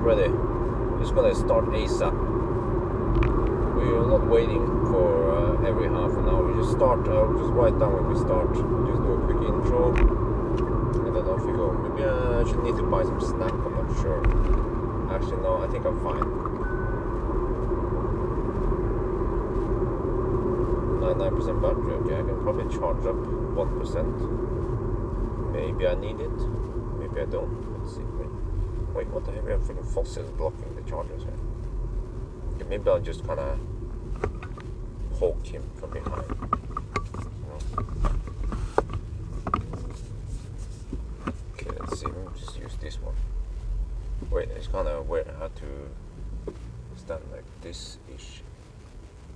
ready. It's gonna start ASAP. We're not waiting for every half an hour. We just start. I'll just write down when we start. Just do a quick intro, and then off we go. Maybe I should need to buy some snack. I'm not sure. Actually, no. I think I'm fine. 99% battery. Okay, I can probably charge up 1%. Maybe I need it. Maybe I don't. Let's see. Wait, what the heck? We have freaking fossils blocking the chargers here. Okay, maybe I'll just kind of poke him from behind. Okay, let's see. We'll just use this one. Wait, it's kind of where I had to stand like this-ish.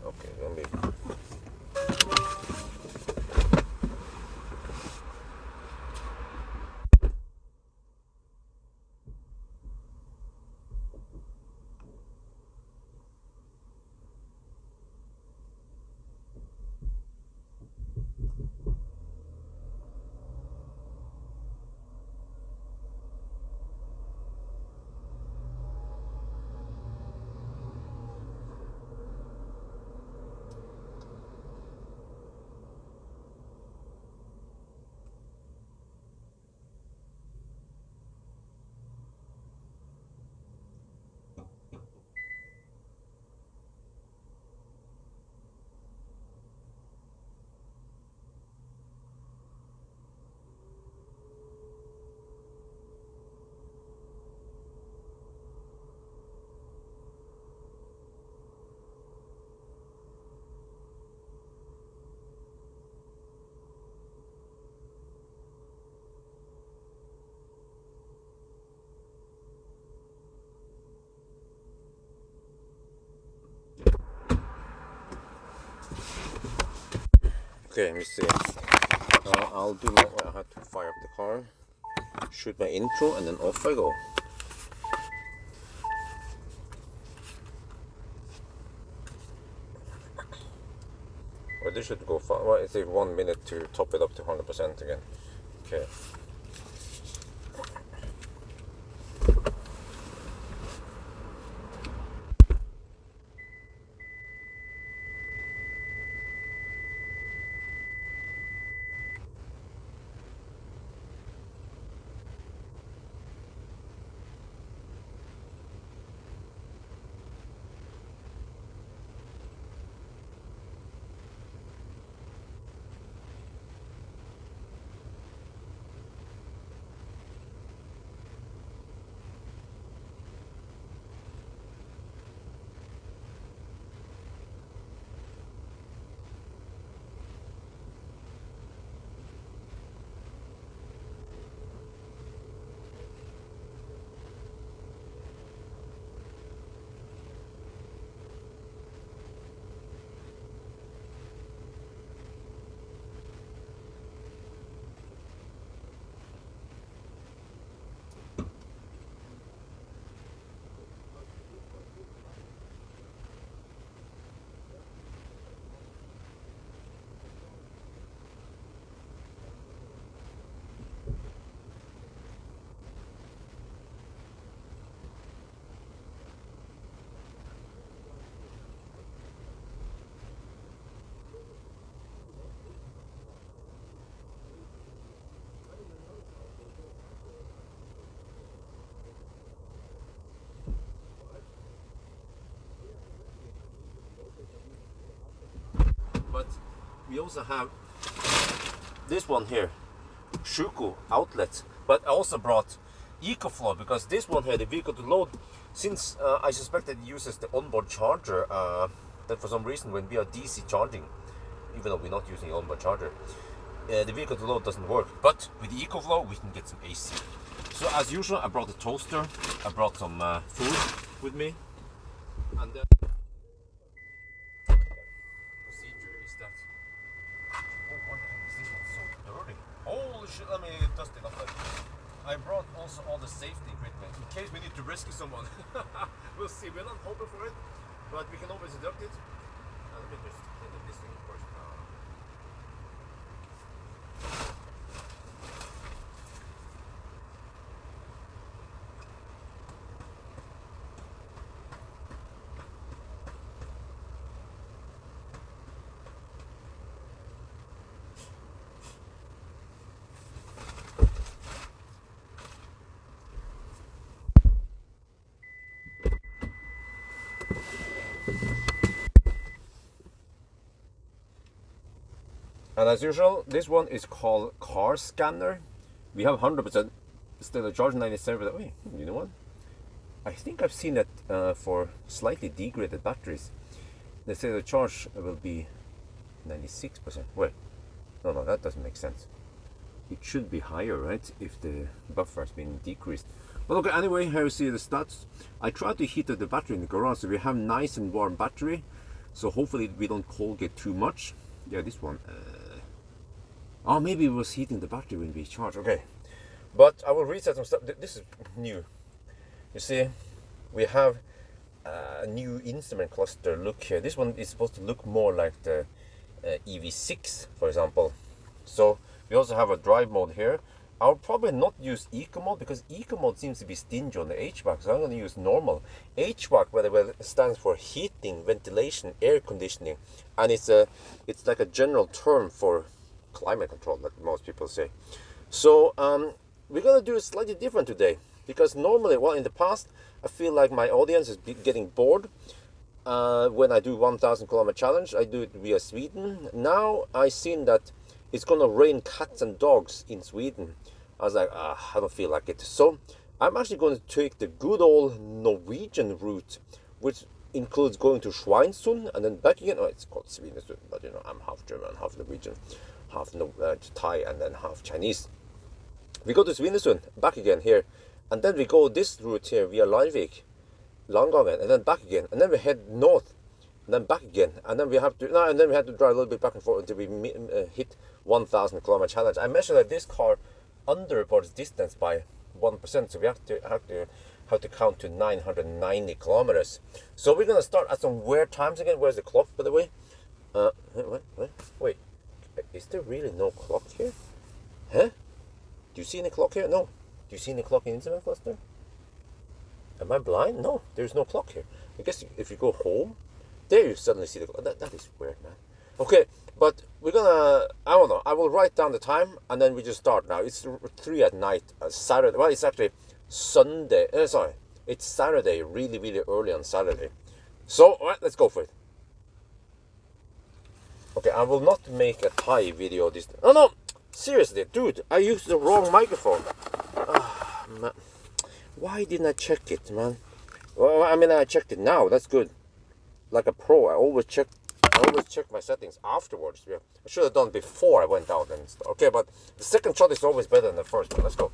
Okay, let me. Okay, let me see. I'll do my. I have to fire up the car, shoot my intro, and then off I go. Well, this should go far. Well, it takes 1 minute to top it up to 100% again. Okay. But we also have this one here, Shuku outlet. But I also brought EcoFlow because this one here, the vehicle to load, since I suspect that it uses the onboard charger, that for some reason when we are DC charging, even though we're not using the onboard charger, the vehicle to load doesn't work. But with the EcoFlow we can get some AC. So as usual, I brought a toaster, I brought some food with me, and then procedure is that. Oh, what the heck is this one so dirty? Holy shit! Let me dust it off. I brought also all the safety equipment in case we need to rescue someone. We'll see. We're not hoping for it, but we can always deduct it. Let me just clean up this thing first. And as usual, this one is called Car Scanner. We have 100% still a charge, 97%. Wait, you know what? I think I've seen it for slightly degraded batteries. They say the charge will be 96%. Wait, no, that doesn't make sense. It should be higher, right? If the buffer has been decreased. But okay, anyway, here you see the stats. I tried to heat up the battery in the garage, so we have nice and warm battery. So hopefully we don't cold get too much. Yeah, this one. Oh, maybe it was heating the battery when we charge. Okay, but I will reset some stuff. This is new. You see, we have a new instrument cluster look here. This one is supposed to look more like the EV6, for example. So we also have a drive mode here. I'll probably not use eco mode because eco mode seems to be stingy on the HVAC, so I'm going to use normal. HVAC, by the way, stands for heating, ventilation, air conditioning, and it's like a general term for climate control, like most people say. So we're going to do it slightly different today, because normally, well, in the past, I feel like my audience is getting bored when I do 1,000 kilometer challenge. I do it via Sweden. Now I've seen that it's gonna rain cats and dogs in Sweden. I was like, I don't feel like it. So I'm actually going to take the good old Norwegian route, which includes going to Schweinsund and then back again. Oh, it's called Svinesund, but you know, I'm half German, half Norwegian, half Thai, and then half Chinese. We go to Svinesund, back again here, and then we go this route here via Larvik, Langangen, and then back again, and then we head north, and then back again, and then we have to drive a little bit back and forth until we hit 1,000 kilometer challenge. I measured that this car underreports distance by 1%, so we have to count to 990 kilometers. So we're gonna start at some weird times again. Where's the clock, by the way? Wait, is there really no clock here? Huh? Do you see any clock here? No. Do you see any clock in instrument cluster? Am I blind? No, there's no clock here. I guess if you go home, there you suddenly see the clock. That is weird, man. Okay, but we're gonna, I don't know, I will write down the time and then we just start now. It's 3 at night, Saturday. Well, it's actually Sunday. It's Saturday, really, really early on Saturday. So, all right, let's go for it. Okay, I will not make a Thai video this time. Oh, no, seriously, dude, I used the wrong microphone. Man. Why didn't I check it, man? Well, I mean, I checked it now. That's good. Like a pro, I always check my settings afterwards. Yeah. I should have done before I went out and stuff. Okay, but the second shot is always better than the first one. Let's go.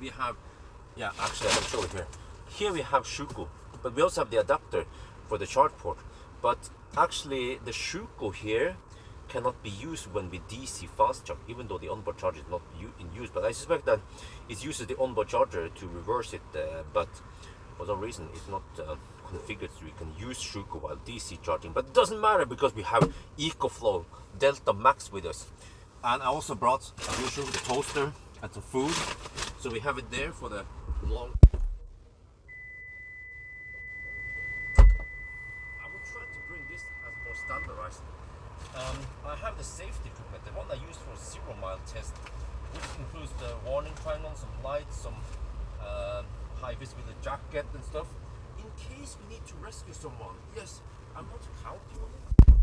We have, yeah, actually I'll show it here. Here we have Shuko, but we also have the adapter for the charge port. But actually the Shuko here cannot be used when we DC fast charge, even though the onboard charger is not in use. But I suspect that it uses the onboard charger to reverse it, but for some reason it's not configured so we can use Shuko while DC charging. But it doesn't matter because we have EcoFlow Delta Max with us. And I also brought, as usual, the toaster and some food. So we have it there for the long. I will try to bring this as more standardized. I have the safety equipment, the one I used for 0-mile test, which includes the warning triangle, some lights, some high visibility jacket and stuff, in case we need to rescue someone. Yes, I'm not counting on it.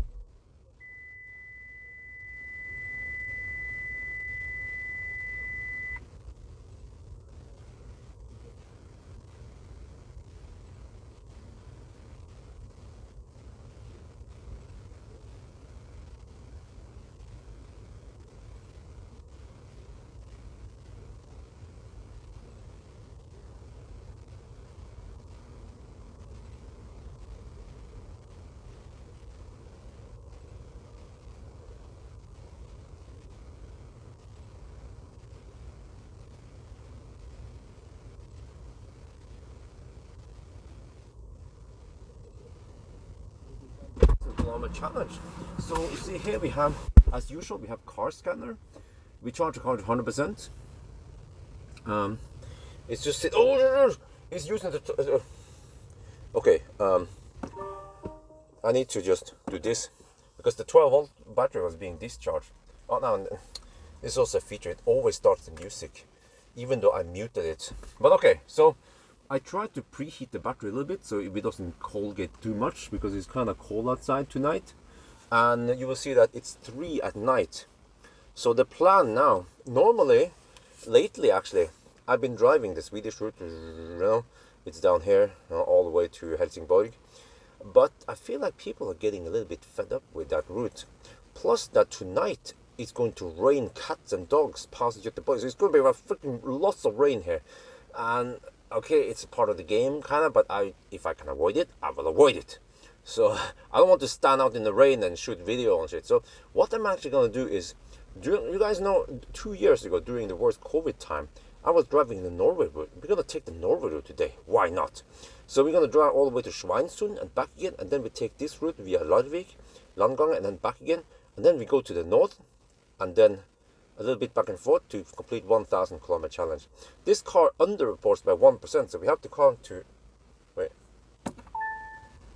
kilometer challenge. So you see here we have, as usual, we have car scanner. We charge the car to 100%. It's just it's using the okay. I need to just do this because the 12-volt battery was being discharged. Oh no, this is also a feature. It always starts the music, even though I muted it. But okay, so I tried to preheat the battery a little bit so it doesn't colgate too much because it's kind of cold outside tonight. And you will see that it's 3 at night. So the plan now, normally, lately actually, I've been driving the Swedish route, you know, it's down here, all the way to Helsingborg. But I feel like people are getting a little bit fed up with that route. Plus that tonight it's going to rain cats and dogs passing Göteborg. So it's going to be freaking lots of rain here. And okay, it's a part of the game, kind of, but if I can avoid it, I will avoid it. So I don't want to stand out in the rain and shoot video and shit. So what I'm actually going to do is, you guys know, 2 years ago during the worst COVID time, I was driving the Norway route. We're going to take the Norway route today. Why not? So we're going to drive all the way to Schweinsund and back again. And then we take this route via Larvik, Landgangen, and then back again. And then we go to the north. And then a little bit back and forth to complete 1,000 kilometer challenge. This car underreports by 1%. So we have to count to... Wait.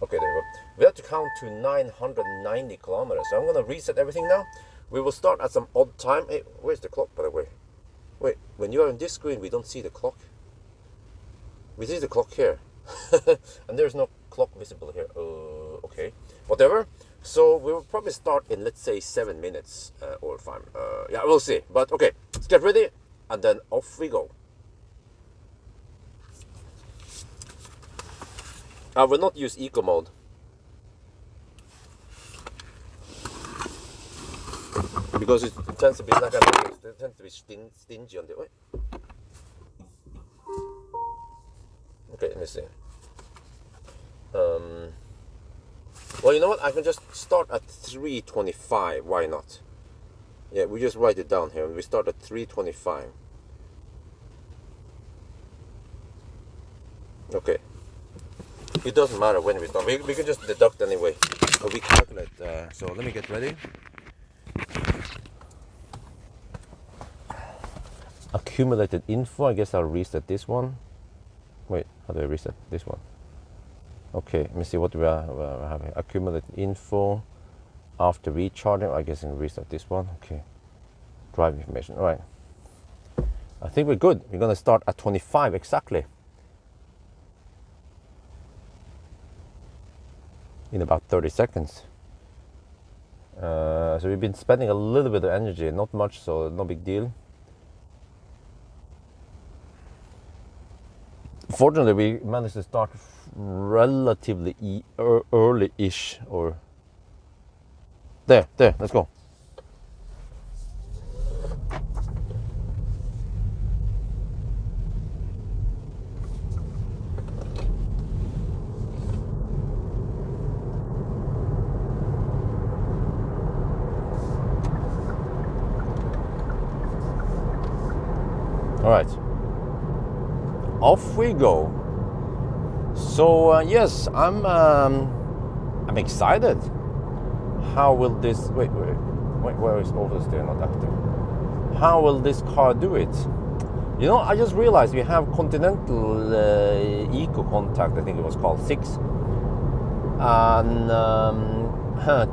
Okay, there we go. We have to count to 990 kilometers. So I'm going to reset everything now. We will start at some odd time. Hey, where's the clock, by the way? Wait, when you are on this screen, we don't see the clock. We see the clock here. And there's no clock visible here. Okay, whatever. So we will probably start in, let's say, 7 minutes or 5. Yeah, we'll see. But okay, let's get ready. And then off we go. I will not use eco mode. Because it tends to be like it tends to be stingy on the way. Okay, let me see. Well, you know what? I can just start at 325. Why not? Yeah, we just write it down here. We start at 325. Okay. It doesn't matter when we start. We can just deduct anyway. But we calculate. So let me get ready. Accumulated info. I guess I'll reset this one. Wait, how do I reset this one? Okay, let me see what we are having. Accumulated info after recharging. I guess I can reset this one. Okay. Drive information. All right. I think we're good. We're going to start at 25 exactly. In about 30 seconds. So we've been spending a little bit of energy, not much, so no big deal. Fortunately, we managed to start relatively early-ish, or there, let's go. All right, off we go. So yes, I'm excited. How will this? Wait, where is oversteer not active? How will this car do it? You know, I just realized we have Continental Eco Contact, I think it was called 6, and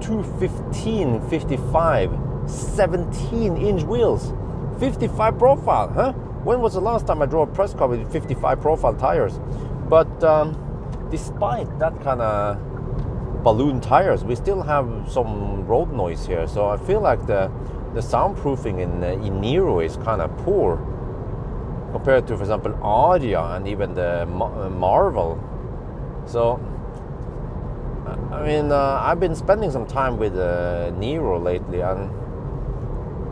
215, 55, 17-inch wheels, 55 profile, huh? When was the last time I drove a press car with 55 profile tires? But despite that kind of balloon tires, we still have some road noise here. So I feel like the soundproofing in Nero is kind of poor compared to, for example, Aria and even the Marvel. So I mean, I've been spending some time with Nero lately, and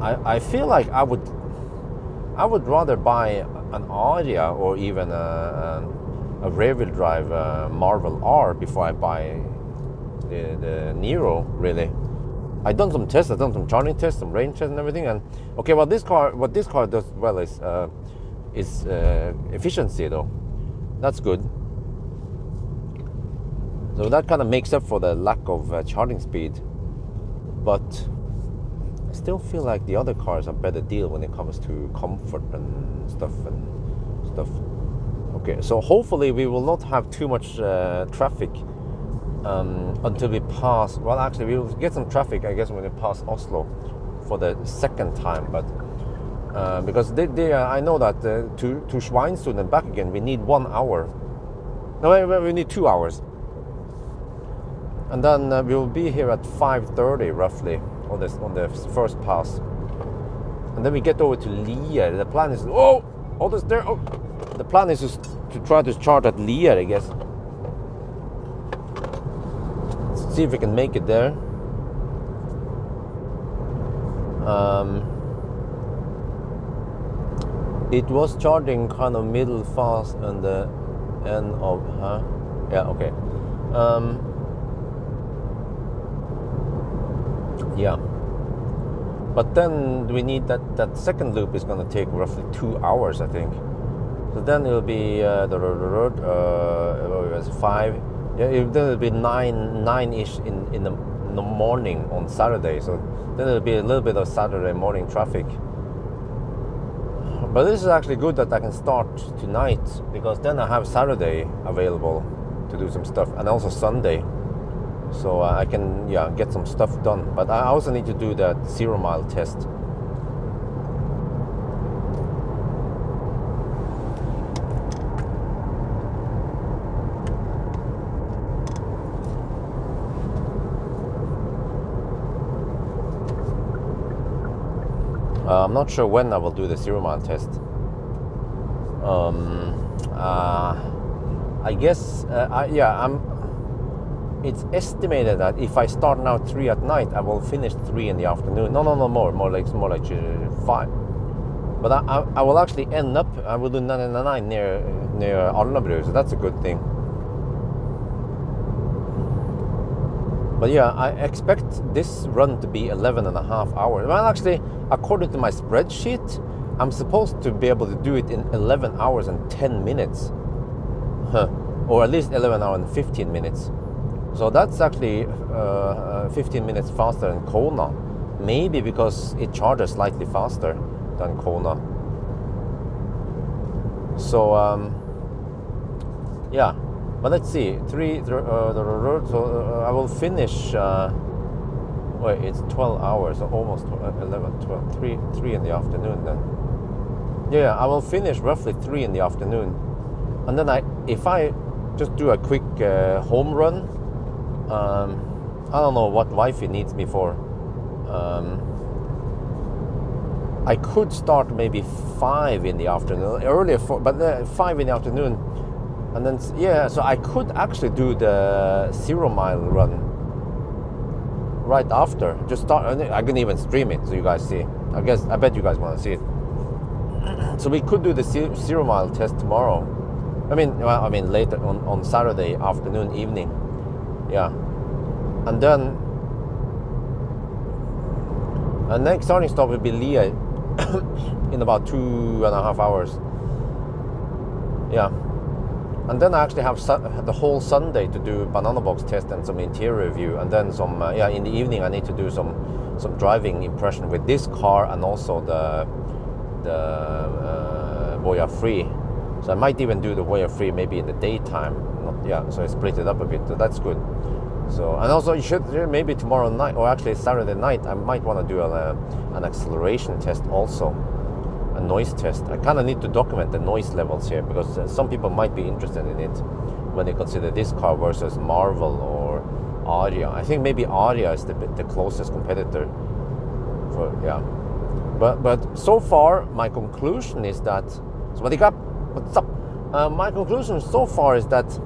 I feel like I would rather buy an Aria or even a rear-wheel drive Marvel R before I buy the Nero. Really, I've done some tests. I've done some charging tests, some range tests, and everything. And okay, what this car does well is efficiency, though. That's good. So that kind of makes up for the lack of charging speed. But I still feel like the other cars are a better deal when it comes to comfort and stuff. Okay, so hopefully we will not have too much traffic until we pass. Well, actually, we will get some traffic, I guess, when we pass Oslo for the second time. But because I know that to Schweinstund and back again, we need 1 hour. No, we need 2 hours. And then we will be here at 5:30 roughly on the first pass. And then we get over to Lier. The plan is there's there. Oh, the plan is to try to charge at Lier, I guess. Let's see if we can make it there. It was charging kind of middle fast and the end of yeah, okay. Yeah, but then we need that second loop is going to take roughly 2 hours, I think. So then it'll be the road 5. Yeah, then it'll be 9-ish in the morning on Saturday. So then it'll be a little bit of Saturday morning traffic. But this is actually good that I can start tonight, because then I have Saturday available to do some stuff, and also Sunday. So I can get some stuff done. But I also need to do that 0 mile test. I'm not sure when I will do the 0 mile test. I guess it's estimated that if I start now 3 at night, I will finish 3 in the afternoon. No, more like 5. But I will actually end up. I will do 9 near Alnabru, so that's a good thing. But yeah, I expect this run to be 11.5 hours. Well, actually, according to my spreadsheet, I'm supposed to be able to do it in 11 hours and 10 minutes. Or at least 11 hours and 15 minutes. So that's actually 15 minutes faster than Kona. Maybe because it charges slightly faster than Kona. So, yeah. But let's see, 3, so I will finish, wait, it's 12 hours, so almost 11, 12, 3 in the afternoon then. Yeah, I will finish roughly 3 in the afternoon. And then if I just do a quick home run, I don't know what wifey needs me for. I could start maybe 5 in the afternoon, earlier, but 5 in the afternoon. And then, yeah, so I could actually do the 0 mile run right after. Just start, I can even stream it so you guys see. I bet you guys want to see it. So we could do the 0 mile test tomorrow. I mean later on Saturday afternoon, evening. Yeah. And then the next starting stop will be Lier in about 2.5 hours. Yeah. And then I actually have the whole Sunday to do banana box test and some interior review, and then some in the evening I need to do some driving impression with this car and also the Voya Free. So I might even do the Voya Free maybe in the daytime. So I split it up a bit. So that's good. So, and also you should maybe tomorrow night, or actually Saturday night, I might want to do an acceleration test also. A noise test. I kind of need to document the noise levels here, because some people might be interested in it when they consider this car versus Marvel or Aria. I think maybe Aria is the closest competitor. But so far my conclusion is that. So what's up? My conclusion so far is that,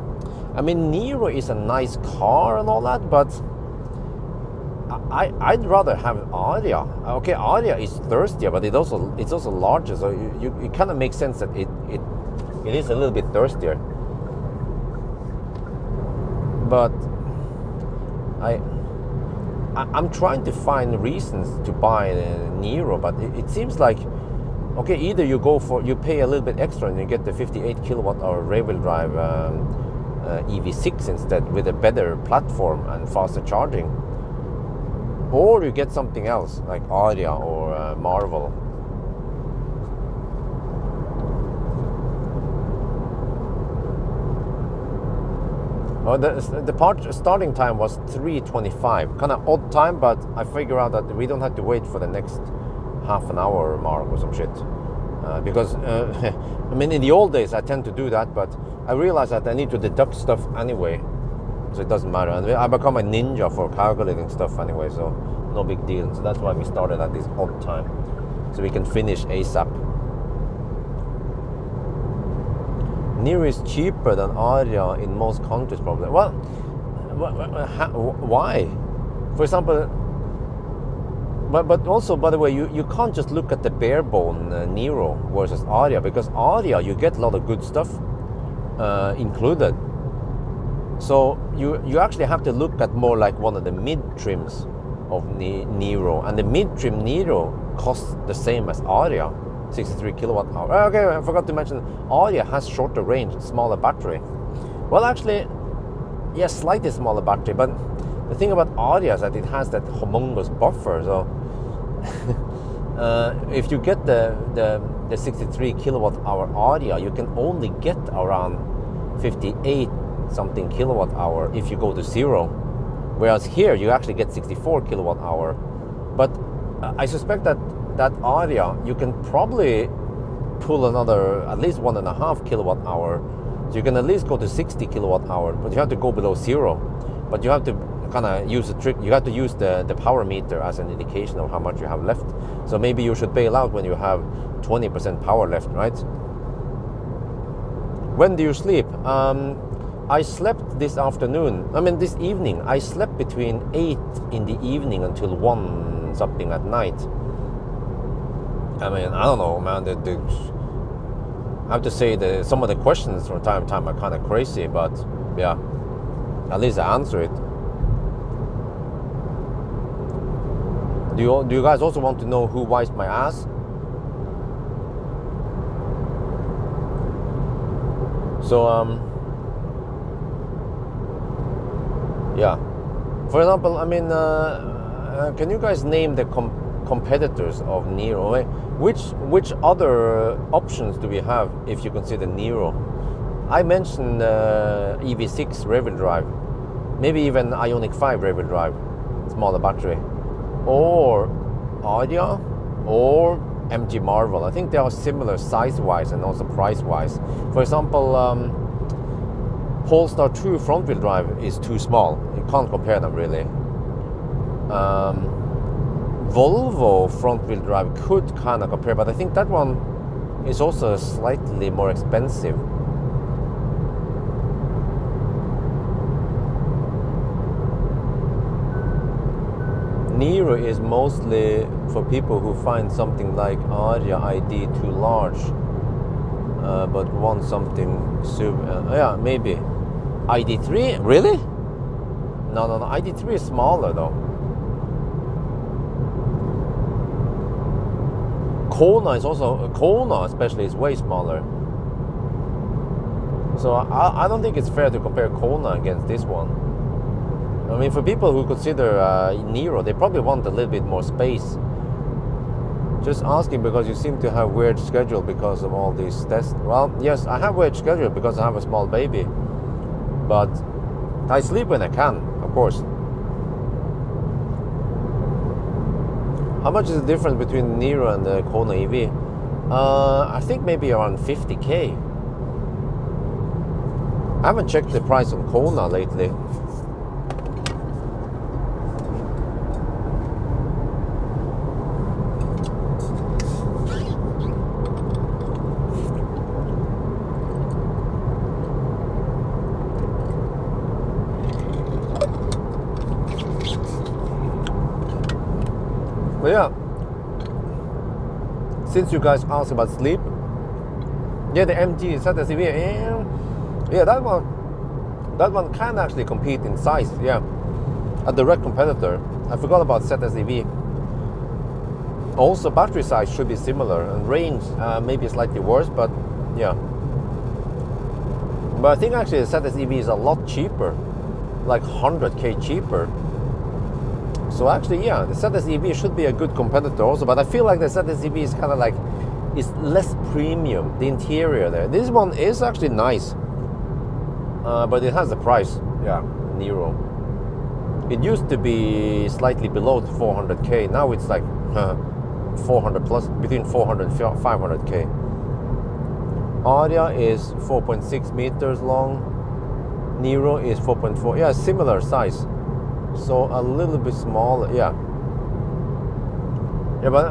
I mean, Nero is a nice car and all that, but I'd rather have Aria. Okay, Aria is thirstier, but it's also larger, so it kind of makes sense that it is a little bit thirstier. But I'm trying to find reasons to buy Nero, but it seems like, okay, either you pay a little bit extra and you get the 58 kilowatt hour rear wheel drive EV6 instead with a better platform and faster charging. Or you get something else like Aria or Marvel. Oh, the starting time was 3:25, kind of odd time, but I figure out that we don't have to wait for the next half an hour mark or some shit. Because, I mean, in the old days I tend to do that, but I realize that I need to deduct stuff anyway, so it doesn't matter. And I become a ninja for calculating stuff anyway, so no big deal. So that's why we started at this odd time, so we can finish ASAP. Nero is cheaper than Aria in most countries, probably. Well, why? For example, but also, by the way, you can't just look at the bare bone Nero versus Aria, because Aria you get a lot of good stuff included. So you actually have to look at more like one of the mid trims of Nero, and the mid trim Nero costs the same as Aria. 63 kilowatt hour. Okay, I forgot to mention Aria has shorter range, smaller battery. Well, actually, yes, slightly smaller battery, but the thing about Aria is that it has that humongous buffer. So if you get the 63 kilowatt hour Aria, you can only get around 58 something kilowatt hour if you go to zero. Whereas here you actually get 64 kilowatt hour. But I suspect that Aria, you can probably pull another at least 1.5 kilowatt hour. So you can at least go to 60 kilowatt hour, but you have to go below zero. But you have to kind of use the trick. You have to use the power meter as an indication of how much you have left. So maybe you should bail out when you have 20% power left, right? When do you sleep? I slept this afternoon. I mean, this evening. I slept between 8 in the evening until 1 something at night. I mean, I don't know, man. I have to say that some of the questions from time to time are kind of crazy, but yeah, at least I answer it. Do you guys also want to know who wipes my ass? So yeah. For example, I mean, can you guys name the competitors of Nero? Which other options do we have if you consider Nero? I mentioned EV6 rear-wheel drive, maybe even Ioniq 5 rear-wheel drive, smaller battery, or Aria, or MG Marvel. I think they are similar size-wise and also price-wise. For example, Polestar 2 front-wheel drive is too small. You can't compare them really. Volvo front-wheel drive could kind of compare, but I think that one is also slightly more expensive. Nero is mostly for people who find something like Aria ID too large, but want something yeah, maybe ID3. Really? No, ID3 is smaller though. Kona especially is way smaller. So I don't think it's fair to compare Kona against this one. I mean, for people who consider Nero, they probably want a little bit more space. Just asking because you seem to have weird schedule because of all these tests. Well, yes, I have weird schedule because I have a small baby. But I sleep when I can, of course. How much is the difference between Nero and the Kona EV? I think maybe around 50k. I haven't checked the price on Kona lately. But yeah, since you guys asked about sleep, yeah, the MG ZSEV, yeah, that one can actually compete in size, yeah, a direct competitor. I forgot about ZSEV. Also, battery size should be similar, and range maybe slightly worse, but yeah. But I think actually the ZS EV is a lot cheaper, like 100k cheaper. So actually, yeah, the ZS EV should be a good competitor also. But I feel like the ZS EV is kind of like, it's less premium, the interior there. This one is actually nice, but it has the price. Yeah, Nero. It used to be slightly below 400k. Now it's like 400 plus, between 400 and 500k. Aria is 4.6 meters long. Nero is 4.4. Yeah, similar size. So a little bit smaller. Yeah. Yeah, but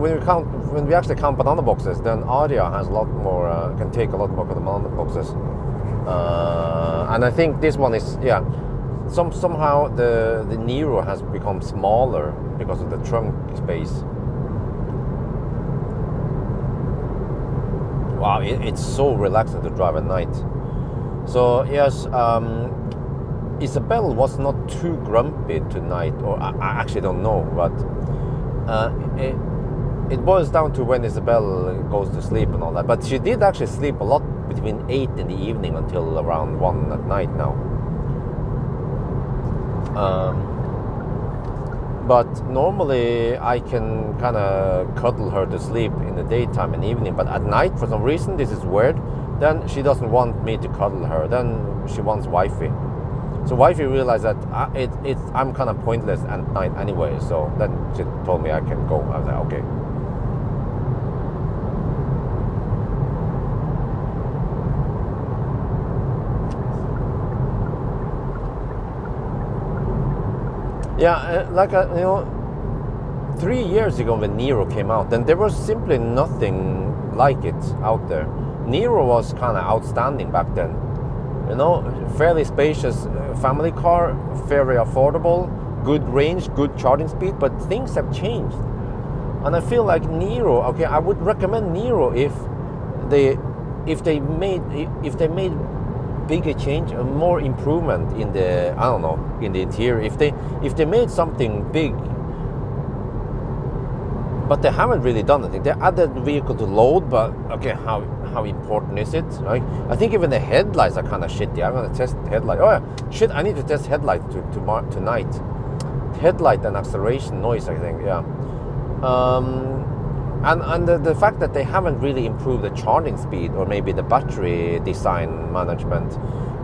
when we actually count banana boxes, then Aria has a lot more. Can take a lot more banana boxes. And I think this one is, yeah. Somehow the Nero has become smaller because of the trunk space. Wow, it's so relaxing to drive at night. So yes, Isabel was not too grumpy tonight, or I actually don't know, but it boils down to when Isabel goes to sleep and all that. But she did actually sleep a lot between 8 in the evening until around 1 at night now. But normally I can kind of cuddle her to sleep in the daytime and evening, but at night for some reason, this is weird, then she doesn't want me to cuddle her, then she wants wifey. So wifey realized that I'm kind of pointless at night anyway, so then she told me I can go. I was like, okay. Yeah, like you know, 3 years ago when Nero came out, then there was simply nothing like it out there. Nero was kind of outstanding back then. You know, fairly spacious family car, very affordable, good range, good charging speed, but things have changed. And I feel like Nero, okay, I would recommend Nero if they made bigger change, more improvement in the, I don't know, in the interior. If they made something big, but they haven't really done anything. They added the vehicle to load, but okay, how important is it? Right? I think even the headlights are kind of shitty. I'm gonna test headlight. Oh yeah, shit! I need to test headlight tonight. Headlight and acceleration noise, I think. Yeah. And the fact that they haven't really improved the charging speed or maybe the battery design management,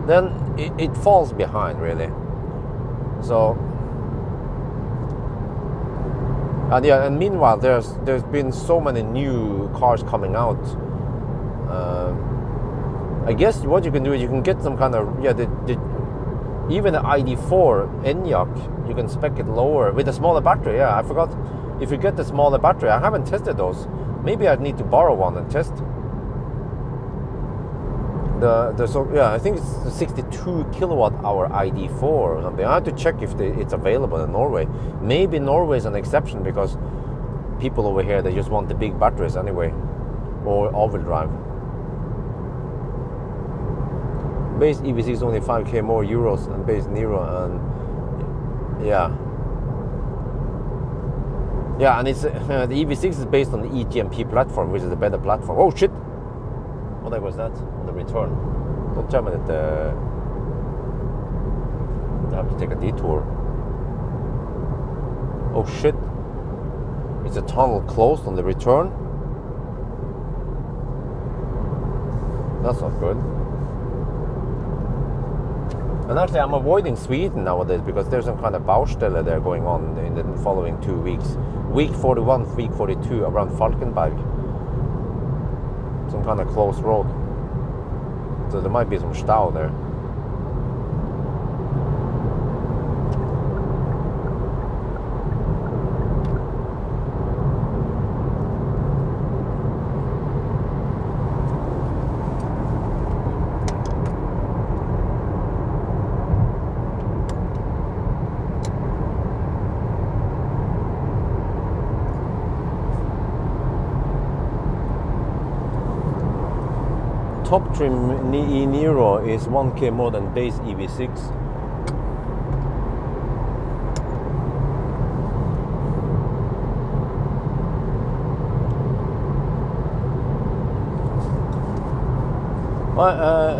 then it falls behind really. So, and yeah, and meanwhile there's been so many new cars coming out. I guess what you can do is you can get some kind of, yeah, even the ID4 Enyaq, you can spec it lower with a smaller battery. Yeah, I forgot. If you get the smaller battery, I haven't tested those. Maybe I need to borrow one and test. I think it's the 62 kilowatt hour ID4 or something. I have to check if it's available in Norway. Maybe Norway is an exception because people over here, they just want the big batteries anyway, or all-wheel drive. Base EV6 is only 5k more euros than base Nero, and yeah. Yeah, and it's the EV6 is based on the eGMP platform, which is a better platform. Oh shit! What the heck was that? On the return. Don't tell me that I have to take a detour. Oh shit! Is the tunnel closed on the return? That's not good. And actually, I'm avoiding Sweden nowadays because there's some kind of Baustelle there going on in the following 2 weeks. Week 41, week 42 around Falkenberg. Some kind of closed road. So there might be some stau there. Top trim Nero is 1k more than base EV6.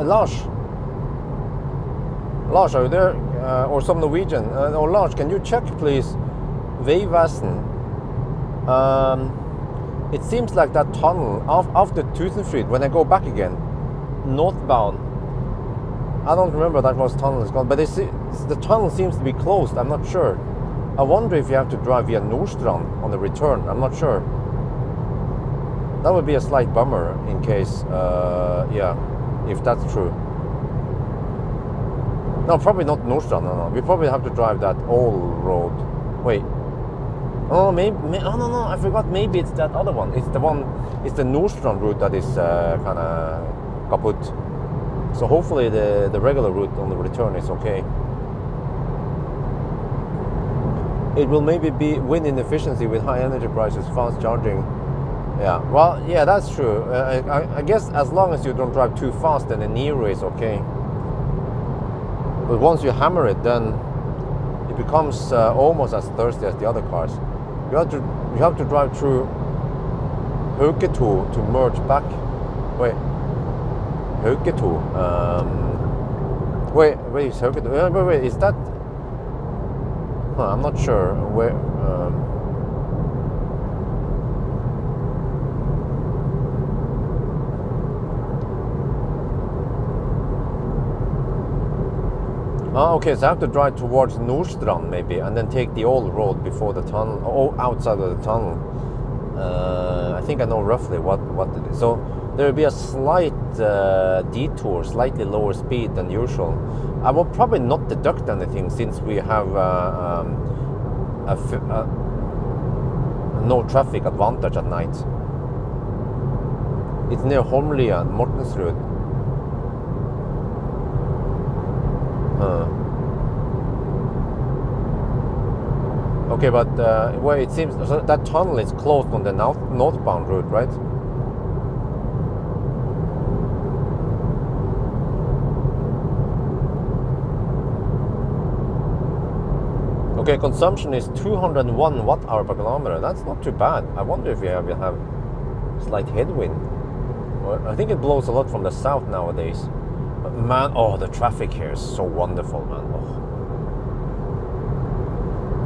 Lars, Lars, are you there? Or some Norwegian? Or Lars, can you check please? Veivassen. It seems like that tunnel after Tusenfryd, when I go back again, northbound. I don't remember that was tunnel is called, but the tunnel seems to be closed. I'm not sure. I wonder if you have to drive via Nordstrand on the return. I'm not sure. That would be a slight bummer in case, yeah, if that's true. No, probably not Nordstrand. No. We probably have to drive that old road. Wait. Oh, maybe. Oh no, I forgot. Maybe it's that other one. It's the Nordstrand route that is kind of kaput. So hopefully the regular route on the return is okay. It will maybe win in efficiency with high energy prices, fast charging. Yeah, well, yeah, that's true. I guess as long as you don't drive too fast, then the Nero is okay. But once you hammer it, then it becomes almost as thirsty as the other cars. You have to drive through Hauketo to merge back. Wait, Hauketo. Wait, is Hauketo? Wait, is that? I'm not sure where. Oh, okay, so I have to drive towards Nordstrand maybe, and then take the old road before the tunnel, or outside of the tunnel. I think I know roughly what it is. So there will be a slight detour, slightly lower speed than usual. I will probably not deduct anything since we have no traffic advantage at night. It's near Holmlia and Mortensrud. Okay, but well, it seems so that tunnel is closed on the northbound route, right? Okay, consumption is 201 watt-hour per kilometer. That's not too bad. I wonder if we have slight headwind. Well, I think it blows a lot from the south nowadays. But man, oh, the traffic here is so wonderful, man. Oh.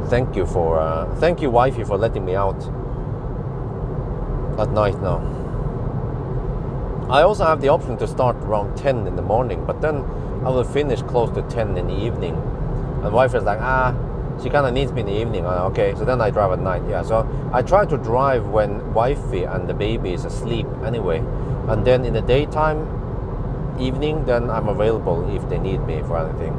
Thank you, wifey, for letting me out at night now. I also have the option to start around 10 in the morning, but then I will finish close to 10 in the evening. And wife is like, she kind of needs me in the evening. Okay, so then I drive at night. Yeah, so I try to drive when wifey and the baby is asleep anyway, and then in the daytime, evening, then I'm available if they need me for anything.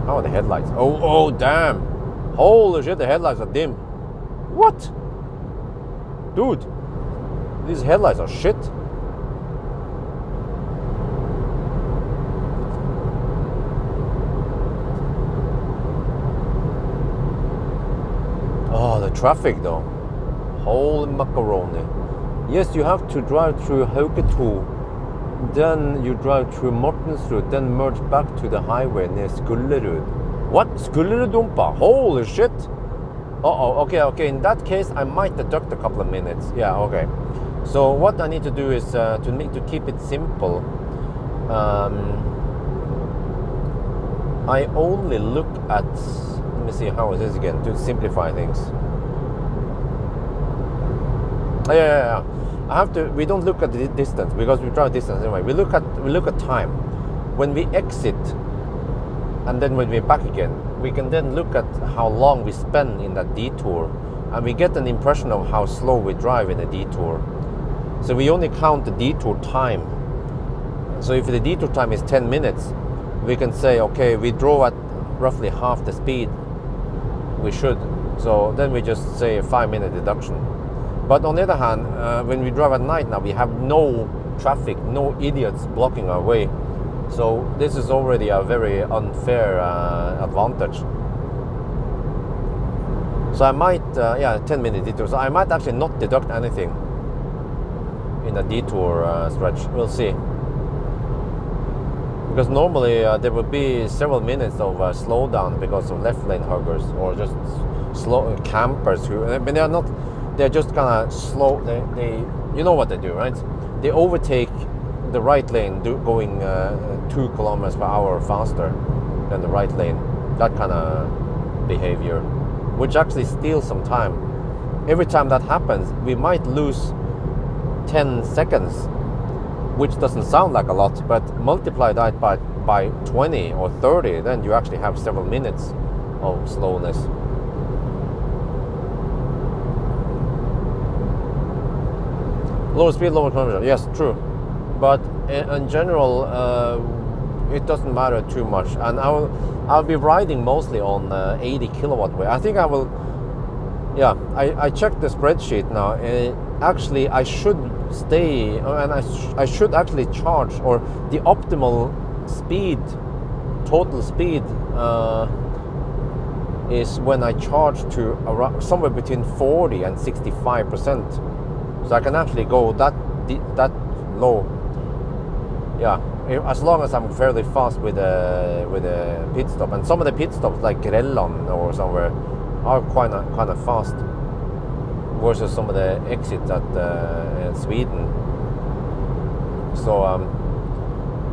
Oh, the headlights. Oh, damn. Holy shit, the headlights are dim. What? Dude, these headlights are shit. Oh, the traffic though. Holy macaroni. Yes, you have to drive through Hauketo. Then you drive through Mortensrud, then merge back to the highway near Skullerud. What? Skullerudumpa? Holy shit! Okay. In that case, I might deduct a couple of minutes. Yeah, okay. So what I need to do is to keep it simple. I only look at. Let me see how it is again to simplify things. Yeah. I have to. We don't look at the distance because we drive distance anyway. We look at time. When we exit, and then when we're back again, we can then look at how long we spend in that detour, and we get an impression of how slow we drive in a detour. So we only count the detour time. So if the detour time is 10 minutes, we can say, okay, we drove at roughly half the speed we should. So then we just say a 5-minute deduction. But on the other hand, when we drive at night now, we have no traffic, no idiots blocking our way. So this is already a very unfair advantage. So I might, 10-minute detour. So I might actually not deduct anything in a detour stretch. We'll see. Because normally there would be several minutes of slowdown because of left lane huggers or just slow campers who, I mean, they're just kind of slow. They you know what they do, right? They overtake the right lane going 2 kilometers per hour faster than the right lane. That kind of behavior, which actually steals some time. Every time that happens, we might lose 10 seconds, which doesn't sound like a lot, but multiply that by 20 or 30, then you actually have several minutes of slowness. Lower speed, lower kilometer. Yes, true. But in general, it doesn't matter too much. And I'll be riding mostly on 80 kilowatt weight. I think I will. Yeah, I checked the spreadsheet now. Actually, I should stay, and I should actually charge, or the optimal speed, total speed, is when I charge to around somewhere between 40 and 65%. So I can actually go that low. Yeah, as long as I'm fairly fast with a pit stop, and some of the pit stops like Nedlands or somewhere are kind of fast versus some of the exits at Sweden. So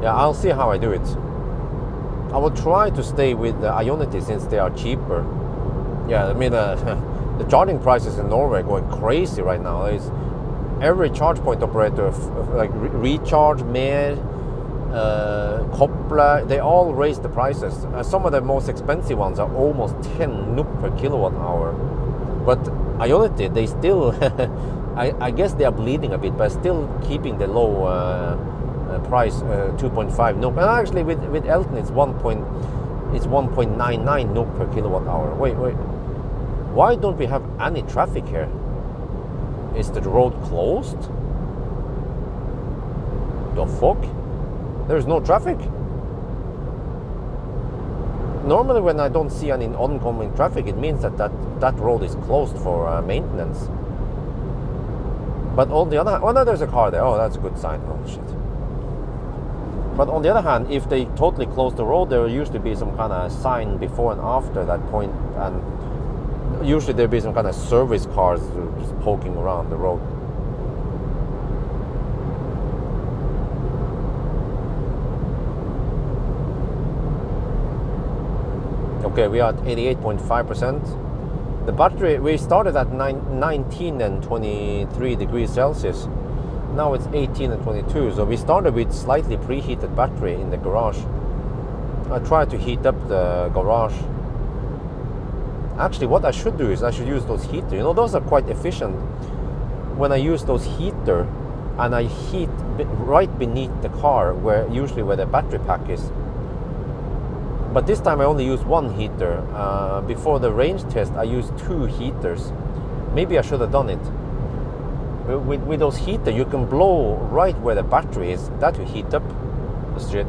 yeah, I'll see how I do it. I will try to stay with the Ionity since they are cheaper. Yeah, I mean the charging prices in Norway are going crazy right now. It's every charge point operator, like Recharge, Mer, Koppler, they all raise the prices. Some of the most expensive ones are almost 10 NOK per kilowatt hour. But Ionity, they still, I guess they are bleeding a bit, but still keeping the low price, 2.5 NOK. And actually with Elton, it's 1.99 NOK per kilowatt hour. Wait, why don't we have any traffic here? Is the road closed? The fuck? There's no traffic. Normally when I don't see any oncoming traffic, it means that road is closed for maintenance. But on the other hand, oh no, there's a car there. Oh, that's a good sign. Oh shit. But on the other hand, if they totally close the road, there will usually be some kind of sign before and after that point, and usually there'll be some kind of service cars just poking around the road. Okay, we are at 88.5%. The battery, we started at 19 and 23 degrees Celsius. Now it's 18 and 22. So we started with slightly preheated battery in the garage. I tried to heat up the garage. Actually, what I should do is I should use those heaters. You know, those are quite efficient. When I use those heaters and I heat right beneath the car, where the battery pack is. But this time I only use one heater. Before the range test, I used 2 heaters. Maybe I should have done it. With those heaters, you can blow right where the battery is. That will heat up the shit.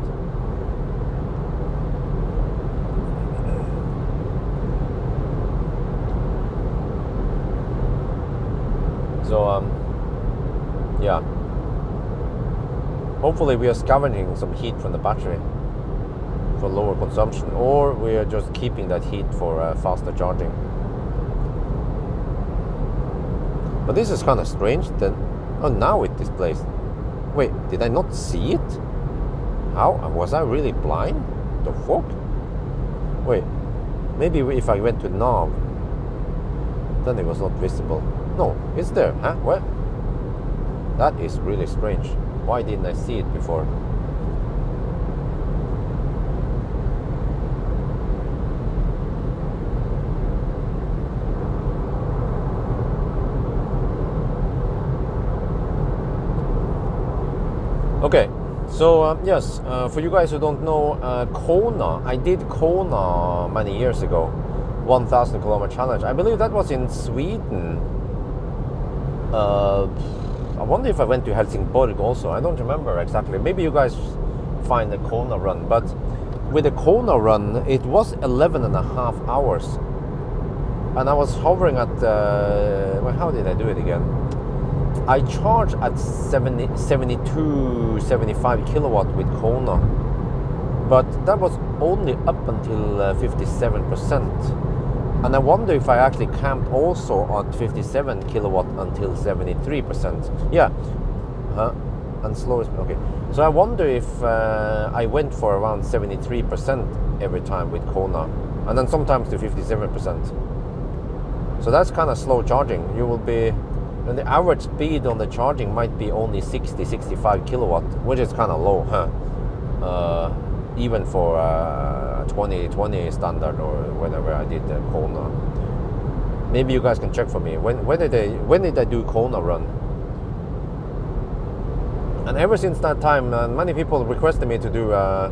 So, yeah. Hopefully we are scavenging some heat from the battery for lower consumption, or we are just keeping that heat for faster charging. But this is kind of strange that, oh, now it displays. Wait, did I not see it? How? Was I really blind? The fuck? Wait, maybe if I went to nav, then it was not visible. No, it's there, huh? What? That is really strange. Why didn't I see it before? Okay, so yes, for you guys who don't know, Kona, I did Kona many years ago, 1,000 kilometer challenge. I believe that was in Sweden. I wonder if I went to Helsingborg also. I don't remember exactly. Maybe you guys find the Kona run. But with the Kona run, it was 11.5 hours. And I was hovering at, well, how did I do it again? I charged at 72, 75 kilowatt with Kona. But that was only up until 57%. And I wonder if I actually camped also at 57 kilowatt until 73%. Yeah. and slowest. Okay, so I wonder if I went for around 73% every time with Kona, and then sometimes to 57%. So that's kind of slow charging. You will be, and the average speed on the charging might be only 60-65 kilowatt, which is kind of low, huh? Even for 2020 standard or whenever I did the Kona. Maybe you guys can check for me. When did I do Kona run? And ever since that time, many people requested me to do a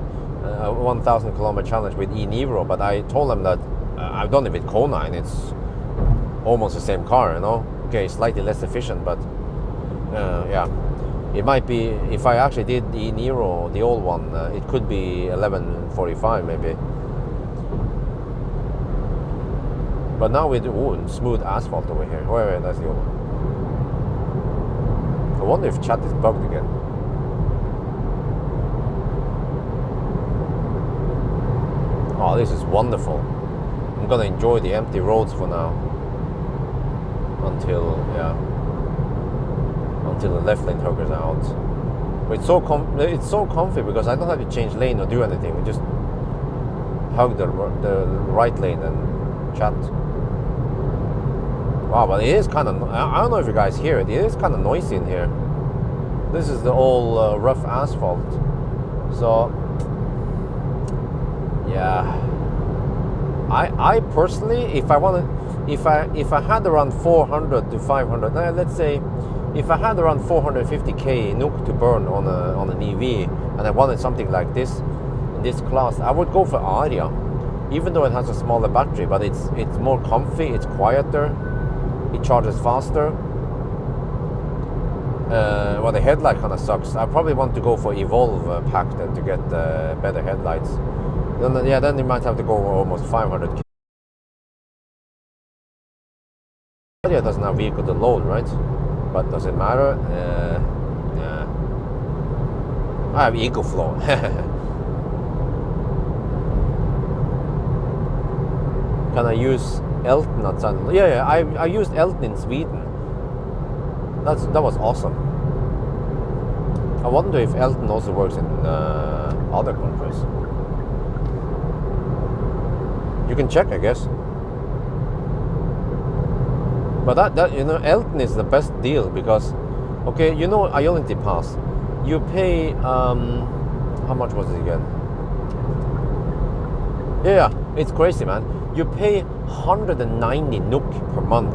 1,000 kilometer challenge with Nero, but I told them that I've done it with Kona and it's almost the same car, you know. Okay, slightly less efficient, but yeah, it might be, if I actually did the Nero, the old one, it could be 11:45 maybe. But now with smooth asphalt over here. Wait, that's the old one. I wonder if chat is bugged again. Oh, this is wonderful. I'm gonna enjoy the empty roads for now. Until the left lane huggers out. But it's so comfy because I don't have to change lane or do anything. We just hug the right lane and chat. Wow, but it is kind of, I don't know if you guys hear it. It is kind of noisy in here. This is the old rough asphalt. So yeah, I personally, if I had around 400 to 500, let's say, if I had around 450k NOK to burn on an EV, and I wanted something like this in this class, I would go for Aria, even though it has a smaller battery. But it's more comfy, it's quieter, it charges faster. Well, the headlight kind of sucks. I probably want to go for Evolve pack then to get better headlights. Then you might have to go almost 500k. Aria doesn't have vehicle to load, right? But does it matter? Yeah. I have EcoFlow. Can I use Elton outside? Yeah. I used Elton in Sweden. That was awesome. I wonder if Elton also works in other countries. You can check, I guess. But that you know, Elton is the best deal because, okay, you know, Ionity Pass, you pay how much was it again? Yeah, it's crazy, man. You pay 190 NOK per month,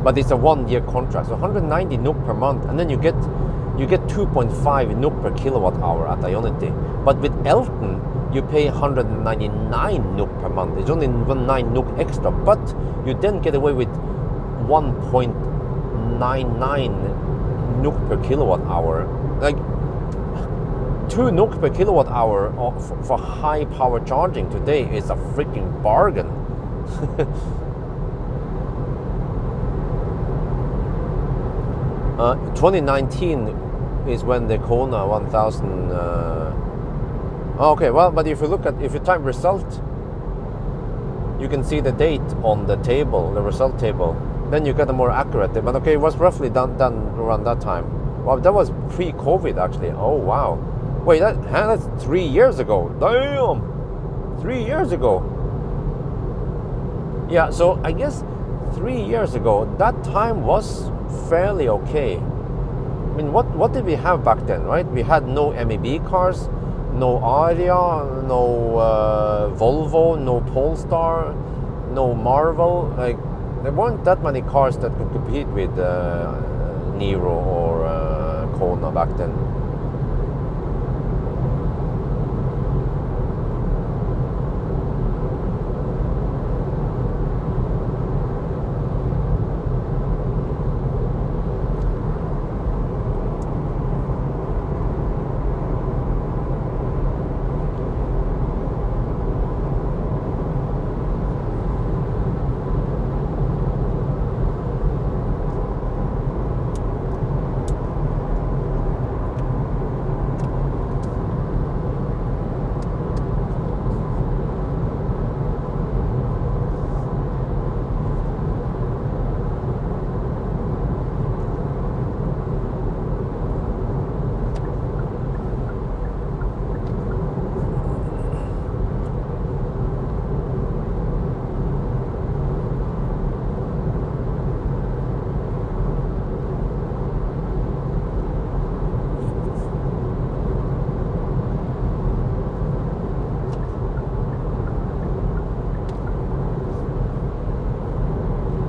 but it's a 1-year contract, so 190 NOK per month, and then you get 2.5 NOK per kilowatt hour at Ionity. But with Elton, you pay 199 NOK per month. It's only 9 NOK extra, but you then get away with 1.99 NOK per kilowatt hour. Like 2 NOK per kilowatt hour for high power charging today is a freaking bargain. 2019 is when the Kona 1000. Okay, well, but if you type result, you can see the date on the table, the result table. Then you get a more accurate. But okay, it was roughly done around that time. Well, that was pre-COVID actually. Oh wow. Wait, that's 3 years ago. Damn, 3 years ago. Yeah, so I guess 3 years ago, that time was fairly okay. I mean, what did we have back then, right? We had no MEB cars, no Aria, no Volvo, no Polestar, no Marvel. Like, there weren't that many cars that could compete with Nero or Kona back then.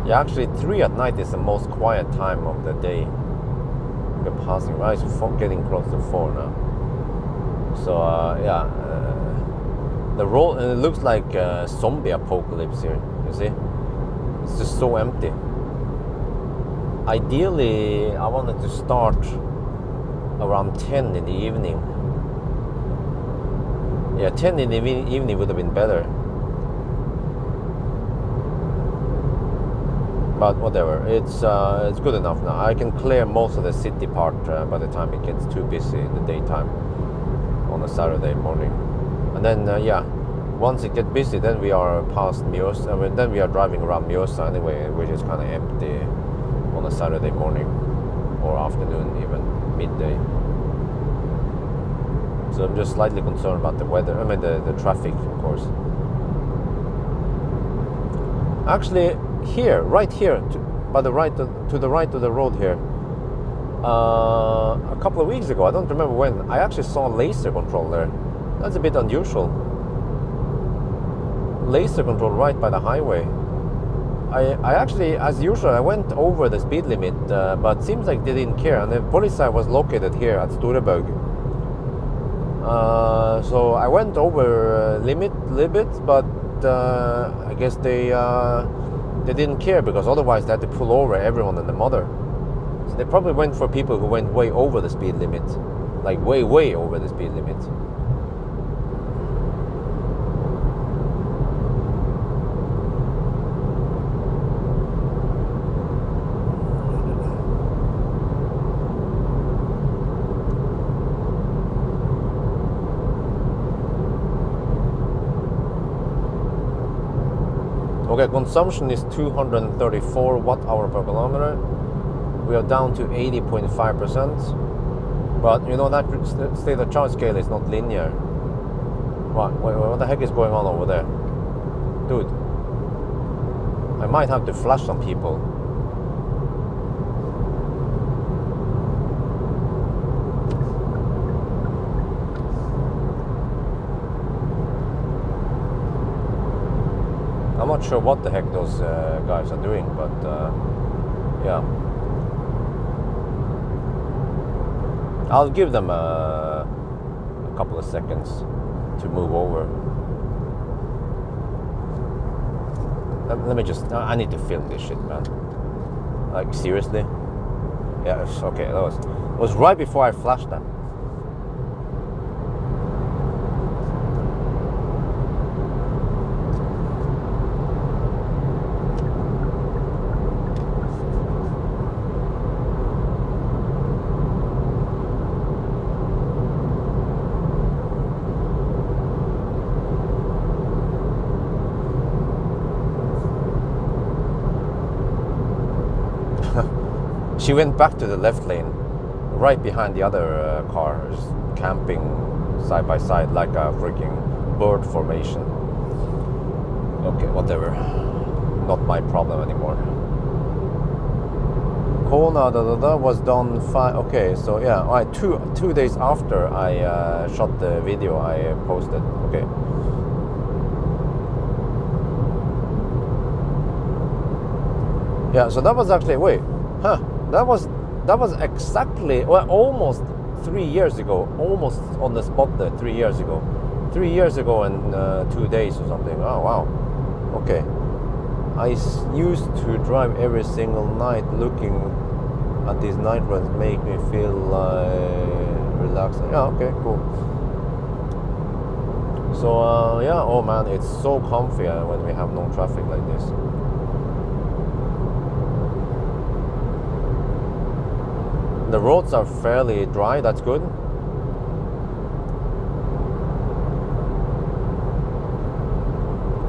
Yeah, actually 3 at night is the most quiet time of the day. We're passing, right? It's getting close to 4 now. So yeah, the road, and it looks like a zombie apocalypse here. You see, it's just so empty. Ideally, I wanted to start around 10 in the evening. Yeah, 10 in the evening would have been better. But whatever, it's good enough now. I can clear most of the city part by the time it gets too busy in the daytime on a Saturday morning. And then yeah, once it gets busy, then we are past Mjøsa. I mean, then we are driving around Mjøsa anyway, which is kind of empty on a Saturday morning or afternoon, even midday. So I'm just slightly concerned about the weather. I mean the traffic, of course. Actually, here, right here, to the right of the road here, a couple of weeks ago, I don't remember when, I actually saw laser control there. That's a bit unusual. Laser control right by the highway. I actually, as usual, I went over the speed limit, but seems like they didn't care. And the police was located here at Storebø. So I went over limit a little bit, but I guess they didn't care, because otherwise they had to pull over everyone and the mother. So they probably went for people who went way over the speed limit, like way over the speed limit. Okay, consumption is 234 watt-hour per kilometer. We are down to 80.5%. But you know that state of charge scale is not linear. What the heck is going on over there? Dude, I might have to flash some people. I'm not sure what the heck those guys are doing, but yeah. I'll give them a couple of seconds to move over. Let me just, I need to film this shit, man. Like, seriously? Yeah, okay, it was right before I flashed them. She went back to the left lane, right behind the other cars, camping side by side like a freaking bird formation. Okay, whatever. Not my problem anymore. Kona was done okay, so yeah, all right, two days after I shot the video, I posted. Okay. Yeah, so that was actually, that was exactly, well, almost 3 years ago, almost on the spot there, 3 years ago. 3 years ago and 2 days or something. Oh, wow. Okay. I used to drive every single night. Looking at these night runs make me feel relaxed. Yeah, okay, cool. So, yeah, oh man, it's so comfy when we have no traffic like this. The roads are fairly dry, that's good.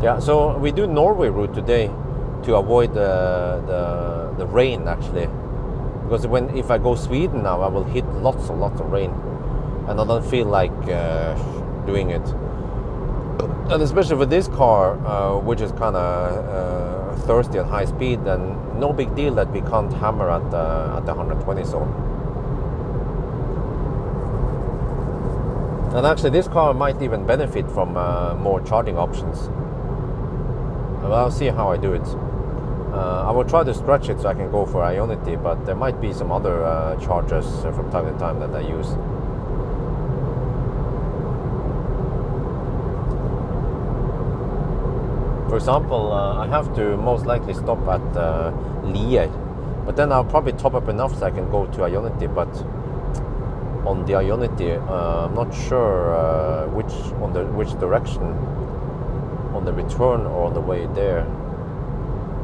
Yeah, so we do Norway route today to avoid the rain actually. Because if I go Sweden now, I will hit lots of rain. And I don't feel like doing it. And especially with this car, which is kind of thirsty at high speed, then no big deal that we can't hammer at the 120 zone. And actually this car might even benefit from more charging options. Well, I'll see how I do it. I will try to stretch it so I can go for Ionity, but there might be some other chargers from time to time that I use. For example, I have to most likely stop at Lier, but then I'll probably top up enough so I can go to Ionity. But on the Ionity, I'm not sure which direction, on the return or on the way there.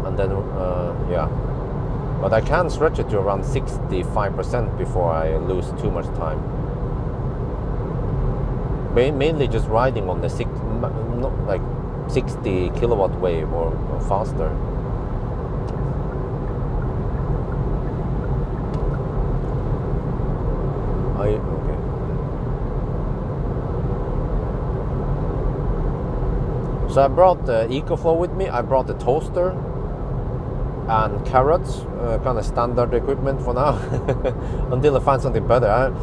And then yeah, but I can stretch it to around 65% before I lose too much time. Mainly just riding on the 60 kilowatt wave or faster. Okay. So I brought the EcoFlow with me. I brought the toaster and carrots, kind of standard equipment for now, until I find something better.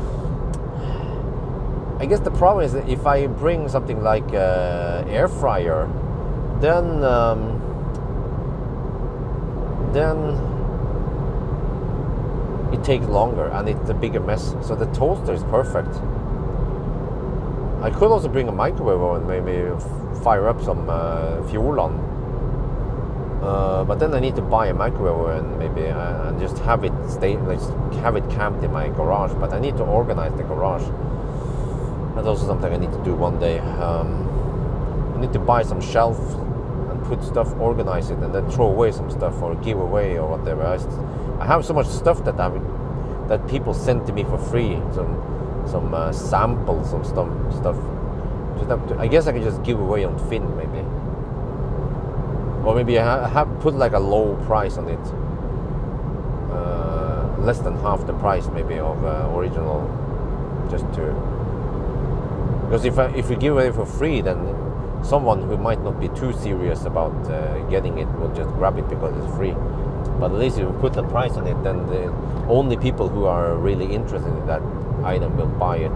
I guess the problem is that if I bring something like air fryer, then it takes longer and it's a bigger mess. So the toaster is perfect. I could also bring a microwave oven, maybe fire up some fuel on. But then I need to buy a microwave oven maybe and just have it have it camped in my garage. But I need to organize the garage. That's also something I need to do one day. I need to buy some shelf and put stuff, organize it, and then throw away some stuff or give away or whatever. I have so much stuff that people send to me for free. Some samples of stuff. I guess I can just give away on Finn maybe. Or maybe I have put like a low price on it. Less than half the price maybe of original, just to. Because if we give away for free, then someone who might not be too serious about getting it will just grab it because it's free. But at least if you put the price on it, then the only people who are really interested in that item will buy it.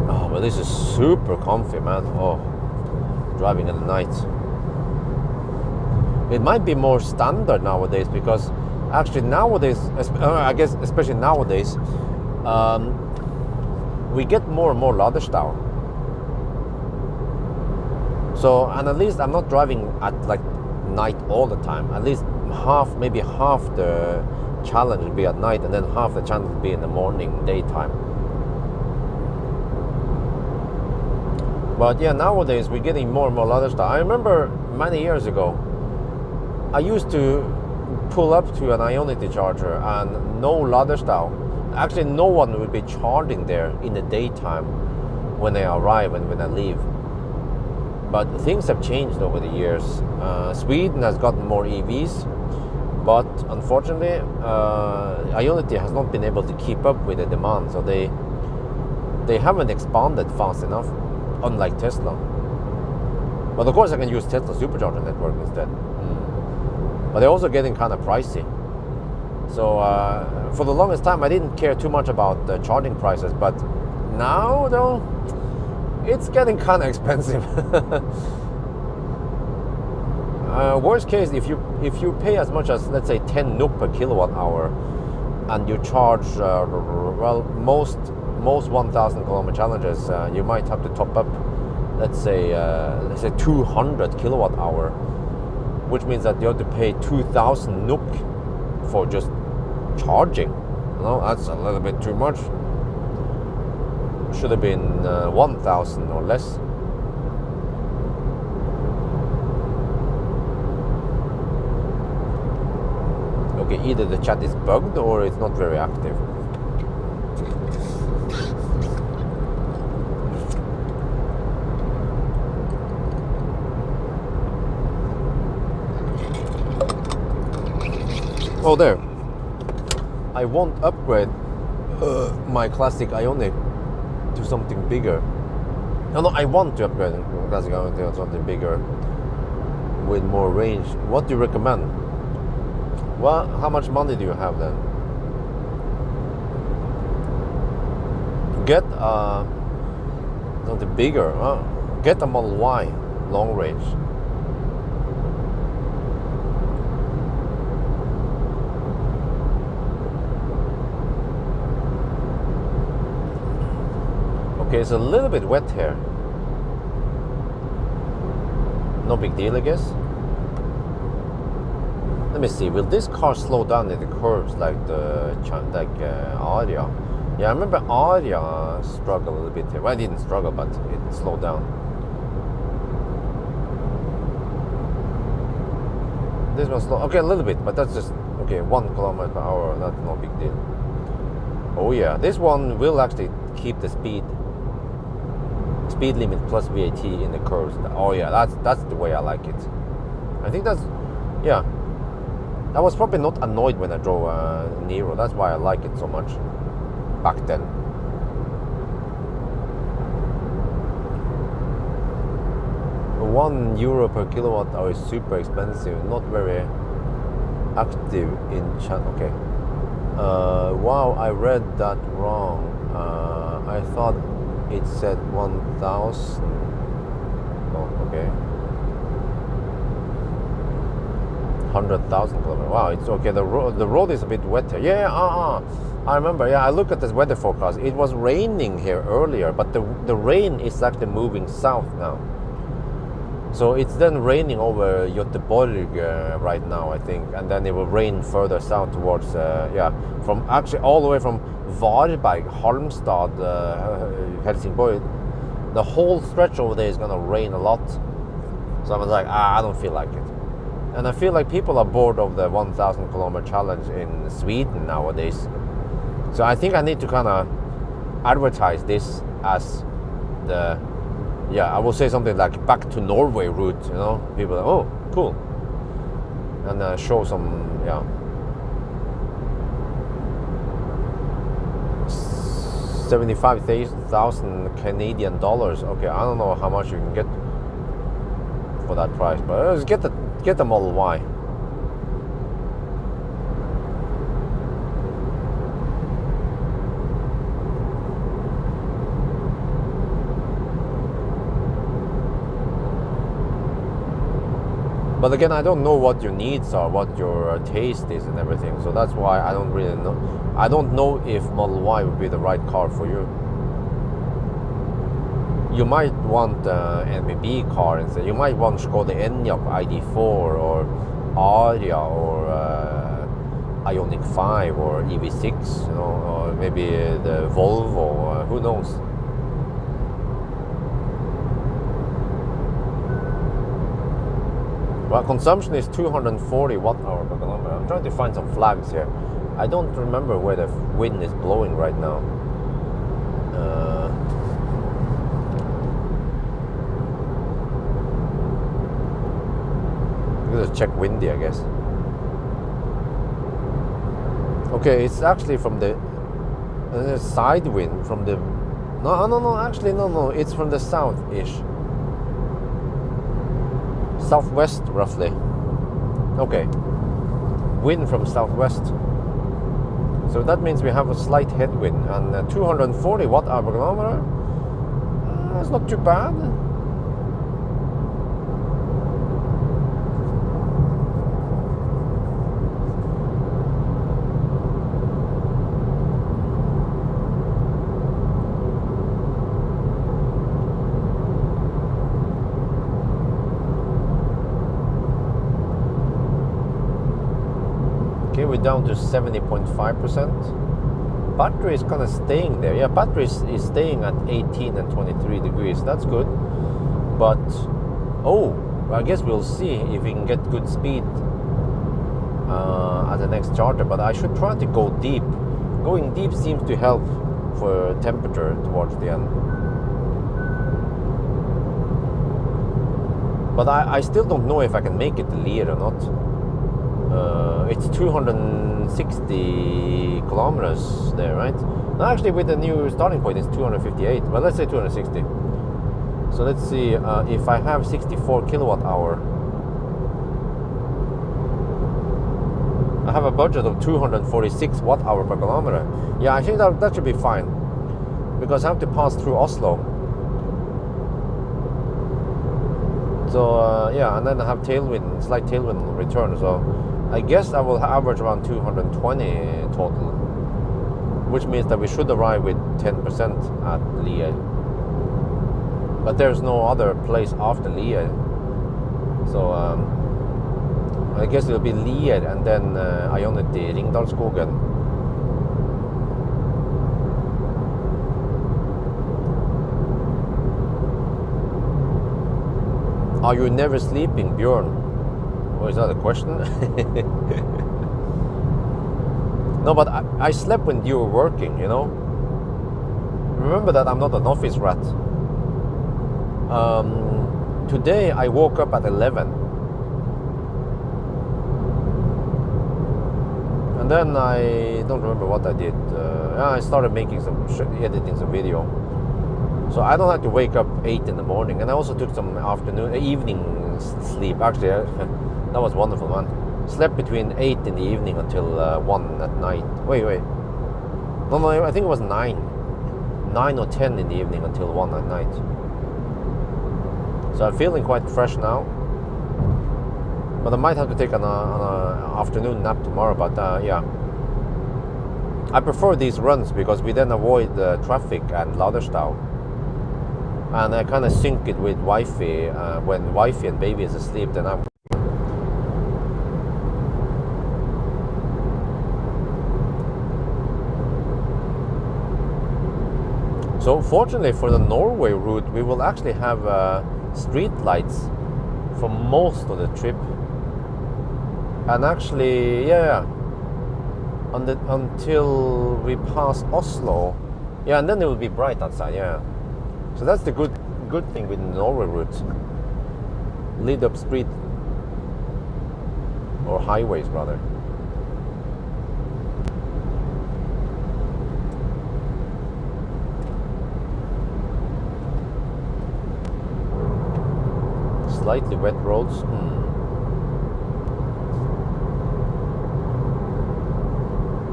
Oh, but this is super comfy, man. Oh, driving in the night. It might be more standard nowadays because actually nowadays, I guess especially nowadays, we get more and more laderstau. So, and at least I'm not driving at like night all the time. At least maybe half the challenge will be at night, and then half the challenge will be in the morning, daytime. But yeah, nowadays we're getting more and more laderstau. I remember many years ago, I used to pull up to an Ionity charger and no laderstau. Actually, no one would be charging there in the daytime when I arrive and when I leave. But things have changed over the years. Sweden has gotten more EVs, but unfortunately, Ionity has not been able to keep up with the demand. So they haven't expanded fast enough, unlike Tesla. But of course, I can use Tesla supercharger network instead. But they're also getting kind of pricey. So for the longest time, I didn't care too much about the charging prices. But now, though, it's getting kind of expensive. Worst case, if you pay as much as, let's say, 10 NOK per kilowatt hour, and you charge well, most 1,000 kilometer challenges, you might have to top up, let's say 200 kilowatt hour, which means that you have to pay 2,000 NOK for just charging. No, that's a little bit too much. Should have been 1,000 or less. Okay, either the chat is bugged or it's not very active. Oh, there. I won't upgrade my classic Ioniq to something bigger. No, I want to upgrade the classic Ioniq to something bigger with more range. What do you recommend? Well, how much money do you have then? Get something bigger. Get a Model Y long range. Okay, it's a little bit wet here. No big deal, I guess. Let me see. Will this car slow down in the curves like the Aria? Yeah, I remember Aria struggled a little bit here. Well, I didn't struggle, but it slowed down. This one slow. Okay, a little bit, but that's just okay. 1 kilometer per hour. That's no big deal. Oh yeah, this one will actually keep the speed limit plus VAT in the curves. Oh yeah, that's the way I like it. I think that's yeah. I was probably not annoyed when I drove Nero. That's why I like it so much back then. €1 per kilowatt hour is super expensive. Not very active in chat. Okay. Wow, I read that wrong. I thought it said 1,000. Oh, okay. 100,000 kilometers. Wow, it's okay. The road is a bit wet here. Yeah, I remember. Yeah, I looked at this weather forecast. It was raining here earlier, but the rain is actually moving south now. So it's then raining over Göteborg right now, I think, and then it will rain further south towards from actually all the way from Varberg, Halmstad, Helsingborg. The whole stretch over there is gonna rain a lot. So I was like, I don't feel like it. And I feel like people are bored of the 1,000 kilometer challenge in Sweden nowadays. So I think I need to kind of advertise this as the, I will say something like back to Norway route, you know. People are, oh, cool. And show some, 75,000 Canadian dollars. Okay, I don't know how much you can get for that price, but let's get the Model Y. But again, I don't know what your needs are, what your taste is and everything. So that's why I don't really know. I don't know if Model Y would be the right car for you. You might want an MBB car instead. You might want Skoda Enyaq ID4 or Aria or Ioniq 5 or EV6, you know, or maybe the Volvo. Who knows? Well, consumption is 240 watt-hour per kilometer. I'm trying to find some flags here. I don't remember where the wind is blowing right now. Let's check windy, I guess. Okay, it's actually from the side wind from the. No. Actually, no. It's from the south-ish. Southwest, roughly. Okay. Wind from southwest. So that means we have a slight headwind, and 240 watt-hour per kilometer. That's not too bad. We're down to 70.5%. Battery is kind of staying there. Yeah, battery is staying at 18 and 23 degrees. That's good. But, I guess we'll see if we can get good speed at the next charger. But I should try to go deep. Going deep seems to help for temperature towards the end. But I still don't know if I can make it to Lier or not. It's 260 kilometers there, right? No, actually, with the new starting point, it's 258. Well, let's say 260. So let's see if I have 64 kilowatt hour. I have a budget of 246 watt hour per kilometer. Yeah, I think that should be fine, because I have to pass through Oslo. So yeah, and then I have tailwind, slight tailwind return. So I guess I will average around 220 total, which means that we should arrive with 10% at Liège. But there's no other place after Liège. So I guess it'll be Lier and then Ionity Ringdalsskogen. Are you never sleeping, Bjørn? Or is that a question? No, but I slept when you were working, you know. Remember that I'm not an office rat. Today I woke up at 11. And then I don't remember what I did. I started making editing some video. So I don't have to wake up 8 in the morning. And I also took some evening sleep. Actually, that was wonderful, man. Slept between 8 in the evening until 1 at night. Wait. No, I think it was 9. 9 or 10 in the evening until 1 at night. So I'm feeling quite fresh now. But I might have to take an afternoon nap tomorrow. But yeah. I prefer these runs because we then avoid traffic and Laderstau. And I kind of sync it with wifey. When wifey and baby is asleep, then I'm... So fortunately for the Norway route, we will actually have street lights for most of the trip. And actually, yeah, until we pass Oslo. Yeah, and then it will be bright outside, yeah. So that's the good thing with the Norway route. Lit up street, or highways rather. Slightly wet roads.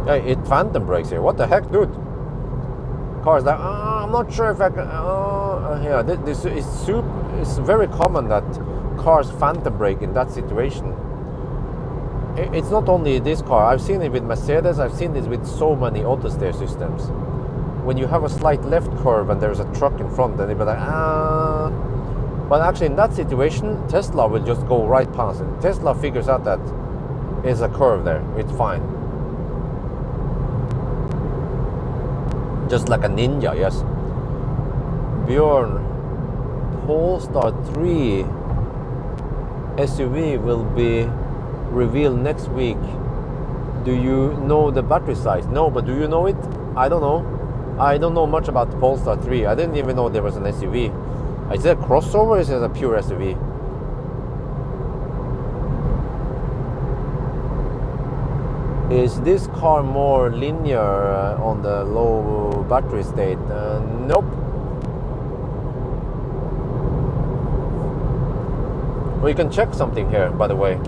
Hey, it phantom brakes here. What the heck, dude? Cars like, I'm not sure if I can. Yeah, this is super. It's very common that cars phantom brake in that situation. It's not only this car. I've seen it with Mercedes. I've seen this with so many auto-steer systems. When you have a slight left curve and there's a truck in front, then they'll be like, But actually, in that situation, Tesla will just go right past it. Tesla figures out that there's a curve there. It's fine. Just like a ninja, yes. Bjørn, Polestar 3 SUV will be revealed next week. Do you know the battery size? No, but do you know it? I don't know. I don't know much about the Polestar 3. I didn't even know there was an SUV. Is it a crossover or is it a pure SUV? Is this car more linear on the low battery state? Nope. Well, you can check something here, by the way.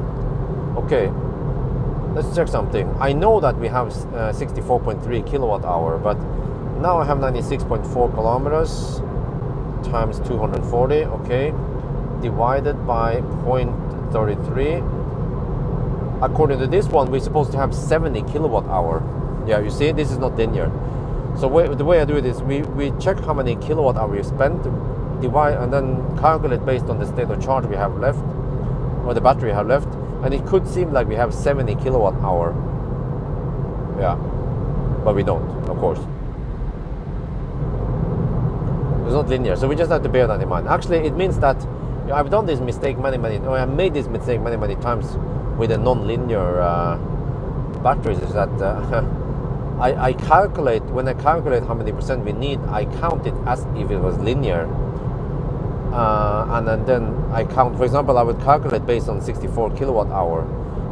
Okay, let's check something. I know that we have 64.3 kilowatt hour, but now I have 96.4 kilometers times 240, okay, divided by 0.33. According to this one, we're supposed to have 70 kilowatt hour. Yeah, you see, this is not linear. So the way I do it is we check how many kilowatt hour we spent, divide, and then calculate based on the state of charge we have left, or the battery we have left, and it could seem like we have 70 kilowatt hour. Yeah, but we don't, of course. It's not linear, so we just have to bear that in mind. Actually, it means that I've done this mistake I made this mistake many times with the non-linear batteries. Is that I calculate, when I calculate how many percent we need, I count it as if it was linear, and then I count. For example, I would calculate based on 64 kilowatt hour.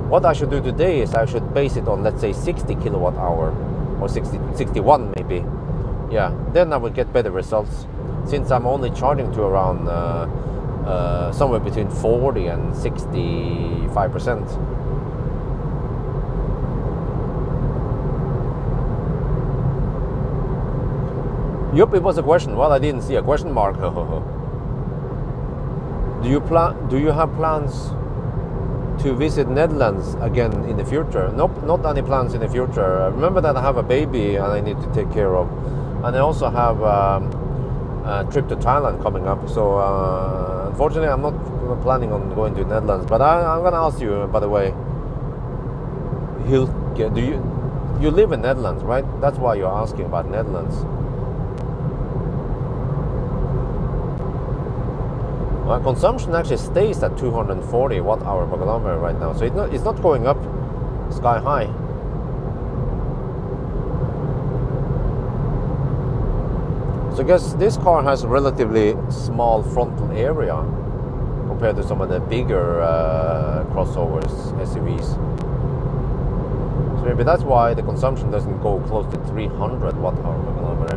What I should do today is I should base it on, let's say, 60 kilowatt hour or 61 maybe. Yeah, then I would get better results, since I'm only charging to around somewhere between 40 and 65%. Yup, it was a question. Well, I didn't see a question mark. Do Do you have plans to visit Nedlands again in the future? Nope, not any plans in the future. Remember that I have a baby and I need to take care of, and I also have a trip to Thailand coming up. So unfortunately, I'm not planning on going to Nedlands. But I'm gonna ask you, by the way, do you live in Nedlands, right? That's why you're asking about Nedlands. Consumption actually stays at 240 watt-hour per kilometer right now, so it's not going up sky high. So I guess this car has a relatively small frontal area compared to some of the bigger crossovers, SUVs. So maybe that's why the consumption doesn't go close to 300 watt-hour per kilometer.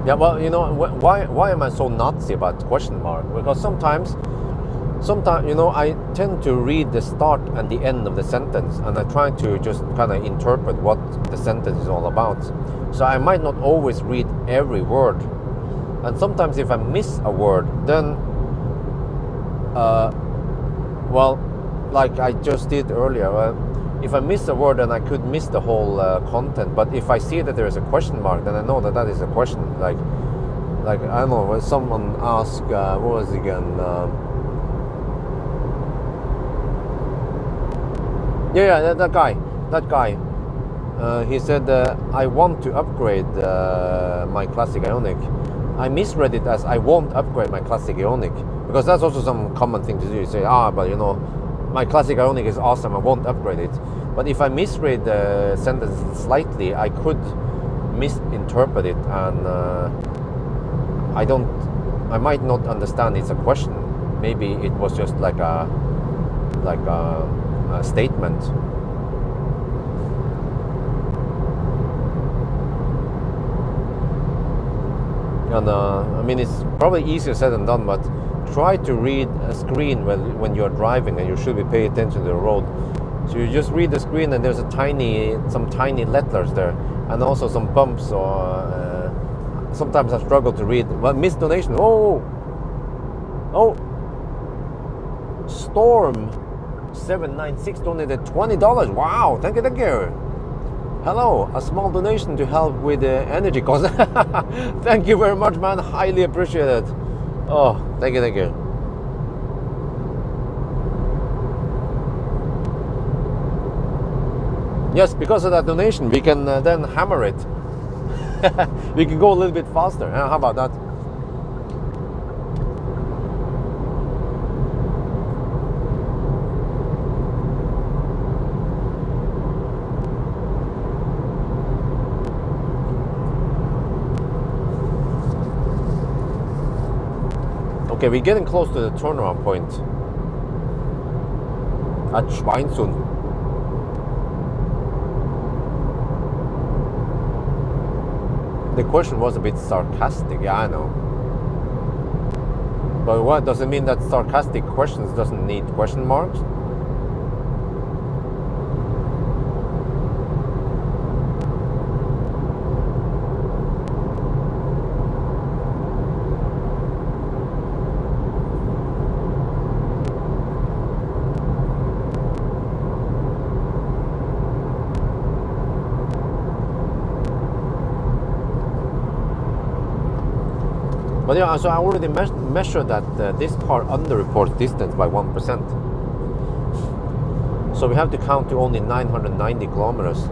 Yeah, well, you know, why am I so Nazi about question mark? Because sometimes, you know, I tend to read the start and the end of the sentence, and I try to just kind of interpret what the sentence is all about. So I might not always read every word, and sometimes if I miss a word, then, well, like I just did earlier. If I miss a word, then I could miss the whole content. But if I see that there is a question mark, then I know that that is a question. Like I don't know, when someone asked, what was it again? That guy. He said, I want to upgrade my Classic Ioniq. I misread it as I won't upgrade my Classic Ioniq, because that's also some common thing to do. You say, but you know, my Classic Ioniq is awesome, I won't upgrade it. But if I misread the sentence slightly, I could misinterpret it, and I might not understand it's a question. Maybe it was just like a statement. And I mean, it's probably easier said than done, but try to read a screen when you're driving, and you should be paying attention to the road. So you just read the screen, and there's some tiny letters there, and also some bumps. Or sometimes I struggle to read. Well, missed donation. Oh, Storm 796 donated $20. Wow, thank you. Hello, a small donation to help with the energy cost. Thank you very much, man. Highly appreciate it. Oh, thank you. Yes, because of that donation, we can then hammer it. We can go a little bit faster. How about that? Okay, we're getting close to the turnaround point at Schweinsund. The question was a bit sarcastic, yeah, I know. But what does it mean that sarcastic questions doesn't need question marks? But yeah, so I already measured that this car underreports distance by 1%. So we have to count to only 990 kilometers.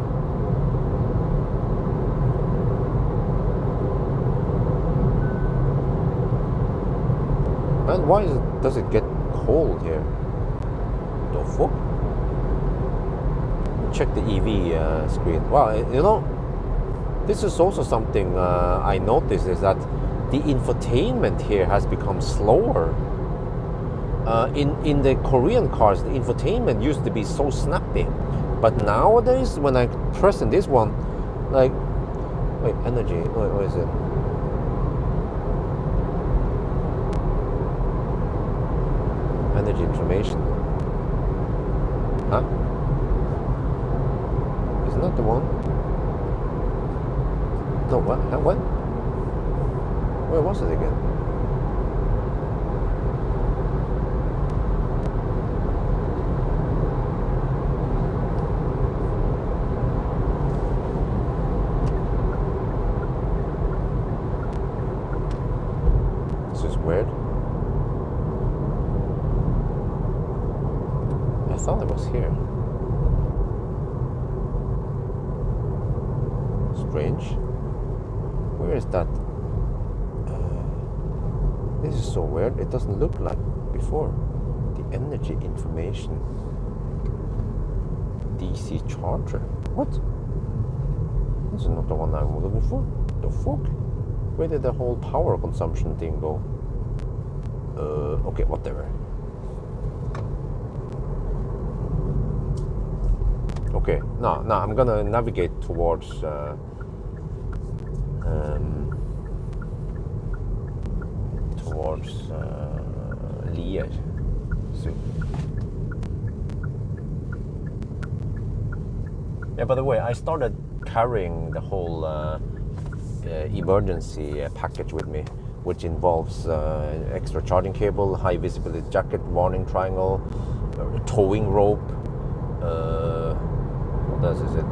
And why does it get cold here? The fuck? Check the EV screen. Wow, you know, this is also something I noticed, is that the infotainment here has become slower. In the Korean cars, the infotainment used to be so snappy, but nowadays when I press in this one, like, wait, energy, what is it? Energy information. Huh? that the one? No, what? What? Where was it again? This is weird. I thought it was here. Strange. Where is that? This is so weird. It doesn't look like before. The energy information. DC charger. What? This is not the one I'm looking for. The fuck? Where did the whole power consumption thing go? Okay, whatever. Okay, now I'm gonna navigate towards Lier soon. Yeah, by the way, I started carrying the whole emergency package with me, which involves extra charging cable, high visibility jacket, warning triangle, towing rope. What else is it?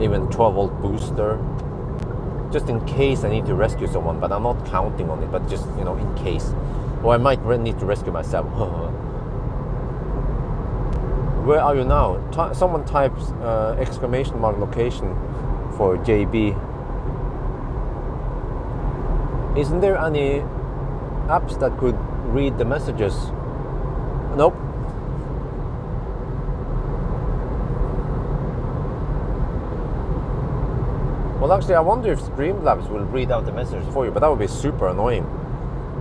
Even 12-volt booster, just in case I need to rescue someone. But I'm not counting on it. But just in case, or I might need to rescue myself. Where are you now? Someone types exclamation mark location for JB. Isn't there any apps that could read the messages? Nope. Well, actually, I wonder if Streamlabs will read out the message for you, but that would be super annoying.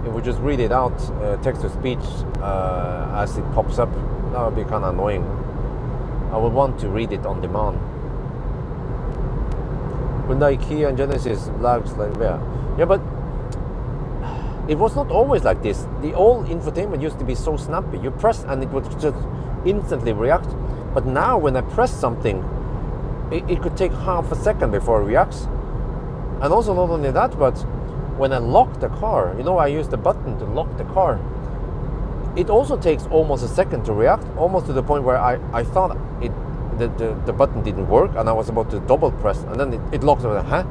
If we just read it out, text-to-speech, as it pops up, that would be kind of annoying. I would want to read it on demand. Hyundai, Kia, and Genesis lags like that. Yeah, but it was not always like this. The old infotainment used to be so snappy. You press and it would just instantly react. But now when I press something, it could take half a second before it reacts. And also not only that, but when I lock the car, I use the button to lock the car. It also takes almost a second to react, almost to the point where I thought the button didn't work and I was about to double press and then it locks. I was like, huh?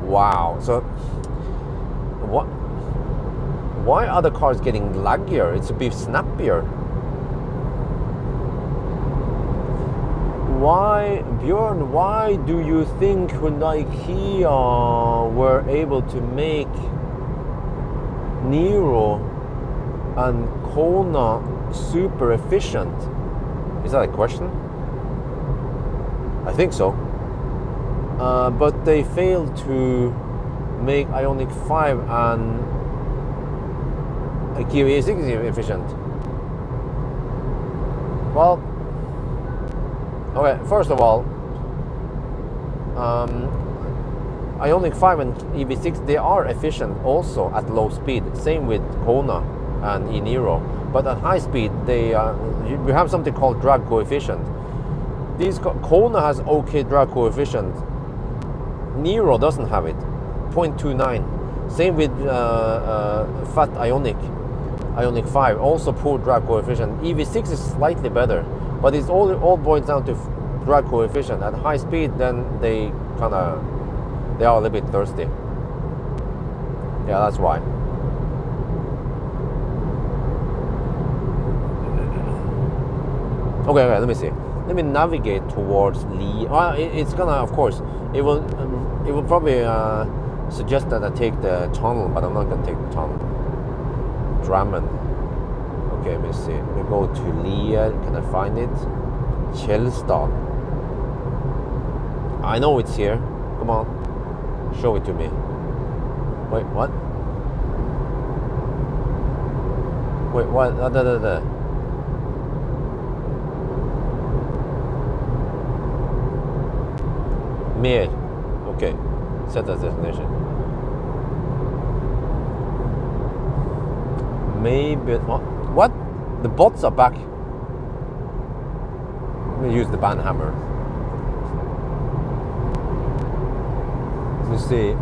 Wow. So why are the cars getting laggier? It should be snappier. Bjørn, why do you think Hyundai Kia were able to make Nero and Kona super efficient? Is that a question? I think so. But they failed to make Ioniq 5 and a Kia E6 efficient. Well, okay, first of all, Ioniq 5 and EV6, they are efficient also at low speed. Same with Kona and Nero. But at high speed, we have something called drag coefficient. Kona has okay drag coefficient. Nero doesn't have it, 0.29. Same with fat Ioniq 5, also poor drag coefficient. EV6 is slightly better. But it's all boils down to drag coefficient. At high speed, then they are a little bit thirsty. Yeah, that's why. Okay, let me see. Let me navigate towards Lee. It's gonna, of course, it will probably suggest that I take the tunnel, but I'm not gonna take the tunnel. Drammen. Okay, let me see. We go to Lier. Can I find it? Kjellstad. I know it's here. Come on. Show it to me. Wait, what? Wait, what? Mer. Okay. Set as destination. Maybe. What? The bots are back. me use the band hammer. Let me see.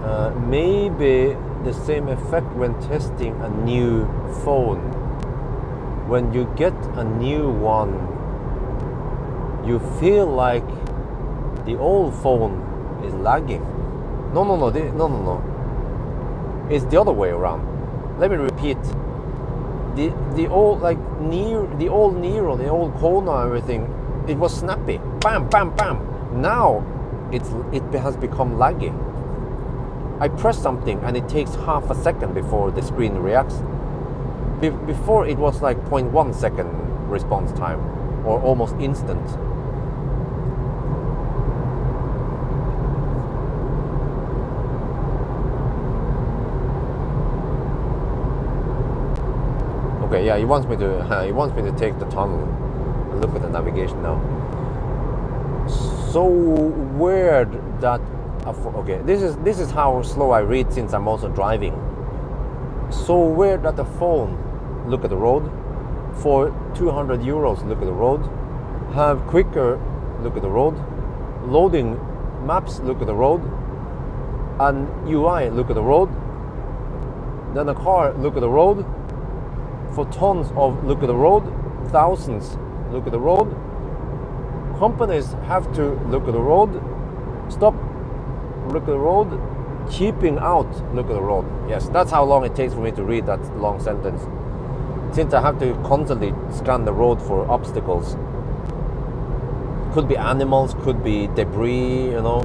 Maybe the same effect when testing a new phone. When you get a new one, you feel like the old phone is lagging. No. It's the other way around. Let me repeat. The old the old Nero, the old Kona, everything, it was snappy. Bam, bam, bam. Now it has become laggy. I press something and it takes half a second before the screen reacts. Before it was like 0.1 second response time, or almost instant. Okay, yeah, he wants me to take the tunnel and look at the navigation now. So weird that okay, this is how slow I read since I'm also driving. So weird that the phone look at the road, for 200 euros look at the road, have quicker look at the road, loading maps look at the road, and UI look at the road, then a car look at the road, for tons of look at the road, thousands look at the road. Companies have to look at the road, stop, look at the road, keeping out, look at the road. Yes, that's how long it takes for me to read that long sentence, since I have to constantly scan the road for obstacles. Could be animals, could be debris, you know.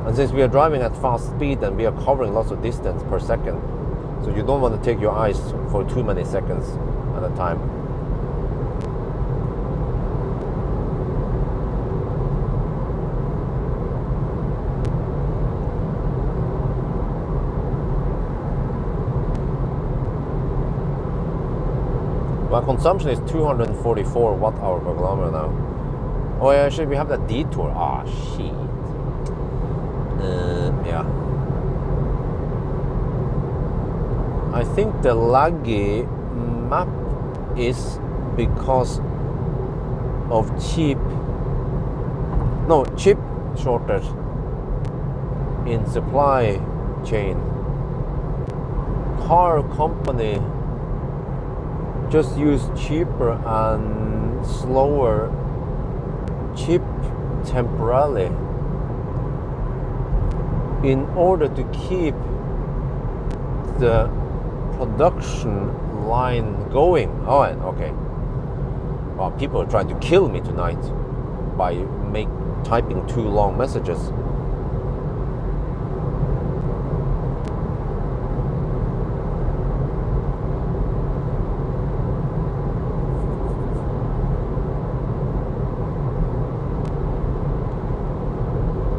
And since we are driving at fast speed and we are covering lots of distance per second, so you don't want to take your eyes for too many seconds at a time. Well, consumption is 244 watt-hour per kilometer now. Oh yeah, actually we have that detour. Ah, shit. Yeah. I think the laggy map is because of chip shortage in supply chain. Car company just use cheaper and slower chip temporarily in order to keep the production line going. Oh, okay. Well, people are trying to kill me tonight by typing too long messages.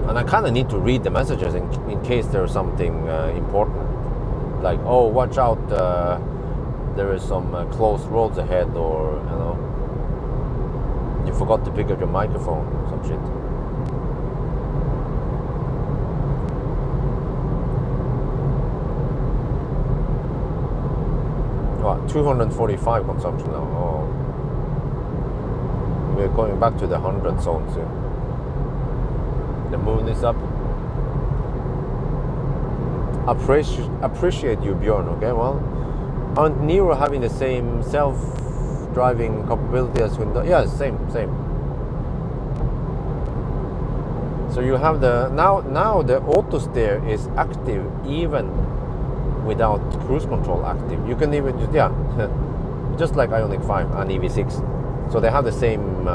And I kind of need to read the messages in case there's something important. Like, oh, watch out, there is some closed roads ahead, or, you know, you forgot to pick up your microphone, some shit. What, 245 consumption now? Oh. We're going back to the 100 zone soon. The moon is up. Appreciate you, Bjørn. Okay, well, aren't Nero having the same self-driving capability as Hyundai? Yeah, same. So you have the now the auto steer is active even without cruise control active. You can even just like Ioniq 5 and EV6. So they have the same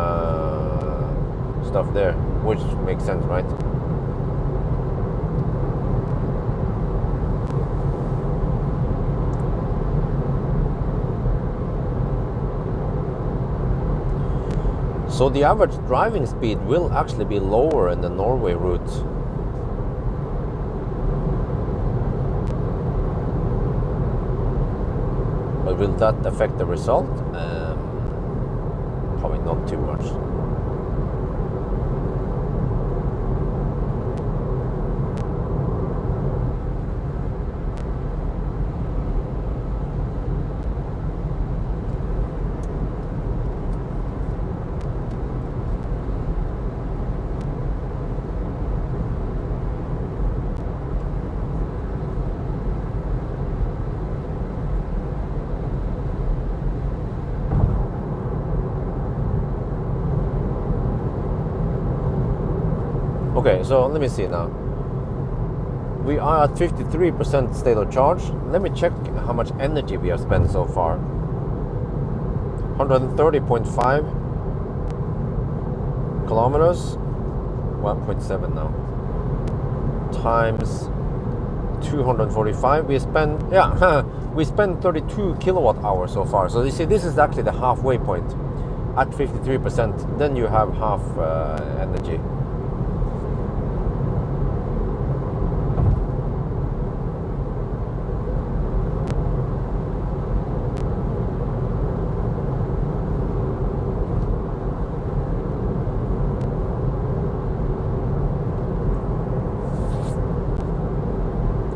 stuff there, which makes sense, right? So the average driving speed will actually be lower in the Norway route. But will that affect the result? Probably not too much. Okay, so let me see now. We are at 53% state of charge. Let me check how much energy we have spent so far. 130.5 kilometers, 1.7 now, times 245. We spent, we spent 32 kilowatt hours so far. So you see, this is actually the halfway point. At 53%, then you have half energy.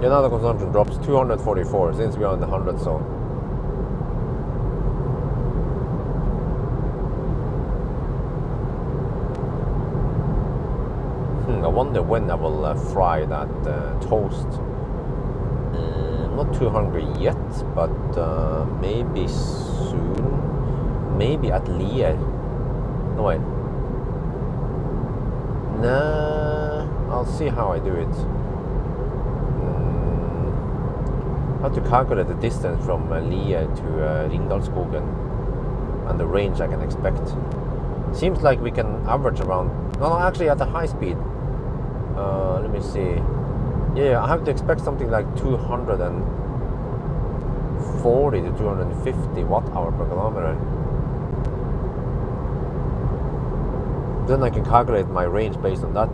Now the consumption drops 244 since we are in the 100 zone. I wonder when I will fry that toast. I'm not too hungry yet, but maybe soon. Maybe at Lier. No, wait. Nah, I'll see how I do it. I have to calculate the distance from Lier to Ringdalsskogen and the range I can expect. Seems like we can average around, no, actually at a high speed. Let me see. Yeah, I have to expect something like 240 to 250 watt-hour per kilometer. Then I can calculate my range based on that.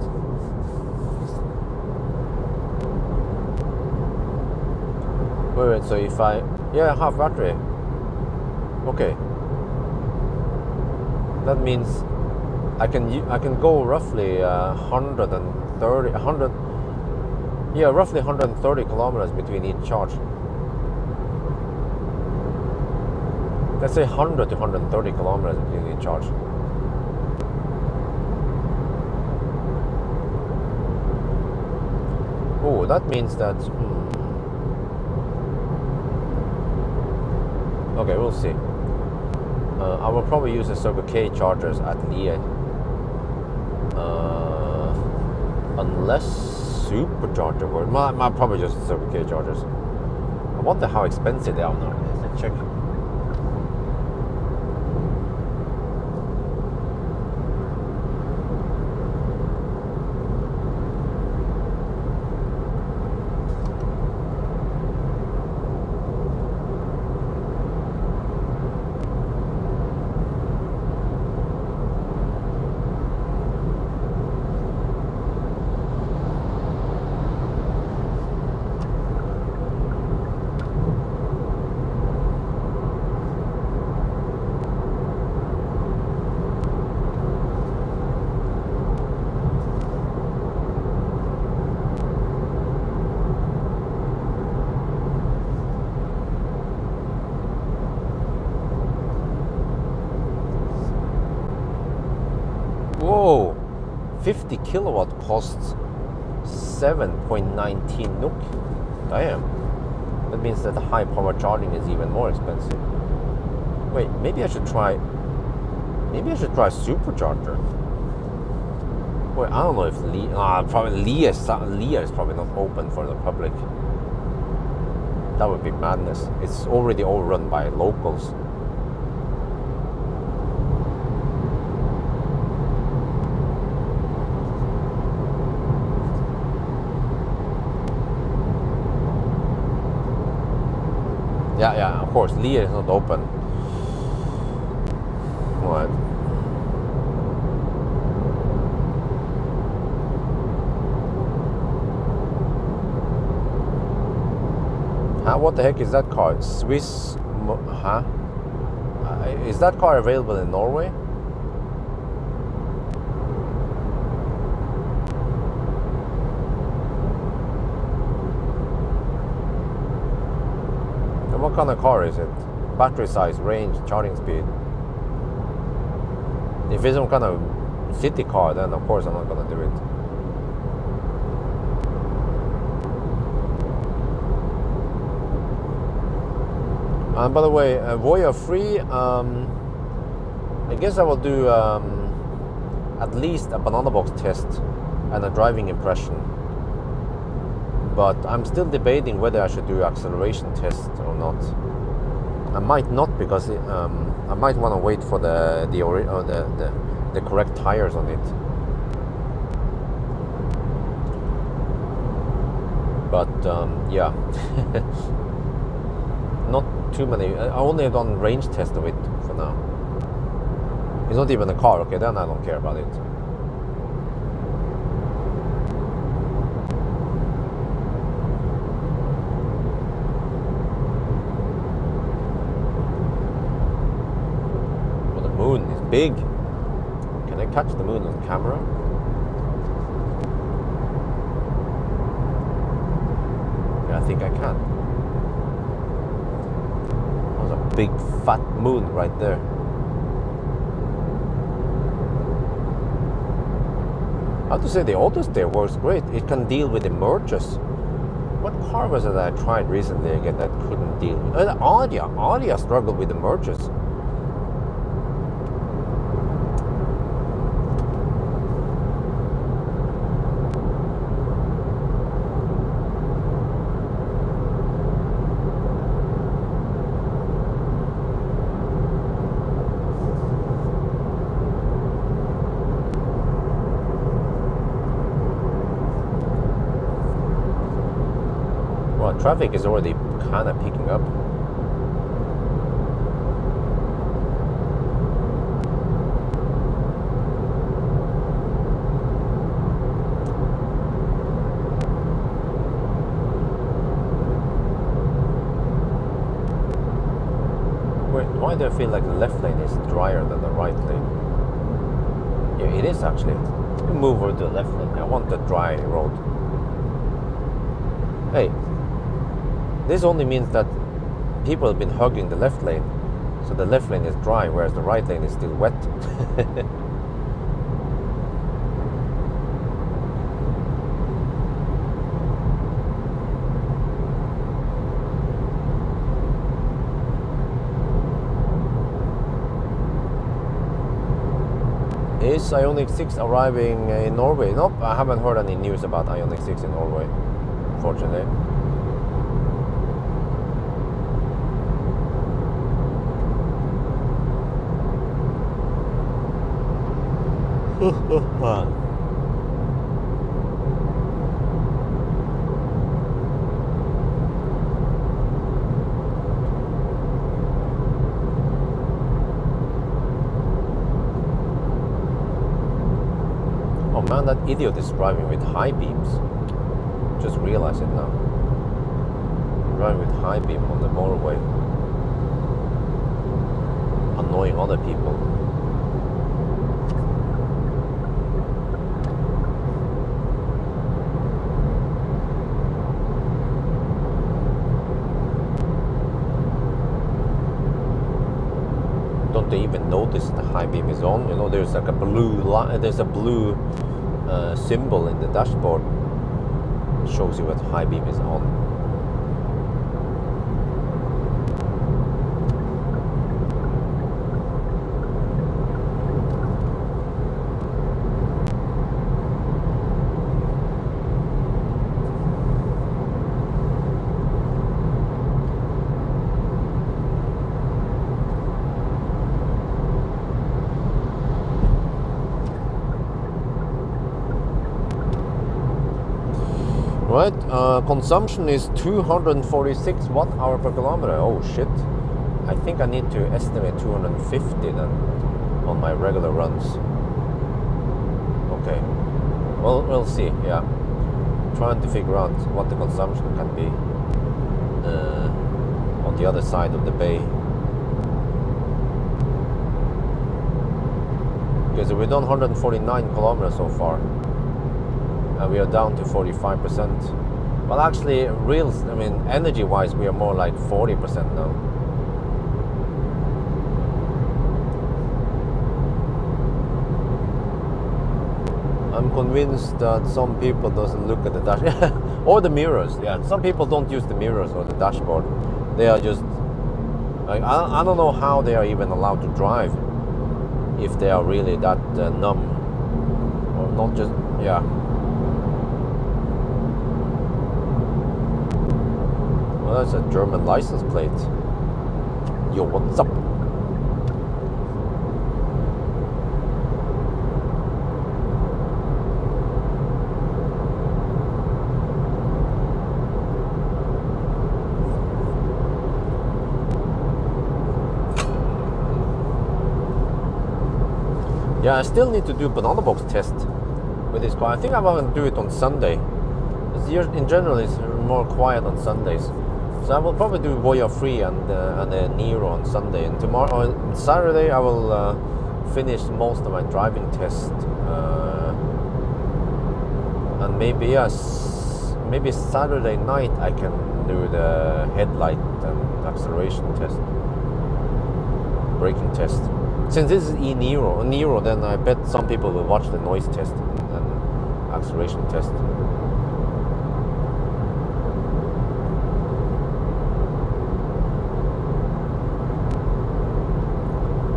Wait, so if I, half battery. Okay. That means I can go roughly 130 kilometers between each charge. Let's say 100 to 130 kilometers between each charge. Oh, that means that. Okay, we'll see. I will probably use the Circle K chargers at Lier. Unless supercharger works. I'll probably just Circle K chargers. I wonder how expensive they are now. Let's check. Whoa, 50 kilowatt costs 7.19 NOK. Damn. That means that the high power charging is even more expensive. Wait, maybe I should try supercharger. Wait, I don't know if Lier is probably not open for the public. That would be madness. It's already all run by locals. Yeah, of course, Lier is not open. What? What the heck is that car? Swiss? Is that car available in Norway? What kind of car is it? Battery size, range, charging speed. If it's some kind of city car, then of course I'm not gonna do it. And by the way, Voya free. I guess I will do at least a banana box test and a driving impression. But I'm still debating whether I should do acceleration test or not. I might not, because I might want to wait for the correct tires on it. But yeah, not too many. I only have done range test of it for now. It's not even a car. Okay, then I don't care about it. Well, the moon is big. Can I catch the moon on camera? Yeah, I think I can. There's a big fat moon right there. I have to say, the AutoSteer works great. It can deal with the merges. What car was it that I tried recently again that couldn't deal with? Adia struggled with the merges. Traffic is already kind of picking up. Why do I feel like the left lane is drier than the right lane? Yeah, it is actually. Move over to the left lane. I want the dry road. Hey. This only means that people have been hugging the left lane, so the left lane is dry, whereas the right lane is still wet. Is Ioniq 6 arriving in Norway? Nope, I haven't heard any news about Ioniq 6 in Norway, unfortunately. Oh man, that idiot is driving with high beams. Just realized it now. Driving with high beam on the motorway. Annoying other people. Don't they even notice the high beam is on? You know, there's like a blue line, there's a blue symbol in the dashboard. It shows you what high beam is on. Right, consumption is 246 watt-hour per kilometer. Oh shit. I think I need to estimate 250 then on my regular runs. Okay. Well, we'll see, yeah. Trying to figure out what the consumption can be on the other side of the bay. Because we've done 149 kilometers so far. And we are down to 45%. Well, actually, energy-wise, we are more like 40% now. I'm convinced that some people doesn't look at the dash or the mirrors. Yeah, some people don't use the mirrors or the dashboard. They are just like, I don't know how they are even allowed to drive if they are really that numb or not. Just yeah. Well, that's a German license plate. Yo, what's up? Yeah, I still need to do banana box test with this car. I think I'm going to do it on Sunday. In general, it's more quiet on Sundays. So I will probably do Voya 3 and the Nero on Sunday. And tomorrow, on Saturday, I will finish most of my driving test. And maybe, yes, maybe Saturday night I can do the headlight and acceleration test. Braking test. Since this is Nero, then I bet some people will watch the noise test and acceleration test.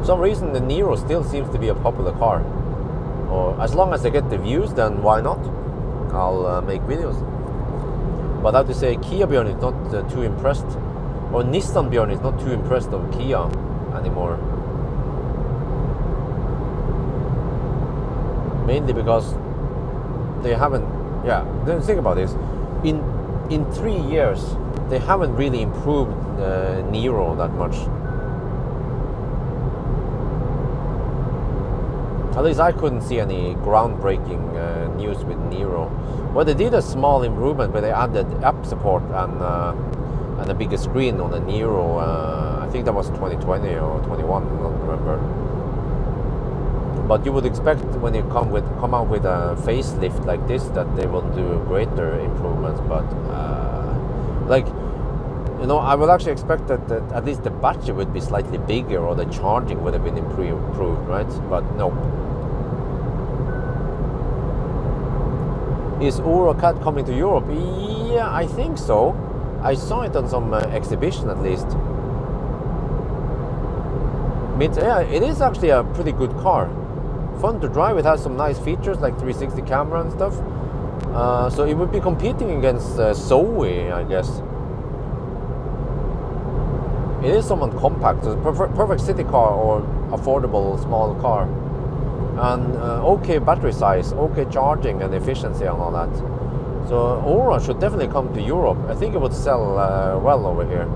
For some reason, the Nero still seems to be a popular car. Or as long as I get the views, then why not? I'll make videos. But I have to say, Kia Bjørn is not too impressed, or Nissan Bjørn is not too impressed of Kia anymore. Mainly because they haven't, think about this. In 3 years, they haven't really improved Nero that much. At least I couldn't see any groundbreaking news with Nero. Well, they did a small improvement where they added app support and a bigger screen on the Nero. I think that was 2020 or 21, I don't remember. But you would expect when you come out with a facelift like this that they will do greater improvements. But I would actually expect that at least the battery would be slightly bigger or the charging would have been improved, right? But no. Is Eurocat coming to Europe? Yeah, I think so. I saw it on some exhibition at least. It is actually a pretty good car. Fun to drive. It has some nice features like 360 camera and stuff. So it would be competing against Zoe, I guess. It is somewhat compact, so perfect city car or affordable small car. And okay battery size, okay charging and efficiency and all that. So Aura should definitely come to Europe. I think it would sell well over here.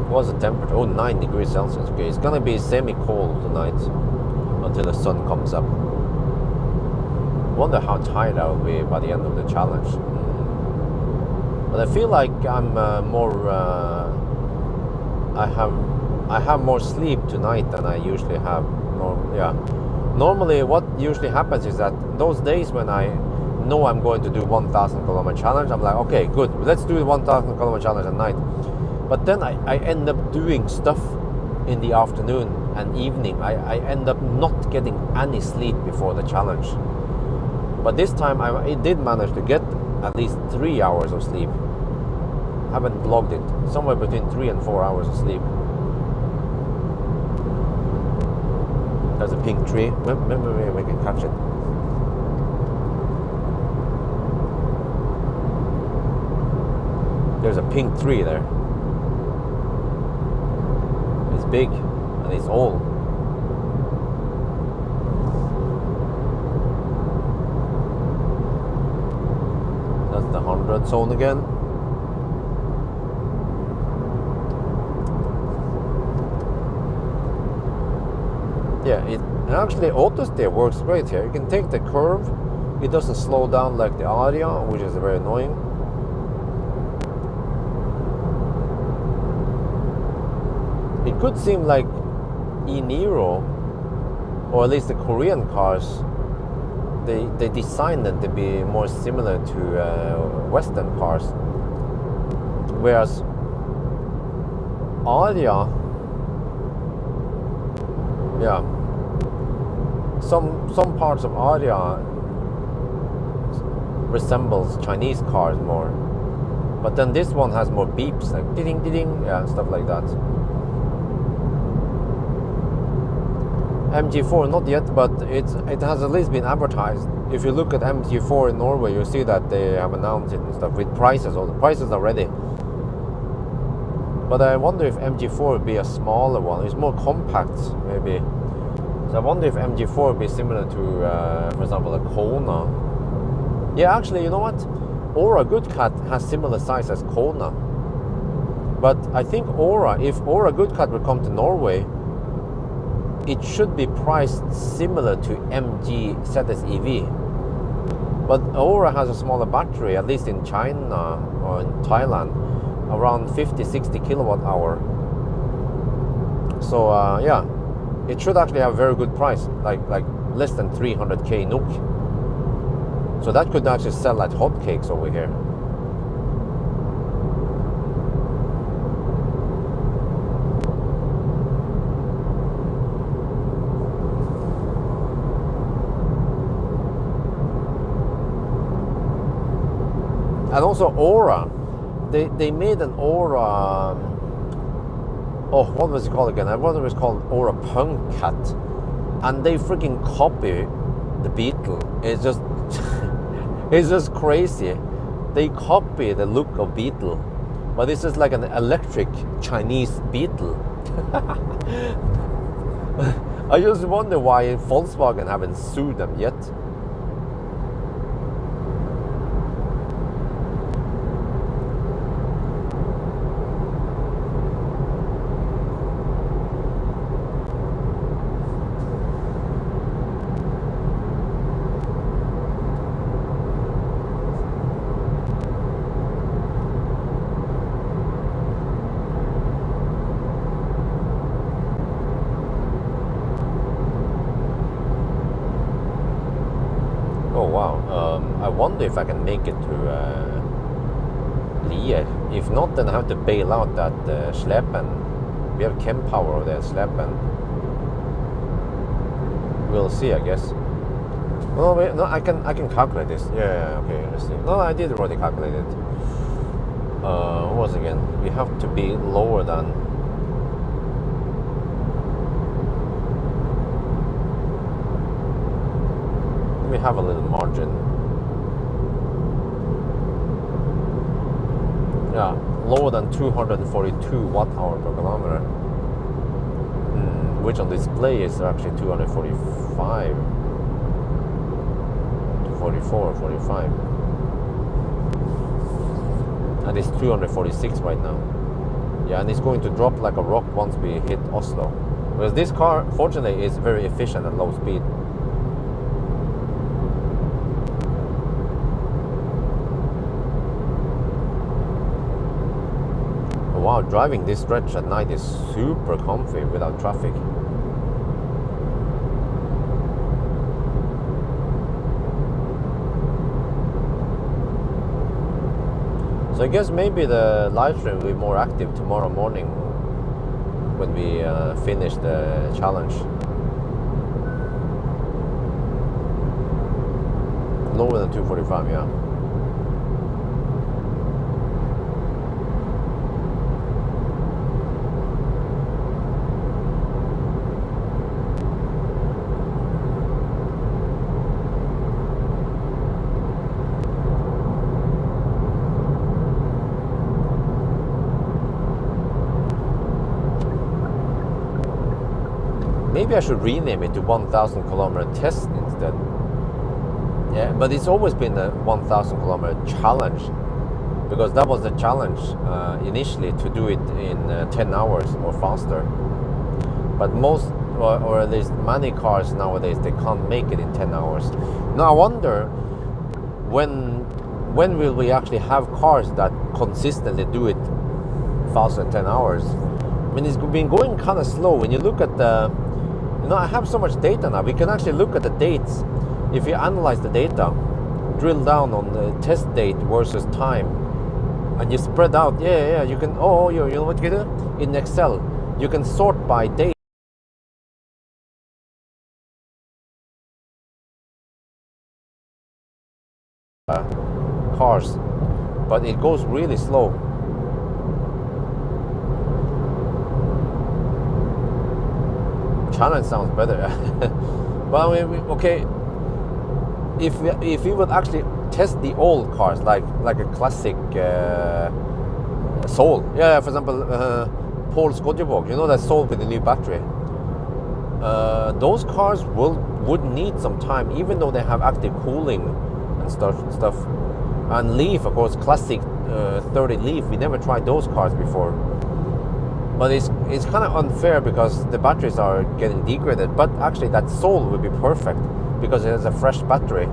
What's the temperature? Oh, 9 degrees Celsius. Okay, it's gonna be semi-cold tonight until the sun comes up. Wonder how tired I will be by the end of the challenge. But I feel like I'm more. I have more sleep tonight than I usually have. Normally, what usually happens is that those days when I know I'm going to do 1,000 kilometer challenge, I'm like, okay, good, let's do the 1,000 kilometer challenge at night. But then I end up doing stuff in the afternoon and evening. I end up not getting any sleep before the challenge. But this time I did manage to get at least 3 hours of sleep. Haven't logged it. Somewhere between 3 and 4 hours of sleep. There's a pink tree. Maybe we can catch it. There's a pink tree there. It's big and it's old. That's the 100 zone again. Yeah, it actually auto steer works great here. You can take the curve. It doesn't slow down like the Aria, which is very annoying. It could seem like Nero, or at least the Korean cars, they designed them to be more similar to Western cars, whereas Aria, some parts of Aria resembles Chinese cars more, but then this one has more beeps, like ding ding, stuff like that. MG4 not yet, but it has at least been advertised if you look at MG4 in Norway, you see that they have announced it and stuff with prices. All the prices are ready. But I wonder if MG4 would be a smaller one. It's more compact, maybe. So I wonder if MG4 would be similar to, for example, a Kona. Yeah, actually, you know what? Aura Good Cat has similar size as Kona. But I think if Aura Good Cat will come to Norway, it should be priced similar to MG ZS EV. But Aura has a smaller battery, at least in China or in Thailand, around 50-60 kWh. So yeah, it should actually have a very good price, like less than 300k NOK. So that could actually sell like hotcakes over here. And also Aura, they made an Aura, oh, what was it called again? I wonder if it's called Aura Punk Cat. And they freaking copy the Beetle. It's just, it's just crazy. They copy the look of Beetle, but this is like an electric Chinese Beetle. I just wonder why Volkswagen haven't sued them yet. I wonder if I can make it to Lier. If not, then I have to bail out at Slepen. We have Power over there, Slepen. We'll see, I guess. Oh wait, no, I can calculate this. Yeah, okay, let's see. No, I did already calculate it. What was it again? We have to be lower than. Let me have a little margin. Yeah, lower than 242 watt-hour per kilometer. Which on display is actually 245. 44, 45. And it's 246 right now. Yeah, and it's going to drop like a rock once we hit Oslo. Because this car, fortunately, is very efficient at low speed. Wow, driving this stretch at night is super comfy without traffic. So I guess maybe the live stream will be more active tomorrow morning when we finish the challenge. Lower than 245, yeah. Maybe I should rename it to 1,000 kilometer test instead. Yeah, but it's always been a 1,000 kilometer challenge, because that was the challenge initially, to do it in 10 hours or faster. But most, or at least many cars nowadays, they can't make it in 10 hours. Now I wonder when will we actually have cars that consistently do it faster than 10 hours? I mean, it's been going kind of slow. When you look at the, you know, I have so much data now. We can actually look at the dates. If you analyze the data, drill down on the test date versus time, and you spread out, yeah, you can, you know what you can do? In Excel, you can sort by date. Cars, but it goes really slow. Challenge sounds better. But I mean, okay, if we would actually test the old cars, like a classic Soul, for example, Pawel Skodjebog, you know, that Soul with the new battery. Those cars would need some time, even though they have active cooling and stuff. And Leaf, of course, classic 30 Leaf, we never tried those cars before. But it's kind of unfair because the batteries are getting degraded. But actually, that Soul would be perfect because it has a fresh battery.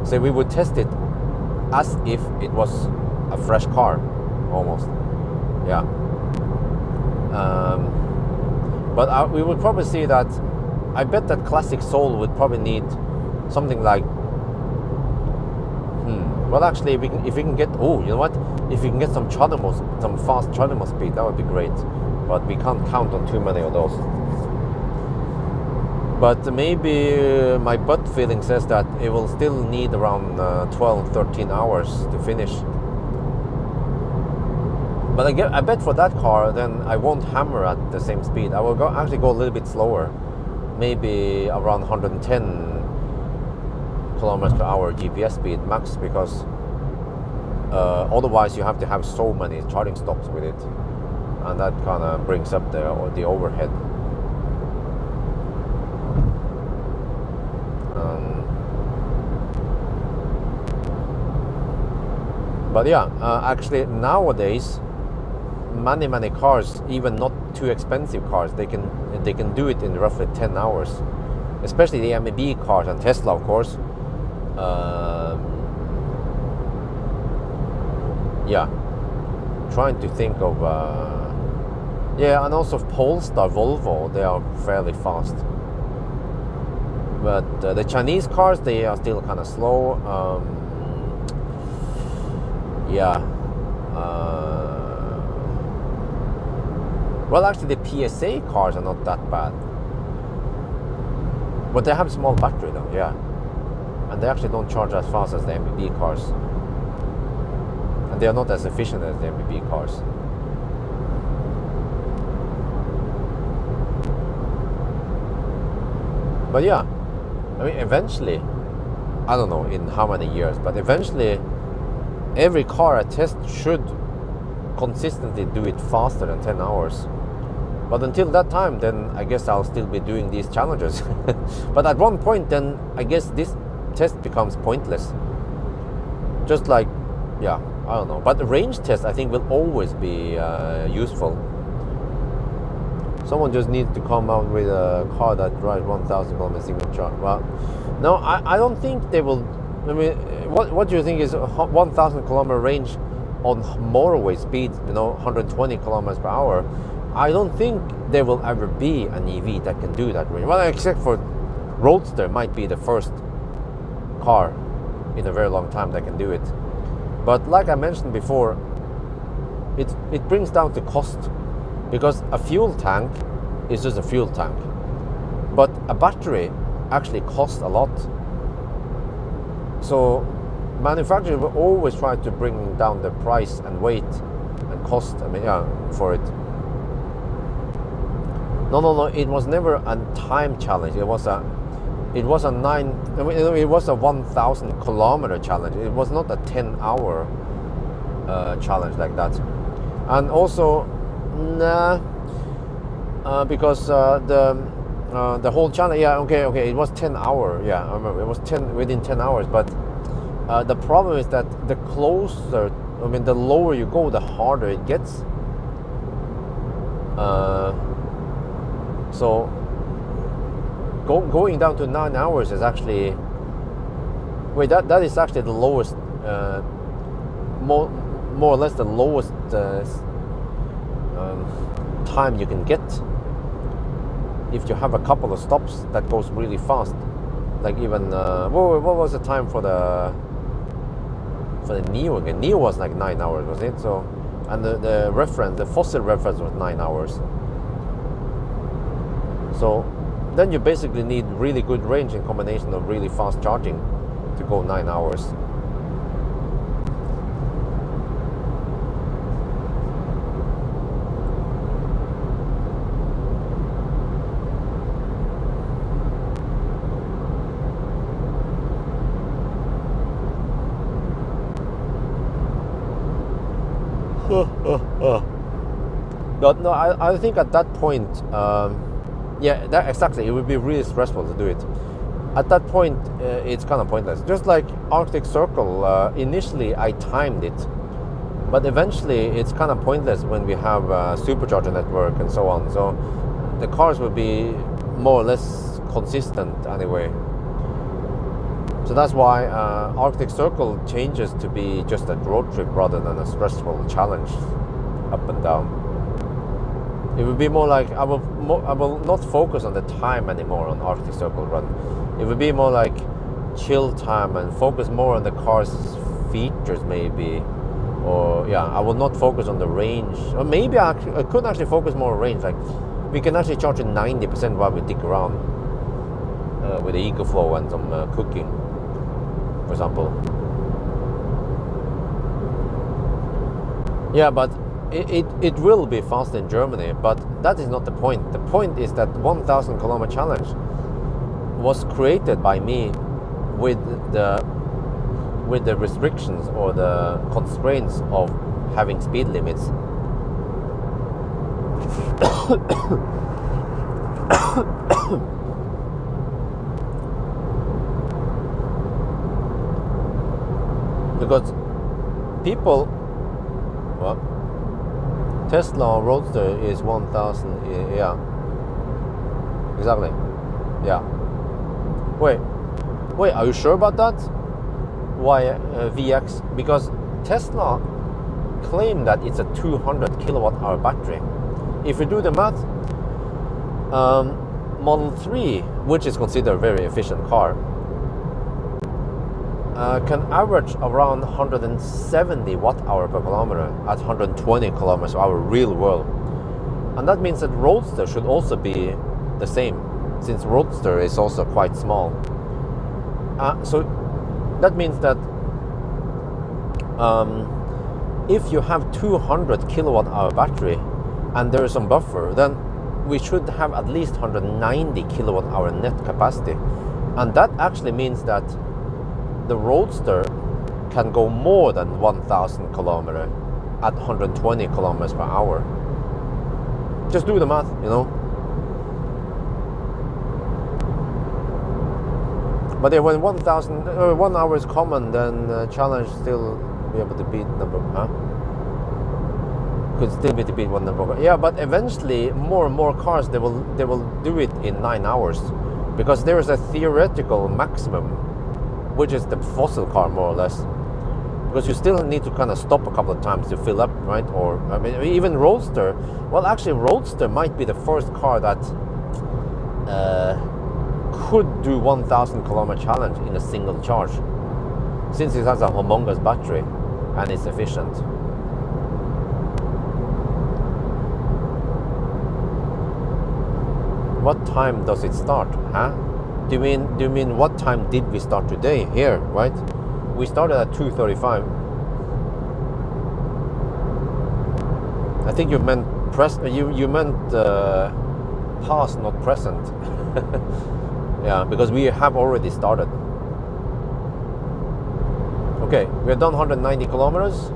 So we would test it as if it was a fresh car, almost. Yeah. But we would probably see that. I bet that classic Soul would probably need something like. Well, actually, if we can get, you know what? If we can get some fast Chademo speed, that would be great. But we can't count on too many of those. But maybe my gut feeling says that it will still need around 12, 13 hours to finish. But I bet for that car, then I won't hammer at the same speed. I will actually go a little bit slower, maybe around 110 kilometers per hour GPS speed max, because otherwise you have to have so many charging stops with it, and that kind of brings up the overhead. But yeah, actually nowadays many cars, even not too expensive cars, they can do it in roughly 10 hours, especially the MEB cars and Tesla, of course. Trying to think of and also Polestar, Volvo, they are fairly fast. But the Chinese cars, they are still kind of slow. Well, actually, the PSA cars are not that bad, but they have small battery though. Yeah, and they actually don't charge as fast as the MEB cars, and they are not as efficient as the MEB cars. But yeah, I mean, eventually, I don't know in how many years, but eventually, every car I test should consistently do it faster than 10 hours. But until that time, then I guess I'll still be doing these challenges. But at one point, then I guess this test becomes pointless. Just like, I don't know. But the range test, I think, will always be useful. Someone just needs to come out with a car that drives 1,000 kilometers single charge. Well, no, I don't think they will. I mean, what do you think is 1,000 kilometer range on motorway speed, 120 kilometers per hour? I don't think there will ever be an EV that can do that range. Well, except for Roadster might be the first car in a very long time that can do it. But like I mentioned before, it brings down to cost, because a fuel tank is just a fuel tank, but a battery actually costs a lot. So manufacturers will always try to bring down the price and weight and cost. For it. No. It was never a time challenge. It was a 1,000 kilometer challenge. It was not a 10-hour challenge like that. And also, because the whole challenge. Okay. It was 10 hours. Yeah, I remember it was within 10 hours. But the problem is that the lower you go, the harder it gets. So going down to 9 hours is actually that is actually the lowest, more or less the lowest time you can get if you have a couple of stops that goes really fast. Like even what was the time for the Nero again? Nero was like 9 hours, was it? So, and the fossil reference was 9 hours. So then you basically need really good range in combination of really fast charging to go 9 hours. But no, I think at that point, yeah, that exactly, it would be really stressful to do it. At that point, it's kind of pointless. Just like Arctic Circle, initially I timed it, but eventually it's kind of pointless when we have a supercharger network and so on. So the cars will be more or less consistent anyway. So that's why Arctic Circle changes to be just a road trip rather than a stressful challenge up and down. It would be more like I will not focus on the time anymore on Arctic Circle run. It would be more like chill time and focus more on the car's features maybe. Or yeah, I will not focus on the range. Or maybe I could actually focus more on range. Like we can actually charge it 90% while we dig around with the EcoFlow and some cooking, for example. Yeah, but it will be fast in Germany, but that is not the point. The point is that 1,000 kilometer challenge was created by me with the restrictions or the constraints of having speed limits. Because people, well, Tesla Roadster is 1,000, yeah, exactly, yeah. Wait, are you sure about that? Why VX? Because Tesla claimed that it's a 200 kilowatt hour battery. If you do the math, Model 3, which is considered a very efficient car, can average around 170 watt-hour per kilometer at 120 kilometers per hour real world. And that means that Roadster should also be the same, since Roadster is also quite small. So that means that if you have 200 kilowatt-hour battery and there is some buffer, then we should have at least 190 kilowatt-hour net capacity. And that actually means that the Roadster can go more than 1,000 kilometers at 120 kilometers per hour. Just do the math, you know. But yeah, when 1 hour is common, then challenge still be able to beat number, could still be to beat one number. Yeah, but eventually more and more cars they will do it in 9 hours, because there is a theoretical maximum, which is the fossil car more or less. Because you still need to kind of stop a couple of times to fill up, right? Or I mean, even Roadster. Well, actually, Roadster might be the first car that could do 1,000 kilometer challenge in a single charge, since it has a humongous battery and it's efficient. What time does it start? Huh? Do you mean what time did we start today? Here, right? We started at 2:35. I think you meant you meant past, not present. Yeah, because we have already started. Okay, we have done 190 kilometers.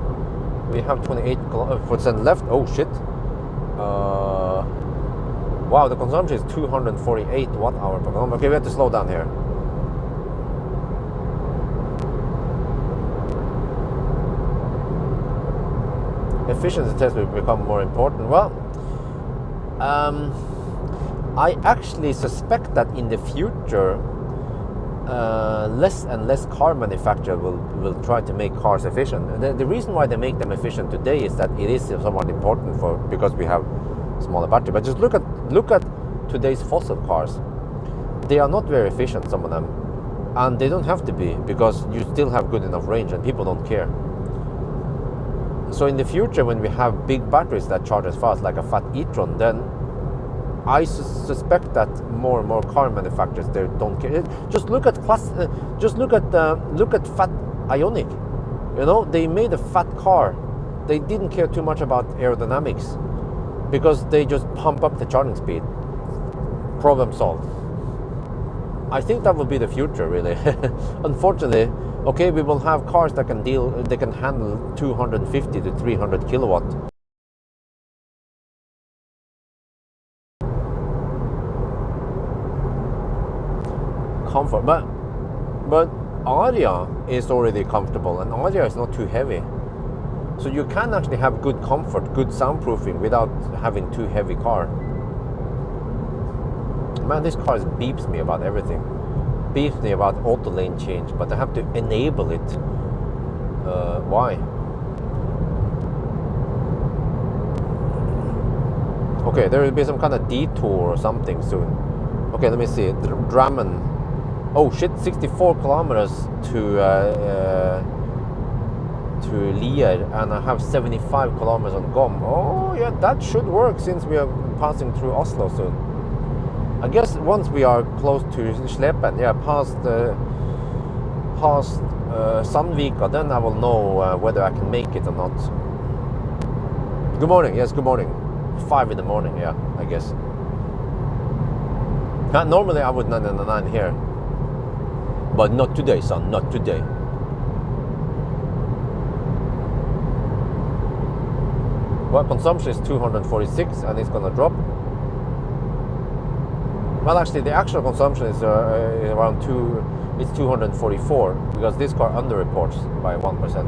We have 28% left. Oh shit. Wow, the consumption is 248 watt-hour per kilometer. Okay, we have to slow down here. Efficiency tests will become more important. Well, I actually suspect that in the future, less and less car manufacturers will try to make cars efficient. The reason why they make them efficient today is that it is somewhat important because we have smaller battery. But just look at today's fossil cars. They are not very efficient, some of them, and they don't have to be, because you still have good enough range and people don't care. So in the future, when we have big batteries that charge as fast, like a fat e-tron, then I suspect that more and more car manufacturers, they don't care. Just look at look at fat Ioniq. You know, they made a fat car. They didn't care too much about aerodynamics, because they just pump up the charging speed. Problem solved. I think that will be the future, really. Unfortunately, okay, we will have cars that can handle 250 to 300 kilowatt comfort, but Aria is already comfortable, and Aria is not too heavy, so you can actually have good comfort, good soundproofing without having too heavy car. Man, this car beeps me about everything. Beeps me about auto lane change, but I have to enable it. Why? Okay, there will be some kind of detour or something soon. Okay, let me see. Drammen. Oh shit, 64 kilometers to Lier, and I have 75 kilometers on Gom. Oh yeah, that should work since we are passing through Oslo soon. I guess once we are close to Slepen, yeah, past Sandvika, then I will know whether I can make it or not. Good morning, yes, good morning. 5 in the morning, yeah, I guess. Normally I would 999 here, but not today, son, not today. Well, consumption is 246 and it's gonna drop. Well, actually, the actual consumption is around 244 because this car underreports by 1%.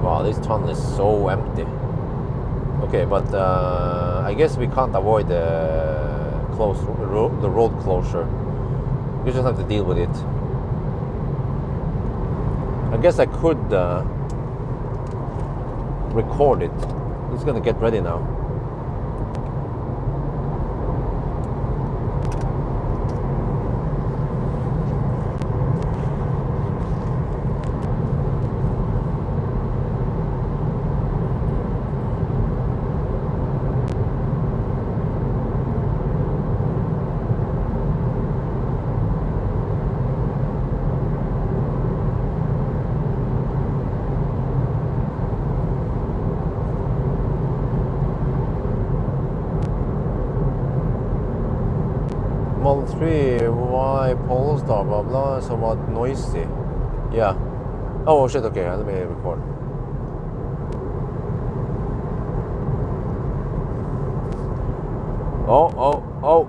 Wow, this tunnel is so empty. Okay, but I guess we can't avoid the road closure. We just have to deal with it. I guess I could record it. It's gonna get ready now. Model 3, why Polestar, blah blah, somewhat noisy. Yeah. Oh shit, okay, let me record. Oh.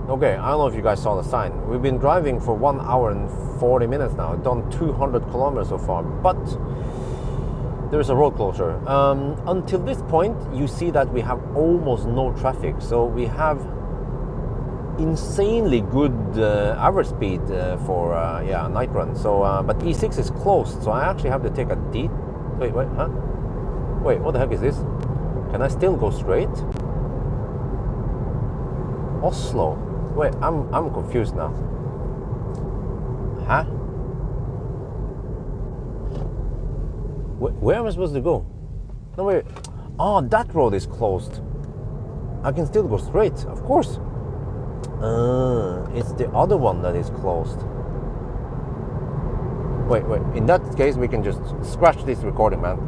Okay, I don't know if you guys saw the sign. We've been driving for 1 hour and 40 minutes now, done 200 kilometers so far, but there is a road closure. Until this point, you see that we have almost no traffic, so we have insanely good average speed for a night run. So, but E6 is closed, so I actually have to take a Wait, huh? Wait, what the heck is this? Can I still go straight? Oslo. Wait, I'm confused now. Huh? Where am I supposed to go? No, wait. Oh, that road is closed. I can still go straight, of course. It's the other one that is closed. Wait. In that case, we can just scratch this recording, man.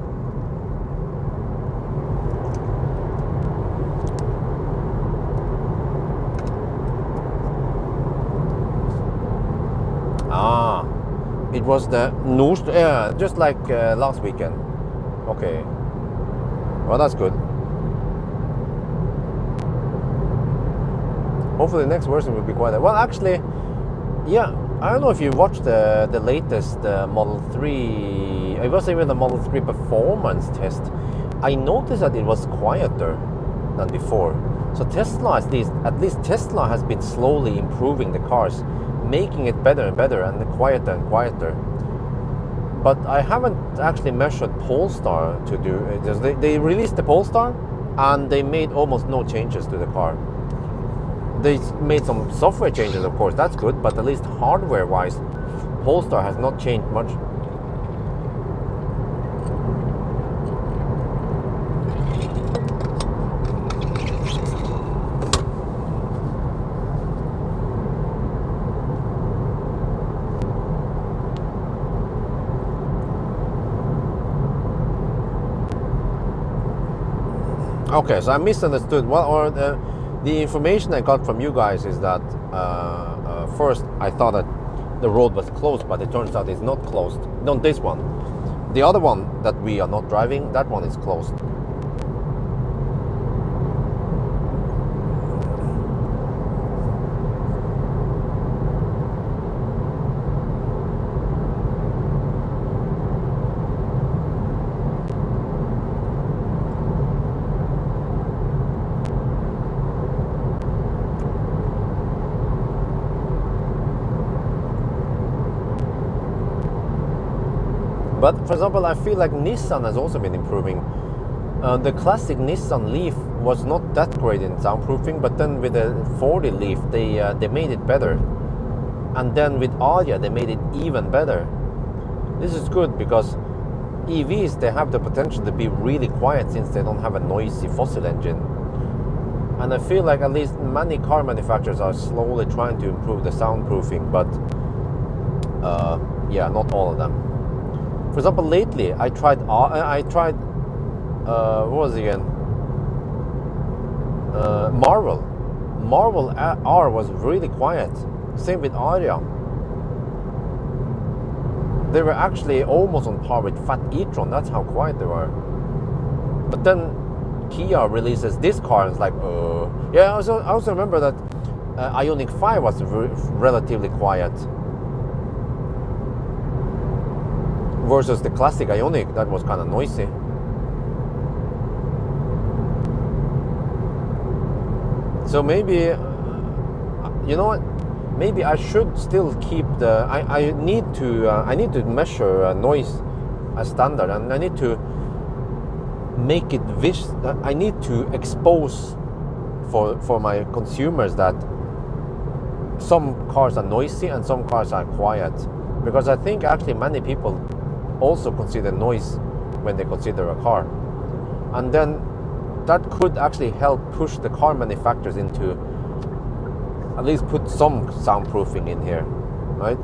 It was the Nord, just like last weekend. Okay. Well, that's good. Hopefully the next version will be quieter. Well, actually, yeah, I don't know if you watched the latest Model 3, it was even the Model 3 performance test. I noticed that it was quieter than before. So Tesla, at least Tesla has been slowly improving the cars, making it better and better and quieter and quieter. But I haven't actually measured Polestar to do it. They released the Polestar and they made almost no changes to the car. They made some software changes, of course, that's good, but at least hardware-wise, Polestar has not changed much. Okay, so I misunderstood. Well, or the information I got from you guys is that first I thought that the road was closed, but it turns out it's not closed. Not this one. The other one that we are not driving, that one is closed. But for example, I feel like Nissan has also been improving. The classic Nissan Leaf was not that great in soundproofing, but then with the 40 Leaf, they made it better. And then with Aria, they made it even better. This is good because EVs, they have the potential to be really quiet since they don't have a noisy fossil engine. And I feel like at least many car manufacturers are slowly trying to improve the soundproofing, but yeah, not all of them. For example, lately I tried what was it again? Marvel R was really quiet. Same with Aria. They were actually almost on par with Fat e-tron. That's how quiet they were. But then Kia releases this car and it's like, yeah. I also remember that Ioniq 5 was relatively quiet. Versus the classic Ioniq, that was kind of noisy. So maybe, you know what? Maybe I should still keep the. I need to measure noise as standard, and I need to make it I need to expose for my consumers that some cars are noisy and some cars are quiet, because I think actually many people also consider noise when they consider a car, and then that could actually help push the car manufacturers into at least put some soundproofing in here, right?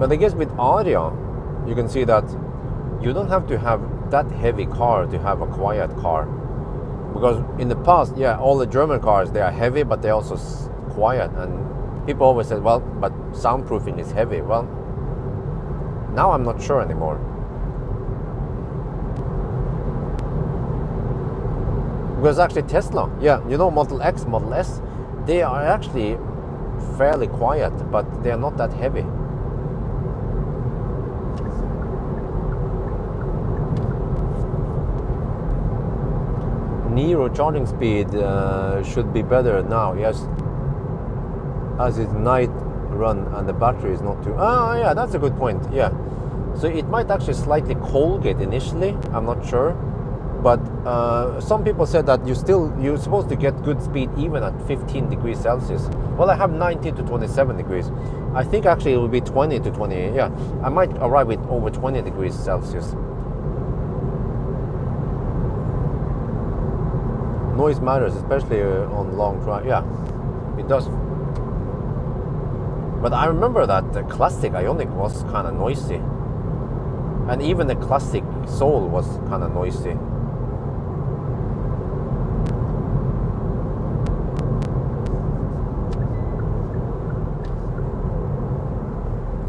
But I guess with Aria, you can see that you don't have to have that heavy car to have a quiet car. Because in the past, yeah, all the German cars, they are heavy, but they're also quiet. And people always said, well, but soundproofing is heavy. Well, now I'm not sure anymore. Because actually Tesla, yeah, you know, Model X, Model S, they are actually fairly quiet, but they are not that heavy. Nero charging speed should be better now, yes, as it's night run and the battery is not too. Yeah, that's a good point. Yeah, so it might actually slightly Colgate initially. I'm not sure, but some people said that you're supposed to get good speed even at 15 degrees Celsius. Well, I have 19 to 27 degrees. I think actually it will be 20 to 20. Yeah, I might arrive with over 20 degrees Celsius. Noise matters, especially on long drive. Yeah, it does. But I remember that the classic Ioniq was kind of noisy, and even the classic Soul was kind of noisy.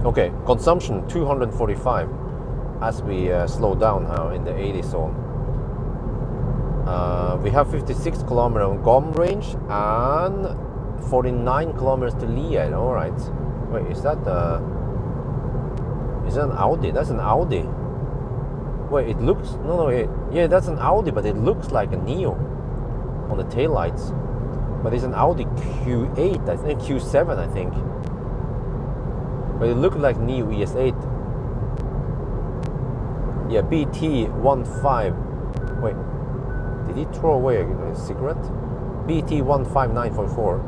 Okay, consumption 245 as we slow down now in the 80 zone. We have 56 kilometers on GOM range and 49 kilometers to Lier. All right. Wait, is that an Audi? That's an Audi. Wait, it looks yeah, that's an Audi, but it looks like a Neo on the taillights. But it's an Audi Q8, I think, Q7, I think. But it looked like Neo ES8. Yeah, BT15. Wait. Did he throw away a cigarette? BT15944.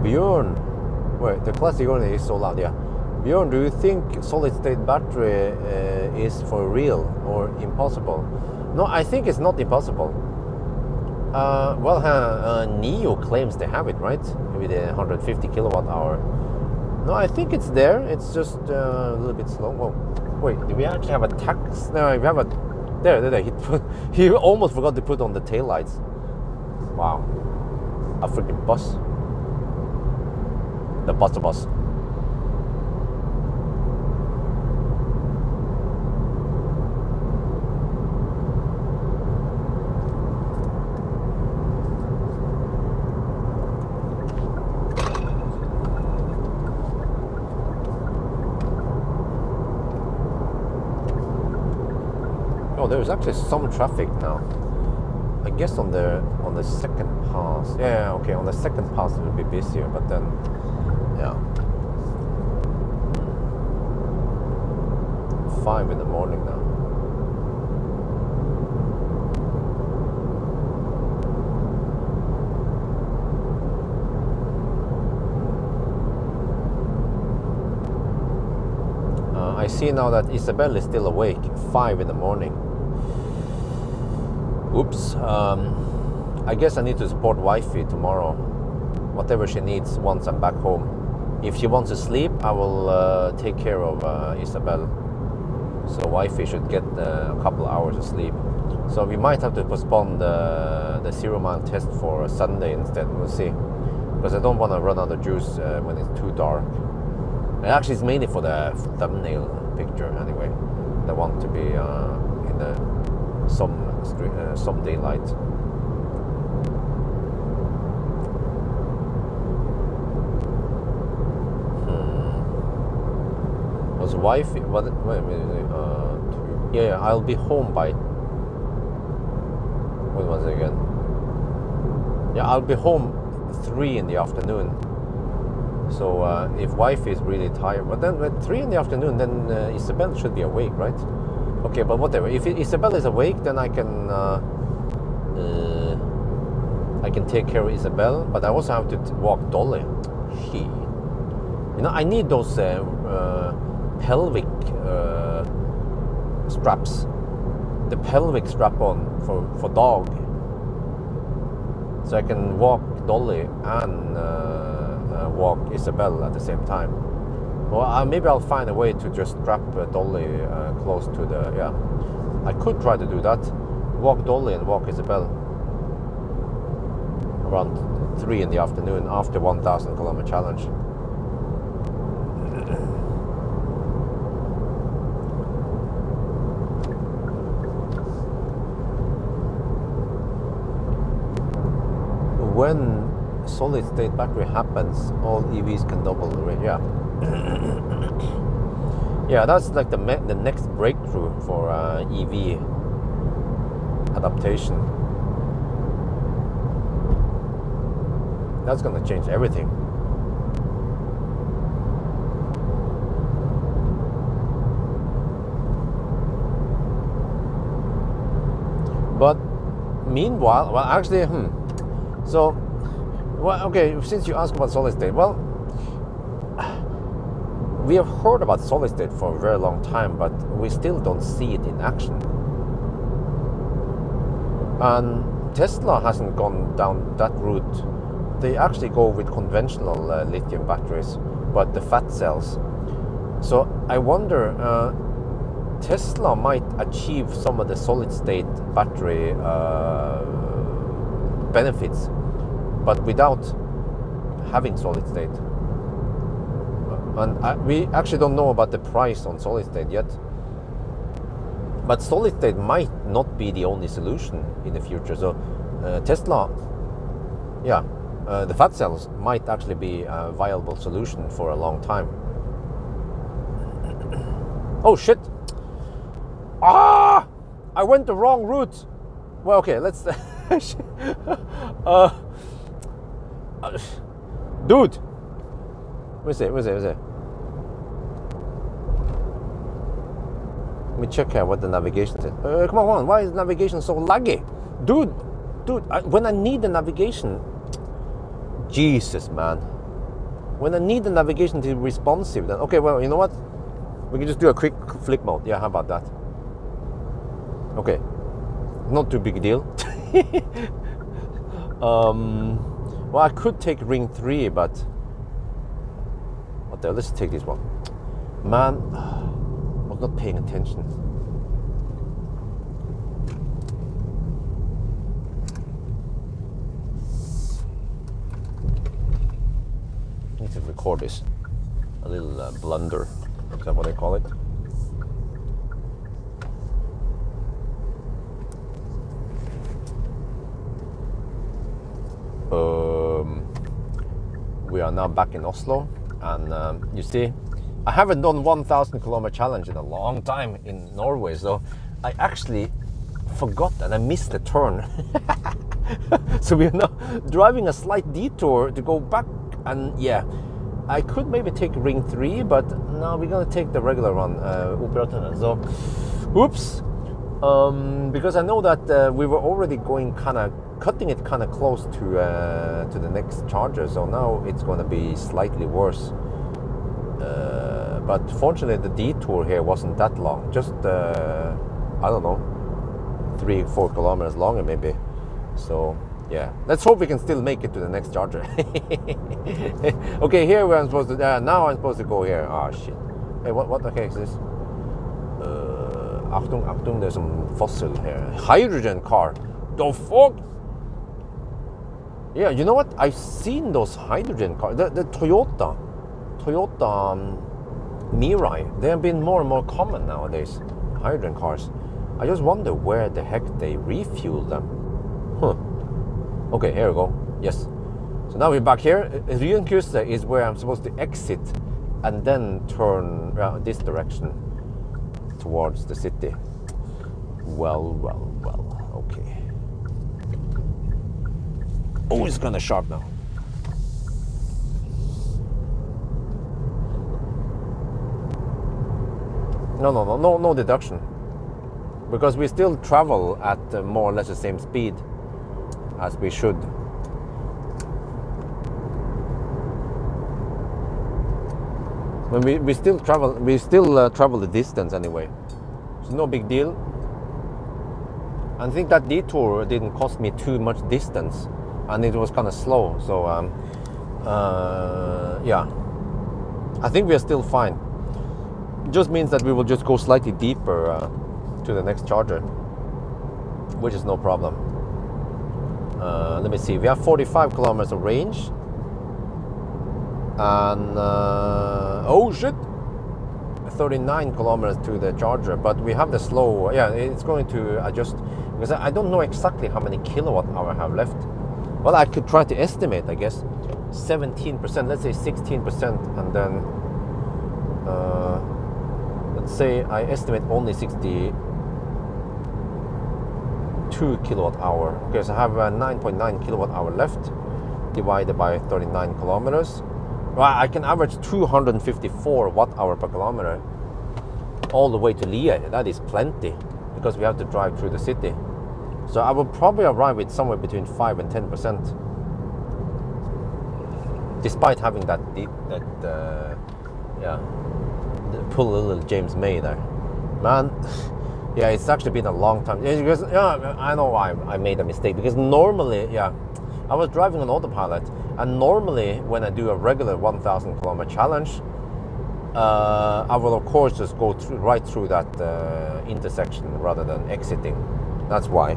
Bjørn, wait, the classic only is so loud, yeah. Bjørn, do you think solid-state battery is for real or impossible? No, I think it's not impossible. Neo claims they have it, right? With a 150 kilowatt hour. No, I think it's there. It's just a little bit slow. Whoa. Wait, do we actually have a tax? No, we have a... There. He almost forgot to put on the taillights. Wow. A freaking bus. The bus. Oh, there's actually some traffic now. I guess on the second pass. Yeah, okay, on the second pass it will be busier, but then, yeah. 5 in the morning now. I see now that Isabel is still awake. 5 in the morning. Oops. I guess I need to support wifey tomorrow. Whatever she needs once I'm back home. If she wants to sleep, I will take care of Isabel. So wifey should get a couple of hours of sleep. So we might have to postpone the 0 mile test for Sunday instead. We'll see. Because I don't want to run out of juice when it's too dark. And actually, it's mainly for the thumbnail picture anyway. I want to be in some daylight. Was wifey? What? Wait a minute. Yeah, I'll be home by. When was it again? Yeah, I'll be home 3 in the afternoon. So if wife is really tired, but then at 3 in the afternoon, then Isabel should be awake, right? Okay, but whatever. If Isabel is awake, then I can take care of Isabel. But I also have to walk Dolly. I need those pelvic straps. The pelvic strap on for dog, so I can walk Dolly and walk Isabel at the same time. Well, maybe I'll find a way to just strap Dolly close to the... Yeah, I could try to do that. Walk Dolly and walk Isabel around 3 in the afternoon after 1,000 kilometer challenge. When solid state battery happens, all EVs can double the range. Yeah. Yeah, that's like the next breakthrough for EV adaptation. That's going to change everything. But meanwhile, well, actually, so, well, okay, since you asked about solid state, well, we have heard about solid state for a very long time, but we still don't see it in action. And Tesla hasn't gone down that route. They actually go with conventional lithium batteries, but the fat cells. So I wonder, Tesla might achieve some of the solid state battery benefits, but without having solid state. And we actually don't know about the price on solid state yet. But solid state might not be the only solution in the future. So Tesla, yeah, the fat cells might actually be a viable solution for a long time. Oh shit! Ah! I went the wrong route. Well, okay, let's... dude! Where's it? Let me check here what the navigation says. Come on, why is navigation so laggy? Dude, when I need the navigation... Jesus, man. When I need the navigation to be responsive, then... Okay, well, you know what? We can just do a quick flick mode. Yeah, how about that? Okay. Not too big a deal. Well, I could take ring 3, but what the hell? Let's take this one. Man, I was not paying attention. I need to record this. A little blunder. Is that what they call it? We are now back in Oslo, and you see, I haven't done 1,000 kilometer challenge in a long time in Norway, so I actually forgot and I missed the turn. So we are now driving a slight detour to go back, and yeah, I could maybe take ring 3, but no, we're gonna take the regular one, Operatøren. So, oops, because I know that we were already going cutting it kind of close to the next charger, so now it's going to be slightly worse. But fortunately, the detour here wasn't that long, just I don't know, 3-4 kilometers longer maybe. So yeah, let's hope we can still make it to the next charger. Okay, here I'm supposed to. Now I'm supposed to go here. Ah, shit. Hey, what the heck is this? Achtung, there's some fossil here. Hydrogen car. The fuck? Yeah, you know what? I've seen those hydrogen cars. The Toyota Mirai. They have been more and more common nowadays. Hydrogen cars. I just wonder where the heck they refuel them. Huh. Okay, here we go. Yes. So now we're back here. Ryenkrysset is where I'm supposed to exit and then turn this direction towards the city. Well. Okay. Oh, it's kind of sharp now. No deduction. Because we still travel at more or less the same speed as we should. When we still travel the distance anyway. It's no big deal. I think that detour didn't cost me too much distance, and it was kind of slow. So yeah, I think we are still fine. It just means that we will just go slightly deeper to the next charger, which is no problem. Let me see. We have 45 kilometers of range, and oh shit, 39 kilometers to the charger. But we have the slow. Yeah, it's going to adjust because I don't know exactly how many kilowatt hour I have left. Well, I could try to estimate. I guess 17%. Let's say 16%, and then let's say I estimate only 62 kilowatt hour. Okay, so I have 9.9 kilowatt hour left, divided by 39 kilometers. Well, I can average 254 watt hour per kilometer all the way to Lier. That is plenty, because we have to drive through the city. So I will probably arrive with somewhere between 5 and 10%, despite having that pull a little James May there. Man, yeah, it's actually been a long time. Because, yeah, I know why I made a mistake, because normally, yeah, I was driving on autopilot, and normally when I do a regular 1,000 kilometer challenge, I will of course just go right through that intersection rather than exiting. That's why.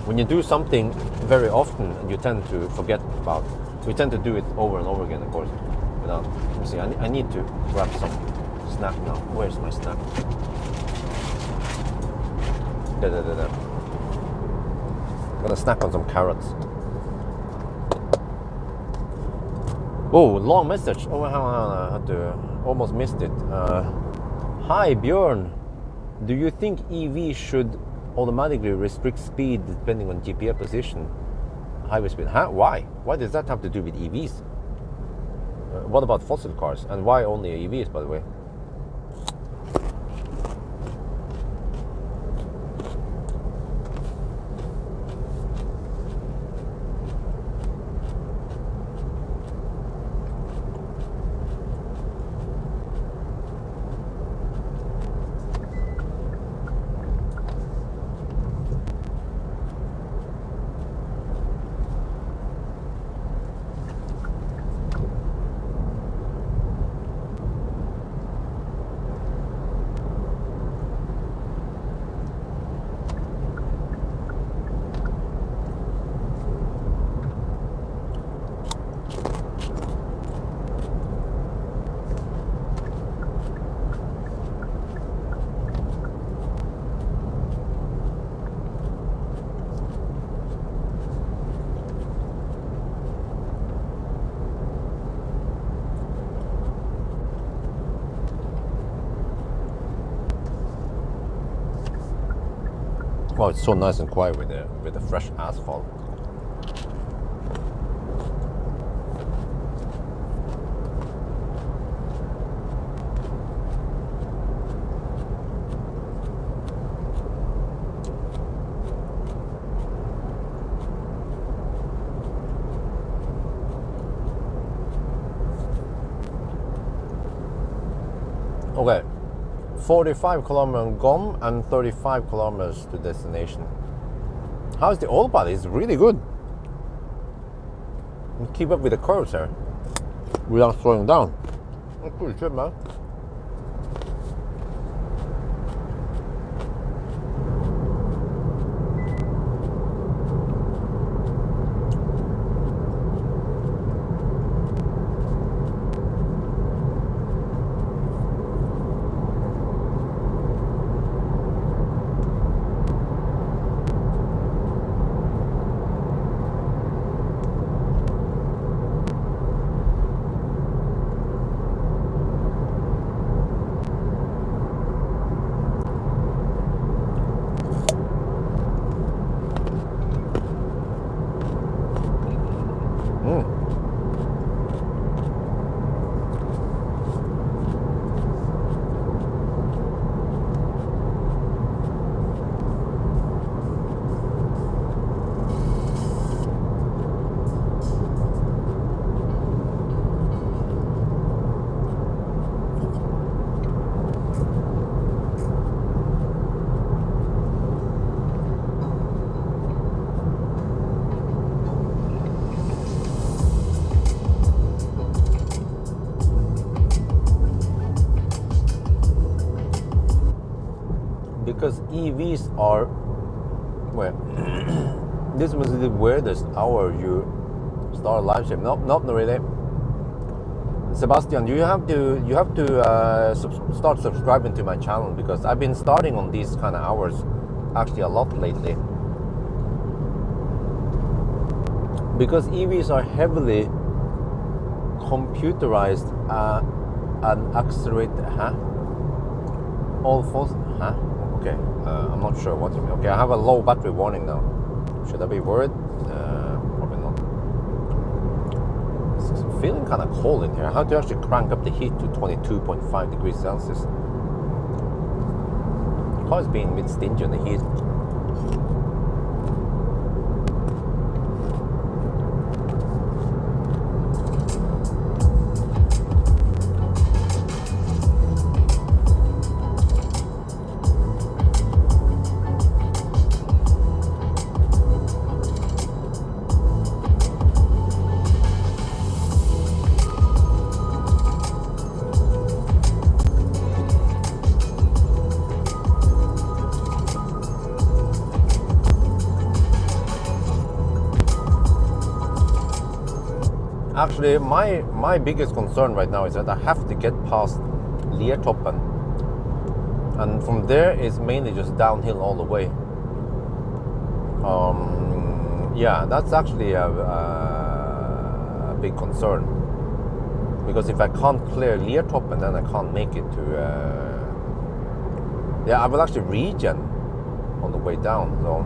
When you do something very often, you tend to forget about it. We tend to do it over and over again, of course. Let me see, I need to grab some snack now. Where's my snack? I'm gonna snack on some carrots. Oh, long message. Oh, I had to almost missed it. Hi, Bjørn. Do you think EV should automatically restrict speed depending on GPS position? Highway speed. Huh? Why? Why does that have to do with EVs? What about fossil cars? And why only EVs, by the way? Oh, it's so nice and quiet with the fresh asphalt. Okay, 45 kilometers gone and 35 kilometers to destination. How's the oil body? It's really good. You keep up with the curves here without slowing down. That's pretty good, man. Because EVs are, well, this was the weirdest hour you start live stream. Not really. Sebastian, you have to start subscribing to my channel, because I've been starting on these kind of hours actually a lot lately. Because EVs are heavily computerized and accelerated. All false. Okay, I'm not sure what you mean. Okay, I have a low battery warning now. Should I be worried? Probably not. It's feeling kind of cold in here. I have to actually crank up the heat to 22.5 degrees Celsius. The car is being a bit stingy on the heat. Actually, my biggest concern right now is that I have to get past Liertoppen, and from there it's mainly just downhill all the way. Yeah, that's actually a big concern, because if I can't clear Liertoppen, then I can't make it to. Yeah, I will actually regen on the way down. So,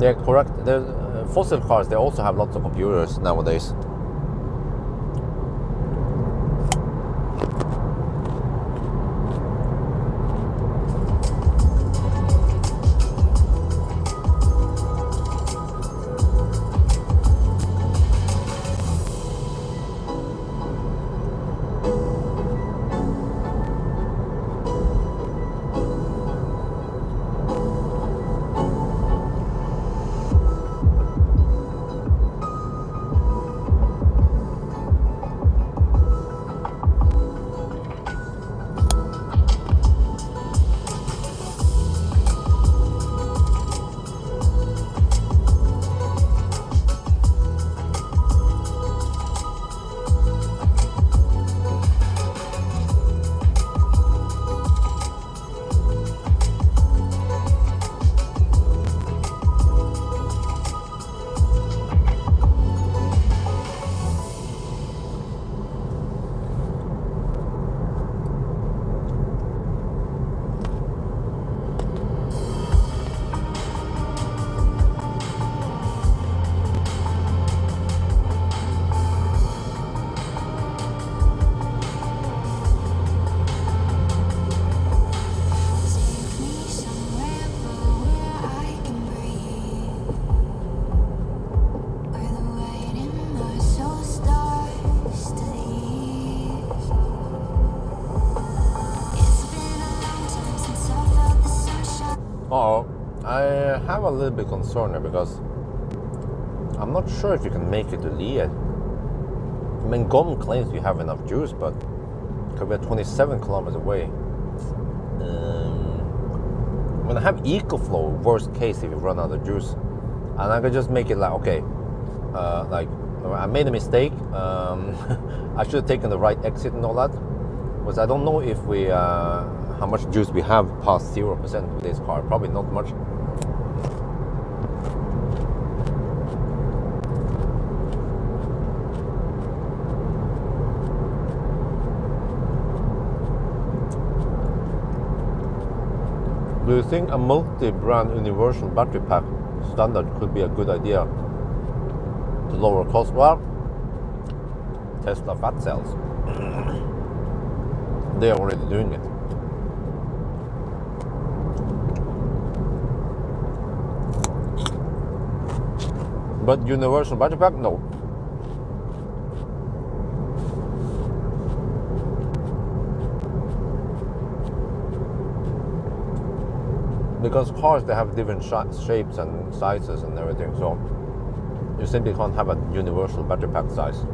yeah, correct. The fossil cars, they also have lots of computers nowadays. Oh, I have a little bit concern here because I'm not sure if you can make it to Lier. I mean, Gom claims we have enough juice, but because we're 27 kilometers away. I'm gonna have EcoFlow, worst case if you run out of juice. And I could just make it like, okay, like I made a mistake. I should have taken the right exit and all that. Because I don't know if we, how much juice we have past 0% with this car. Probably not much. Do you think a multi-brand universal battery pack standard could be a good idea to lower cost? Well, Tesla fat cells. They're already doing it. But universal battery pack, no. Because cars, they have different shapes and sizes and everything, so you simply can't have a universal battery pack size.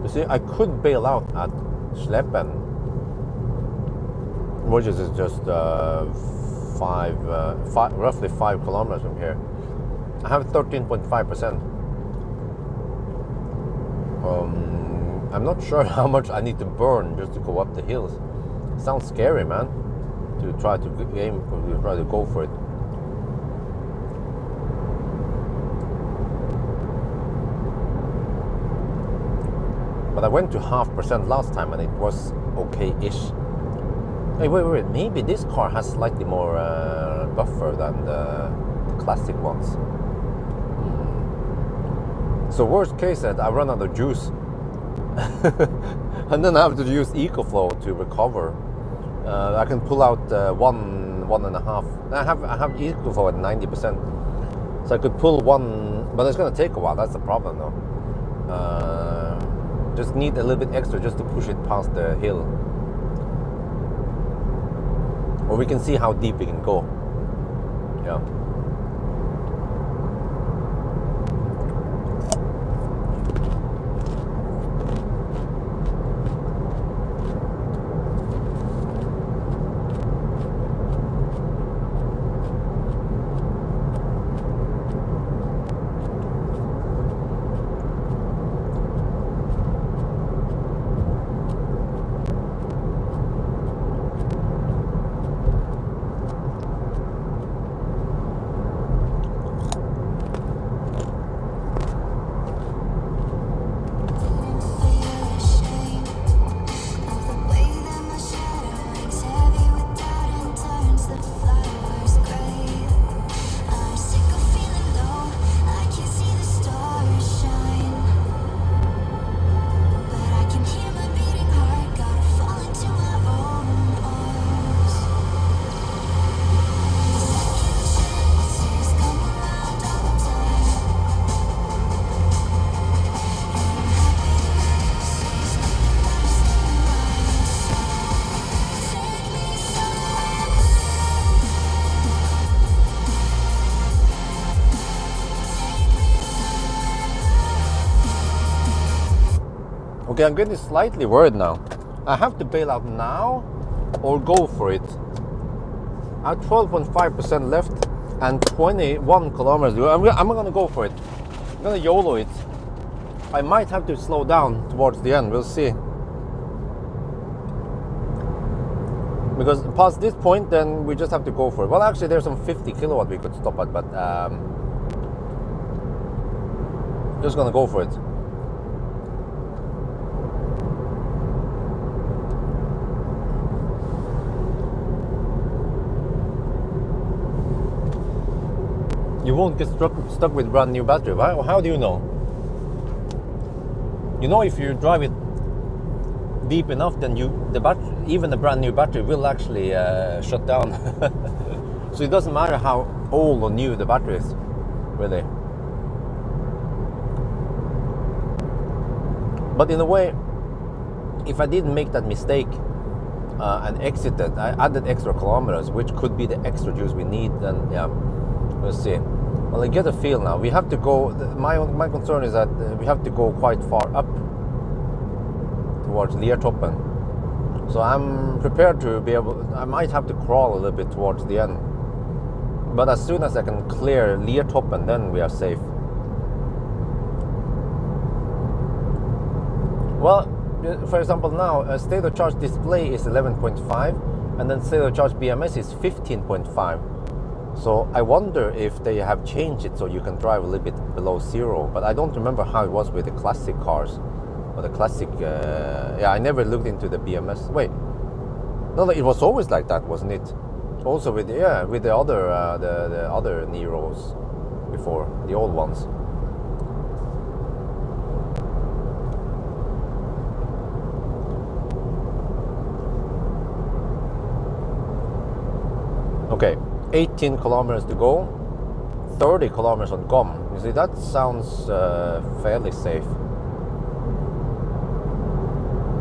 You see, I could bail out at Sleppen, which is just roughly 5 kilometers from here. I have 13.5%. I'm not sure how much I need to burn just to go up the hills. Sounds scary, man. To try to go for it. But I went to 0.5% last time and it was okay-ish. Hey, wait. Maybe this car has slightly more buffer than the classic ones. So worst case that I run out of juice and then I have to use EcoFlow to recover. I can pull out 1.5. I have EcoFlow at 90%, so I could pull one, but it's gonna take a while. That's the problem, though. Just need a little bit extra just to push it past the hill, or we can see how deep we can go. Yeah. Okay, I'm getting slightly worried now. I have to bail out now or go for it. I have 12.5% left and 21 kilometers. I'm gonna go for it. I'm gonna YOLO it. I might have to slow down towards the end, we'll see. Because past this point, then we just have to go for it. Well, actually, there's some 50 kilowatt we could stop at, but just gonna go for it. You won't get stuck with brand new battery. How do you know? You know, if you drive it deep enough, then even the brand new battery will actually shut down. So it doesn't matter how old or new the battery is, really. But in a way, if I didn't make that mistake and exited, I added extra kilometers, which could be the extra juice we need, then yeah, we'll see. Well, I get a feel now. We have to go, my concern is that we have to go quite far up towards Liertoppen. So I'm prepared to be able, I might have to crawl a little bit towards the end. But as soon as I can clear Liertoppen, then we are safe. Well, for example now, state of charge display is 11.5 and then state of charge BMS is 15.5. So I wonder if they have changed it so you can drive a little bit below zero. But I don't remember how it was with the classic cars. Or the classic, yeah, I never looked into the BMS. Wait, no, it was always like that, wasn't it? Also with the other the other Neros before, the old ones. Okay, 18 kilometers to go, 30 kilometers on GOM. You see, that sounds fairly safe.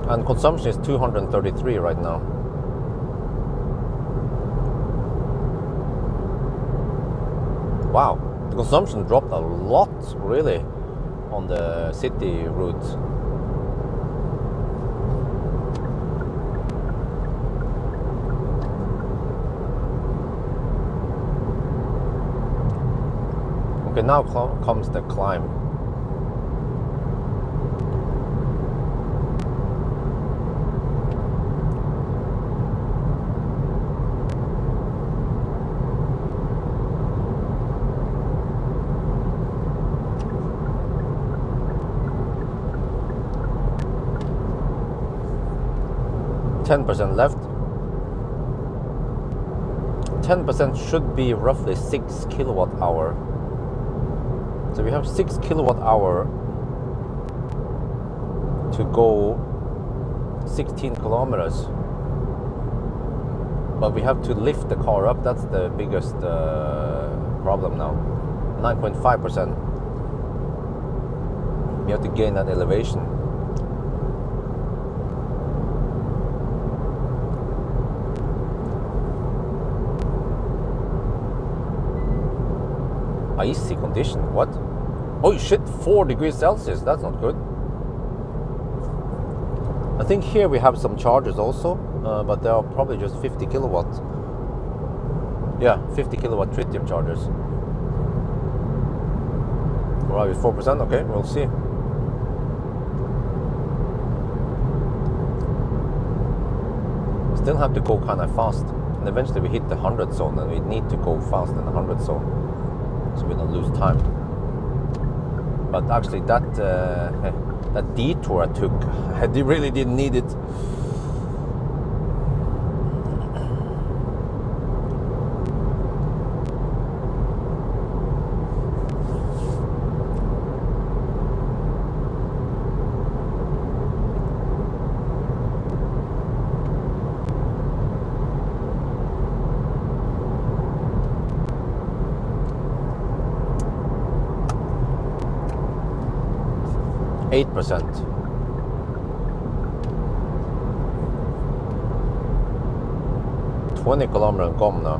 And consumption is 233 right now. Wow, the consumption dropped a lot, really, on the city route. Okay, now comes the climb. %10 left. 10% should be roughly 6 kilowatt hour. So we have 6 kilowatt hour to go 16 kilometers. But we have to lift the car up. That's the biggest problem now. 9.5%. We have to gain that elevation. Icy condition, what? Oh shit, 4 degrees Celsius, that's not good. I think here we have some chargers also, but they are probably just 50 kilowatt. Yeah, 50 kilowatt tritium chargers. Right, with 4%, okay, we'll see. Still have to go kind of fast, and eventually we hit the 100 zone, and we need to go fast in the 100 zone, so we don't lose time. But actually that that detour I took, I really didn't need it. %8. $20 kilometer GOM now.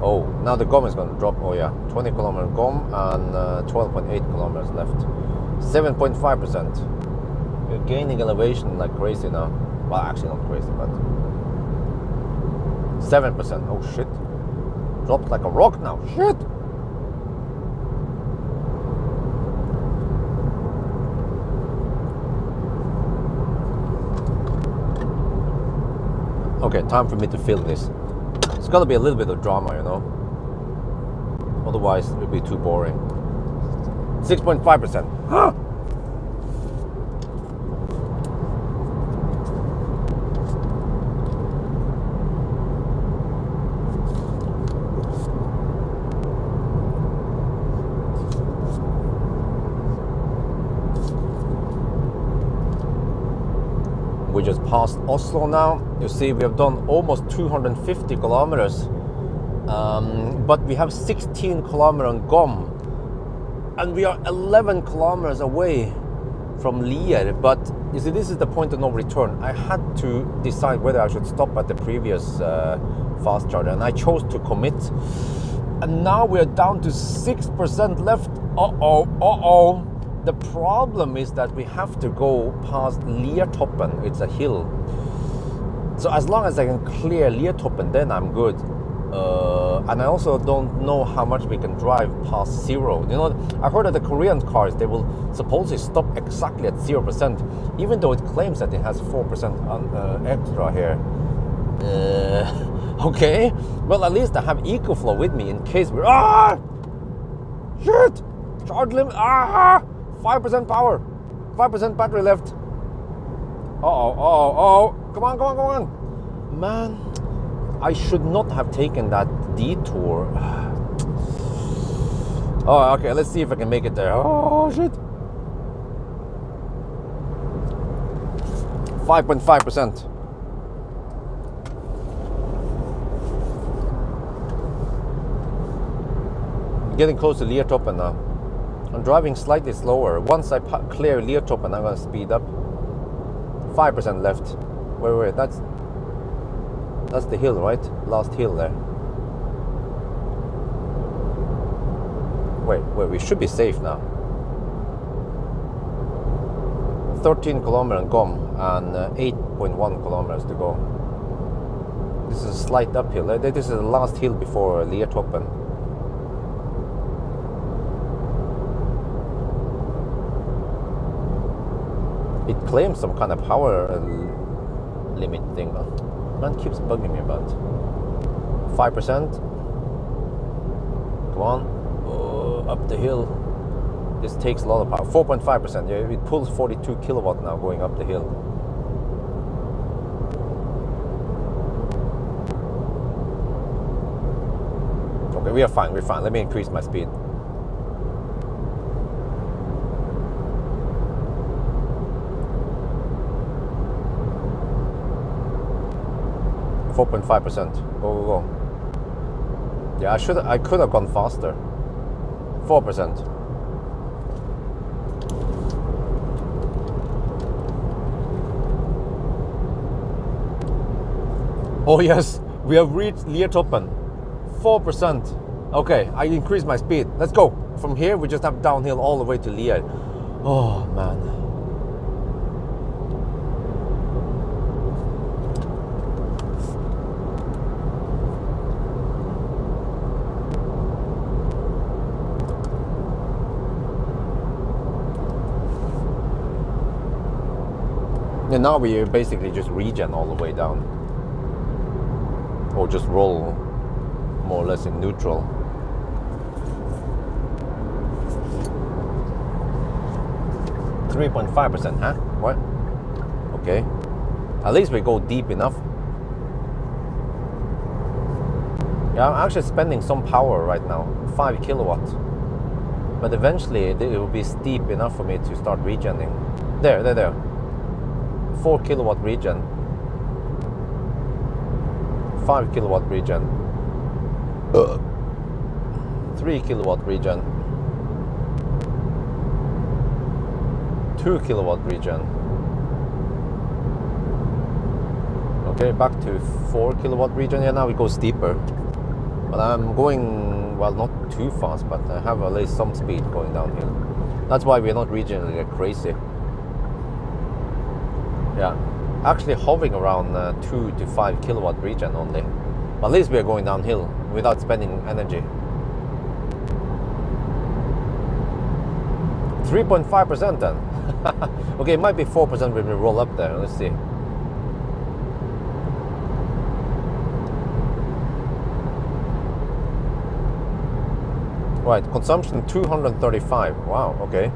Oh, now the GOM is going to drop. Oh yeah, 20 kilometer GOM and 12.8 kilometers left. 7.5%. We're gaining elevation like crazy now. Well, actually not crazy, but 7%. Oh shit! Dropped like a rock now. Shit! Okay, time for me to film this. It's gotta be a little bit of drama, you know. Otherwise, it would be too boring. 6.5%. We just passed Oslo now. You see, we have done almost 250 kilometers, but we have 16 kilometers on GOM, and we are 11 kilometers away from Lier, but you see, this is the point of no return. I had to decide whether I should stop at the previous fast charger, and I chose to commit. And now we're down to 6% left. Uh-oh. The problem is that we have to go past Liertoppen. It's a hill. So as long as I can clear Liertoppen, then I'm good. And I also don't know how much we can drive past 0. You know, I heard that the Korean cars, they will supposedly stop exactly at 0%, even though it claims that it has 4% extra here. Okay, well, at least I have EcoFlow with me in case we're... Shit! Charge limit... 5% power! 5% battery left. Come on. Man, I should not have taken that detour. Oh, okay, let's see if I can make it there. Oh, shit. 5.5%. Getting close to Liertoppen now. I'm driving slightly slower. Once I clear Liertoppen, I'm gonna speed up. 5% left. Wait, that's the hill, right? Last hill there. Wait, we should be safe now. 13 kilometers gone and 8.1 kilometers to go. This is a slight uphill. This is the last hill before Liertoppen. It claims some kind of power limit thing. Man keeps bugging me about 5%. Come on, up the hill. This takes a lot of power. 4.5%. Yeah, it pulls 42 kilowatt now going up the hill. Okay, we're fine. Let me increase my speed. 4.5%. Go. Yeah, I could have gone faster. 4%. Oh yes, we have reached Liertoppen. 4%. Okay, I increased my speed. Let's go. From here, we just have downhill all the way to Lier. Oh man. And now we basically just regen all the way down. Or just roll more or less in neutral. .5%, huh? What? Okay. At least we go deep enough. Yeah, I'm actually spending some power right now. 5 kilowatt. But eventually it will be steep enough for me to start regenning. There. 4 kilowatt regen. 5 kilowatt regen. 3 kilowatt regen. 2 kilowatt regen. Okay, back to 4 kilowatt regen. Yeah, now we go steeper. But I'm going, well, not too fast, but I have at least some speed going downhill. That's why we're not regening like crazy. Yeah, actually hovering around 2 to 5 kilowatt regen only. But at least we are going downhill without spending energy. 3.5% then. Okay, it might be 4% when we roll up there. Let's see. Right, consumption 235. Wow, okay.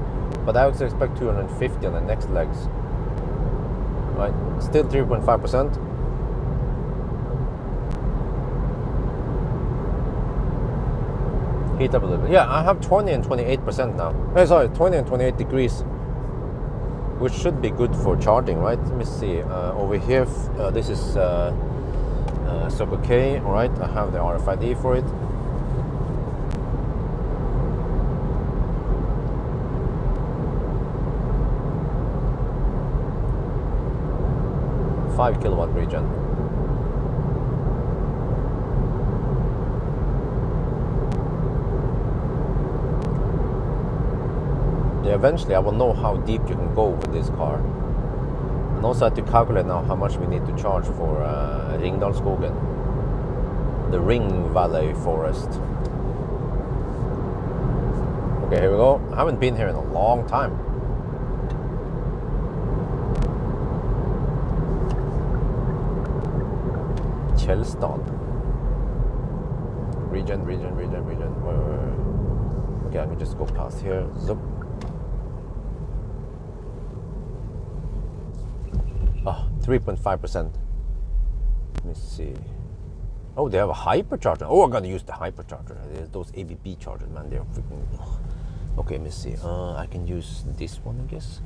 But I would expect 250 on the next legs. Right, still 3.5%. Heat up a little bit. Yeah, I have 20 and 28% now. Sorry, 20 and 28 degrees, which should be good for charging, right? Let me see. Over here, this is Circle K. All right, I have the RFID for it. 5 kilowatt region. Yeah, eventually I will know how deep you can go with this car. And also I have to calculate now how much we need to charge for Ringdalsskogen, the Ring Valley Forest. Okay, here we go. I haven't been here in a long time. Kjellstad. Region. Okay, I can just go past here. Zup. Oh, 3.5%. Let me see. Oh, they have a hypercharger. Oh, I'm gonna use the hypercharger. Those ABB chargers, man, they're freaking... Okay, let me see. I can use this one, I guess.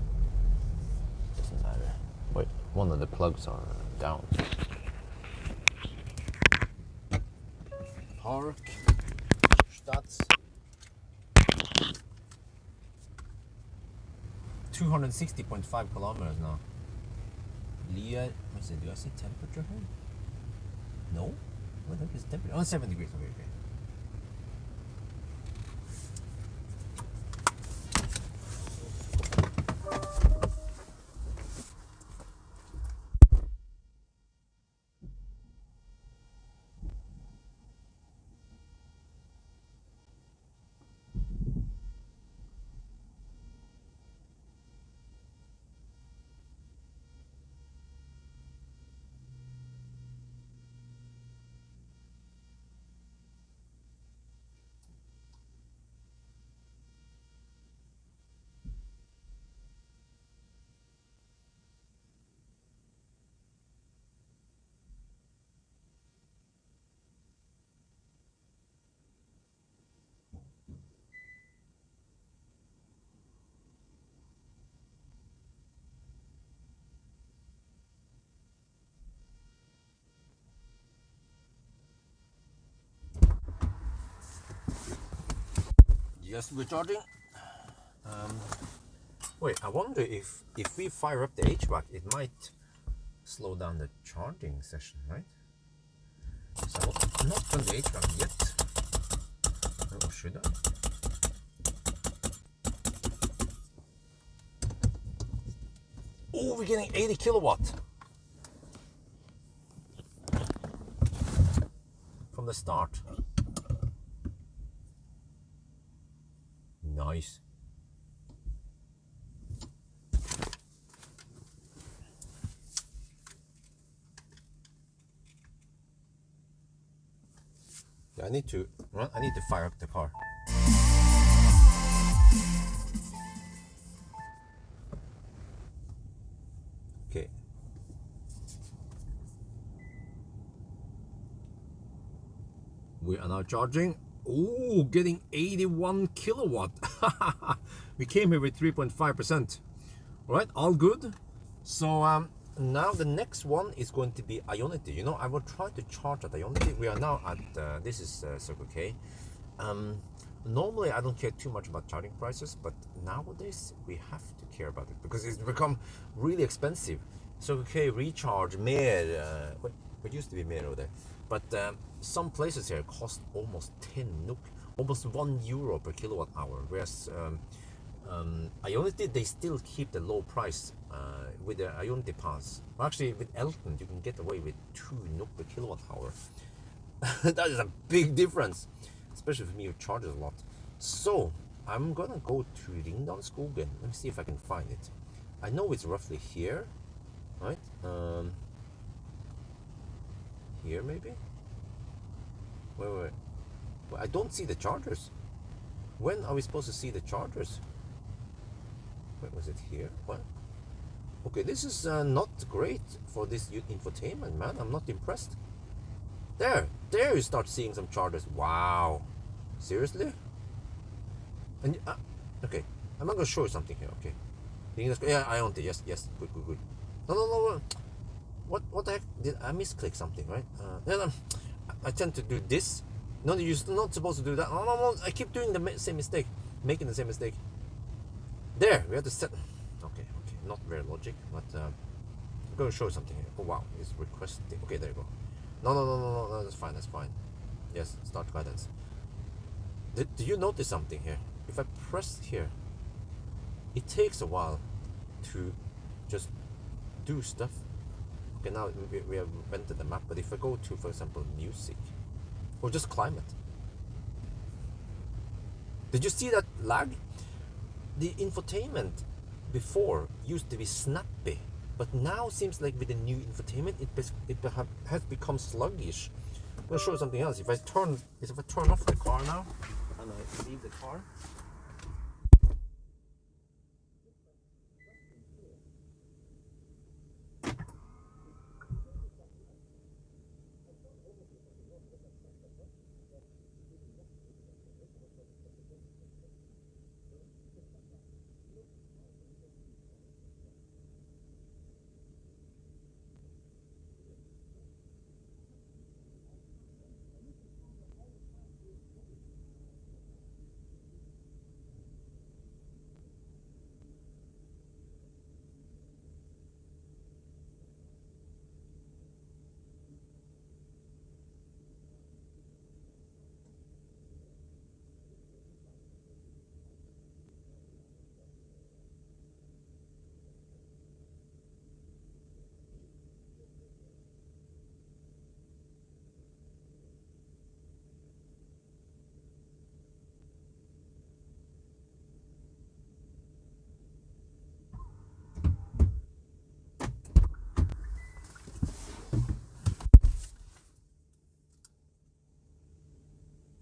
Doesn't matter. Wait, one of the plugs are down. Park. Stats. 260.5 kilometers now. Leah, what is it? Do I see temperature here? No? What the heck is temperature? Oh, 7 degrees. Okay, okay. Yes, we're charging. Wait, I wonder if we fire up the HVAC, it might slow down the charging session, right? So I'm not on the HVAC yet. Or should I? Oh, we're getting 80 kilowatt from the start. Nice. Yeah, I need to fire up the car. Okay. We are now charging. Oh, getting 81 kilowatt. We came here with 3.5%. All right, all good. So now the next one is going to be Ionity. You know, I will try to charge at Ionity. We are now at, this is Circle K. Normally I don't care too much about charging prices, but nowadays we have to care about it because it's become really expensive. Circle K recharge, mer, it used to be mer over there. But some places here cost almost 10 NOK, almost €1 per kilowatt hour. Whereas Ionity, they still keep the low price with the Ionity Pass. Well, actually, with Elton, you can get away with 2 NOK per kilowatt hour. That is a big difference, especially for me who charges a lot. So I'm gonna go to Ringdalsskogen. Let me see if I can find it. I know it's roughly here, right? Here maybe? Wait. Well, I don't see the chargers. When are we supposed to see the chargers? Wait, was it here? What? Okay, this is not great for this infotainment, man. I'm not impressed. There you start seeing some chargers. Wow. Seriously? And okay, I'm not gonna show you something here. Okay. Yeah, I own it. Yes. Good. No. What the heck? Did I misclick something, right? I tend to do this. No, you're not supposed to do that. No. I keep doing the same mistake. Making the same mistake. There, we have to set. Okay. Not very logic, but going to show you something here. Oh wow, it's requesting. Okay, there you go. No, that's fine, that's fine. Yes, start guidance. Do you notice something here? If I press here, it takes a while to just do stuff. Okay, now we have entered the map, but if I go to, for example, music, or just climate. Did you see that lag? The infotainment before used to be snappy, but now seems like with the new infotainment, it has become sluggish. I'm gonna show you something else. If I turn off the car now, and I leave the car.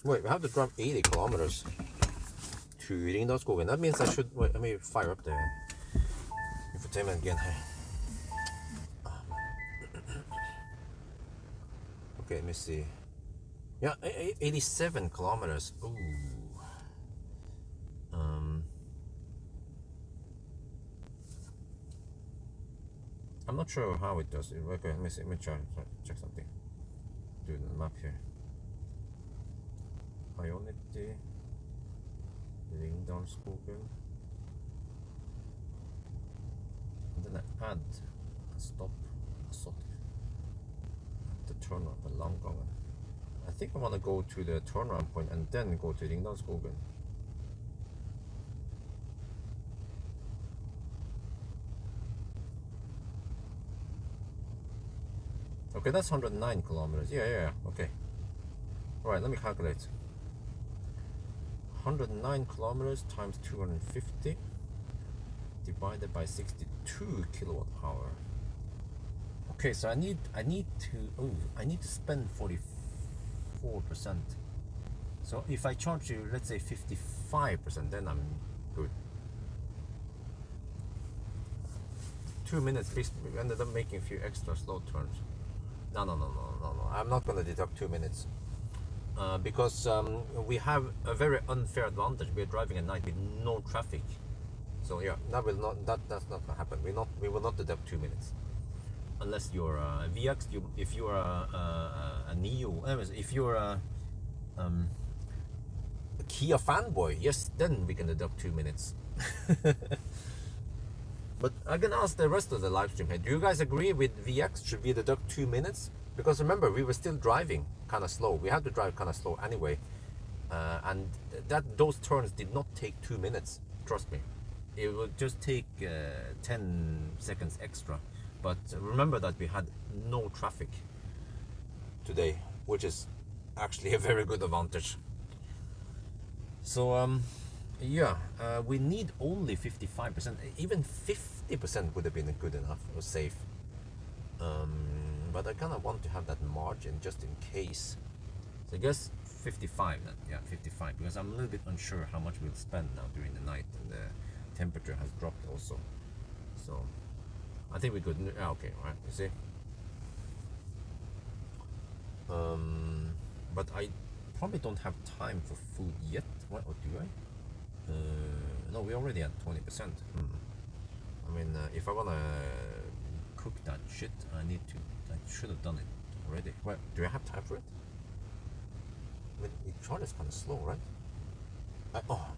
Wait, we have to drive 80 kilometers to Ringdalsskogen. That means I should wait. Let me fire up the infotainment again. Okay, let me see. Yeah, 87 kilometers. Ooh. I'm not sure how it does it. Okay, let me see. Let me check something. Do the map here. Ionity, Ringdalsskogen, and then I add a stop, a stop, the turnaround, the Langangen. I think I want to go to the turnaround point and then go to Ringdalsskogen. Okay, that's 109 kilometers. Yeah, okay. Alright, let me calculate. 109 kilometers times 250 divided by 62 kilowatt hour. Okay, so I need to spend 44%. So if I charge you, let's say 55%, then I'm good. 2 minutes. We ended up making a few extra slow turns. No. I'm not gonna deduct 2 minutes. Because we have a very unfair advantage. We're driving at night with no traffic, so yeah, that's not gonna happen. We will not deduct 2 minutes, unless you're a VX. If you're a Neo, if you're a Kia fanboy, yes, then we can deduct 2 minutes. But I can ask the rest of the live stream here. Do you guys agree with VX? Should we deduct 2 minutes? Because remember, we were still driving kind of slow. We had to drive kind of slow anyway, and those turns did not take 2 minutes. Trust me, it would just take 10 seconds extra. But remember that we had no traffic today, which is actually a very good advantage. So yeah, we need only 55%. Even 50% would have been good enough or safe. But I kind of want to have that margin just in case. So I guess 55 then. Yeah, 55, because I'm a little bit unsure how much we'll spend now during the night, and the temperature has dropped also. So I think we could. Okay, all right. You see. But I probably don't have time for food yet. What, or do I? No, we already at 20%. I mean, if I wanna cook that shit, I should have done it already. Well, do I have time for it? I mean, the chart is kind of slow, right?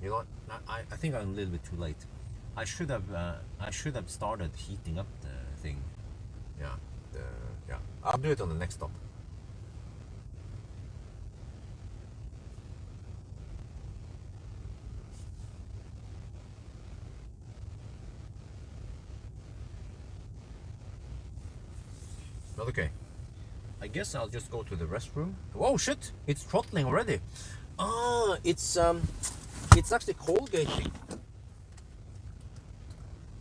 You know what? I think I'm a little bit too late. I should have started heating up the thing Yeah, yeah. I'll do it on the next stop. But okay. I guess I'll just go to the restroom. Oh shit! It's throttling already. Ah, it's actually cold gating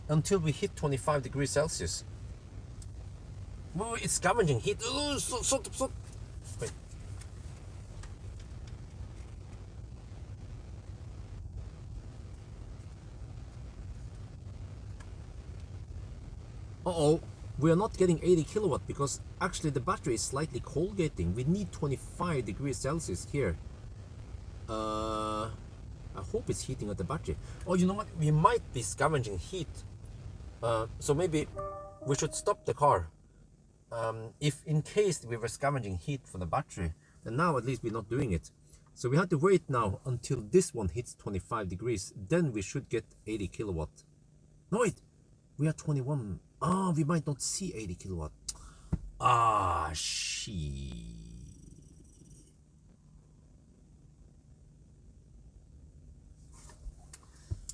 until we hit 25 degrees Celsius. Whoa, it's scavenging heat. Oh, so. Wait. Uh-oh. We are not getting 80 kilowatt because actually the battery is slightly cold gating. We need 25 degrees Celsius here. I hope it's heating at the battery. Oh, you know what? We might be scavenging heat. So maybe we should stop the car. If in case we were scavenging heat from the battery, then now at least we're not doing it. So we have to wait now until this one hits 25 degrees. Then we should get 80 kilowatt. No, wait. We are 21. Ah, we might not see 80 kilowatt. Ah, she.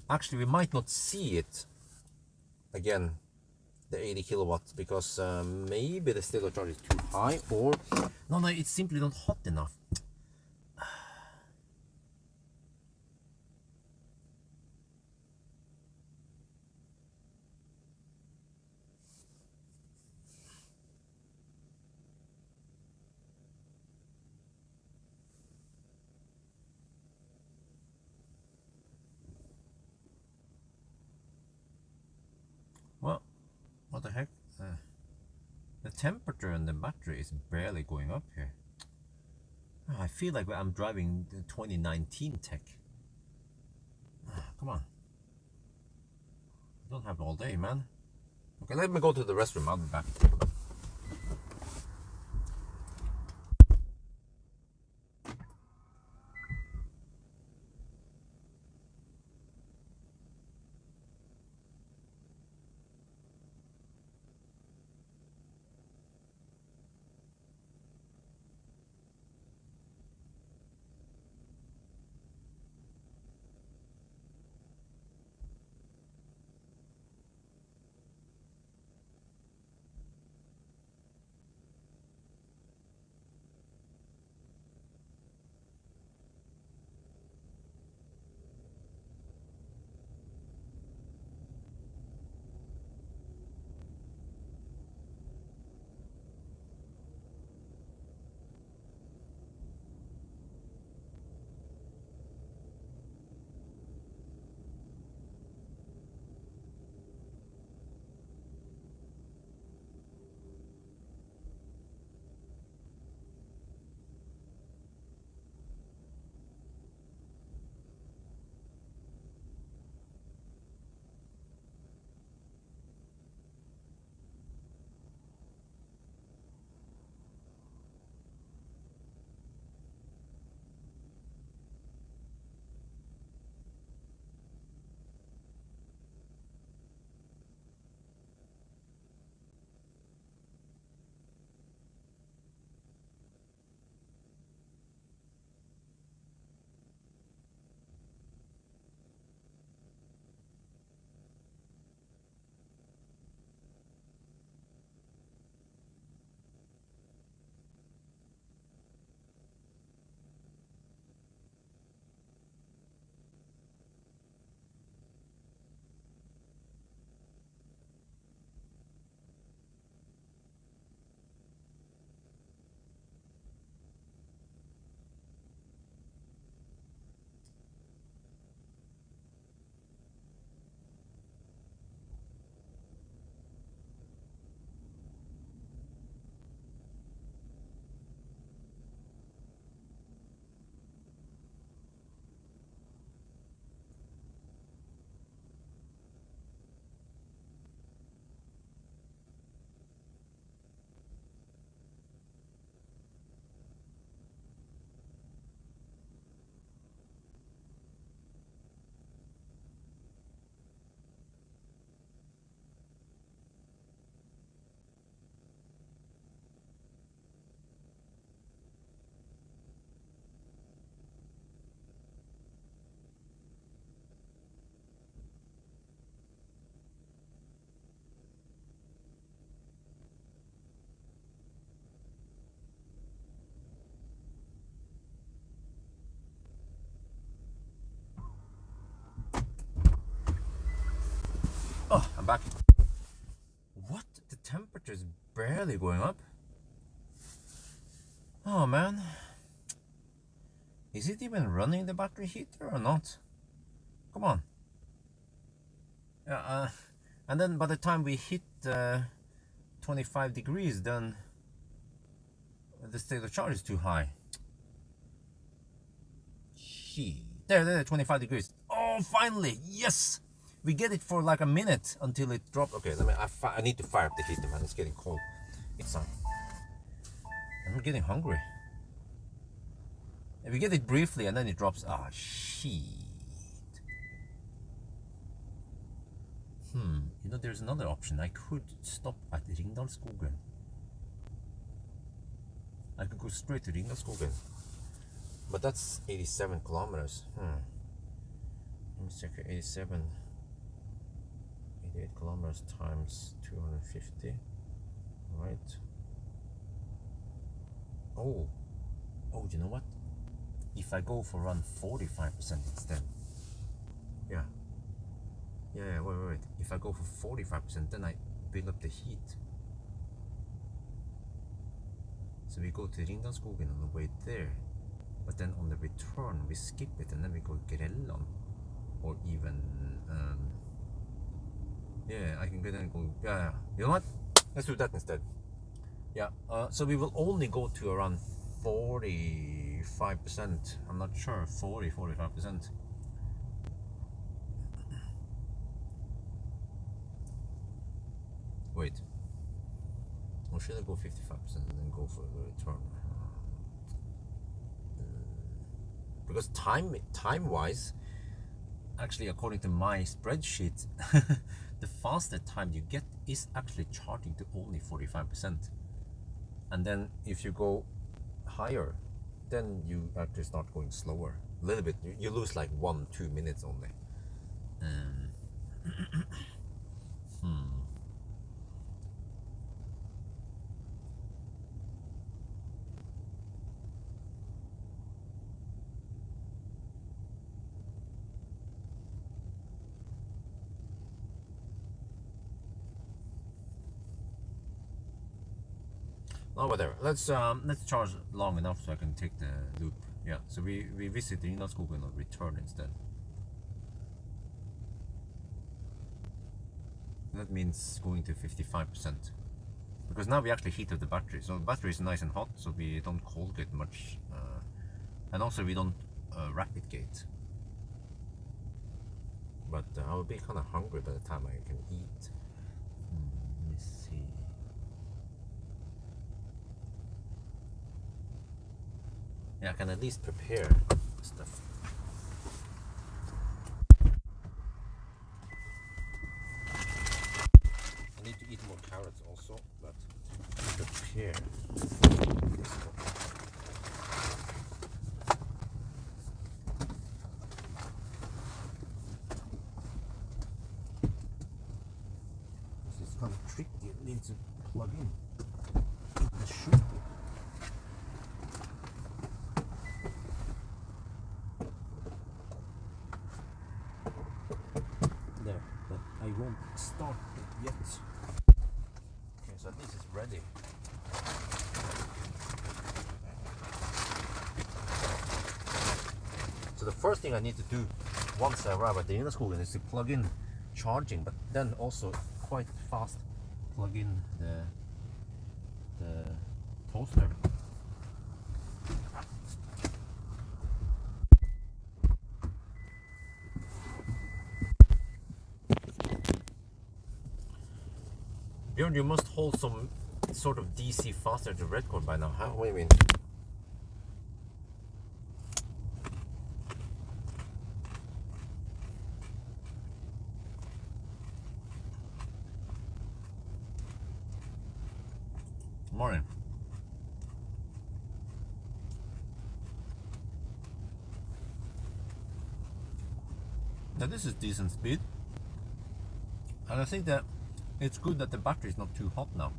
Actually, we might not see it again, the 80 kilowatts, because maybe the stereo charge is too high, or no, it's simply not hot enough. Well, what the heck? The temperature in the battery is barely going up here. I feel like I'm driving the 2019 tech. Come on. I don't have all day, man. Okay, let me go to the restroom. I'll be back. Oh, I'm back. What? The temperature is barely going up? Oh man. Is it even running the battery heater or not? Come on. Yeah, and then by the time we hit 25 degrees, then the state of charge is too high. There, 25 degrees. Oh, finally, yes! We get it for like a minute until it drops. Okay, I need to fire up the heater, man. It's getting cold. It's I'm getting hungry. If we get it briefly and then it drops. Ah, shit. You know, there's another option. I could stop at Ringdalsskogen. I could go straight to Ringdalsskogen. But that's 87 kilometers. Let me check here. 88 kilometers times 250. Right. Oh, you know what? If I go for around 45% instead. Yeah, wait. If I go for 45%, then I build up the heat. So we go to Ringdalsskogen on the way there. But then on the return, we skip it and then we go Grelland. Or even, yeah, I can go and go, yeah. You know what? Let's do that instead. Yeah, so we will only go to around 45%. I'm not sure, 45%. Wait. Or should I go 55% and then go for the return? Because time-wise, actually according to my spreadsheet, the fastest time you get is actually charging to only 45%. And then if you go higher, then you actually start going slower. A little bit, you lose like 1-2 minutes only. Oh, whatever. Let's charge long enough so I can take the loop. Yeah. So we visit the Ringdalsskogen and return instead. That means going to 55%. Because now we actually heat up the battery. So the battery is nice and hot, so we don't cold gate much. And also we don't rapid gate. But I will be kind of hungry by the time I can eat. Let me see. Yeah, I can at least prepare stuff. I need to eat more carrots also, but prepare this one. This is kind of tricky. It needs to plug in the shoe. There, but I won't start it yet. Okay, so at least it's ready. So the first thing I need to do once I arrive at the Nedlands is to plug in charging, but then also quite fast plug in the toaster. Bjørn, you must hold some sort of DC faster to red cord by now, huh? What do you mean? Morning. Now this is decent speed, and I think that it's good that the battery is not too hot now.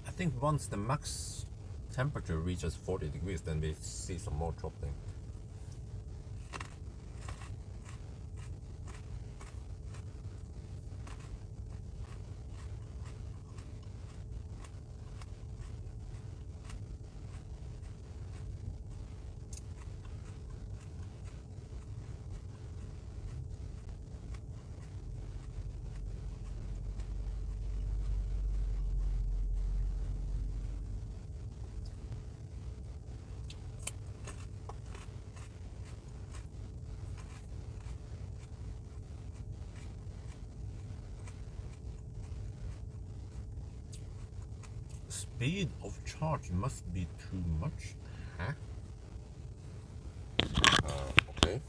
I think once the max temperature reaches 40 degrees, then we see some more throttling. Speed of charge must be too much. Huh? Okay.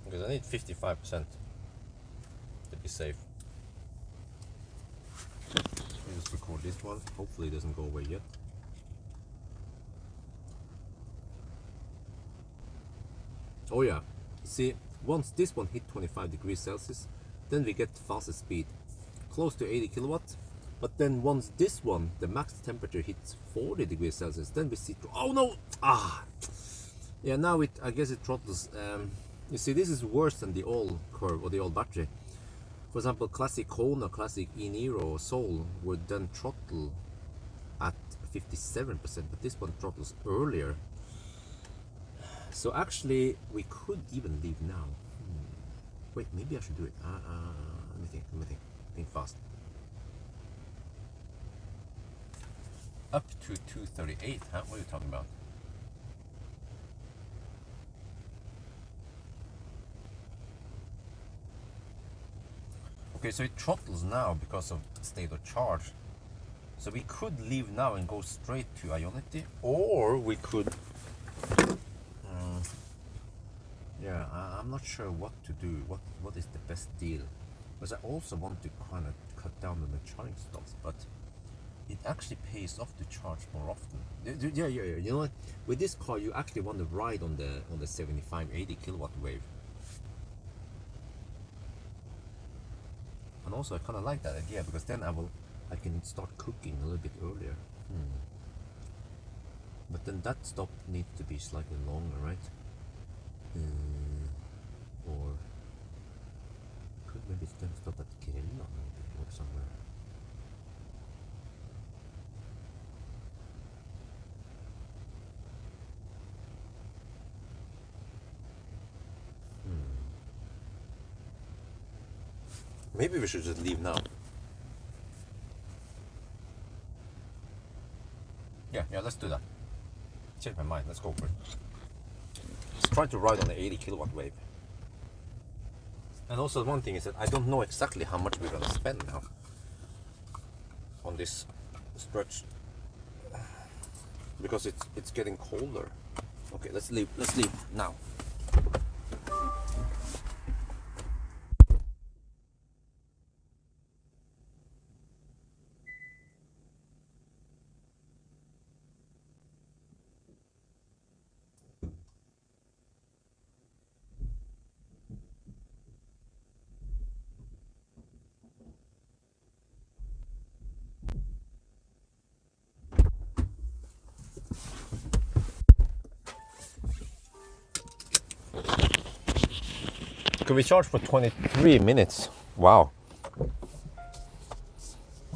Because I need 55% to be safe. Let me just record this one. Hopefully it doesn't go away yet. Oh yeah, see, once this one hit 25 degrees Celsius, then we get fastest speed, close to 80 kilowatts. But then once this one, the max temperature hits 40 degrees Celsius, then we see, oh no, yeah, now I guess it throttles. You see, this is worse than the old curve or the old battery. For example, classic Kona, classic Nero, Soul would then throttle at 57%, but this one throttles earlier. So actually, we could even leave now. Wait, maybe I should do it. Let me think fast. Up to 238, huh? What are you talking about? Okay, so it throttles now because of state of charge. So we could leave now and go straight to Ionity, or we could, yeah, I'm not sure what to do, what is the best deal. Because I also want to kind of cut down on the charging stops, but it actually pays off to charge more often. Yeah, you know what, with this car you actually want to ride on the 75-80 kilowatt wave. And also I kind of like that idea, because then I can start cooking a little bit earlier. But then that stop needs to be slightly longer, right? Or could maybe then stop at Kona or somewhere. Maybe we should just leave now. Yeah, let's do that. Change my mind, let's go for it. Let's try to ride on the 80 kilowatt wave. And also one thing is that I don't know exactly how much we're gonna spend now on this stretch, because it's getting colder. Okay, let's leave now. Can we charge for 23 minutes? Wow.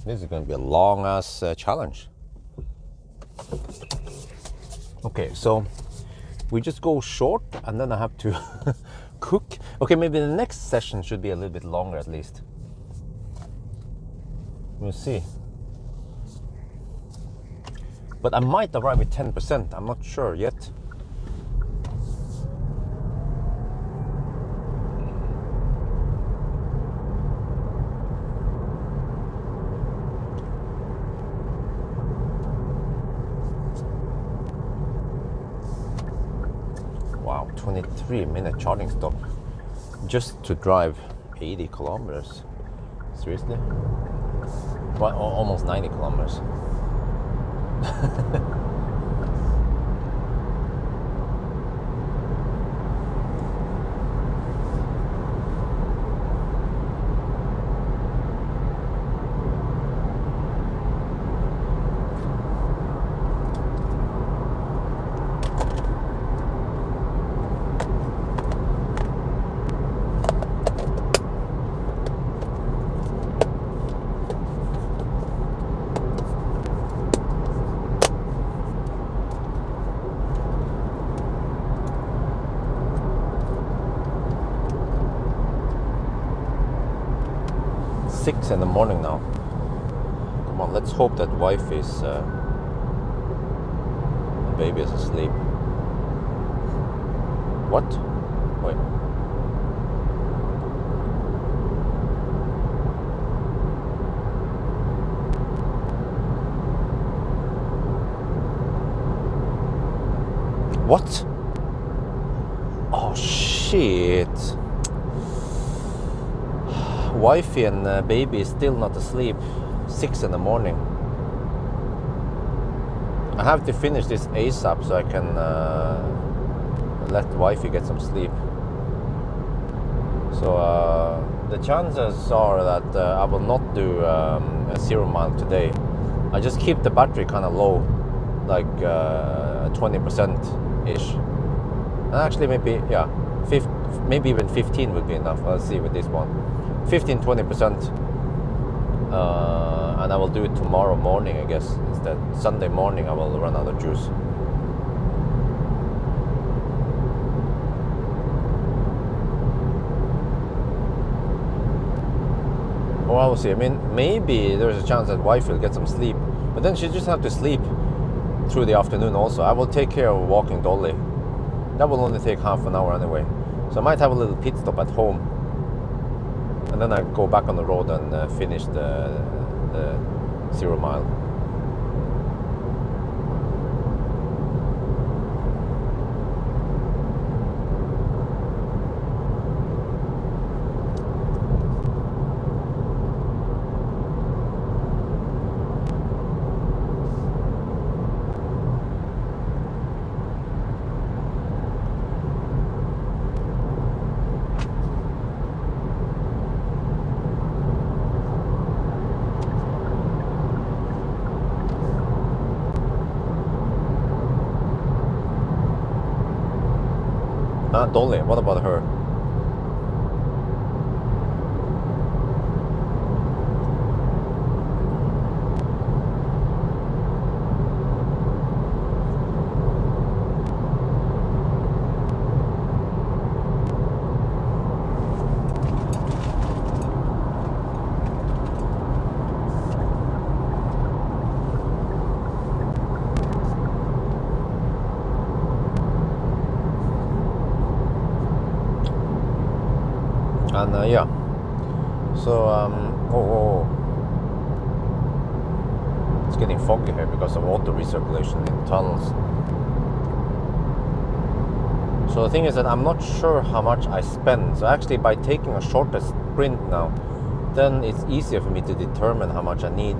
This is going to be a long ass challenge. Okay, so we just go short and then I have to cook. Okay, maybe the next session should be a little bit longer at least. We'll see. But I might arrive with 10%, I'm not sure yet. 23-minute charging stop just to drive 80 kilometers. Seriously? Well, almost 90 kilometers. 6 in the morning now. Come on, let's hope that wife is the baby is asleep. What? Wait. What? Oh shit. Wifey and baby is still not asleep. 6 in the morning. I have to finish this ASAP so I can let wifey get some sleep. So the chances are that I will not do a 0 mile today. I just keep the battery kind of low, like 20%-ish. And actually maybe, yeah, maybe even 15 would be enough. I'll see with this one. 15-20%. And I will do it tomorrow morning, I guess, instead. Sunday morning I will run out of juice. Or I will see. I mean, maybe there's a chance that wife will get some sleep, but then she just have to sleep through the afternoon also. I will take care of walking Dolly. That will only take half an hour anyway. So I might have a little pit stop at home. And then I go back on the road and finish the 0 mile. Dolly, what about her? And yeah, so it's getting foggy here because of water recirculation in tunnels. So the thing is that I'm not sure how much I spend. So actually by taking a shorter sprint now, then it's easier for me to determine how much I need.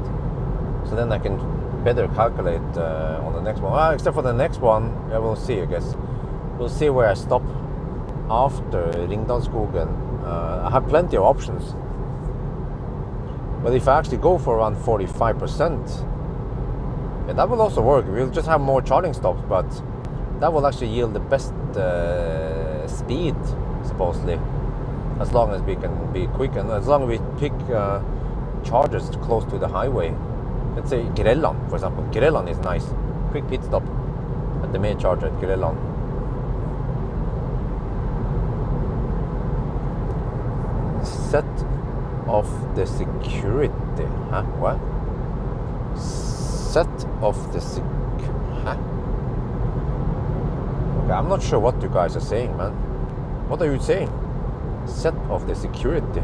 So then I can better calculate on the next one. Well, except for the next one, yeah, we'll see, I guess. We'll see where I stop after Ringdalsskogen. I have plenty of options, but if I actually go for around 45%, yeah, that will also work. We'll just have more charging stops, but that will actually yield the best speed, supposedly, as long as we can be quick and as long as we pick chargers close to the highway. Let's say Grelland, for example. Grelland is nice. Quick pit stop at the main charger at Grelland. Set off the security. Huh? What? Set off the huh? Okay, I'm not sure what you guys are saying, man. What are you saying? Set off the security.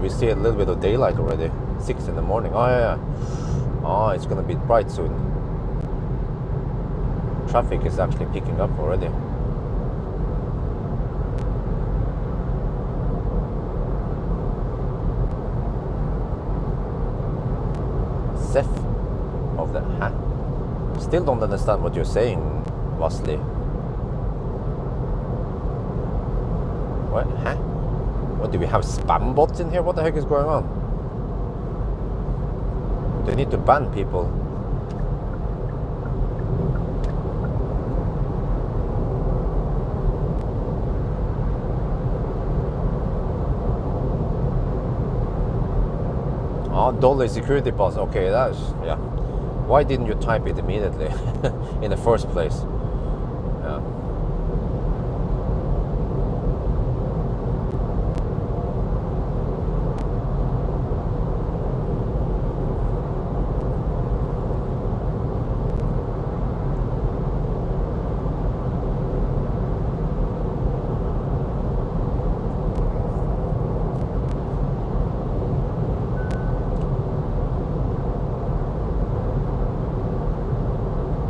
we see a little bit of daylight already. 6 in the morning. Oh yeah. Oh, it's gonna be bright soon. Traffic is actually picking up already. Zeph of the Still don't understand what you're saying, Vasily. What? What, do we have spam bots in here? What the heck is going on? They need to ban people. Oh, dollar security pass. Okay, that's, yeah. Why didn't you type it immediately in the first place? Yeah.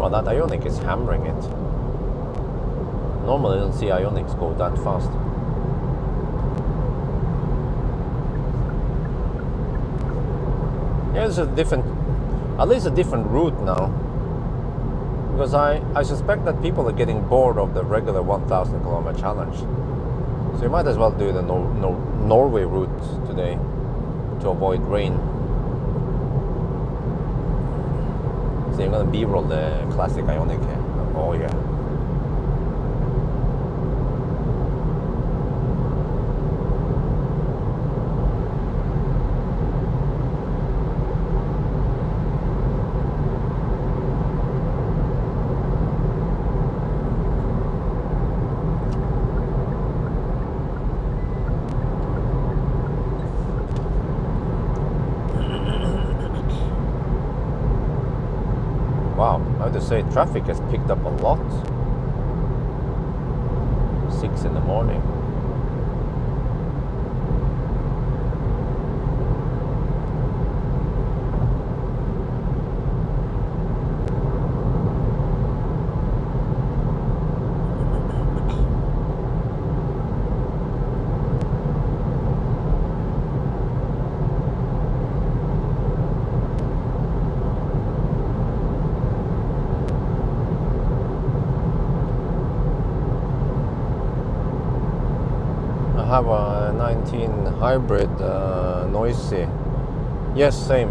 That Ioniq is hammering it. Normally I don't see Ioniqs go that fast. Yeah, it's a different, at least a different route now. Because I suspect that people are getting bored of the regular 1,000 kilometer challenge. So you might as well do the Norway route today to avoid rain. So I'm gonna B-roll the classic Ioniq here. Oh yeah. Wow, I have to say traffic has picked up a lot. 6 in the morning. I have a 19 hybrid, noisy. Yes, same.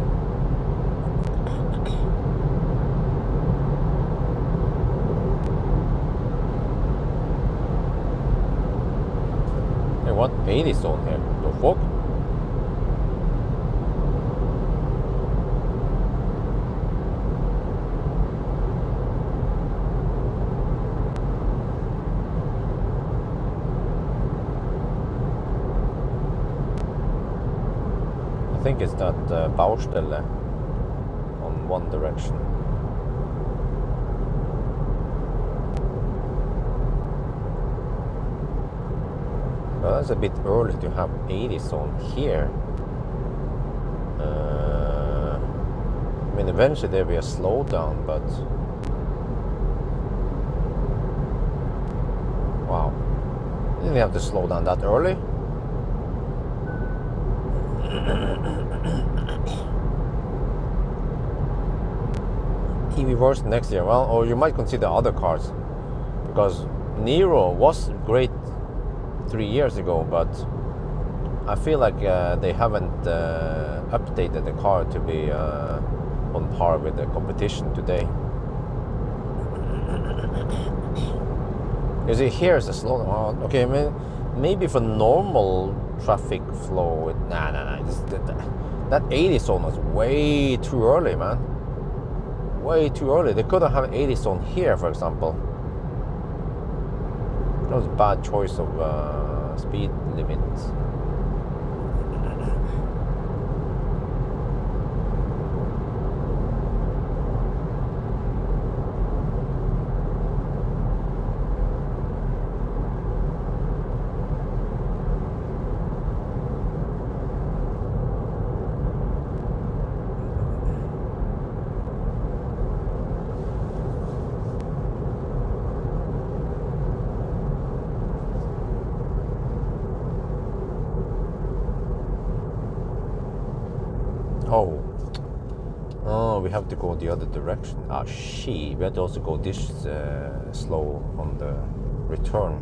Hey, what? 80 zone here. The fuck? I think it's that Baustelle on one direction. Well, that's a bit early to have 80 zone here. I mean, eventually there will be a slowdown, but wow, didn't have to slow down that early. EV worse next year. Well, or you might consider other cars, because Nero was great 3 years ago, but I feel like they haven't updated the car to be on par with the competition today. You see, here's a slowdown. Okay, maybe for normal traffic flow, nah. That 80 zone was way too early, man. Way too early. They couldn't have 80 zone here, for example. That was a bad choice of speed limits. have to go the other direction. Ah, we have to also go this slow on the return.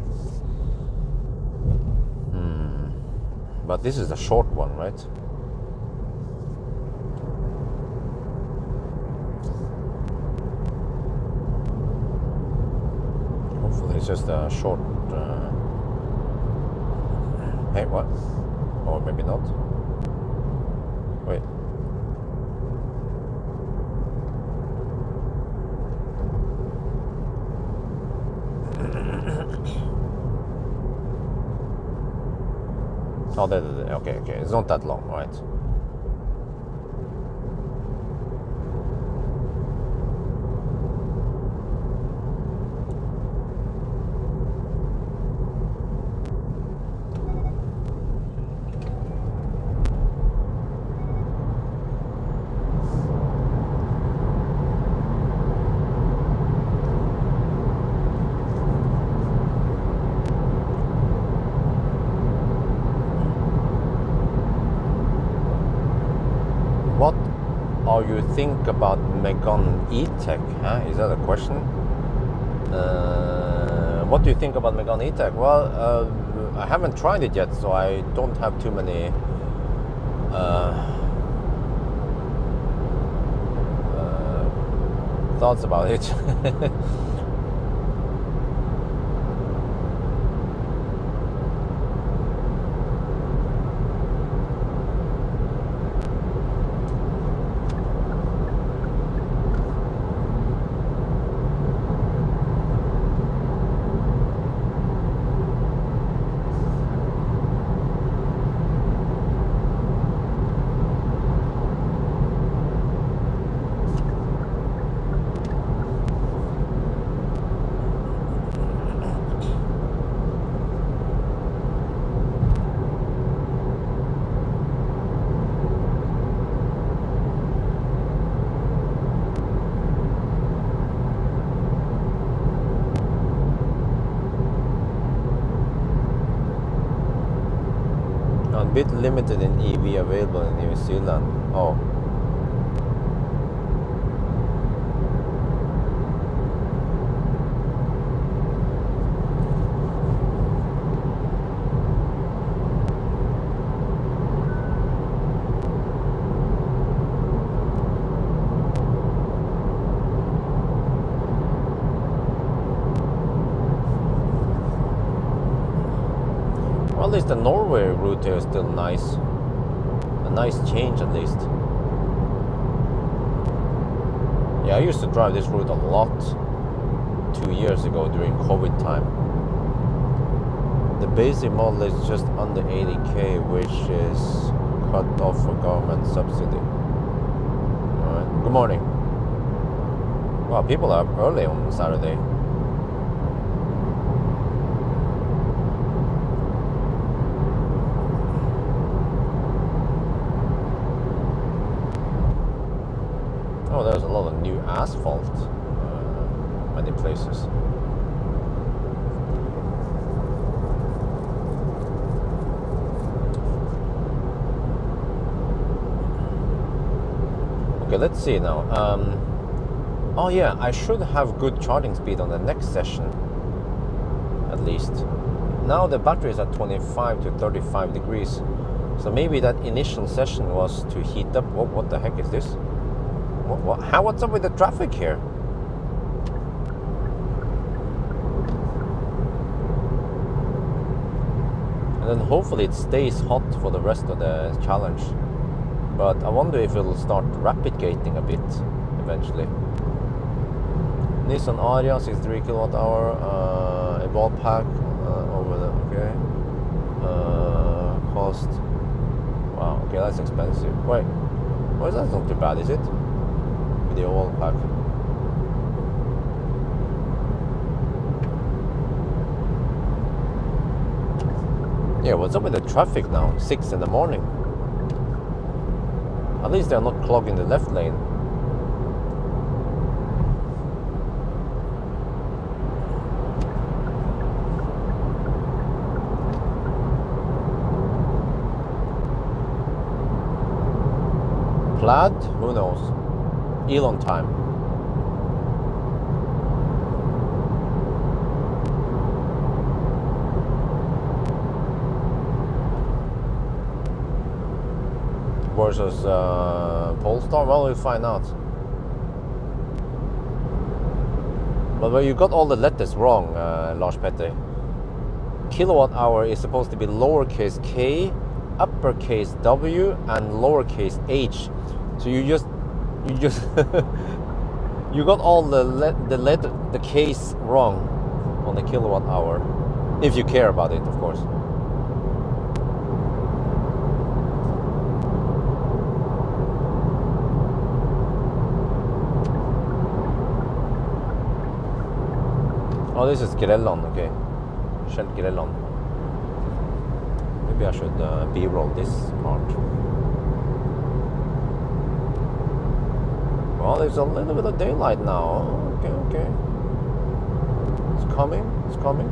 But this is a short one, right? Hopefully it's just a short... Hey, what? Or maybe not. Wait. Oh, okay, it's not that long, right? What are you think about Megane E-Tech? Huh? Is that a question? What do you think about Megane E-Tech? Well, I haven't tried it yet, so I don't have too many thoughts about it. A bit limited in EV available in New Zealand. Oh. Well, at least the Norway route here is still nice. A nice change at least. Yeah, I used to drive this route a lot 2 years ago during COVID time. The basic model is just under 80k, which is cut off for government subsidy. Alright, good morning. Wow, people are up early on Saturday. Oh, there's a lot of new asphalt, many places. Okay, let's see now. Oh yeah, I should have good charging speed on the next session, at least. Now the battery is at 25 to 35 degrees, so maybe that initial session was to heat up. Oh, what the heck is this? What's up with the traffic here? And then hopefully it stays hot for the rest of the challenge. But I wonder if it'll start rapid gating a bit eventually. Nissan Ariya, 63 kWh, a ball pack over the, okay. Cost, wow, okay, that's expensive. Wait, well, that's not too bad, is it? The oil pack. Yeah, what's up with the traffic now? 6 in the morning. At least they're not clogging the left lane. Plaid? Who knows? Elon time. Versus Polestar. Well, we'll find out. But well, you got all the letters wrong, Lars Petter. Kilowatt hour is supposed to be lowercase k, uppercase W, and lowercase h. So you just you got all the case wrong on the kilowatt hour, if you care about it, of course. Oh, this is Grelland, okay. Shell Grelland. Maybe I should B-roll this part. Well, there's a little bit of daylight now. Okay, okay. It's coming, it's coming.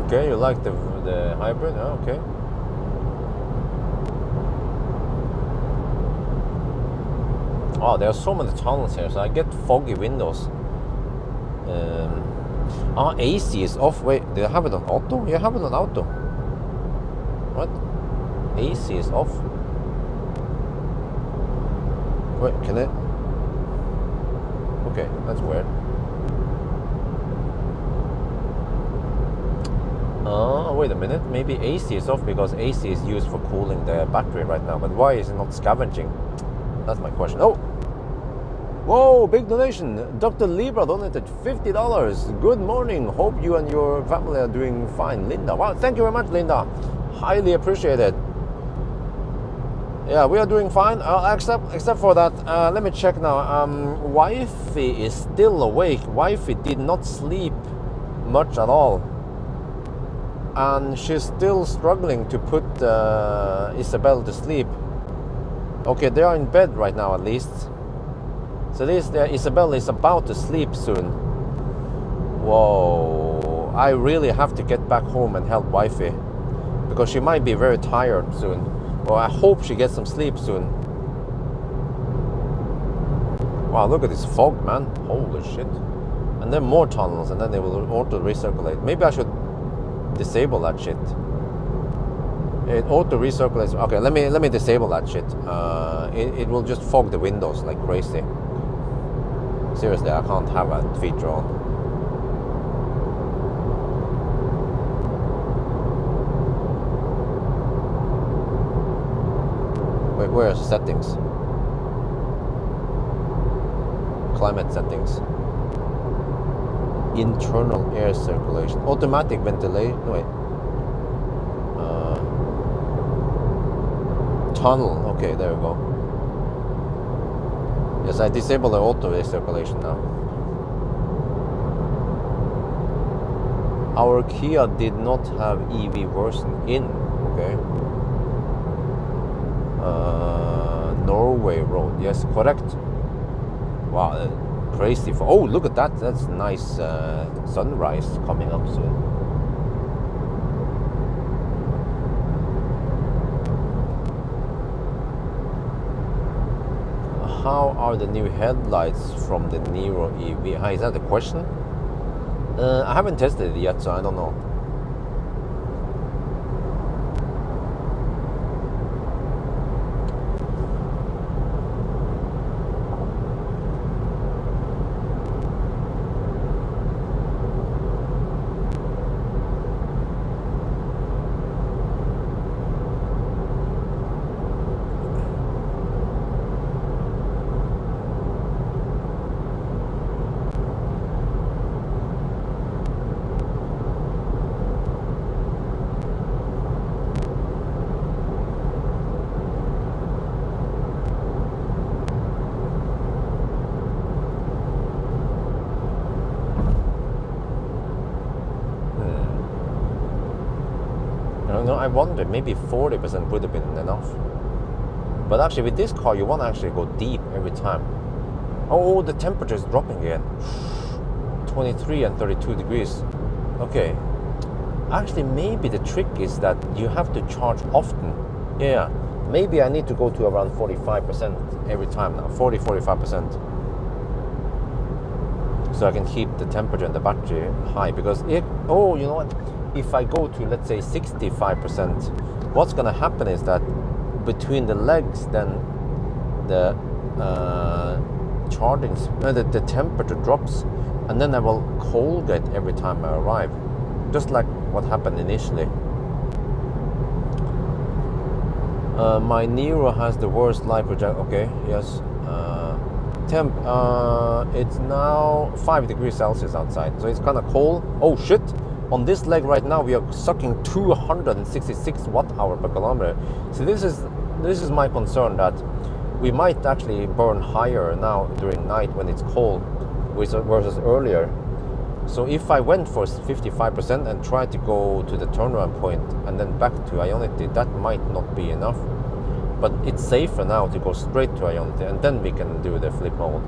Okay, you like the hybrid? Oh, okay. Oh, there are so many tunnels here, so I get foggy windows. AC is off. Wait, do you have it on auto? You have it on auto. What? AC is off. Wait, can it? Okay, that's weird. Wait a minute, maybe AC is off because AC is used for cooling the battery right now, but why is it not scavenging? That's my question. Oh! Whoa, big donation! Dr. Libra donated $50. Good morning, hope you and your family are doing fine. Linda, wow, thank you very much, Linda. Highly appreciated. Yeah, we are doing fine, except for that, let me check now. Wifey is still awake. Wifey did not sleep much at all. And she's still struggling to put Isabel to sleep. Okay, they are in bed right now at least. So this Isabel is about to sleep soon. Whoa, I really have to get back home and help wifey because she might be very tired soon. Well, I hope she gets some sleep soon. Wow, look at this fog, man. Holy shit. And then more tunnels and then they will auto recirculate. Maybe I should disable that shit. It auto recirculates. Okay, let me disable that shit. It will just fog the windows like crazy. Seriously, I can't have that feature on. Wait, where's settings? Climate settings. Internal air circulation, automatic ventilation. Wait, tunnel. Okay, there we go. Yes, I disable the auto recirculation now. Our Kia did not have EV version in. Okay. Norway Road. Yes, correct. Wow. Crazy. Oh, look at that. That's nice sunrise coming up soon. How are the new headlights from the Nero EV? Is that the question? I haven't tested it yet, so I don't know. know, I wonder, maybe 40% would have been enough. But actually with this car, you want to actually go deep every time. Oh, the temperature is dropping again. 23 and 32 degrees. Okay. Actually, maybe the trick is that you have to charge often. Yeah. Maybe I need to go to around 45% every time now. 45%. So I can keep the temperature and the battery high. Because if, oh, you know what? If I go to, let's say, 65%, what's going to happen is that between the legs, then the the temperature drops, and then I will cold get every time I arrive, just like what happened initially. My Nero has the worst light project. Okay, yes. Temp. It's now 5 degrees Celsius outside, so it's kind of cold. Oh shit! On this leg right now, we are sucking 266 watt-hour per kilometer. So this is my concern, that we might actually burn higher now during night when it's cold versus earlier. So if I went for 55% and tried to go to the turnaround point and then back to Ionity, that might not be enough. But it's safer now to go straight to Ionity, and then we can do the flip mode.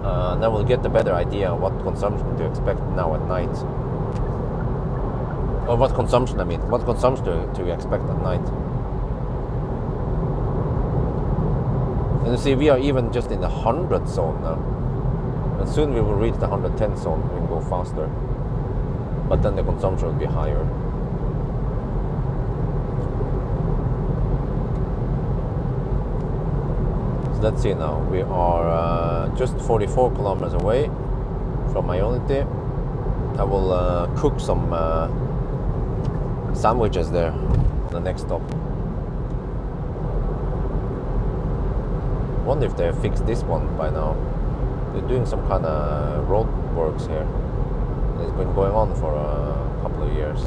And then we'll get a better idea of what consumption to expect now at night. Or what consumption to expect at night. And you see, we are even just in the 100 zone now. And soon we will reach the 110 zone, we can go faster. But then the consumption will be higher. So let's see now. We are just 44 kilometers away from Ionity. I will cook some sandwiches there on the next stop. Wonder if they have fixed this one by now. They're doing some kind of road works here. It's been going on for a couple of years.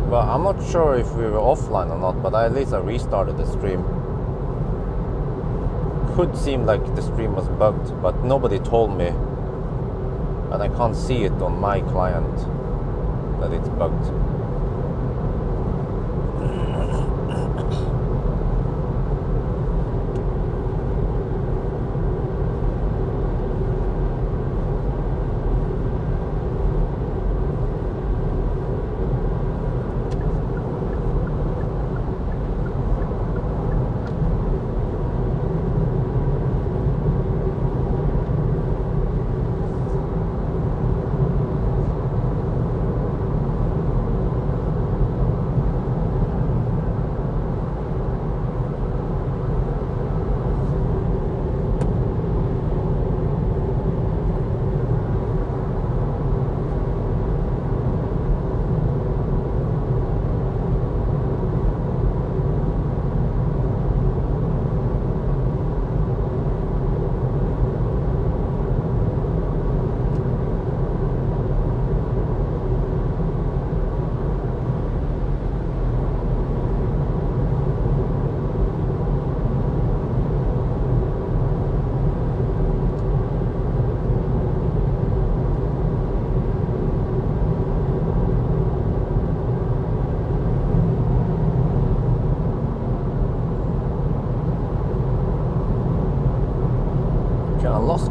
Well, I'm not sure if we were offline or not, but at least I restarted the stream. Could seem like the stream was bugged, but nobody told me, and I can't see it on my client that it's bugged.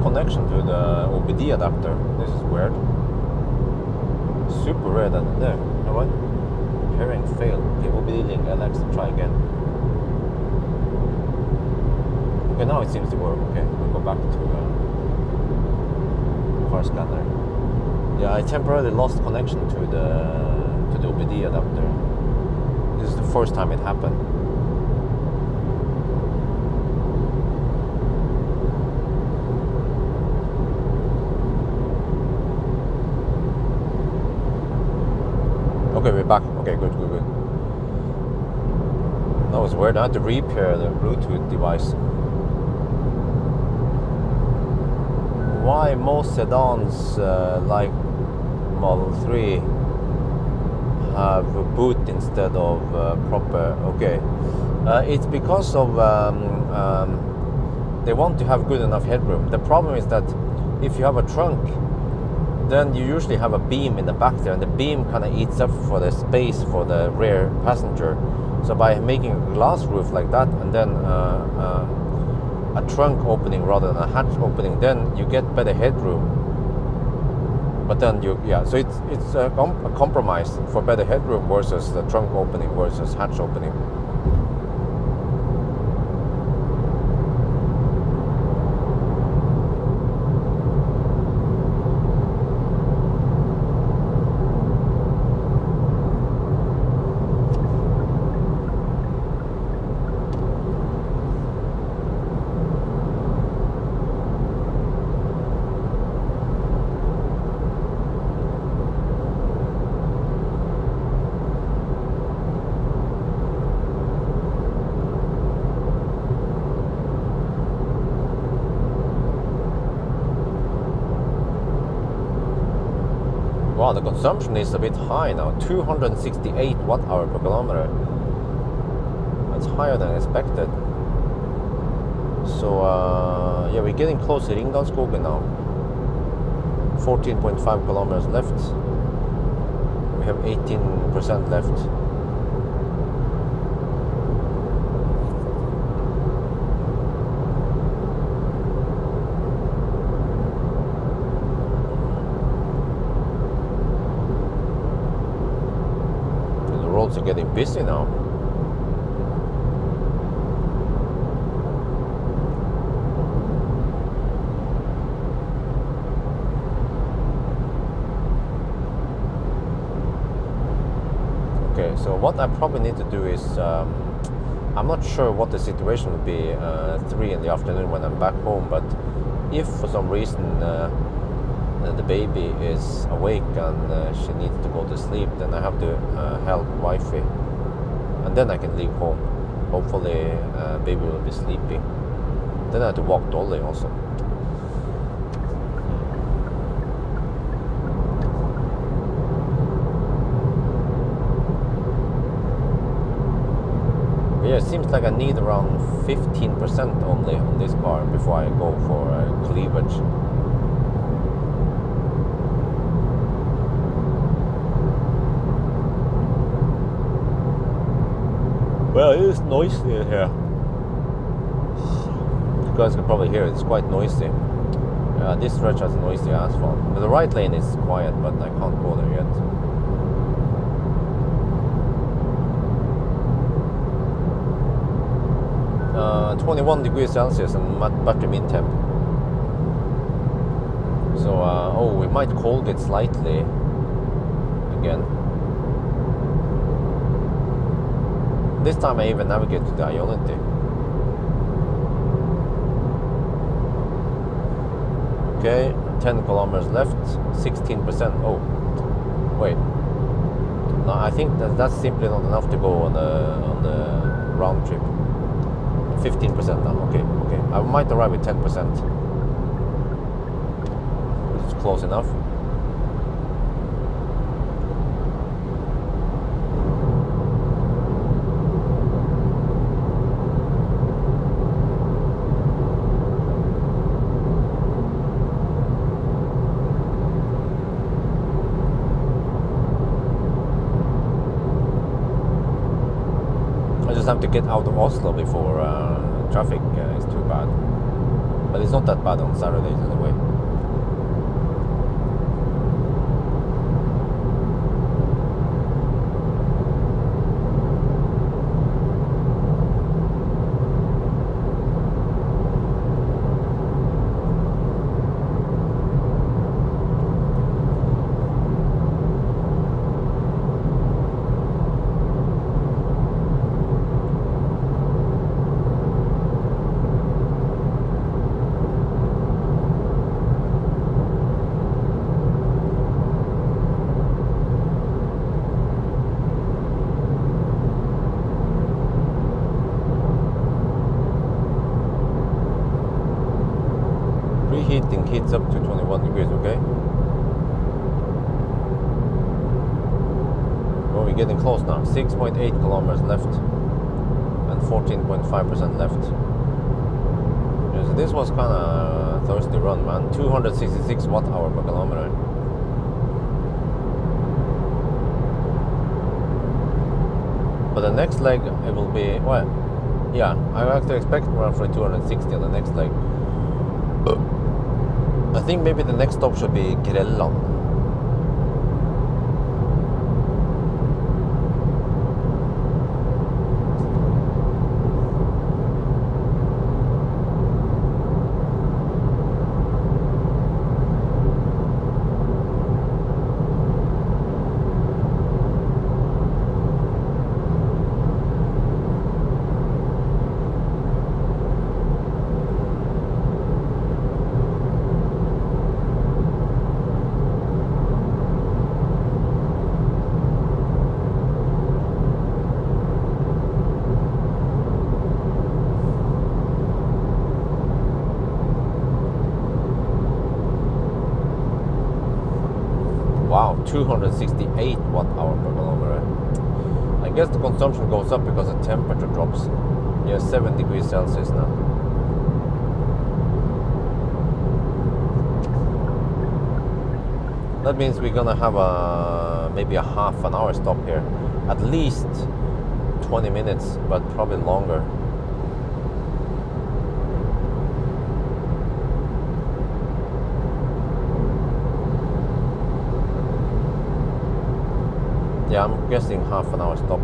Connection to the OBD adapter. This is weird. Super weird. And there, you know what? Pairing failed. Okay, OBD link LX, try again. Okay, now it seems to work. Okay, we'll go back to car scanner. Yeah, I temporarily lost connection to the OBD adapter. This is the first time it happened. Okay, we're back. Okay, good. That was weird. I had to repair the Bluetooth device. Why most sedans like Model 3 have boot instead of proper. Okay, it's because of they want to have good enough headroom. The problem is that if you have a trunk, then you usually have a beam in the back there, and the beam kind of eats up for the space for the rear passenger. So by making a glass roof like that, and then a trunk opening rather than a hatch opening, then you get better headroom. But then so it's a compromise for better headroom versus the trunk opening versus hatch opening. Wow, the consumption is a bit high now, 268 watt-hour per kilometer. That's higher than expected. So, yeah, we're getting close to Ringdalsskogen now. 14.5 kilometers left. We have 18% left. Are getting busy now. Okay, so what I probably need to do is I'm not sure what the situation will be 3 in the afternoon when I'm back home, but if for some reason the baby is awake and she needs to go to sleep, then I have to help wifey, and then I can leave home. Hopefully baby will be sleeping. Then I have to walk Dolly also. Yeah, it seems like I need around 15% only on this car before I go for cleavage. Well, it is noisy here. You guys can probably hear it. It's quite noisy. This stretch has noisy asphalt. But the right lane is quiet, but I can't go there yet. 21 degrees Celsius and battery mid temp. So, we might cold it slightly again. This time I even navigate to the Ionity. Okay, 10 kilometers left, 16%. Oh, wait. No, I think that's simply not enough to go on the round trip. 15% now. Okay. I might arrive with 10%. Which is close enough. Have to get out of Oslo before traffic is too bad, but it's not that bad on Saturdays anyway. Heating heats up to 21 degrees, okay? Well, we're getting close now. 6.8 kilometers left and 14.5% left. Yeah, so this was kind of a thirsty run, man. 266 watt-hour per kilometer. But the next leg, it will be, well, yeah, I have to expect roughly 260 on the next leg. I think maybe the next stop should be Nedlands. Wow, 268 watt-hour per kilometer. I guess the consumption goes up because the temperature drops. Yeah, 7 degrees Celsius now. That means we're gonna have maybe a half an hour stop here. At least 20 minutes, but probably longer. Yeah, I'm guessing half an hour stop.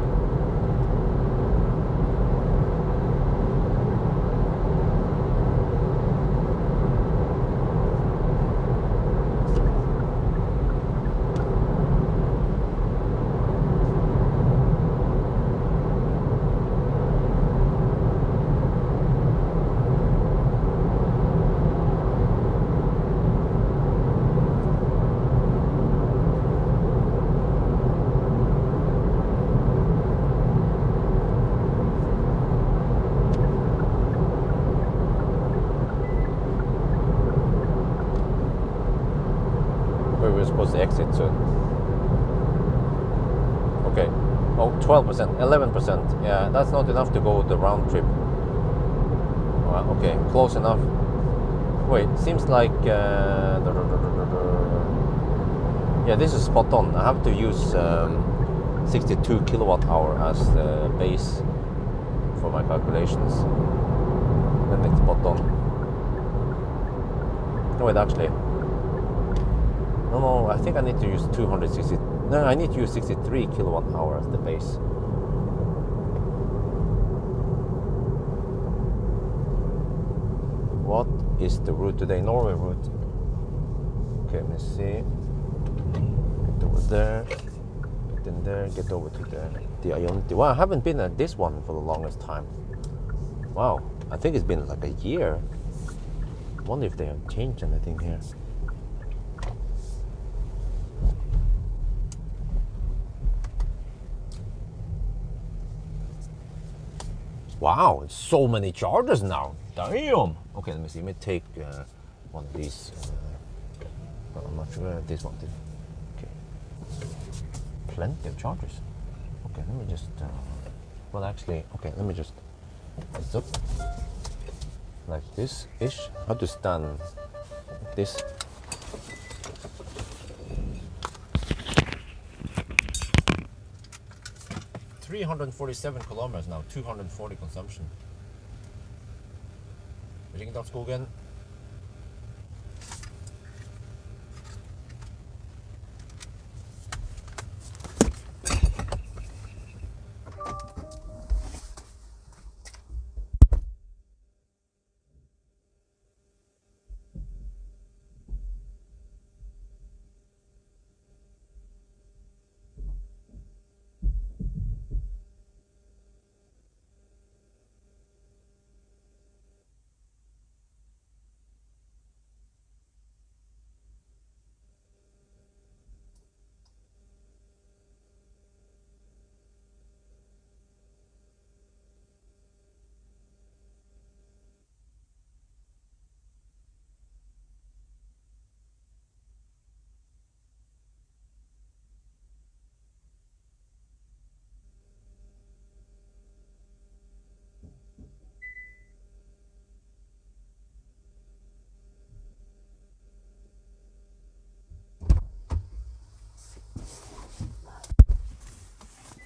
We're supposed to exit soon. Okay. Oh, 12%, 11%. Yeah, that's not enough to go the round trip. Well, okay, close enough. Wait, seems like... yeah, this is spot on. I have to use 62 kilowatt hour as the base for my calculations. Then it's spot on. No, wait, actually... No, I think I need to use 260. No, I need to use 63 kilowatt hour as the base. What is the route today? Norway route. Okay, let me see. Get over there. Get in there. Get over to the Untitled. Well, I haven't been at this one for the longest time. Wow, I think it's been like a year. I wonder if they have changed anything here. Wow, so many chargers now. Damn. Okay, let me see. Let me take one of these. I'm not sure this one. Okay. Plenty of chargers. Okay, let me just. Well, actually, okay. Let me just. It's up like this ish. How to stand like this. $347 kilometers now, 240 consumption. Ringdalsskogen.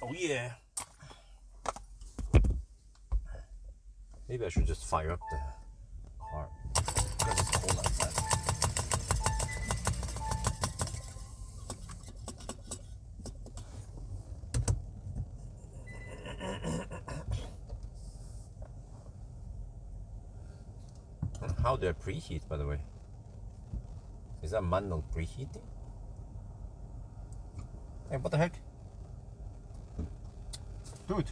Oh yeah. Maybe I should just fire up the car because it's cold outside. How do I preheat, by the way? Is that manual preheating? Hey, what the heck? Dude.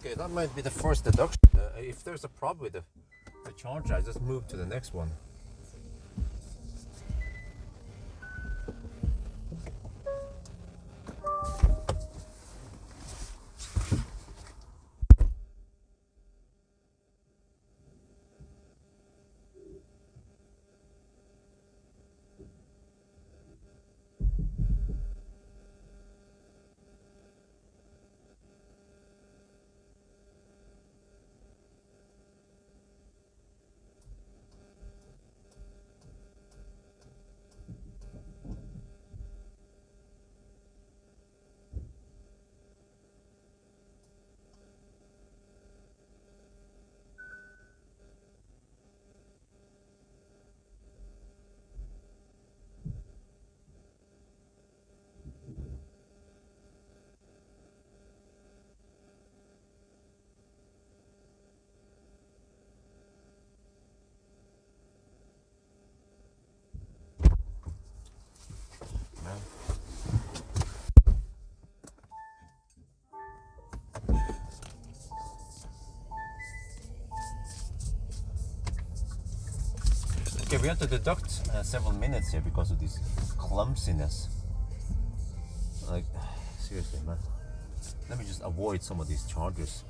Okay, that might be the first deduction. If there's a problem with the charger, I just move to the next one. Okay, we have to deduct several minutes here because of this clumsiness. Like, seriously, man. Let me just avoid some of these chargers.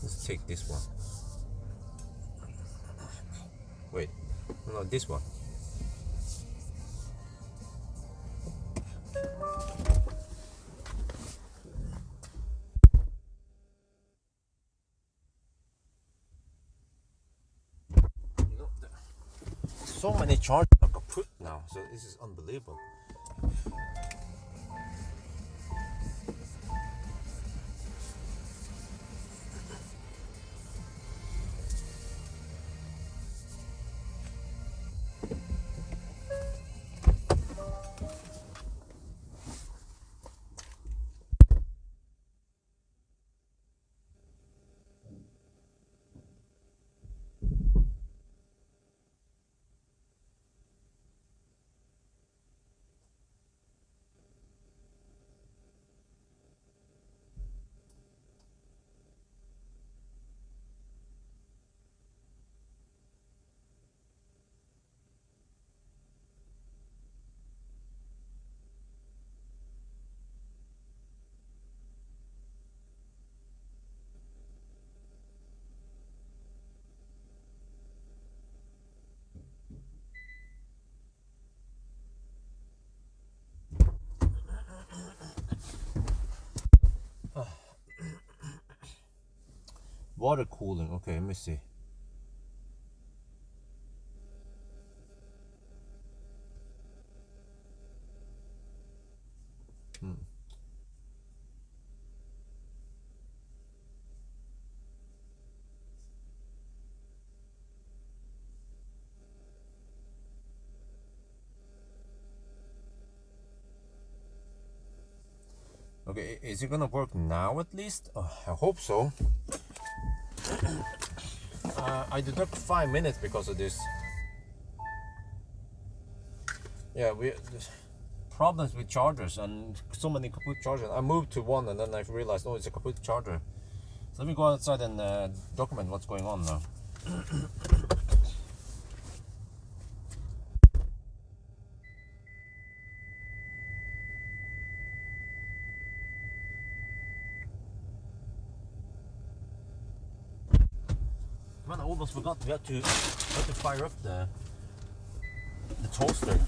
Let's take this one. Wait, no, this one. So many chargers are kaput now, so this is unbelievable. Water cooling, okay, let me see. Okay, is it gonna work now at least? I hope so. I deduct 5 minutes because of this. Yeah, problems with chargers and so many kaput chargers. I moved to one and then I realized, oh, it's a kaput charger. So let me go outside and document what's going on now. Man, I almost forgot we had to fire up the toaster.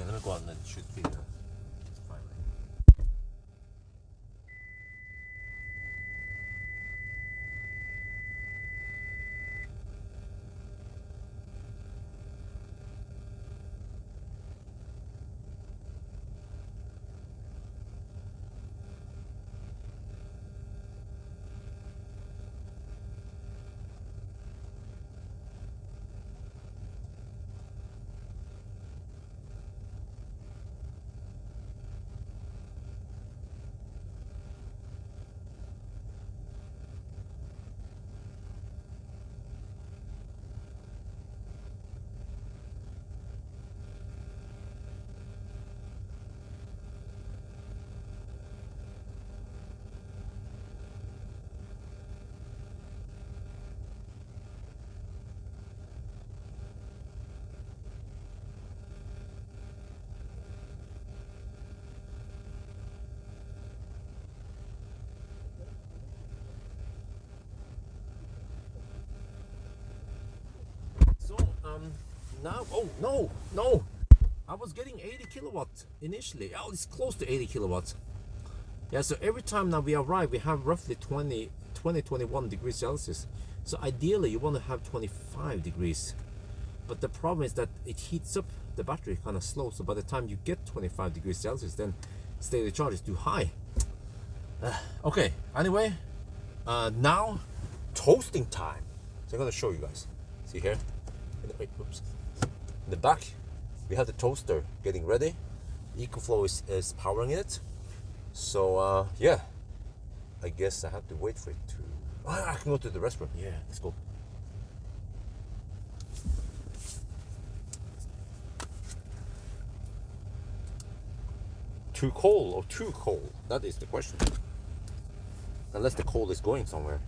Okay, let me go out and then shoot video. Now, oh no, I was getting 80 kilowatts initially. Oh, it's close to 80 kilowatts. Yeah, so every time now we arrive, we have roughly 21 degrees Celsius. So ideally you want to have 25 degrees, but the problem is that it heats up the battery kind of slow. So by the time you get 25 degrees Celsius, then state of charge is too high. Okay, anyway, now toasting time. So I'm gonna show you guys. See here, in the back, we have the toaster getting ready. EcoFlow is powering it. So yeah, I guess I have to wait for it to. I can go to the restroom. Yeah, let's go. Too cold or too cold? That is the question. Unless the cold is going somewhere.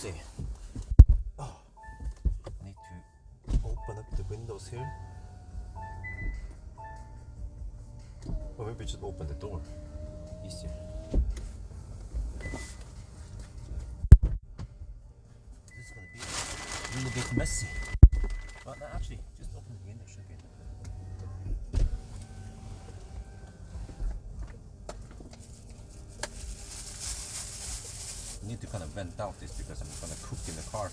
see. Oh, need to open up the windows here. Or maybe just open the door. Easier. This is gonna be a little bit messy. But actually, just open the window should be enough. I need to kind of vent out this because I'm gonna cook in the car.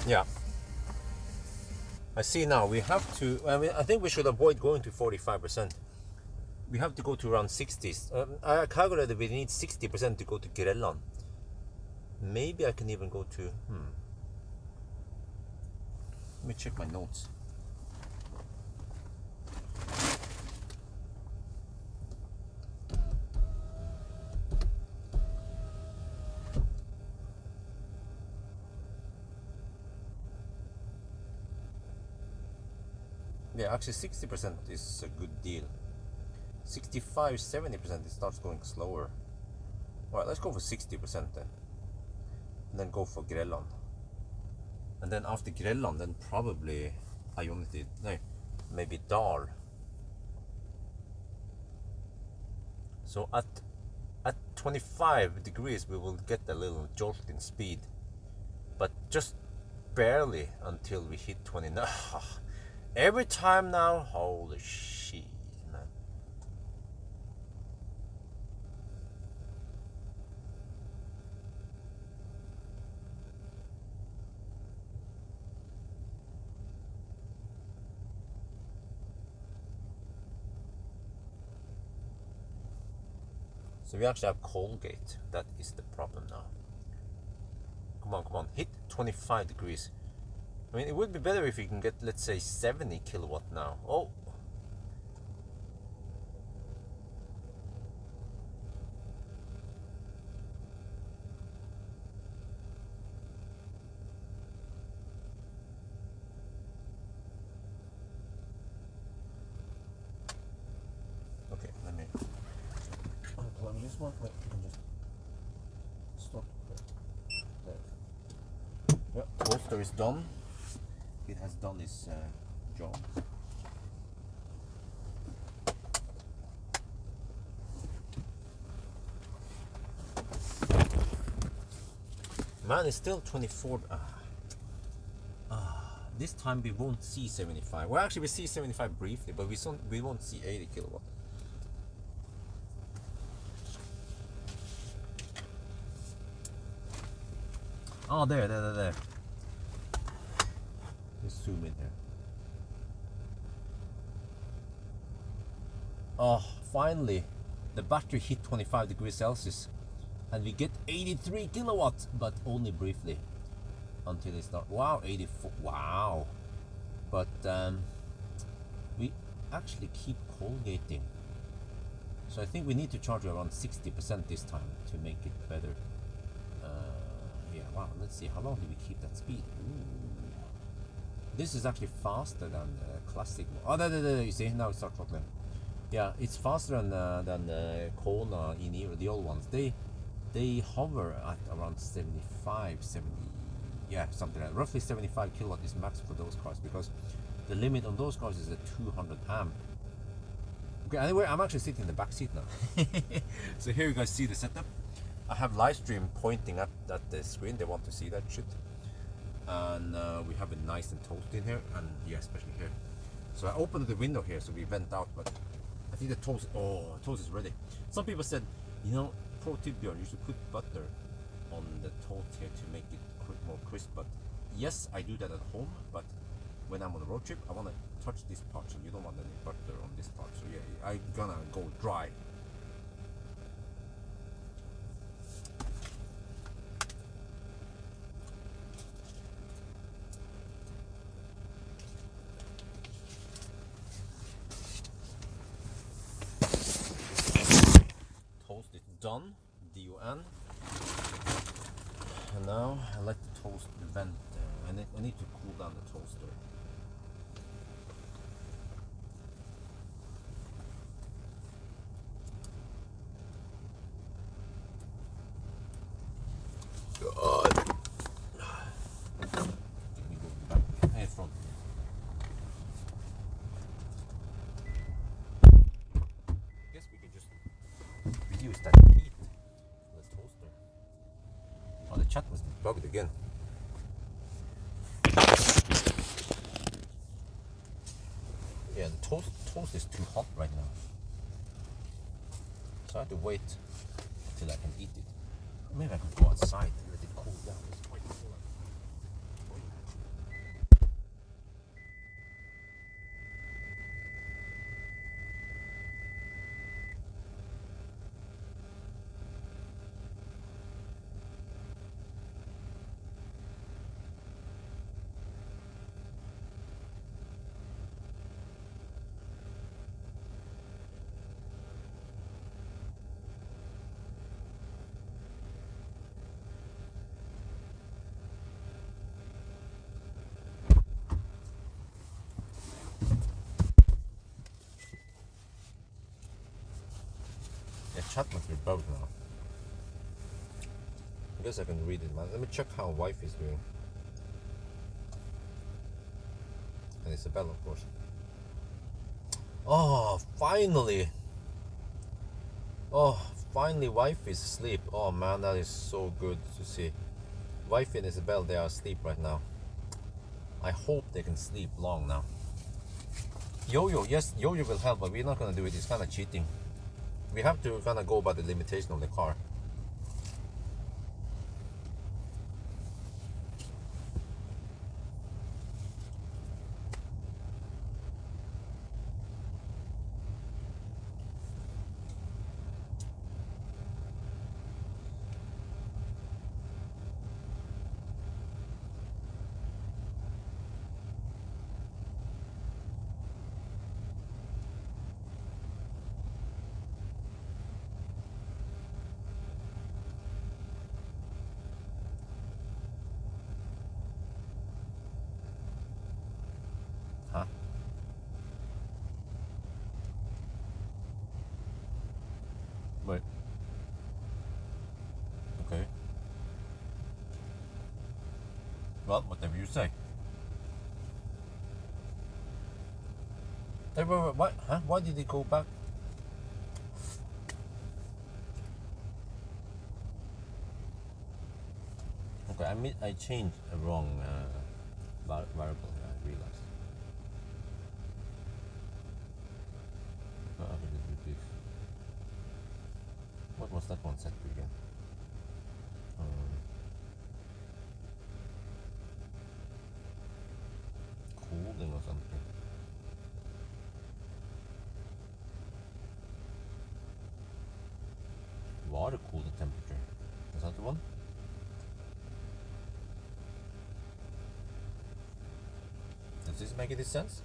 Yeah. I see now we have to, I think we should avoid going to 45%. We have to go to around 60s. I calculated we need 60% to go to Nedlands. Maybe I can even go to, let me check my notes. Yeah, actually 60% is a good deal. 65, 70% it starts going slower. Alright, let's go for 60% then. And then go for Nedlands. And then after Nedlands, then probably maybe Dal. So at 25 degrees we will get a little jolt in speed. But just barely until we hit 29. Every time now, holy shit, man. So we actually have Colgate. That is the problem now. Come on, come on. Hit 25 degrees. I mean, it would be better if you can get, let's say, 70 kilowatt now. Oh. Okay, let me unplug this one. Wait, you can just stop. There. Yeah, toaster is done. It has done its job. Man, it's still 24. This time we won't see 75. Well, actually we see 75 briefly, but we won't see 80 kilowatt. Oh, there. Let's zoom in here. Oh, finally, the battery hit 25 degrees Celsius and we get 83 kilowatts, but only briefly until they start. Wow, 84. Wow. But we actually keep colgating. So I think we need to charge around 60% this time to make it better. Yeah, wow, let's see. How long do we keep that speed? Ooh. This is actually faster than the classic. Oh, there, you see, now it starts throttling. Yeah, it's faster than Kona, Nero, the old ones. They hover at around 75, 70, yeah, something like that. Roughly 75 kilowatt is max for those cars because the limit on those cars is a 200 amp. Okay, anyway, I'm actually sitting in the back seat now. So here you guys see the setup. I have live stream pointing at the screen. They want to see that shit. And we have it nice and toasty in here, and yeah, especially here. So I opened the window here so we vent out, but I think the toast is ready. Some people said, you know, pro tip, Bjørn, you should put butter on the toast here to make it more crisp. But yes, I do that at home, but when I'm on a road trip, I want to touch this part, so you don't want any butter on this part. So yeah, I'm gonna go dry. now I like to toast the vent. I need to cool down the toaster. God. Let me go back. Hey, front. I guess we can just reduce that heat of the toaster. Oh, the chat must be bugged again. Yeah, the toast is too hot right now. So I have to wait till I can eat it. Maybe I could go outside and let it cool down. It's quite cool. Yeah, chat must be bugged now. I guess I can read it, man. Let me check how wife is doing. And Isabella, of course. Oh, finally! Oh, finally wife is asleep. Oh man, that is so good to see. Wife and Isabel, they are asleep right now. I hope they can sleep long now. Yo-yo, yes, yo-yo will help, but we're not gonna do it. It's kind of cheating. We have to kind of go by the limitation of the car. Huh? Wait. Okay. Well, whatever you say. Hey, wait, what? Huh? Why did he go back? Okay, I changed a wrong variable here, I realized. What other did we do? What was that one set to again? Cooling or something. Water cooler temperature. Is that the one? Does this make any sense?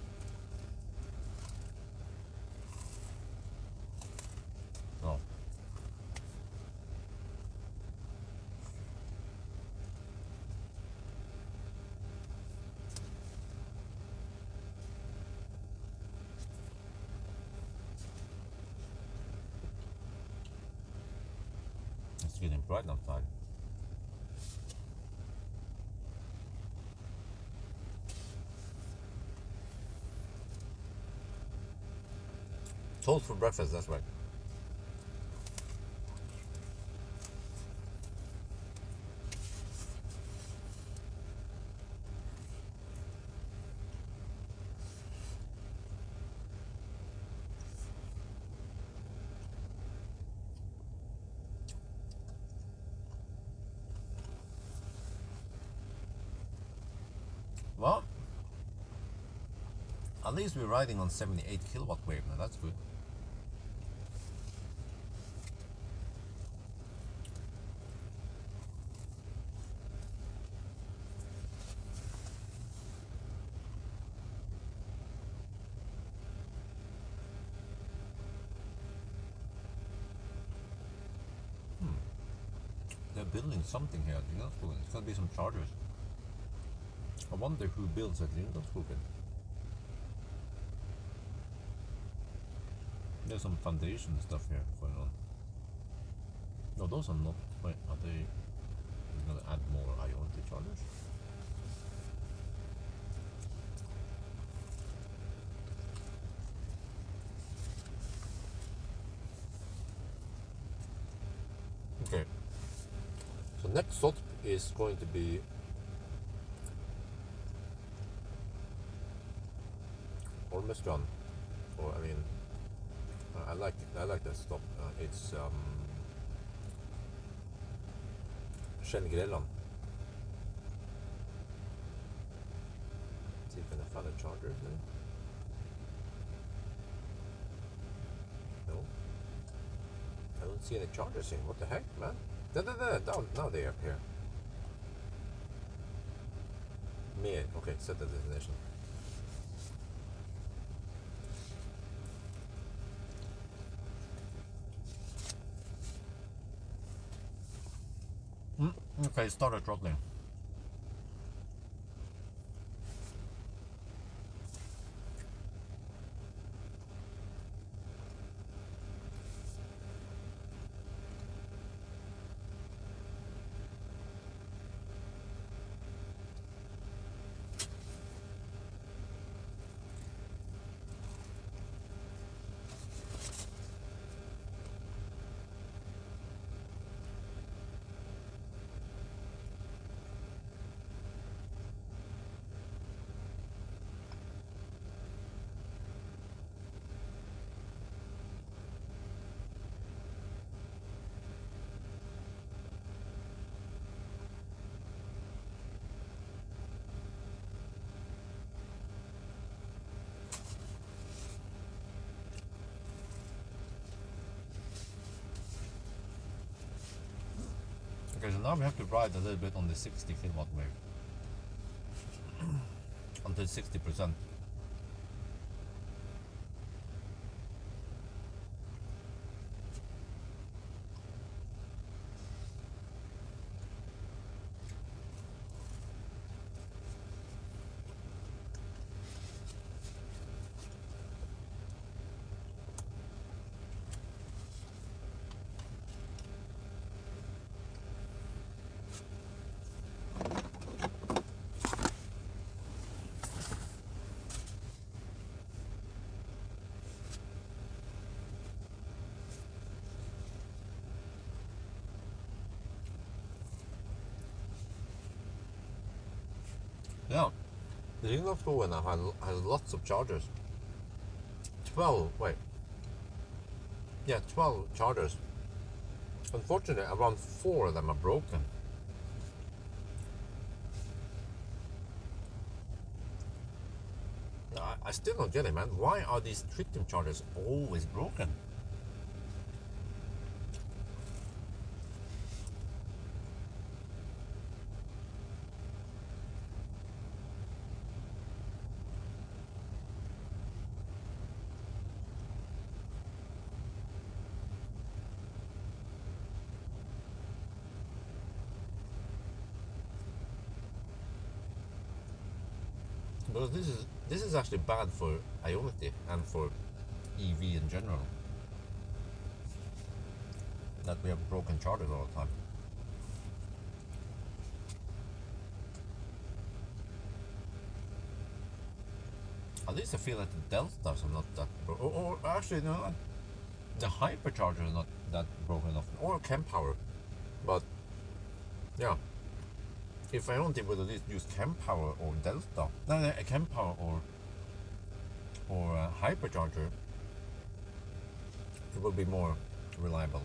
No. It's getting bright outside. Toast for breakfast, that's right. Well, at least we're riding on 78 kilowatt wave now, that's good. They're building something here at Nedlands. It's gonna be some chargers. I wonder who builds at Nedlands. There's some foundation stuff here going on. No, those are not. Wait, are they gonna add more IoT chargers? Okay. So next stop is going to be almost done. Or I mean, I like that stop. It's Nedlands. See if I can find a charger there. No, I don't see any chargers here. What the heck, man? Now they appear. Okay, set the destination. Okay, started throttling. Okay, so now we have to ride a little bit on the 60 kilowatt wave until 60%. Yeah, the Kona has lots of chargers. 12 chargers. Unfortunately, around 4 of them are broken. I still don't get it, man. Why are these tritium chargers always broken? Because this is actually bad for IoT and for EV in general. That we have broken chargers all the time. At least I feel that the Deltas are not that broken. Or actually, no, the hypercharger is not that broken often. Or kWh. But yeah. If I don't would at least use kWh or Delta, kWh or hypercharger, it will be more reliable.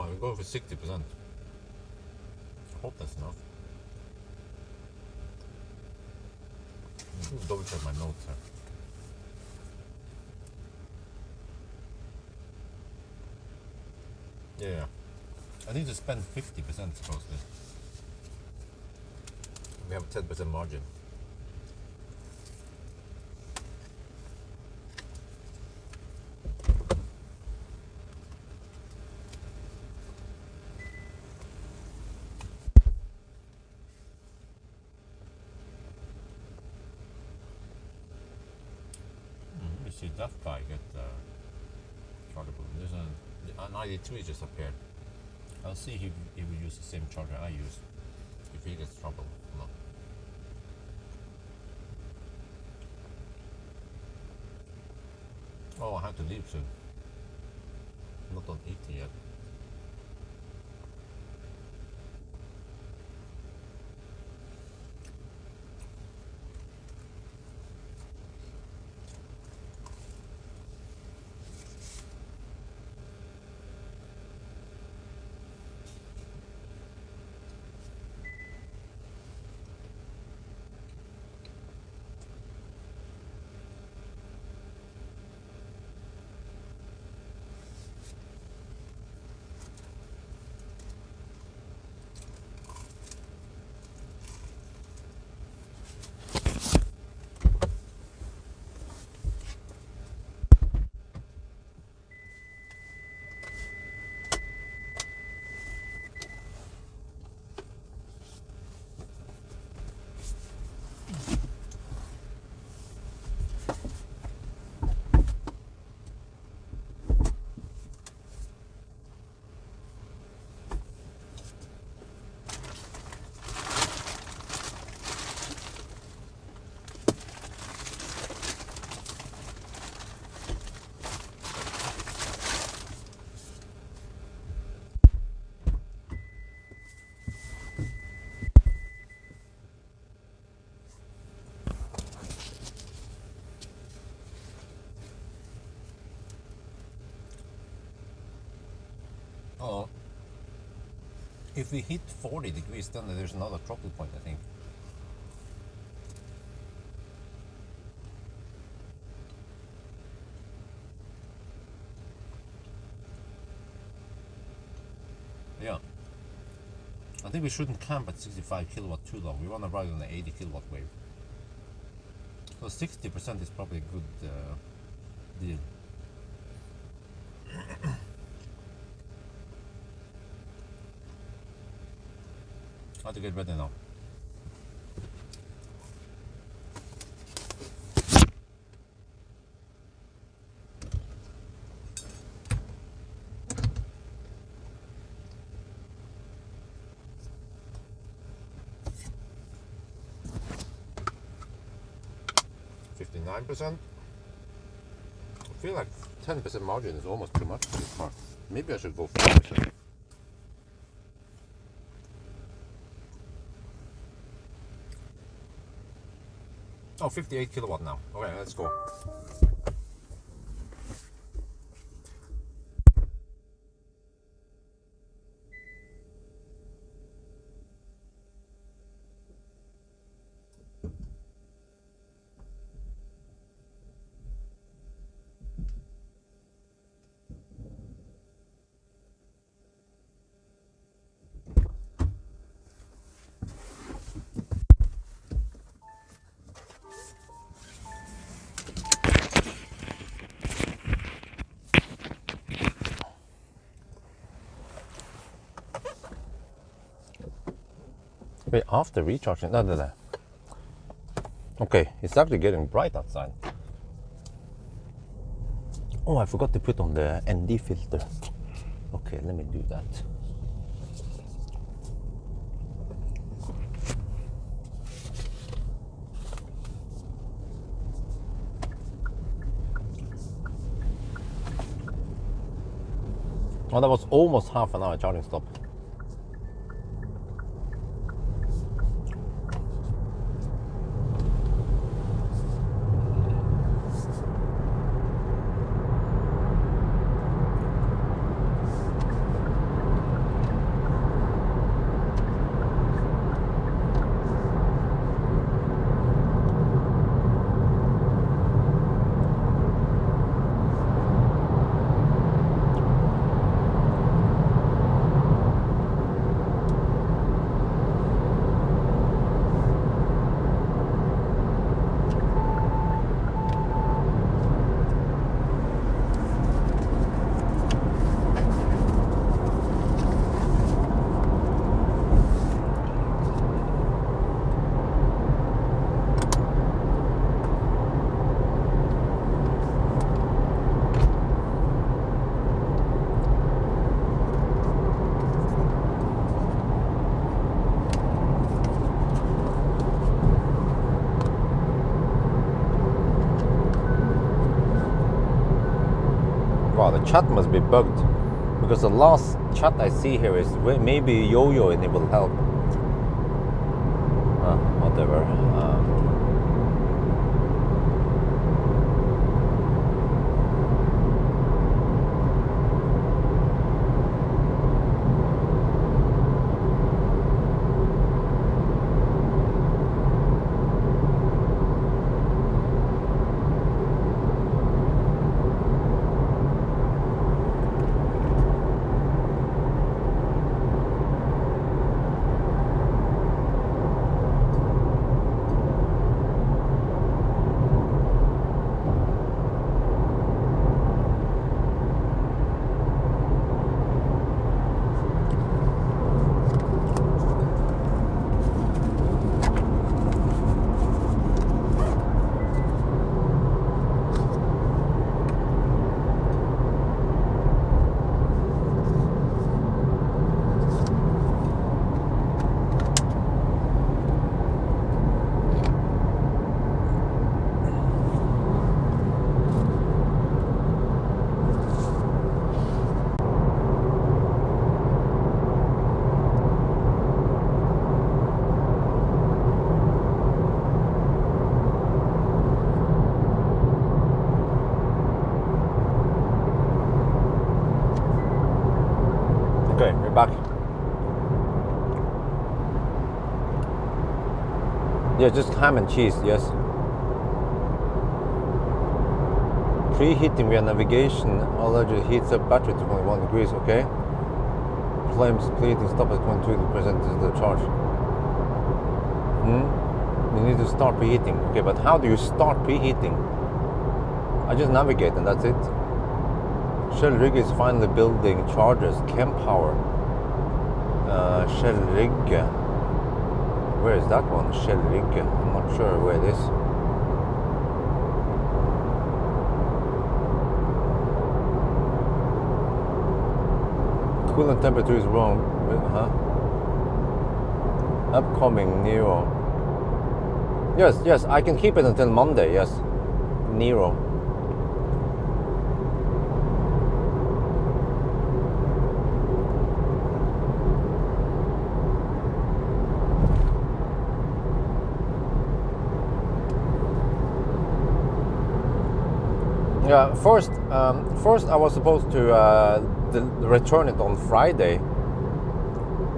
we're going for 60%. Hope that's enough. Double check my notes here. Yeah. I need to spend 50% supposedly. We have a 10% margin. You see that guy get chargeable. There's an 92 just appeared. I'll see if he will use the same charger I use. If he gets trouble or not. Oh, I have to leave soon. Not on 80 yet. Oh, if we hit 40 degrees, then there's another throttle point, I think. Yeah. I think we shouldn't camp at 65 kilowatt too long. We want to ride on the 80 kilowatt wave. So 60% is probably a good deal. I have to get ready now. %. I feel like 10% margin is almost too much for this car. Maybe I should go 5%. Oh, 58 kilowatt now. Okay, let's go. Wait, after recharging, no. Okay, it's actually getting bright outside. Oh, I forgot to put on the ND filter. Okay, let me do that. Oh, that was almost half an hour charging stop. wow, the chat must be bugged. Because the last chat I see here is maybe yo-yo and it will help. Whatever. Okay, we're back. Yeah, just ham and cheese, yes. Preheating via navigation already heats up battery to 21 degrees, okay. Flames pleading stop at 22% is the charge. You need to start preheating. Okay, but how do you start preheating? I just navigate and that's it. Shell rig is finally building chargers. Power. Shell rig. Where is that one? Shell rig. I'm not sure where it is. Coolant temperature is wrong. Upcoming Nero. Yes, I can keep it until Monday. Yes, Nero. Yeah, first I was supposed to return it on Friday,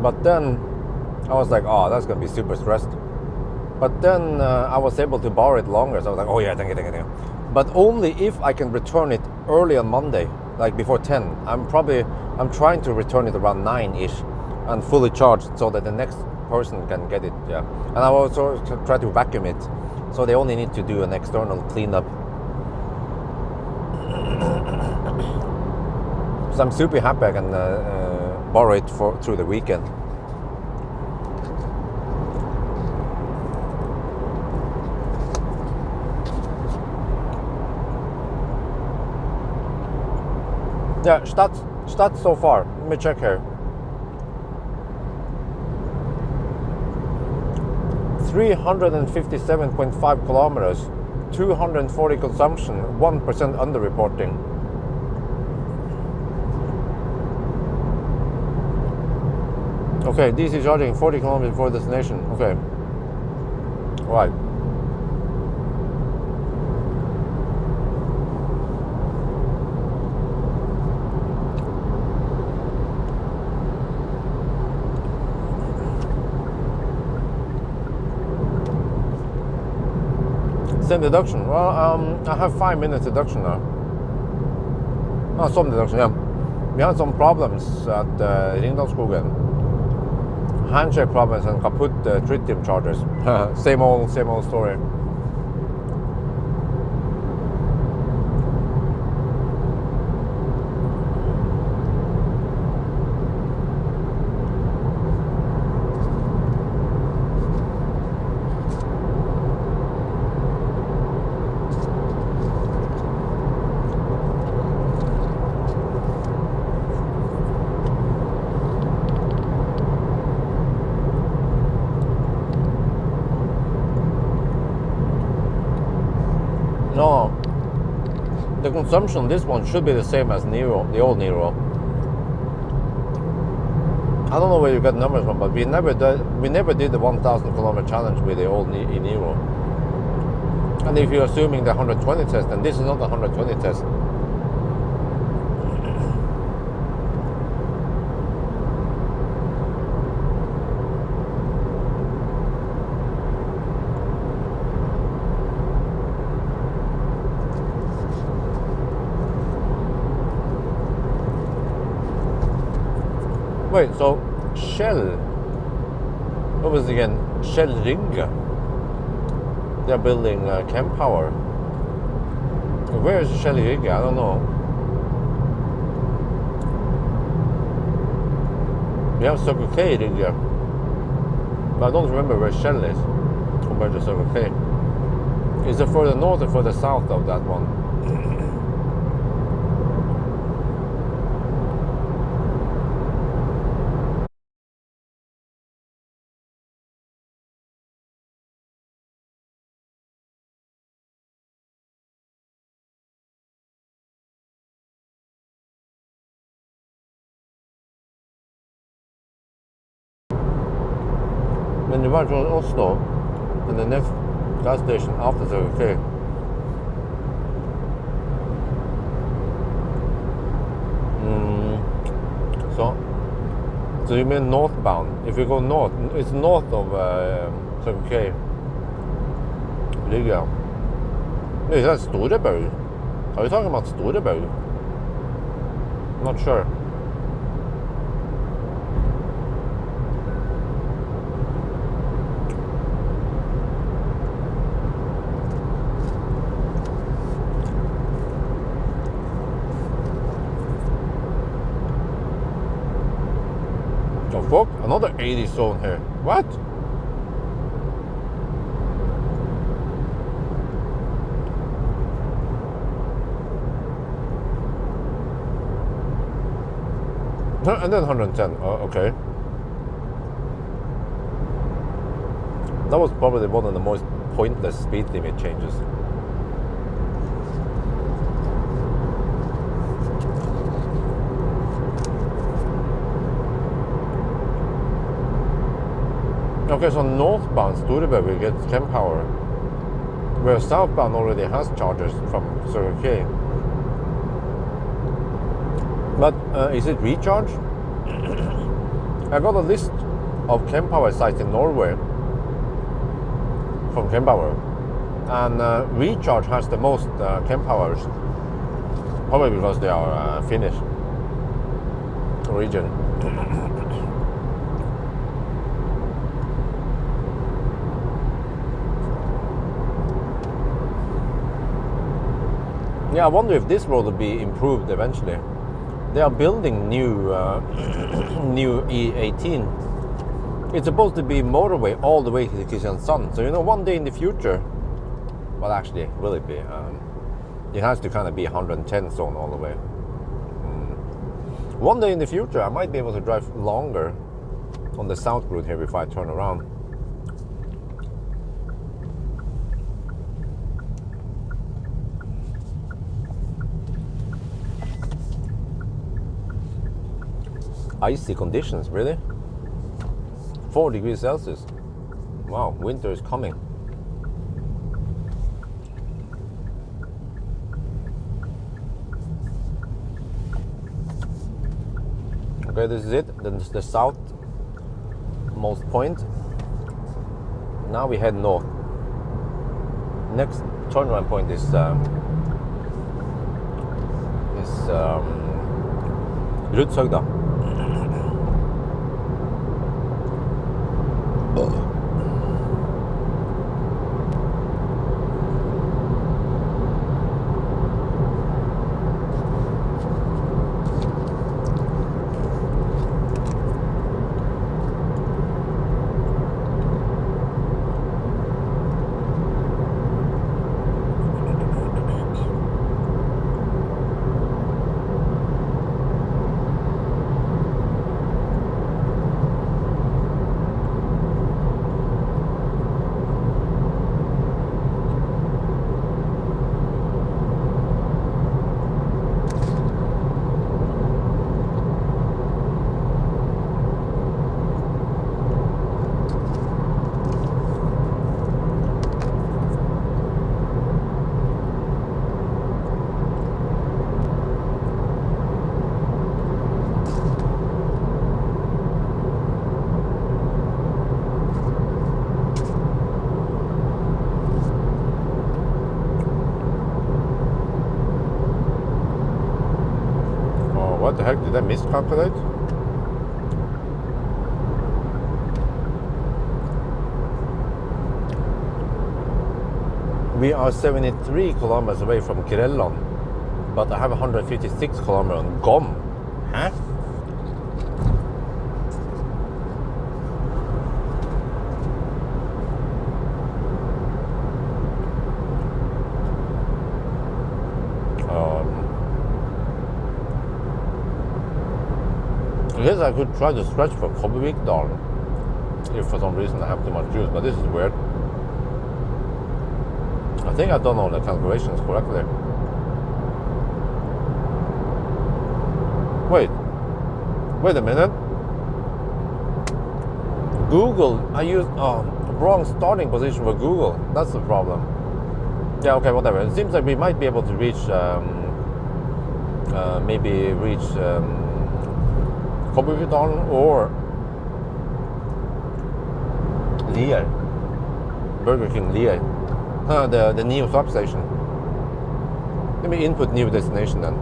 but then I was like, oh, that's gonna be super stressed. But then I was able to borrow it longer, so I was like, oh yeah, thank you. But only if I can return it early on Monday, like before 10. I'm trying to return it around 9-ish and fully charged so that the next person can get it, yeah. And I will also try to vacuum it, so they only need to do an external cleanup. So I'm super happy I can borrow it through the weekend. Yeah, stats so far. Let me check here. 357.5 kilometers, 240 consumption, 1% underreporting. Okay, DC charging 40 kilometers before destination. Okay. Right. Same deduction. Well, I have 5 minutes deduction now. Oh, some deduction, yeah. We had some problems at Ringdalsskogen. Handshake problems and kaput tritium chargers. same old story. No, the consumption on this one should be the same as Nero, the old Nero. I don't know where you got numbers from, but we never did the 1,000 kilometer challenge with the old Nero. And if you're assuming the 120 test, then this is not the 120 test. Wait, so Shell, what was it again? Shell Rygge. They're building kWh. Where is Shell Rygge? I don't know. We have Circle K Rygge, but I don't remember where Shell is compared to Circle K. Is it further north or further south of that one? When you ride from Oslo, and the next gas station after Circle K. So you mean northbound? If you go north, it's north of Circle K. Ligger. Is that Storebø? Are you talking about Storebø? Not sure. Oh fuck, another 80 zone here. What? And then 110, okay. That was probably one of the most pointless speed limit changes. Okay, so northbound Storebø will get kWh, where southbound already has chargers from Circle K. But is it recharge? I got a list of kWh sites in Norway from kWh, and recharge has the most kWhs, probably because they are Finnish region. Yeah, I wonder if this road will be improved eventually. They are building new new E18. It's supposed to be motorway all the way to Kristiansand. So, you know, one day in the future, well, actually, will it be? It has to kind of be 110 zone all the way. One day in the future, I might be able to drive longer on the south route here if I turn around. Icy conditions, really? 4 degrees Celsius. Wow, winter is coming. Okay, this is it. Then this is the southmost point. Now we head north. Next turnaround point is Rudshøgda. What the heck? Did I miscalculate? We are 73 kilometers away from Nedlands, but I have 156 kilometers on Gom. Huh? I guess I could try to stretch for kWh if for some reason I have too much juice, but this is weird. I think I've done all the calculations correctly. Wait a minute. Google, I used wrong starting position for Google. That's the problem. Yeah, okay, whatever. It seems like we might be able to reach, maybe reach kWh or Lier, Burger King Lier, the new substation. Let me input new destination then.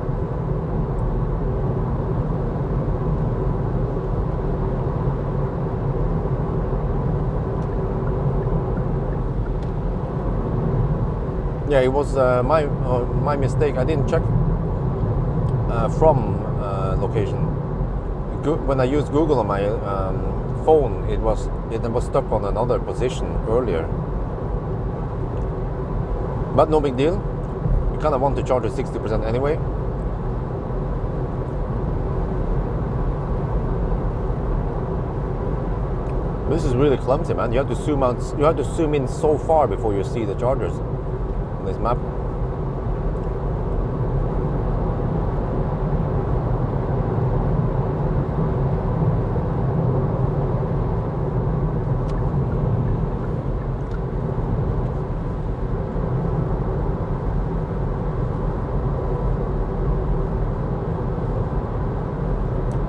Yeah, it was my mistake. I didn't check from location. When I used Google on my phone, it was stuck on another position earlier. But no big deal. We kind of want to charge at 60% anyway. This is really clumsy, man. You have to zoom out. You have to zoom in so far before you see the chargers on this map.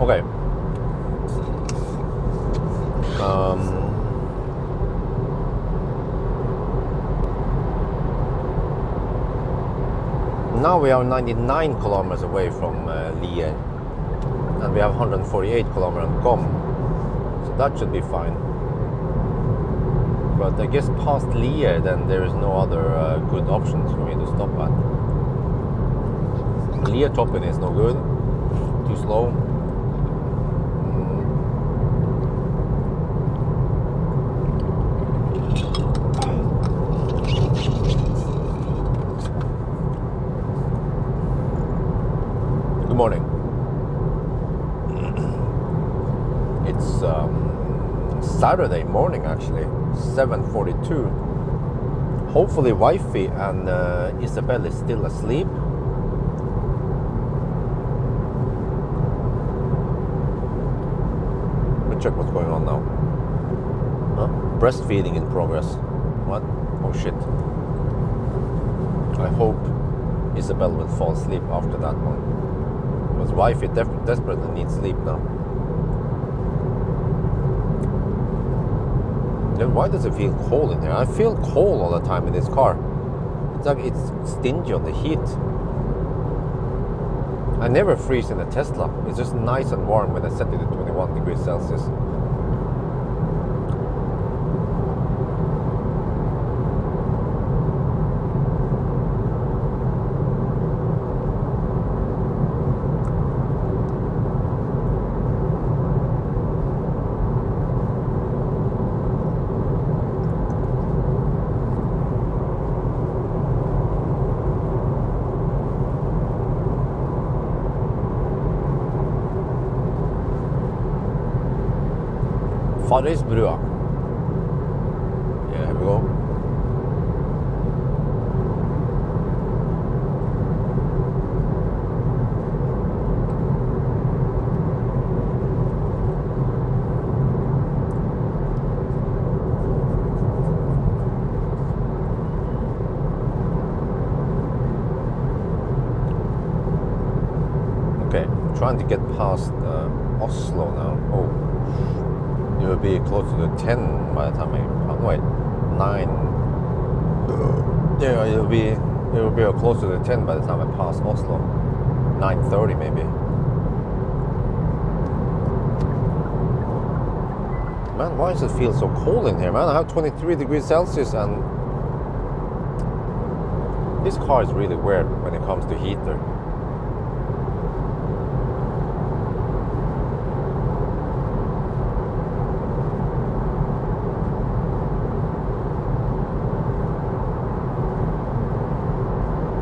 Okay. Now we are 99 kilometers away from Lier, and we have 148 kilometers on Gom, so that should be fine. But I guess past Lier, then there is no other good options for me to stop at. Lier Toppen is no good, too slow. Morning. It's Saturday morning actually, 7:42. Hopefully wifey and Isabel is still asleep. Let me check what's going on now. Huh? Breastfeeding in progress. What? Oh shit. I hope Isabel will fall asleep after that one. Because wifey desperately needs sleep now. Then why does it feel cold in here? I feel cold all the time in this car. It's like it's stingy on the heat. I never freeze in a Tesla. It's just nice and warm when I set it to 21 degrees Celsius. Farrisbrua. Yeah, here we go. Okay, trying to get past Oslo now. Oh. It will be closer to 10 by the time I wait, 9. Yeah, it will be closer to 10 by the time I pass Oslo. 9:30 maybe. Man, why does it feel so cold in here, man? I have 23 degrees Celsius and this car is really weird when it comes to heater.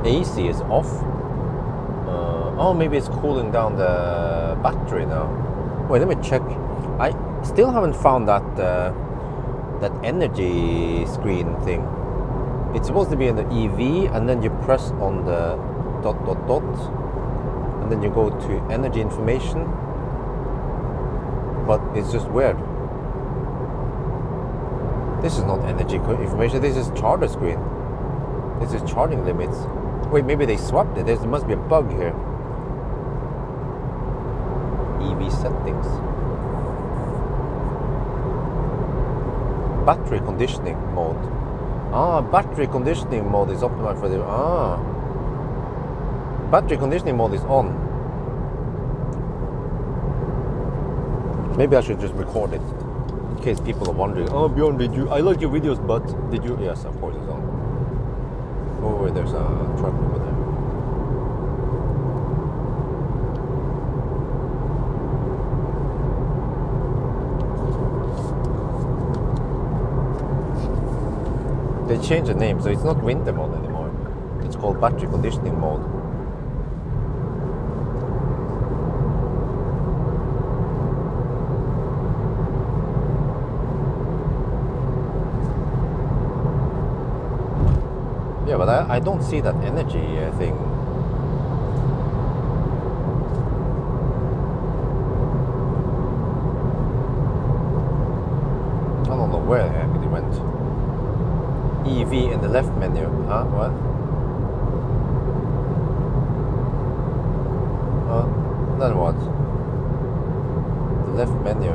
AC is off. Oh, maybe it's cooling down the battery now. Wait, let me check. I still haven't found that that energy screen thing. It's supposed to be in the EV, and then you press on the ... and then you go to energy information. But it's just weird. This is not energy information. This is charger screen. This is charging limits. Wait, maybe they swapped it. There must be a bug here. EV settings. Battery conditioning mode. Ah, battery conditioning mode is optimized for the... Ah. Battery conditioning mode is on. Maybe I should just record it. In case people are wondering, oh Bjørn, did you... I like your videos, but did you... Yes, of course it's on. Oh, wait, there's a truck over there. They changed the name, so it's not winter mode anymore. It's called battery conditioning mode. Yeah, but I don't see that energy thing. I don't know where it went. EV in the left menu. Huh? What? Then what? The left menu.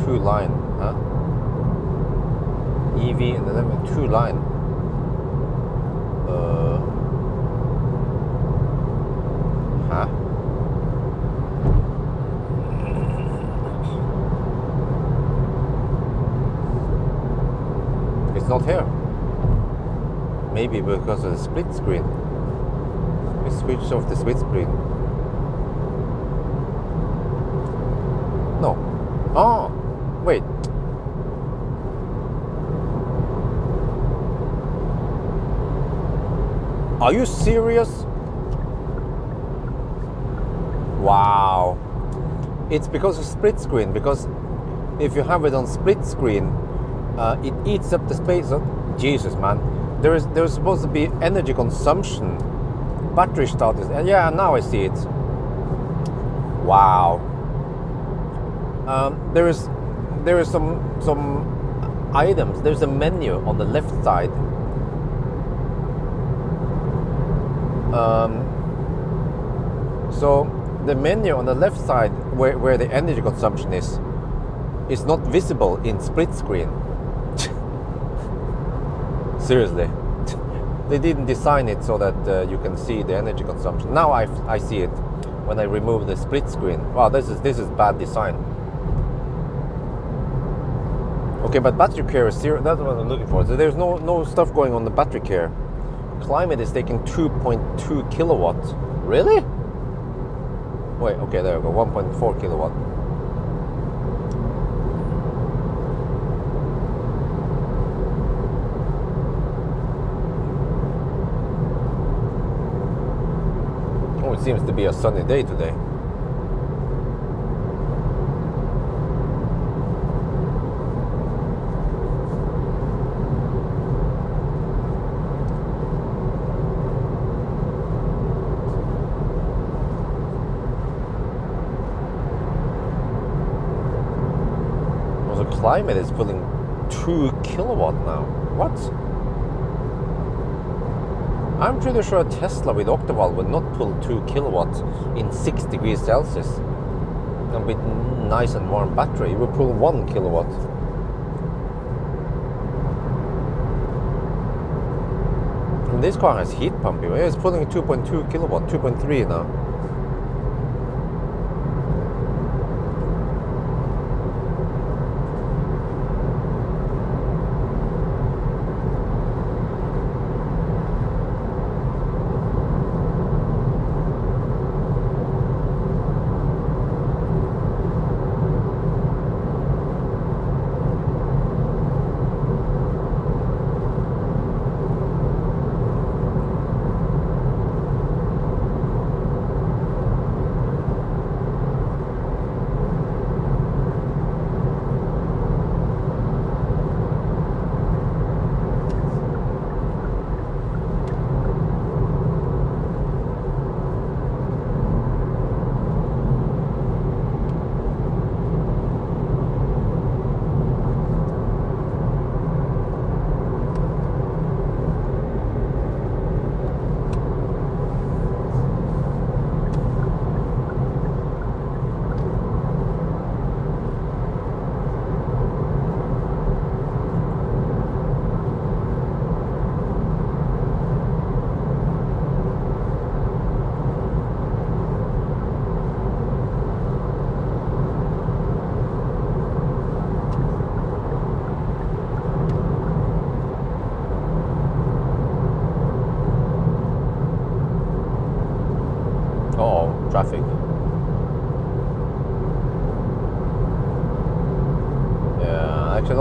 Two line. Huh? EV in the left menu. Two line. Huh? Not here. Maybe because of the split screen. We switched off the split screen. No. Oh, wait. Are you serious? Wow. It's because of split screen. Because if you have it on split screen, it eats up the space. Jesus, man. There's supposed to be energy consumption, battery status, and yeah, now I see it. Wow. There is some items. There's a menu on the left side. So the menu on the left side, where the energy consumption is not visible in split screen. Seriously, they didn't design it so that you can see the energy consumption. Now I see it when I remove the split screen. Wow, this is bad design. Okay, but battery care is zero. That's what I'm looking for. So there's no stuff going on the battery care. Climate is taking 2.2 kilowatts. Really? Wait, okay, there we go. 1.4 kilowatt. It seems to be a sunny day today. Well, the climate is pulling 2 kilowatt now. What? I'm pretty sure a Tesla with Octaval would not pull 2 kilowatts in 6 degrees Celsius. And with nice and warm battery, it would pull 1 kilowatt. And this car has heat pump. It's pulling 2.2 kilowatt, 2.3 now.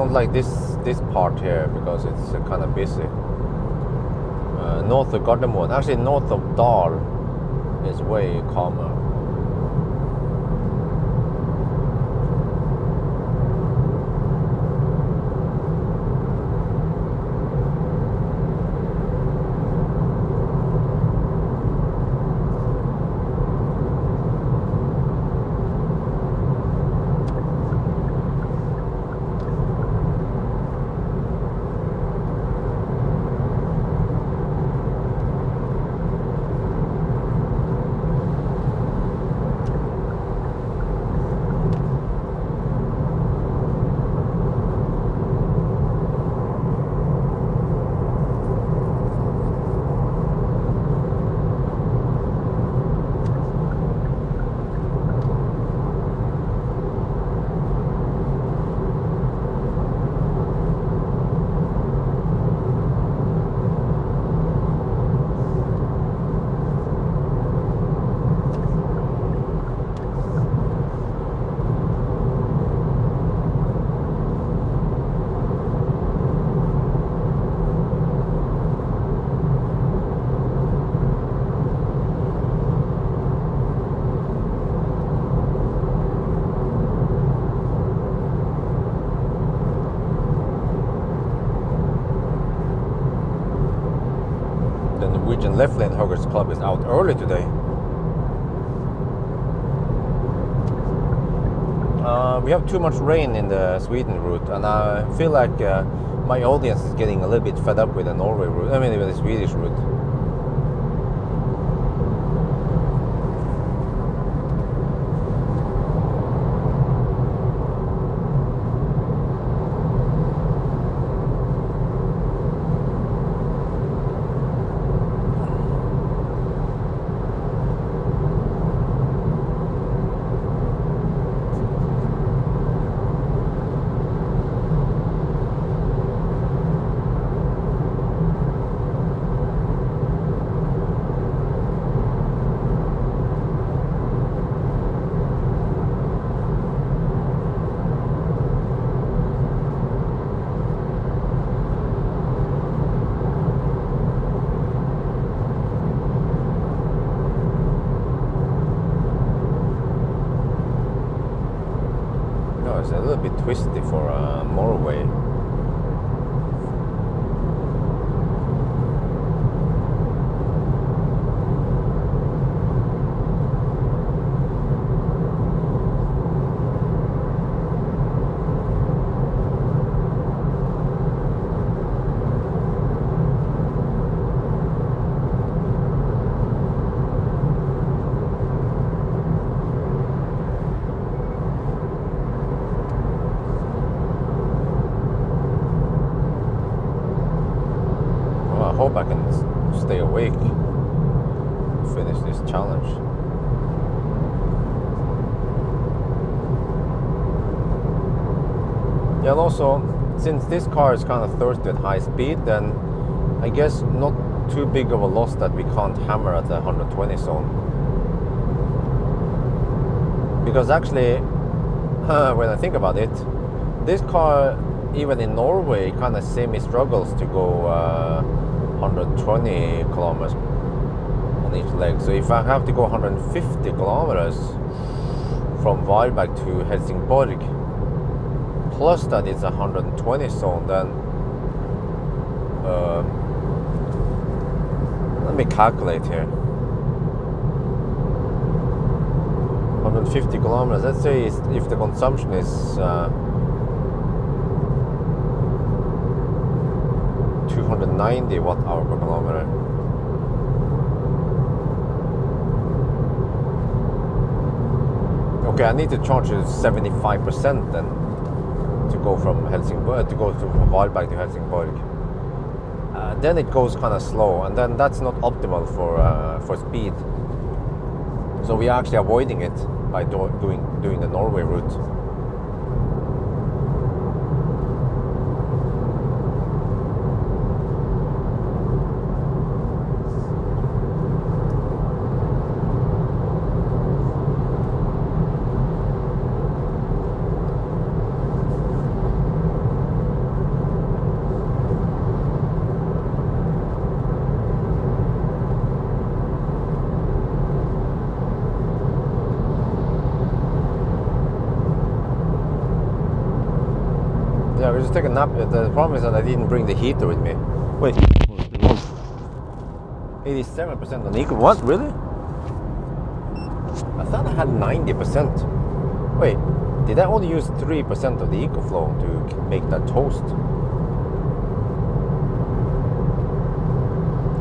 don't like this part here because it's kind of busy. North of Gardermoen, actually north of Dal, is way calmer. Norwegian Left Lane Huggers Club is out early today. We have too much rain in the Sweden route, and I feel like my audience is getting a little bit fed up with the Norway route. I mean, with the Swedish route. It's a little bit twisty for Norway. I hope I can stay awake, finish this challenge. Yeah, and also, since this car is kind of thirsty at high speed, then I guess not too big of a loss that we can't hammer at the 120 zone. Because actually, when I think about it, this car, even in Norway, kind of semi-struggles to go 120 kilometers on each leg. So if I have to go 150 kilometers from Varberg to Helsingborg, plus that it's a 120 zone, then let me calculate here. 150 kilometers, let's say if the consumption is 290 watt-hour per kilometer. Okay, I need to charge it 75% then to go from Helsingborg, to go from Varberg to Helsingborg. Then it goes kind of slow, and then that's not optimal for speed. So we are actually avoiding it by doing the Norway route. take a nap. The problem is that I didn't bring the heater with me. Wait. 87% on eco. What? Really? I thought I had 90%. Wait, did I only use 3% of the EcoFlow to make that toast?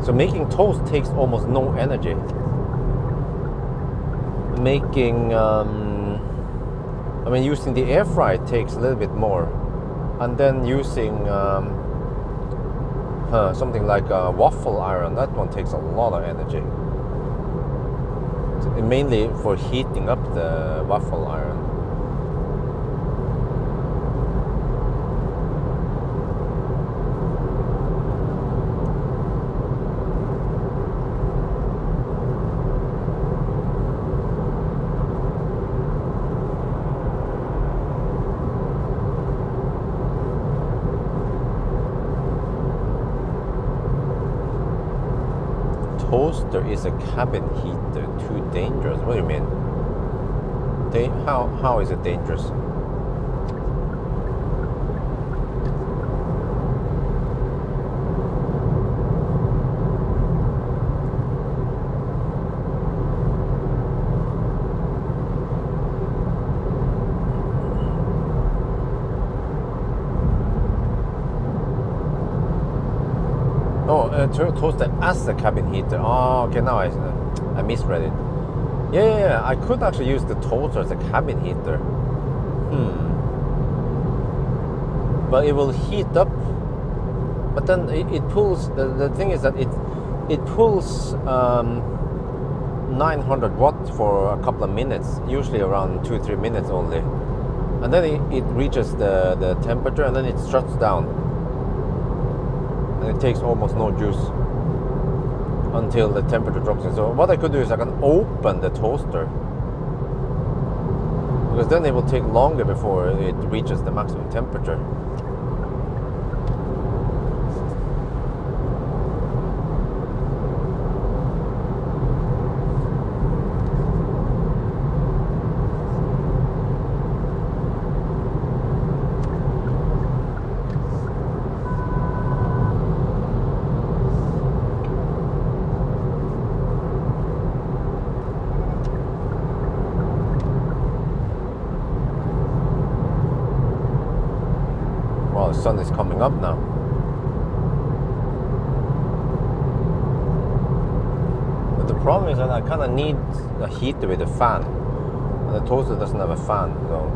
So making toast takes almost no energy. Making, using the air fryer takes a little bit more. And then using something like a waffle iron, that one takes a lot of energy. So mainly for heating up the waffle iron. Toaster is a cabin heater. Too dangerous. What do you mean? How is it dangerous? Toaster as a cabin heater. Oh, okay, now I misread it. Yeah, I could actually use the toaster as a cabin heater. But it will heat up. But then it pulls. The thing is that it pulls 900 watt for a couple of minutes, usually around 2-3 minutes only, and then it reaches the temperature, and then it shuts down. And it takes almost no juice until the temperature drops in. So what I could do is I can open the toaster, because then it will take longer before it reaches the maximum temperature. The sun is coming up now. But the problem is that I kind of need a heater with a fan, and the toaster doesn't have a fan, so.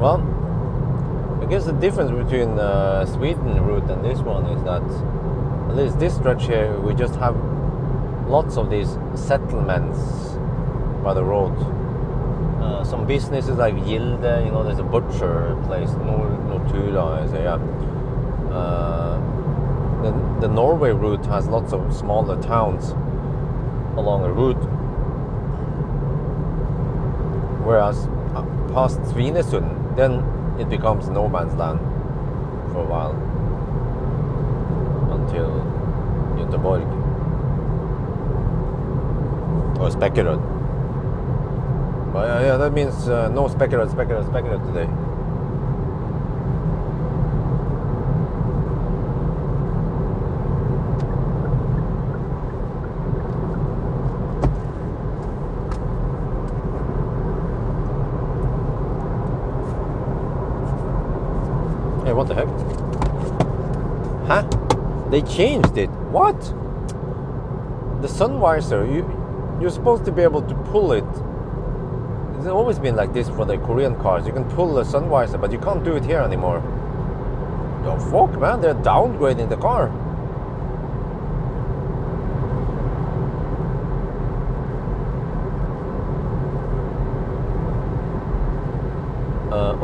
Well, I guess the difference between Sweden route and this one is that at least this stretch here we just have lots of these settlements by the road. Some businesses like Gilde, there's a butcher place, Nortura, the Norway route has lots of smaller towns along the route, whereas past Svinesund, then it becomes no man's land for a while until Göteborg or Spekeröd. But yeah, that means no Spekeröd today. Hey, what the heck? Huh? They changed it. What? The sun visor, you're supposed to be able to pull it. It's always been like this for the Korean cars. You can pull the sun visor, but you can't do it here anymore. Oh fuck, man, they're downgrading the car.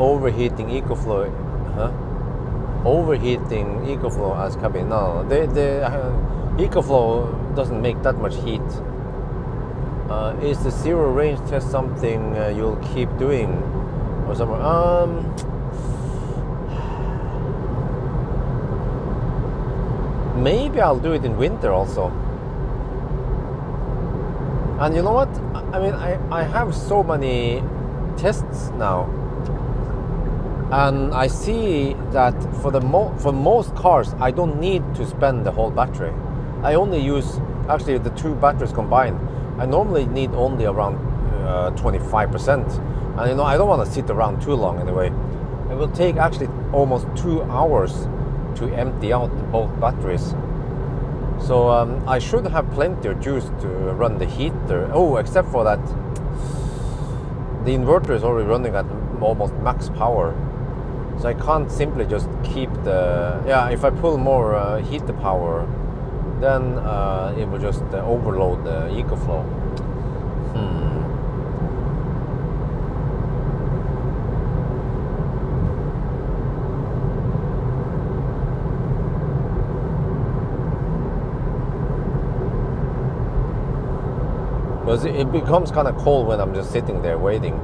overheating EcoFlow, overheating EcoFlow as cabin. No, the EcoFlow doesn't make that much heat. Is the zero range test something you'll keep doing or somewhere? Maybe I'll do it in winter also. And you know what? I mean, I have so many tests now, and I see that for most cars, I don't need to spend the whole battery. I only use actually the two batteries combined. I normally need only around 25%, and you know I don't want to sit around too long anyway. It will take actually almost 2 hours to empty out both batteries. So I should have plenty of juice to run the heater. Oh, except for that, the inverter is already running at almost max power. So I can't simply just keep the... Yeah, if I pull more heater power, then it will just overload the EcoFlow. Because it becomes kind of cold when I'm just sitting there waiting.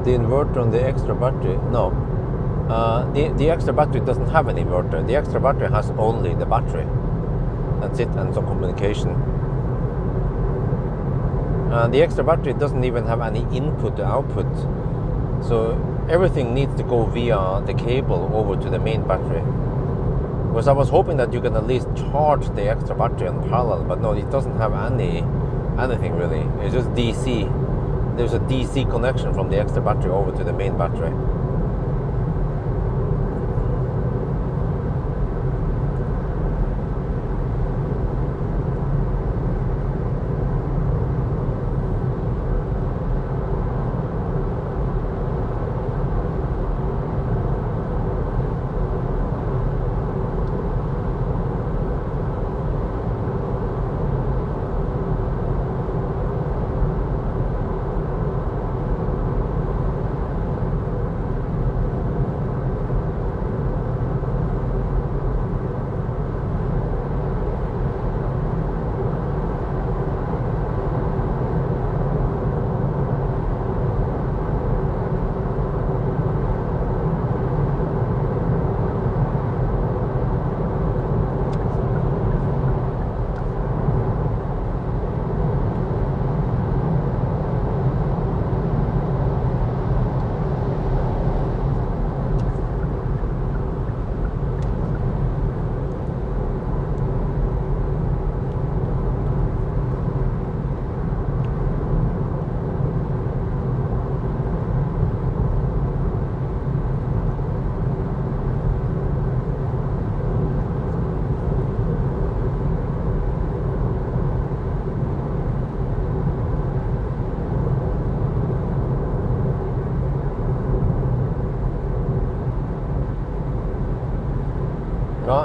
The inverter on the extra battery? No. The extra battery doesn't have an inverter. The extra battery has only the battery. That's it, and some communication. The extra battery doesn't even have any input to output. So everything needs to go via the cable over to the main battery. Because I was hoping that you can at least charge the extra battery in parallel, but no, it doesn't have anything really. It's just DC. There's a DC connection from the extra battery over to the main battery.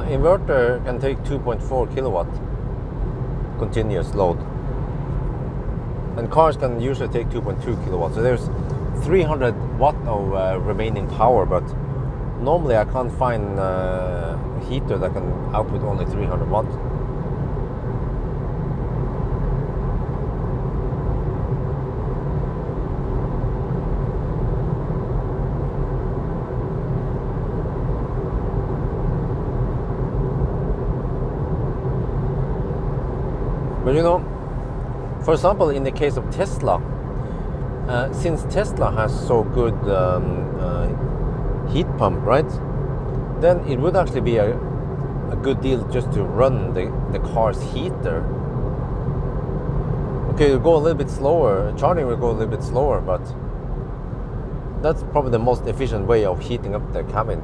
Inverter can take 2.4 kilowatt continuous load, and cars can usually take 2.2 kilowatts. So there's 300 watt of remaining power, but Normally I can't find a heater that can output only 300 watts. But you know, for example, in the case of Tesla, since Tesla has so good heat pump, right? Then it would actually be a good deal just to run the car's heater. Okay, it'll go a little bit slower, charging will go a little bit slower, but that's probably the most efficient way of heating up the cabin.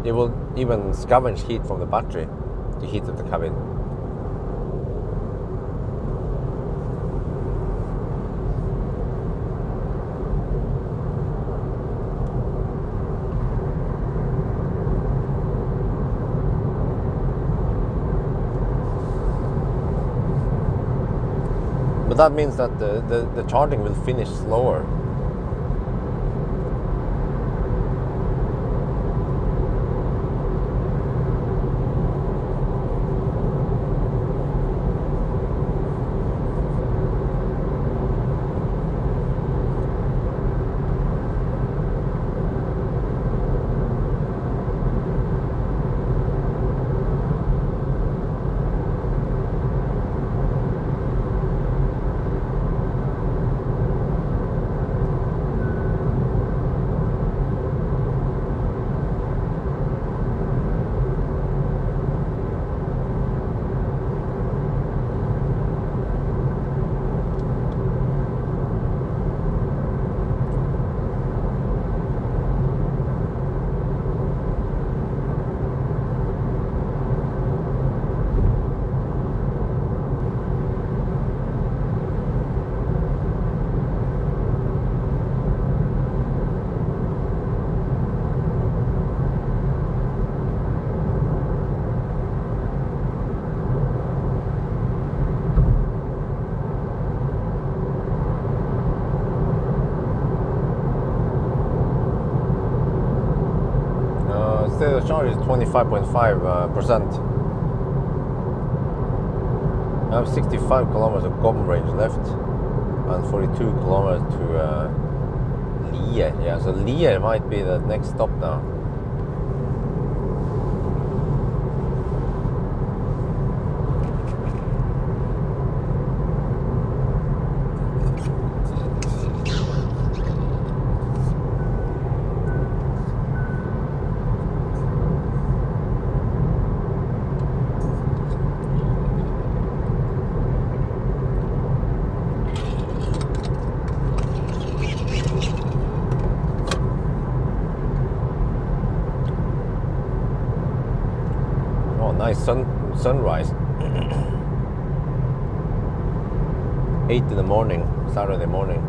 It will even scavenge heat from the battery to heat up the cabin. But that means that the charging will finish slower. The charge is 25.5%. I have 65 kilometers of Gom range left and 42 kilometers to Lier. Yeah, so Lier might be the next stop now. Nice sunrise. 8 in the morning, Saturday morning.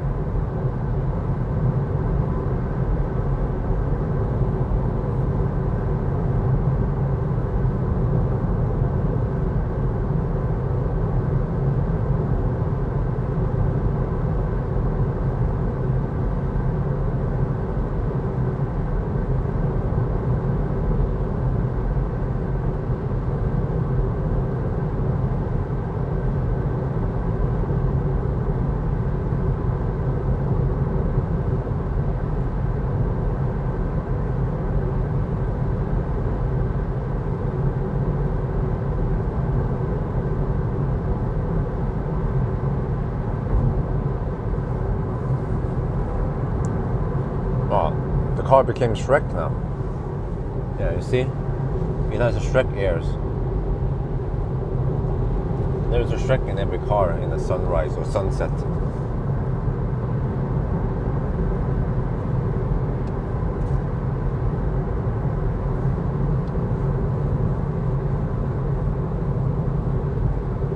The car became Shrek now. Yeah, you see? It has a Shrek airs. There's a Shrek in every car in the sunrise or sunset.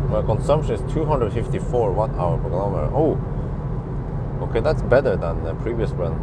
My consumption is 254 watt-hour per kilometer. Oh! Okay, that's better than the previous run.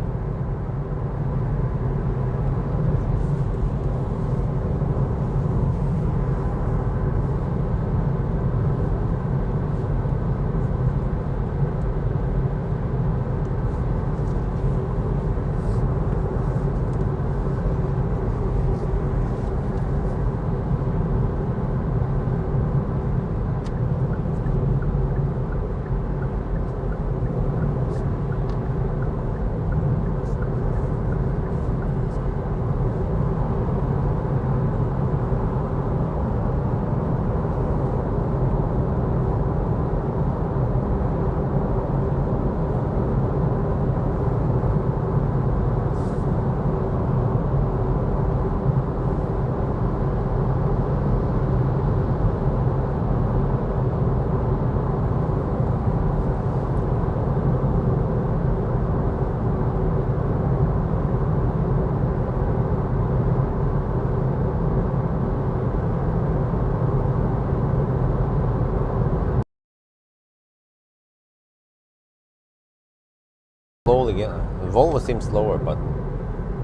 slowly. Volvo seems slower, but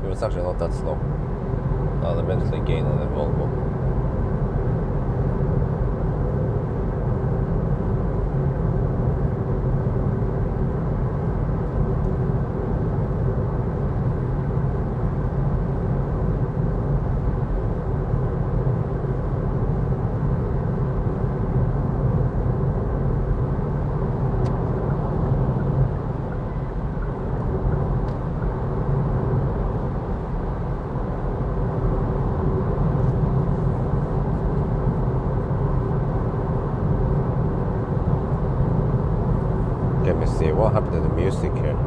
it was actually not that slow. I'll eventually gain on the Volvo. Let me see what happened to the music here.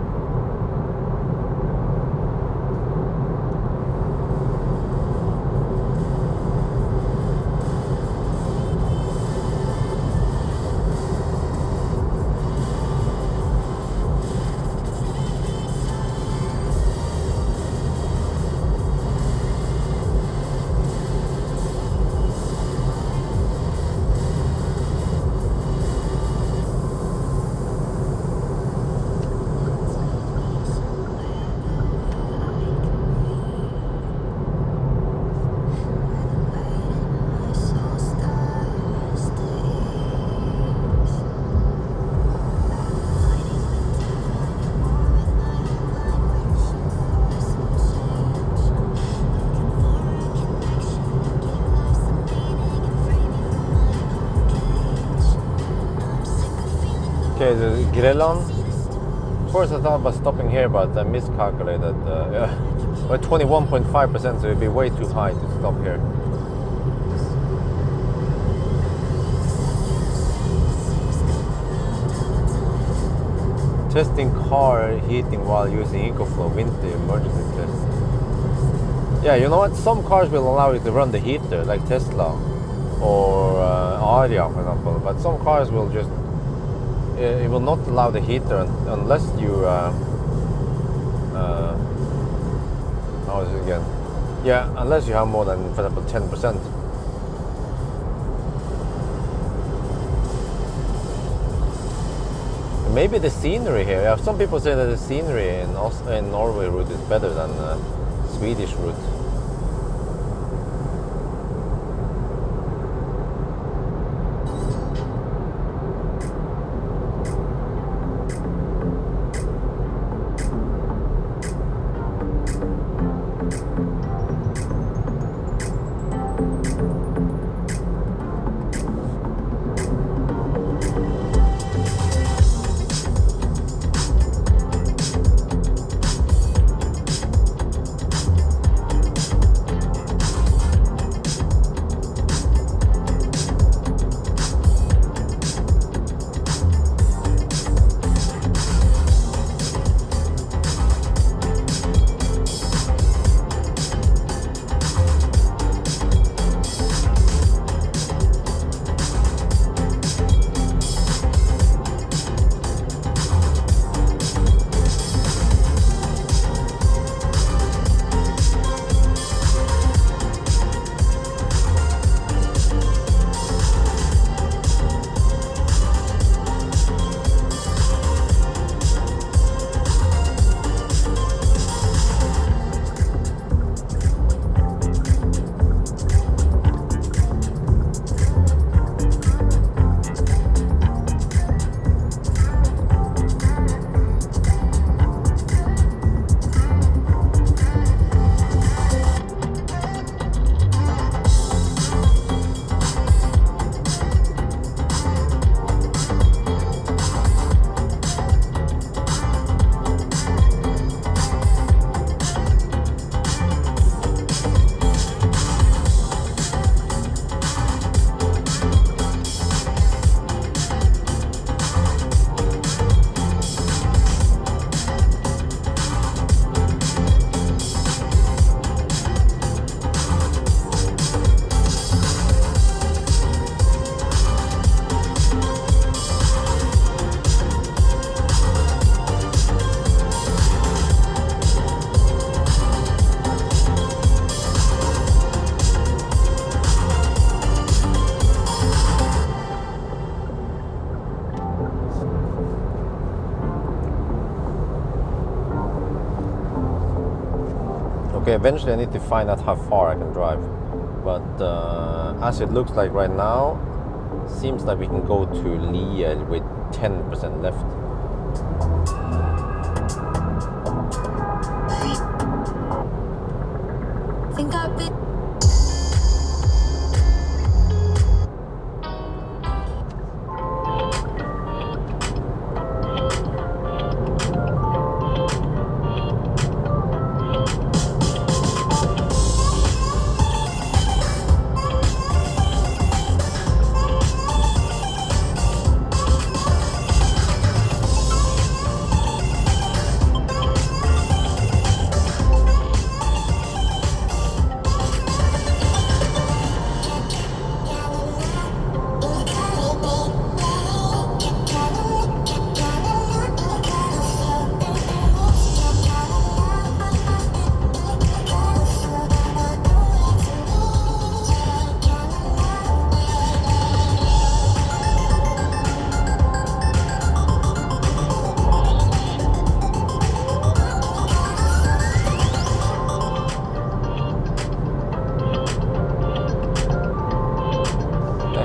Okay, the Grelon. First I thought about stopping here, but I miscalculated. We're 21.5%, so it'd be way too high to stop here. Testing car heating while using EcoFlow winter emergency test. Yeah, you know what? Some cars will allow you to run the heater, like Tesla or Aria, for example. But some cars will just it will not allow the heater unless you how is it again? Yeah, unless you have more than, for example, 10%. Maybe the scenery here. Yeah, some people say that the scenery in Norway route is better than Swedish route. Okay, eventually I need to find out how far I can drive. But as it looks like right now, seems like we can go to Liel with 10% left. Think I've been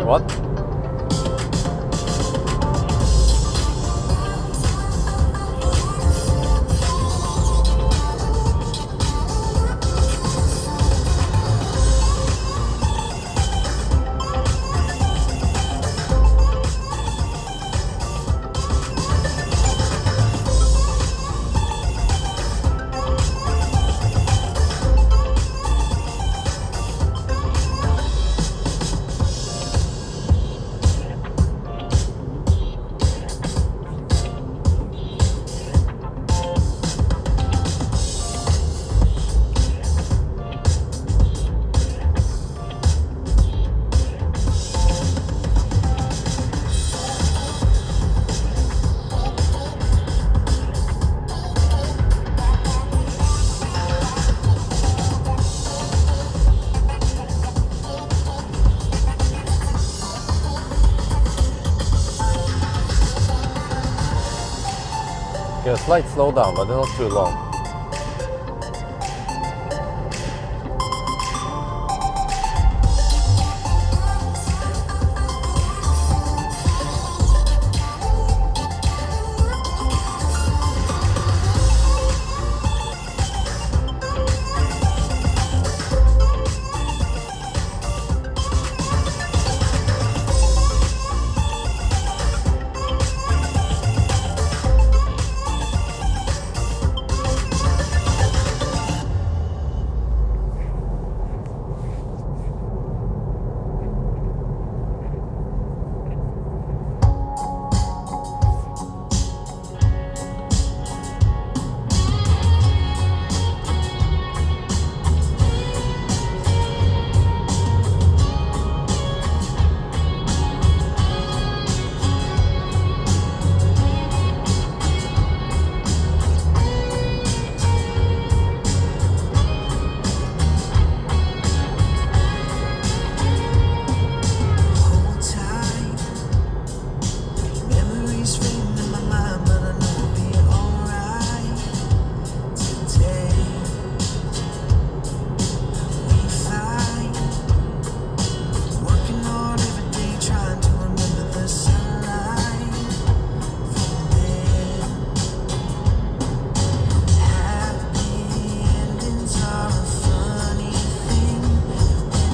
What? Get a slight slowdown, but not too long.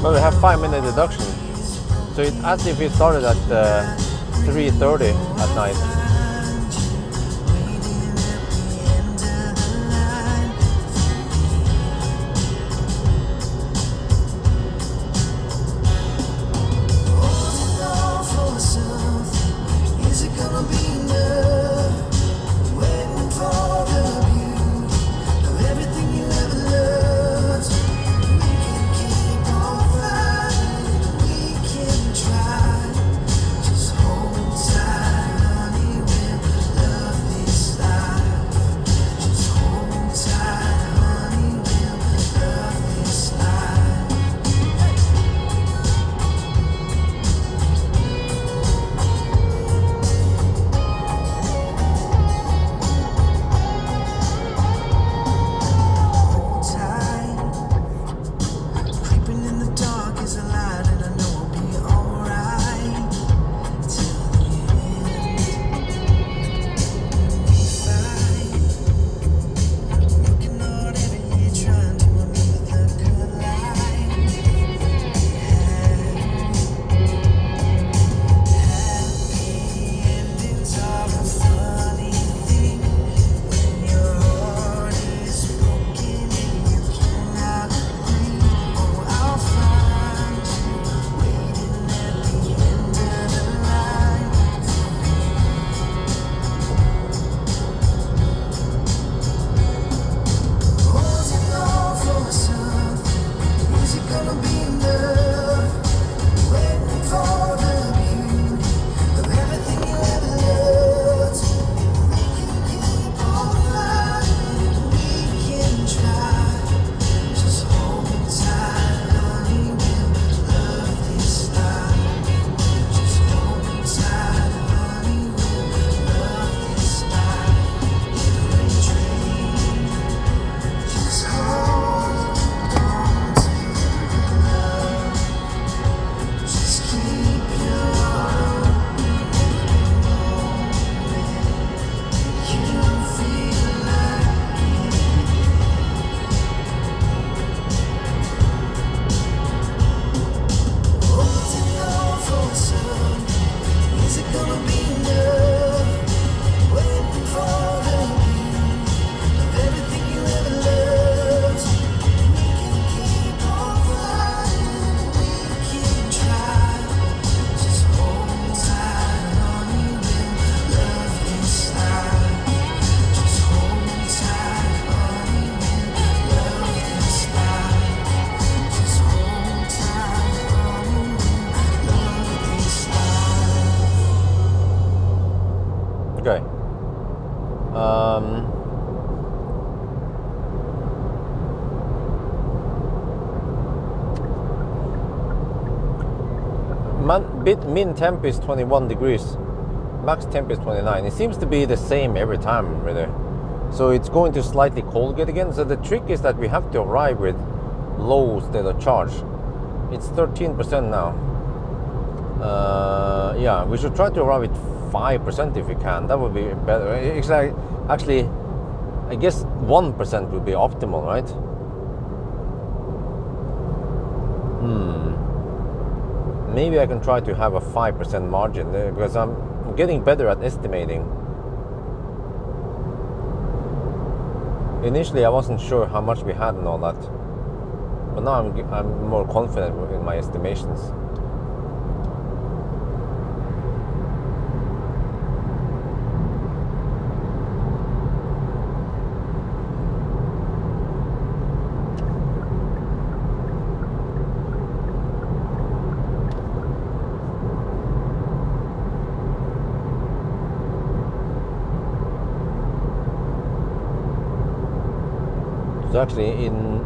Well, we have 5-minute deduction, so it's as if we started at 3:30 at night. min temp is 21 degrees, max temp is 29. It seems to be the same every time, really. So it's going to slightly cold again. So the trick is that we have to arrive with low state of charge. It's 13% now. Yeah, we should try to arrive at 5% if we can. That would be better. Actually, I guess 1% would be optimal, right? Maybe I can try to have a 5% margin because I'm getting better at estimating. Initially, I wasn't sure how much we had and all that, but now I'm more confident in my estimations. So actually in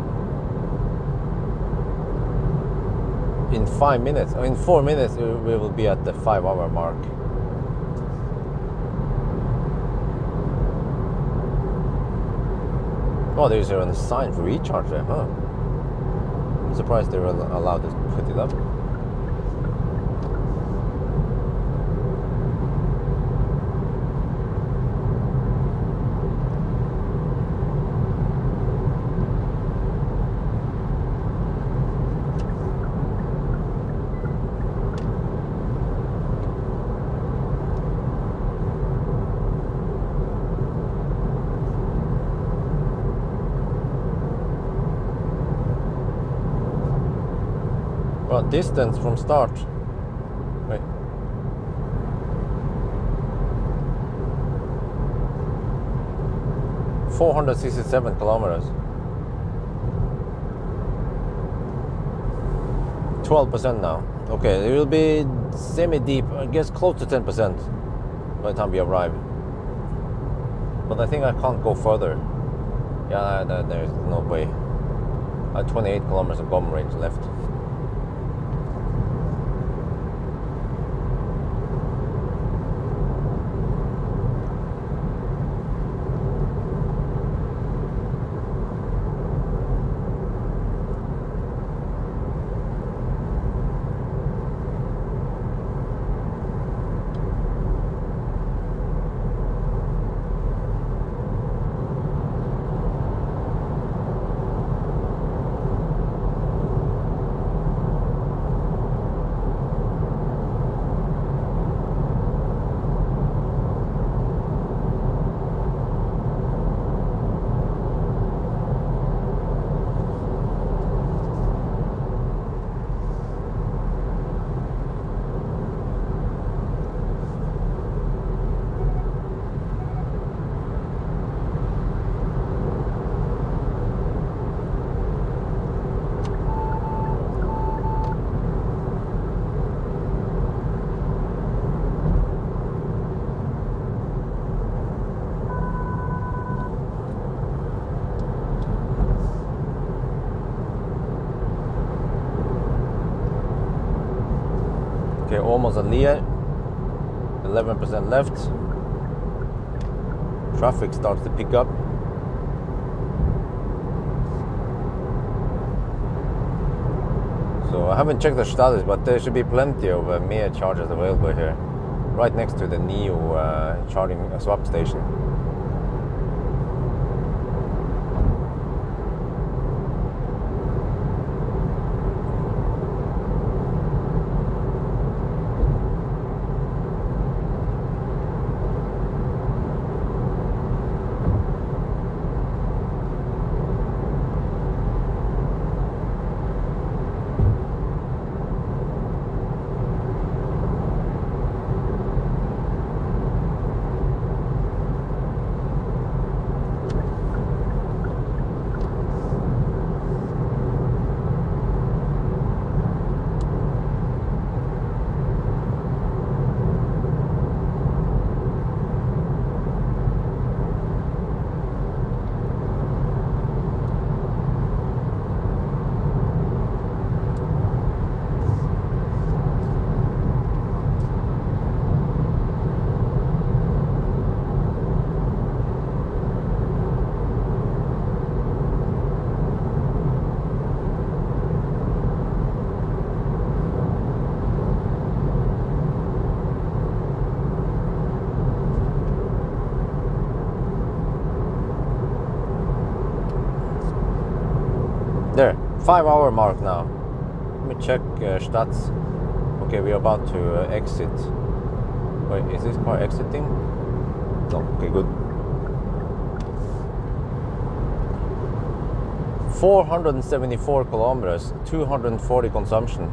5 minutes, or in 4 minutes, we will be at the 5-hour mark. Oh, there's a sign for recharge there, huh? I'm surprised they were allowed to put it up. Well, distance from start. Wait. $467 kilometers. 12% now. Okay, it will be semi-deep, I guess close to 10% by the time we arrive. But I think I can't go further. Yeah, there's no way. I have 28 kilometers of bomb range left. Okay, almost at Lia. 11% left. Traffic starts to pick up. So I haven't checked the status, but there should be plenty of mere chargers available here, right next to the Nero charging swap station. There, 5-hour mark now. Let me check stats. Okay, we're about to exit. Wait, is this car exiting? No, okay, good. 474 kilometers, 240 consumption.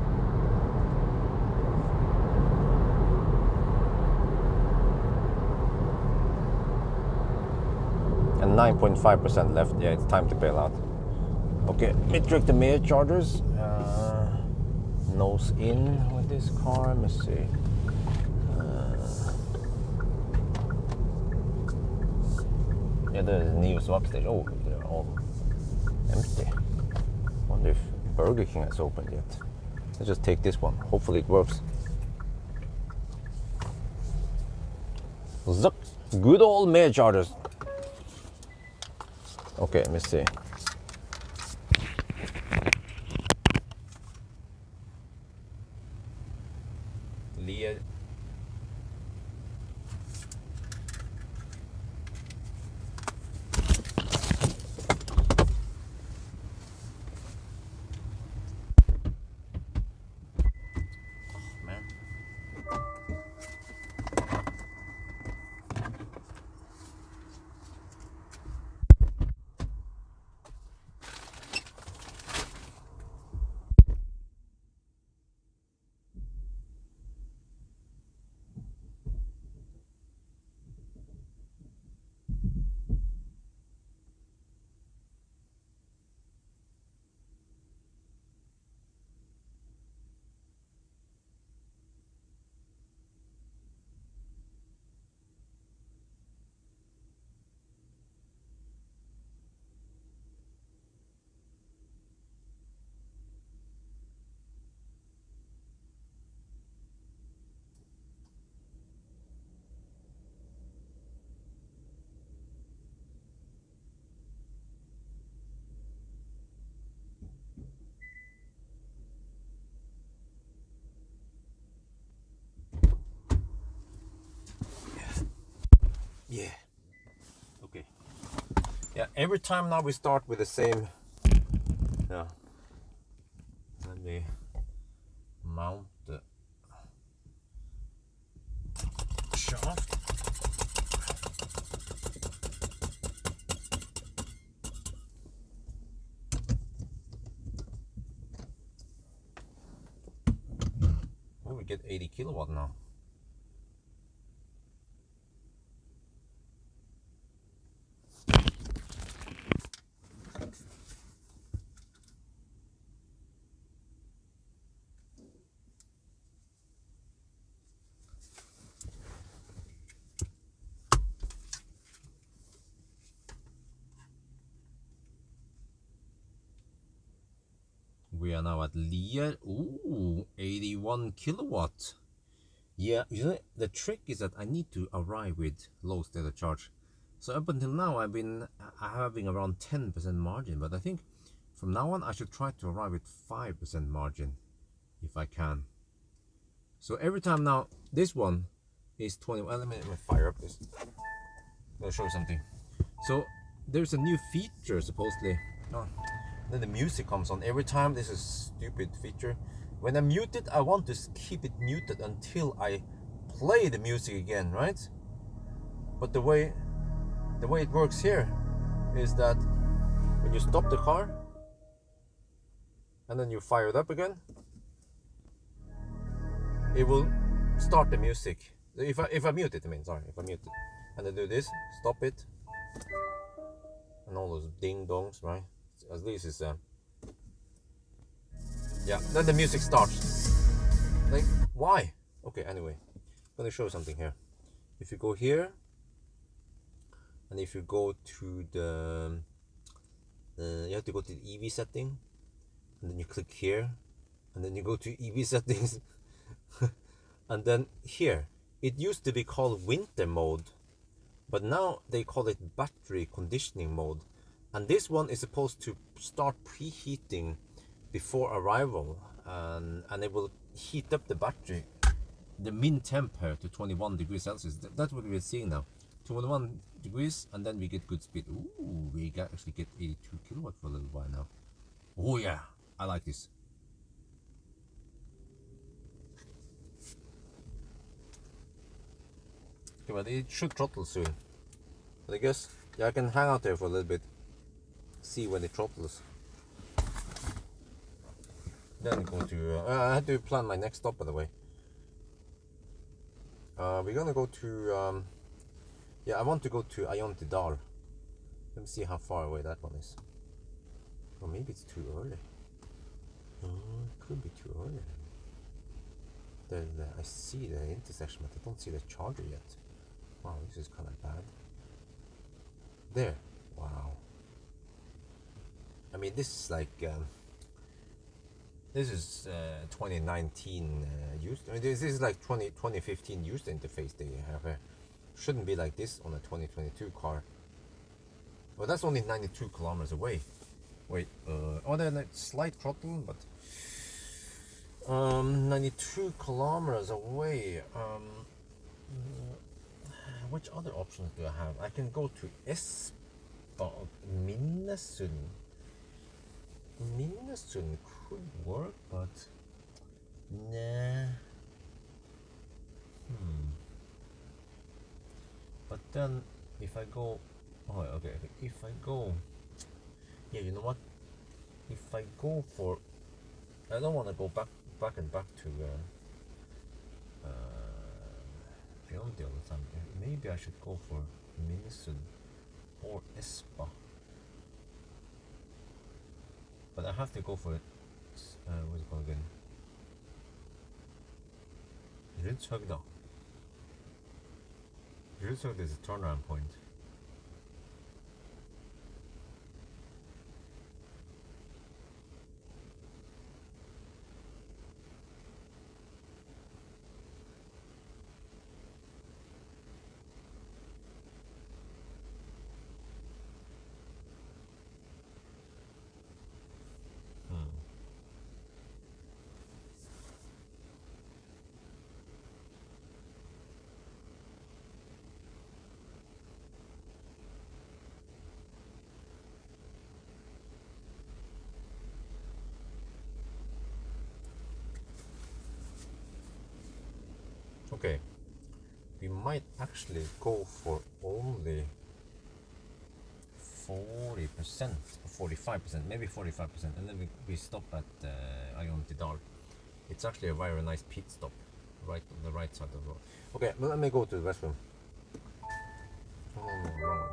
And 9.5% left. Yeah, it's time to bail out. Okay, let me check the mirror chargers. Nose in with this car. Let me see. Yeah, there's new swap station. Oh, they're all empty. Wonder if Burger King has opened yet. Let's just take this one. Hopefully it works. Zuck. Good old mirror chargers. Okay, let me see. Leah. Yeah. Okay. Yeah, every time now we start with the same. Yeah. Let me mount the shaft. Oh, we get 80 kilowatt now. We are now at Lear. Ooh, 81 kilowatt. Yeah, you know, the trick is that I need to arrive with low state of charge. So up until now, I've been having around 10% margin, but I think from now on, I should try to arrive with 5% margin if I can. So every time now, this one is 20. Well, let me fire up this. I'll show you something. So there's a new feature supposedly. Oh. Then the music comes on every time. This is a stupid feature. When I mute it, I want to keep it muted until I play the music again, right? But the way it works here is that when you stop the car and then you fire it up again, it will start the music. If I mute it, I mean, sorry, if I mute it and then do this, stop it, and all those ding dongs, right? At least it's yeah, then the music starts. Like, why? Okay, anyway, I'm gonna show you something here. If you go here and if you go to the you have to go to the EV setting, and then you click here, and then you go to EV settings and then here it used to be called winter mode, but now they call it battery conditioning mode. And this one is supposed to start preheating before arrival, and it will heat up the battery, the min temp here, to 21 degrees Celsius. That's what we're seeing now, 21 degrees, and then we get good speed. Ooh, we actually get 82 kilowatt for a little while now. Oh yeah, I like this. Okay, but it should throttle soon. But I guess, yeah, I can hang out there for a little bit, see when it throttles. Then go to, I had to plan my next stop, by the way. We're gonna go to, yeah, I want to go to Untitled. Let me see how far away that one is. Or maybe it's too early. It could be too early. I see the intersection, but I don't see the charger yet. Wow, this is kind of bad. There. Wow. I mean, this is like this is 2019 used. I mean, this is like 2015 used interface they have here. Shouldn't be like this on a 2022 car. Well, that's only 92 kilometers away. Wait, oh, then a slight throttle, but 92 kilometers away. Which other options do I have? I can go to Minnesund. Minnesund could work, but nah. But then if I go, oh okay, if I go, yeah, you know what? If I go for, I don't want to go back to Bjørn all the time. Maybe I should go for Minnesund or Espa. But I have to go for what's it called again? Rudshøgda. Rudshøgda is a turnaround point. Okay, we might actually go for only 40%, 45%, maybe 45%, and then we stop at Untitled. It's actually a very nice pit stop, right on the right side of the road. Okay, well, let me go to the restroom. Oh, no, wrong one.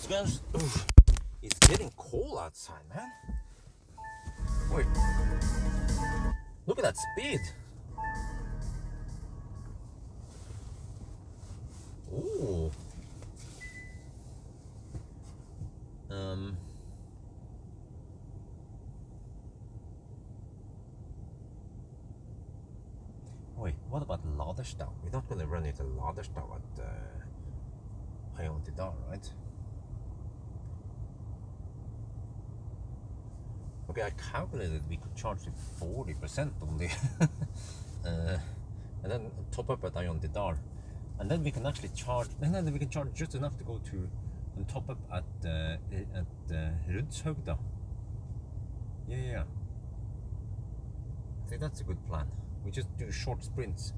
guys. It's getting cold outside, man. Wait. Look at that speed. Ooh. Wait, what about Laderstad? We're not going to run into Laderstad at Untitled, right? Okay, I calculated we could charge it 40% only. And then top up at Untitled. And then we can actually charge, and then we can charge just enough to go to and top up at Rudshøgda. Yeah. I think that's a good plan. We just do short sprints.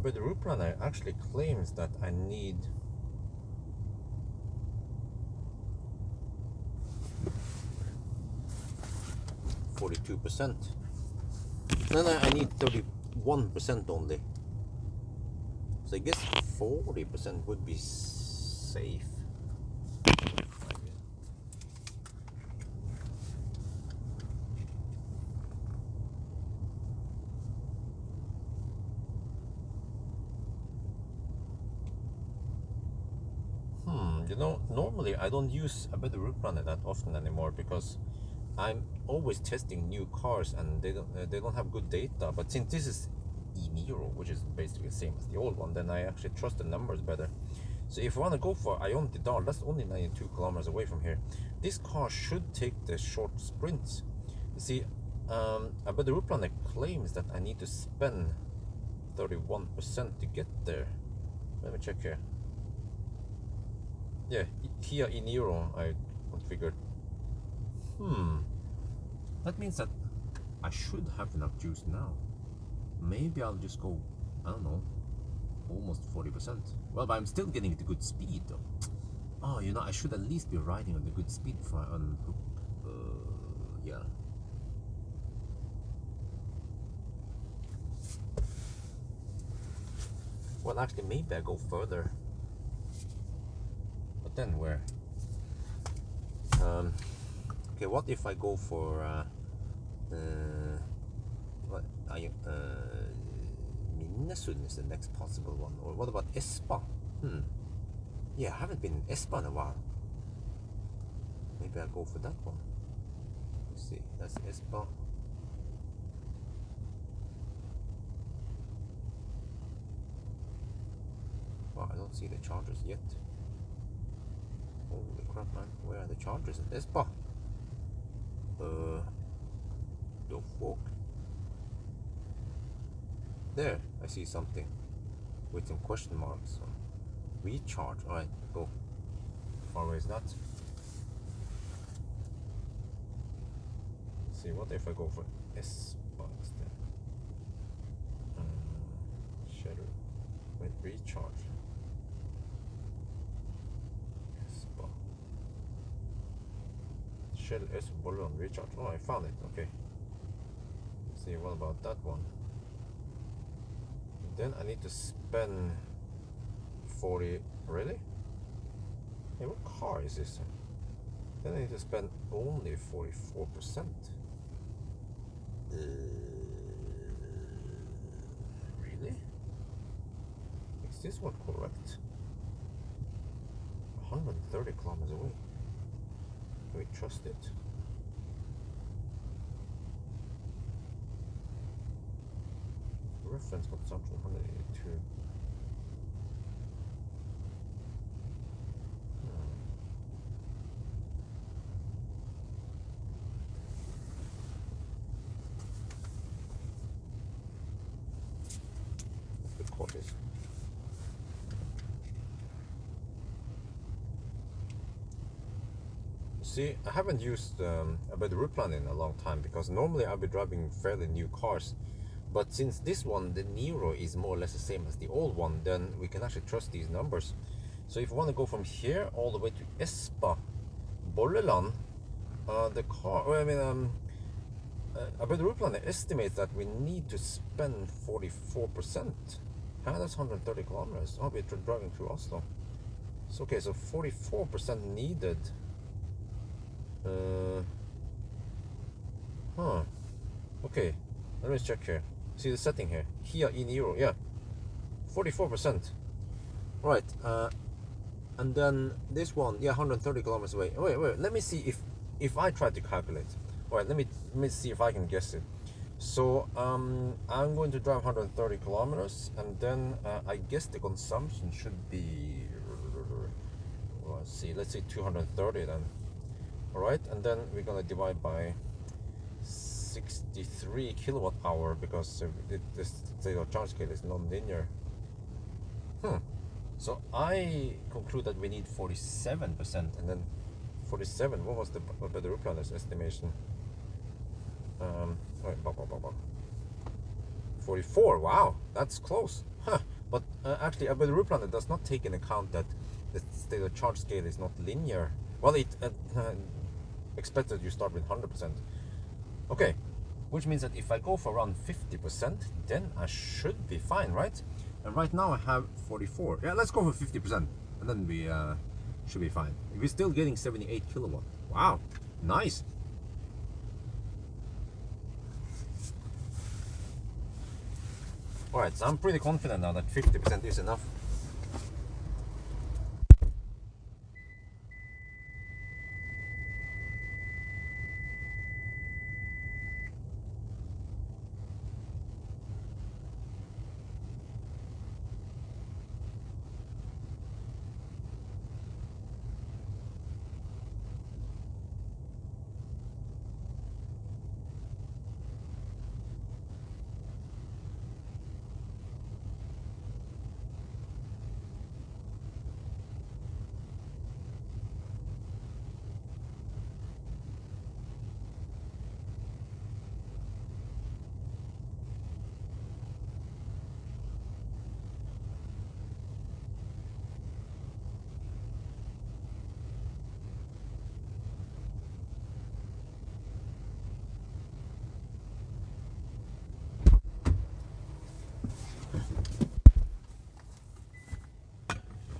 But the route planner actually claims that I need 42%. Then I need 31% only. So I guess 40% would be safe. You know, normally I don't use a better route planner that often anymore because I'm always testing new cars and they don't have good data. But since this is Nero, which is basically the same as the old one, then I actually trust the numbers better. So if I want to go for Untitled, that's only 92 kilometers away from here. This car should take the short sprints. You see, a better route planner claims that I need to spend 31% to get there. Let me check here. Yeah, Kia Niro I configured. That means that I should have enough juice now. Maybe I'll just go, I don't know, almost 40%. Well, but I'm still getting at a good speed though. Oh, you know, I should at least be riding on the good speed before I unhook. Yeah. Well, actually, maybe I go further. But then where? Okay, what if I go for Minnesund is the next possible one, or what about Espa? Yeah, I haven't been in Espa in a while. Maybe I'll go for that one. Let's see, that's Espa. Wow, I don't see the chargers yet. Holy crap, man, where are the chargers at Espa? The fuck? There, I see something with some question marks. Recharge. Alright, go. How far away is that? Let's see, what if I go for Espa instead? Shadow with recharge. Espa. Shell S balloon recharge. Oh, I found it. Okay. Let's see, what about that one? Then I need to spend 40. Really? Hey, what car is this? Then I need to spend only 44%. Really? Is this one correct? 130 kilometers away. Can we trust it? Reference consumption 182. Good coffee. See, I haven't used a battery plan in a long time because normally I'll be driving fairly new cars. But since this one, the Nero, is more or less the same as the old one, then we can actually trust these numbers. So if you want to go from here all the way to Espa, Bolleland, the car, a battery planner estimates that we need to spend 44%. That's 130 kilometers. I'll be driving through Oslo. So okay, so 44% needed. Okay, let me check here. See the setting here. Kia Niro, yeah, 44%. Right, and then this one, yeah, 130 kilometers away. Wait. Let me see if I try to calculate. All right, let me see if I can guess it. So I'm going to drive 130 kilometers, and then I guess the consumption should be. Let's say 230 then. All right, and then we're gonna divide by 63 kilowatt hour because the charge scale is non-linear. So I conclude that we need 47%, and then 47. What was the battery planner's estimation? 44. Wow, that's close. But actually, a battery planner does not take into account that the charge scale is not linear. Well, it expected you start with 100%. Okay, which means that if I go for around 50%, then I should be fine, right? And right now I have 44. Yeah, let's go for 50%, and then we should be fine. We're still getting 78 kilowatt. Wow, nice. All right, so I'm pretty confident now that 50% is enough.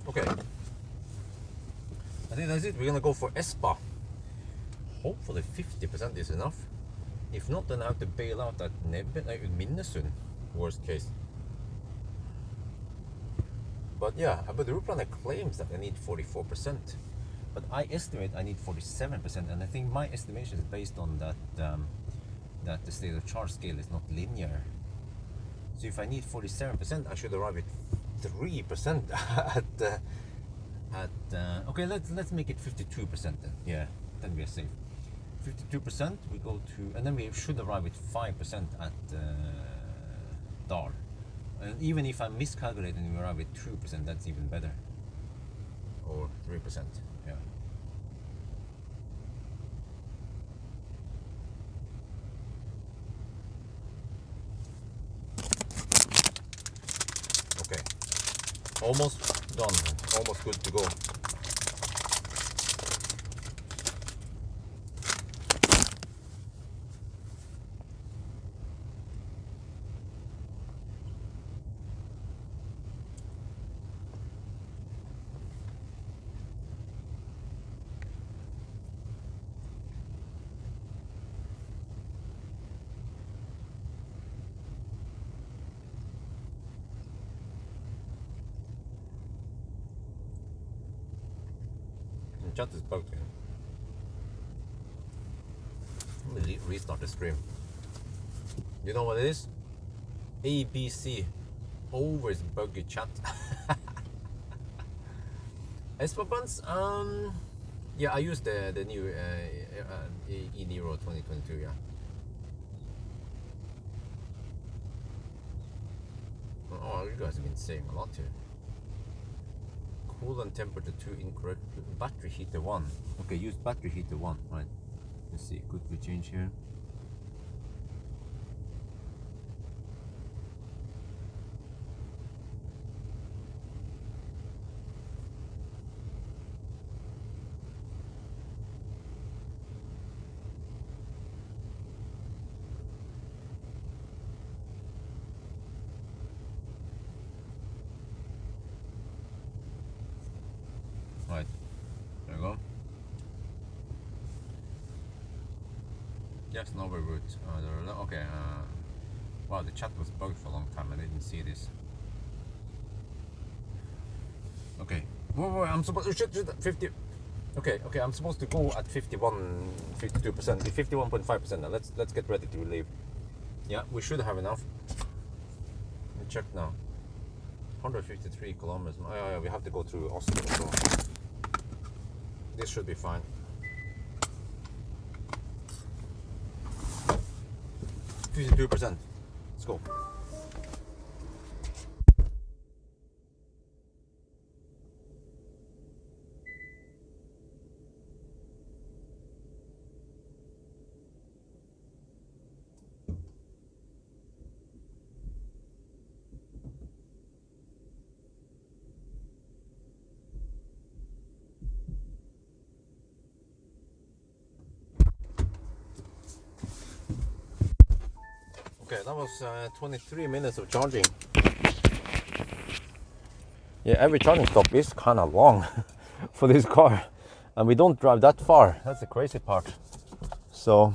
Okay, I think that's it. We're gonna go for Espa. Hopefully 50% is enough. If not, then I have to bail out at Minnesund, worst case. But yeah, but the route planner claims that I need 44%, but I estimate I need 47%, and I think my estimation is based on that that the state of charge scale is not linear. So if I need 47%, I should arrive at 3% okay, let's make it 52% then. Yeah, then we are safe. 52% we go to, and then we should arrive at 5% at Dal. And even if I miscalculate and we arrive at 2%, that's even better. Or 3%, yeah. Okay, almost done, almost good to go. chat is bugged. Let me restart the stream. You know what it is? ABC. Always buggy chat. Buns. Yeah, I used the new Nero 2022. Yeah. Oh, you guys have been saying a lot here. Coolant temperature 2 incorrect. Battery heater 1. Okay, use battery heater 1. Right. Let's see. Could we change here? Right, there we go. Yes, no reboot. Okay. Wow, the chat was bugged for a long time. I didn't see this. Okay. Whoa, I'm supposed to 50. Okay. I'm supposed to go at 52%, 51.5%. Now let's get ready to leave. Yeah, we should have enough. Let me check now. 153 kilometers. Oh, yeah, we have to go through Oslo, so this should be fine. %. Let's go. Okay, that was 23 minutes of charging. Yeah, every charging stop is kind of long for this car, and we don't drive that far. That's the crazy part. So,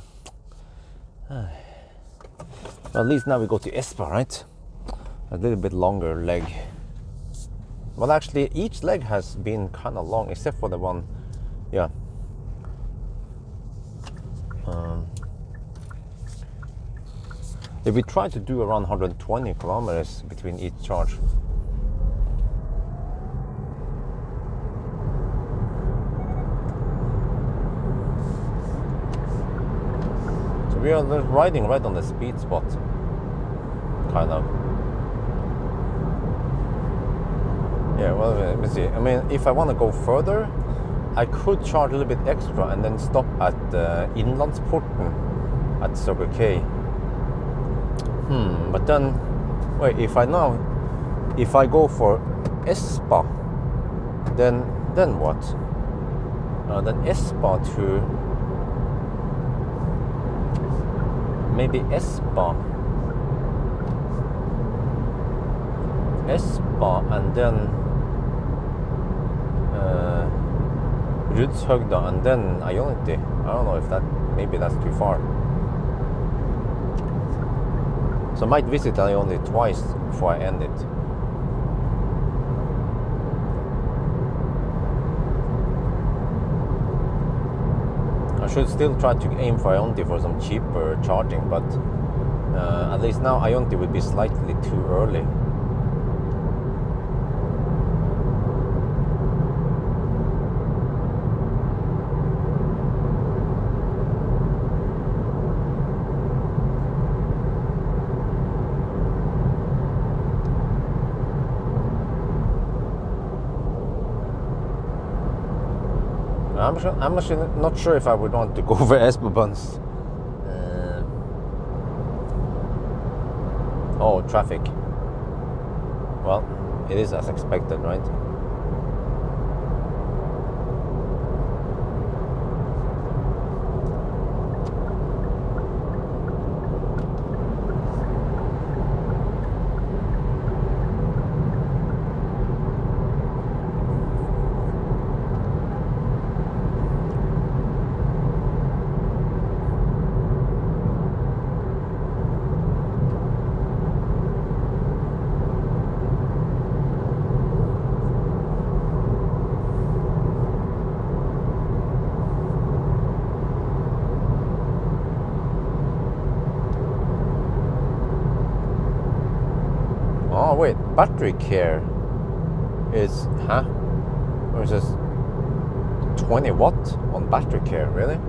at least now we go to Espa, right? A little bit longer leg. Well, actually, each leg has been kind of long, except for the one, yeah. If we try to do around 120 kilometers between each charge. So we are riding right on the speed spot, kind of. Yeah, well, let me see. I mean, if I want to go further, I could charge a little bit extra and then stop at Inlandsporten at Circle K. But then, wait, if I go for Espa, then what? Then Espa to maybe Espa and then Rudshøgda and then Ionity. I don't know if maybe that's too far. So I might visit Ionity twice before I end it. I should still try to aim for Ionity for some cheaper charging, but at least now Ionity would be slightly too early. I'm actually not sure if I would want to go for Espa. Oh, traffic. Well, it is as expected, right? Oh wait, battery care is, huh? Or is this 20 watt on battery care, really?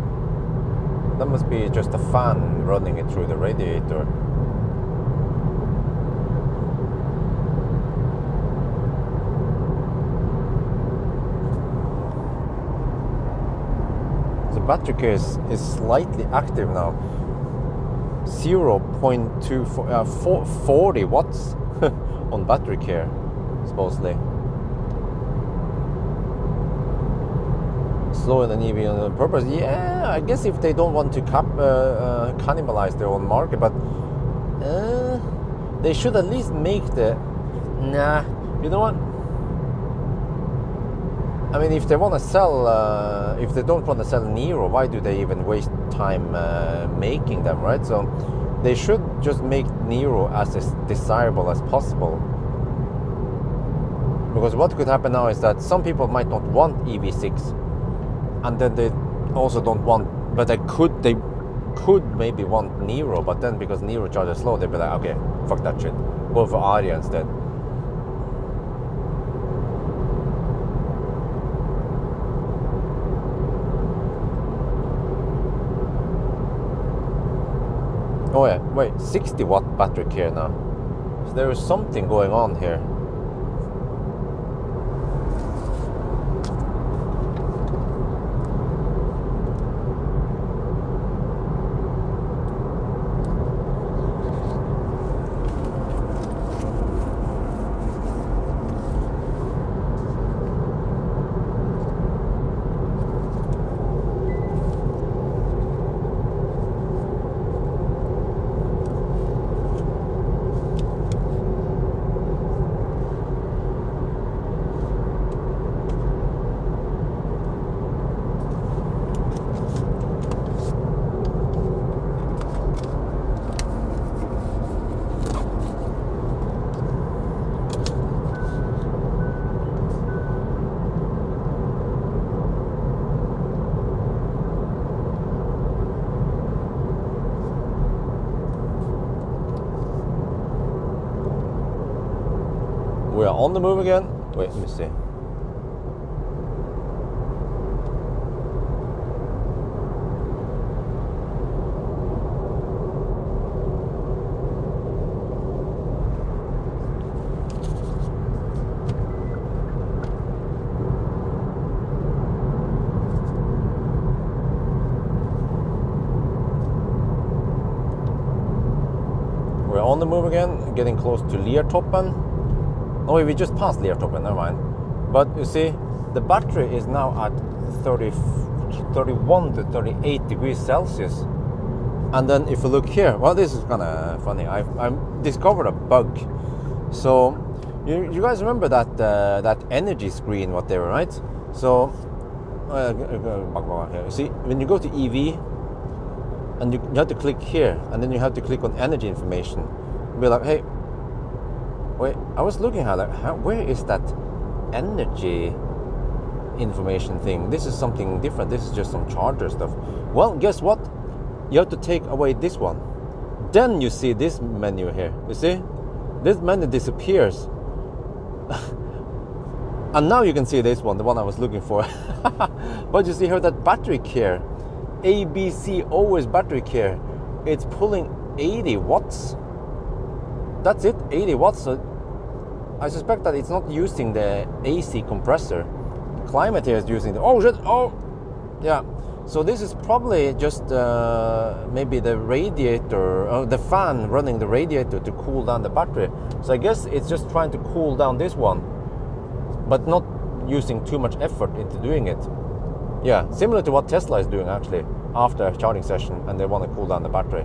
That must be just a fan running it through the radiator. The battery care is slightly active now. 0.24, 40 watts on battery care, supposedly. Slower than EV on purpose. Yeah, I guess if they don't want to cannibalize their own market, but they should at least make the. Nah, you know what? I mean, if they want to sell, if they don't want to sell Nero, why do they even waste time making them, right? So they should just make Nero as desirable as possible. Because what could happen now is that some people might not want EV6, and then they also don't want, but they could maybe want Nero, but then because Nero charges slow, they'd be like, okay, fuck that shit, go for Aria instead. Oh yeah, wait, 60 watt battery care now. So there is something going on here. We are on the move again. Wait, let me see. We're on the move again, getting close to Liertoppen. Oh, we just passed Liertoppen, never mind. But you see, the battery is now at 31 to 38 degrees Celsius. And then if you look here, well, this is kind of funny. I've discovered a bug. So you guys remember that that energy screen, whatever, right? So you see, when you go to EV, and you have to click here, and then you have to click on energy information. You'll be like, hey, wait, I was looking at like, where is that energy information thing? This is something different. This is just some charger stuff. Well, guess what? You have to take away this one. Then you see this menu here. You see? This menu disappears. And now you can see this one, the one I was looking for. But you see here that battery care, ABC always battery care, it's pulling 80 watts. That's it, 80 watts. So I suspect that it's not using the AC compressor. Climate here is using the, oh shit, oh, yeah. So this is probably just maybe the radiator, the fan running the radiator to cool down the battery. So I guess it's just trying to cool down this one, but not using too much effort into doing it. Yeah, similar to what Tesla is doing actually after a charging session, and they want to cool down the battery.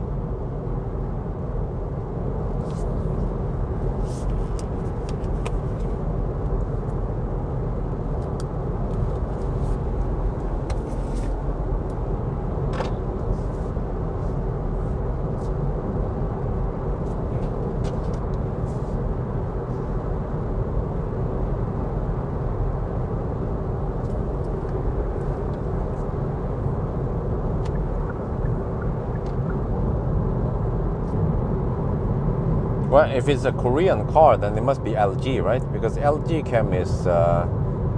Well, if it's a Korean car, then it must be LG, right? Because LG Chem is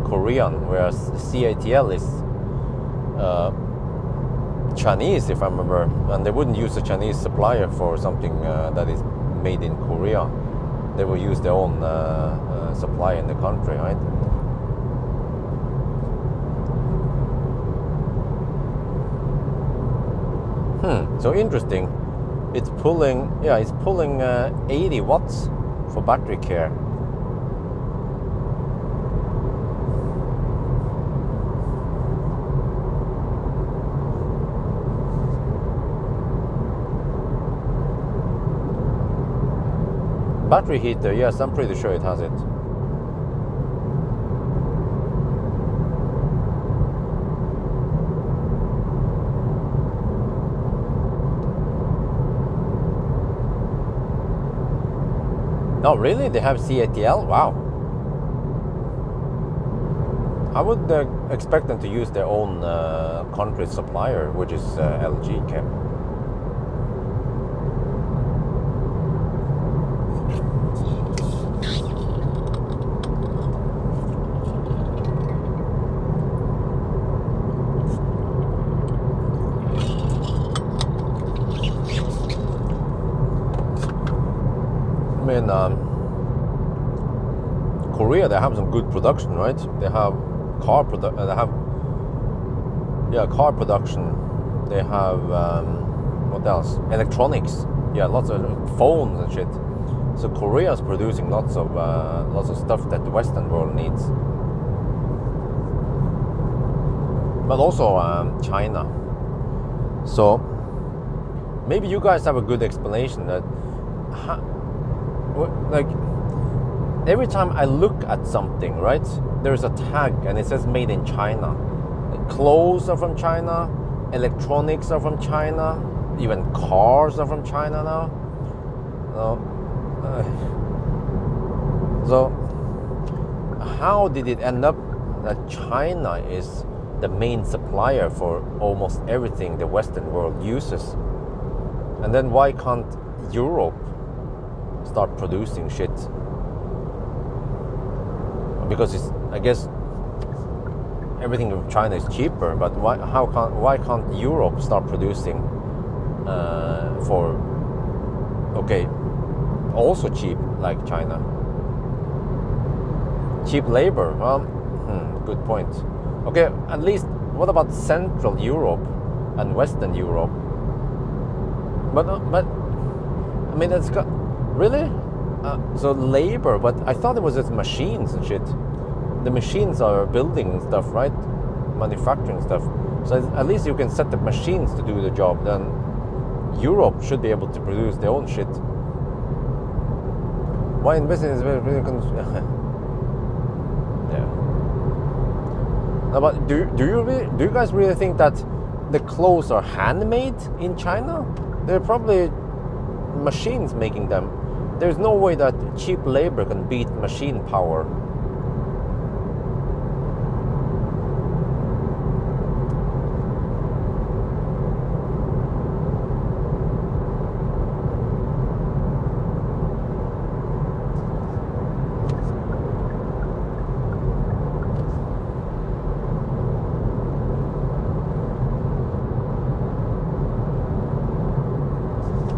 Korean, whereas CATL is Chinese, if I remember. And they wouldn't use a Chinese supplier for something that is made in Korea. They will use their own supply in the country, right? So interesting. It's pulling 80 watts for battery care. Battery heater, yes, I'm pretty sure it has it. Oh, really? They have CATL? Wow. I would expect them to use their own country supplier, which is LG Chem. In Korea, they have some good production, right? They have car production. They have what else? Electronics. Yeah, lots of phones and shit. So Korea is producing lots of stuff that the Western world needs. But also China. So maybe you guys have a good explanation that. Like every time I look at something, right, there's a tag and it says made in China. Clothes are from China, electronics are from China, even cars are from China now. So how did it end up that China is the main supplier for almost everything the Western world uses? And then why can't Europe start producing shit? Because it's, I guess, everything from China is cheaper, but why can't Europe start producing for also cheap like China? Cheap labor, well, good point. Okay, at least what about Central Europe and Western Europe? But I mean, that's got really so labor, but I thought it was just machines and shit. The machines are building stuff, right? Manufacturing stuff. So at least you can set the machines to do the job. Then Europe should be able to produce their own shit. Why in business is very yeah. Now, but do you guys really think that the clothes are handmade in China? They're probably machines making them. There's no way that cheap labor can beat machine power.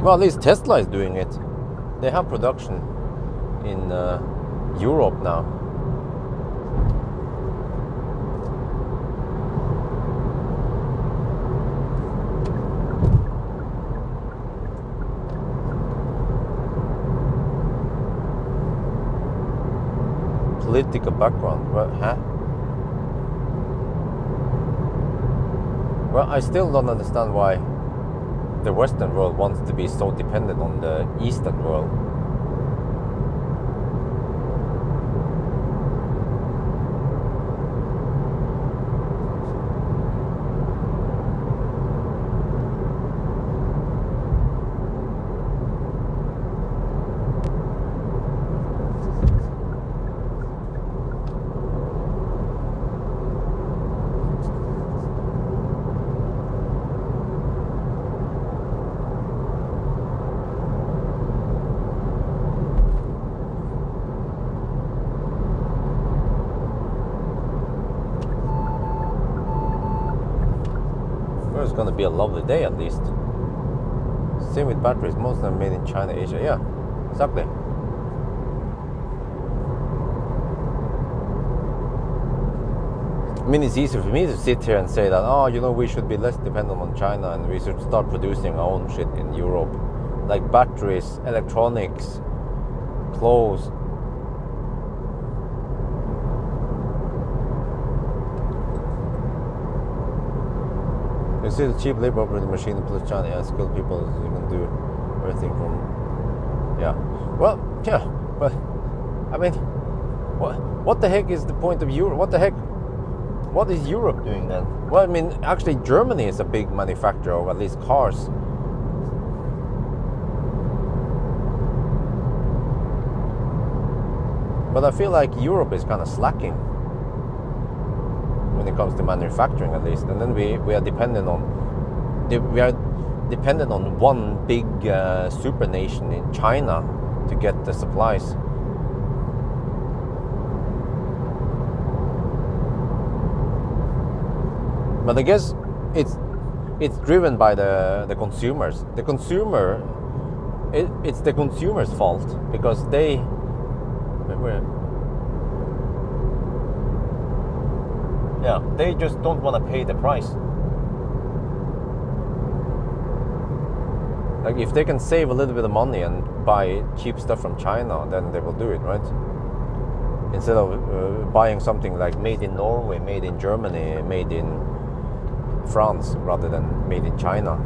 Well, at least Tesla is doing it. They have production in Europe now. Political background, well, Well, I still don't understand why the Western world wants to be so dependent on the Eastern world. Well, it's going to be a lovely day at least. Same with batteries. Most of them made in China, Asia. Yeah, exactly. I mean, it's easy for me to sit here and say that, oh, you know, we should be less dependent on China and we should start producing our own shit in Europe. Like batteries, electronics, clothes. You see the cheap labor operating machine plus China, yeah, skilled people, you can do everything from, yeah. Well, yeah, but, I mean, what the heck is the point of Europe? What is Europe doing then? Well, I mean, actually Germany is a big manufacturer of at least cars. But I feel like Europe is kind of slacking when it comes to manufacturing, at least. And then we are dependent on one big super nation in China to get the supplies. But I guess it's driven by the consumers. The consumer, it's the consumer's fault because they. Yeah, they just don't want to pay the price. Like if they can save a little bit of money and buy cheap stuff from China, then they will do it, right? Instead of buying something like made in Norway, made in Germany, made in France, rather than made in China.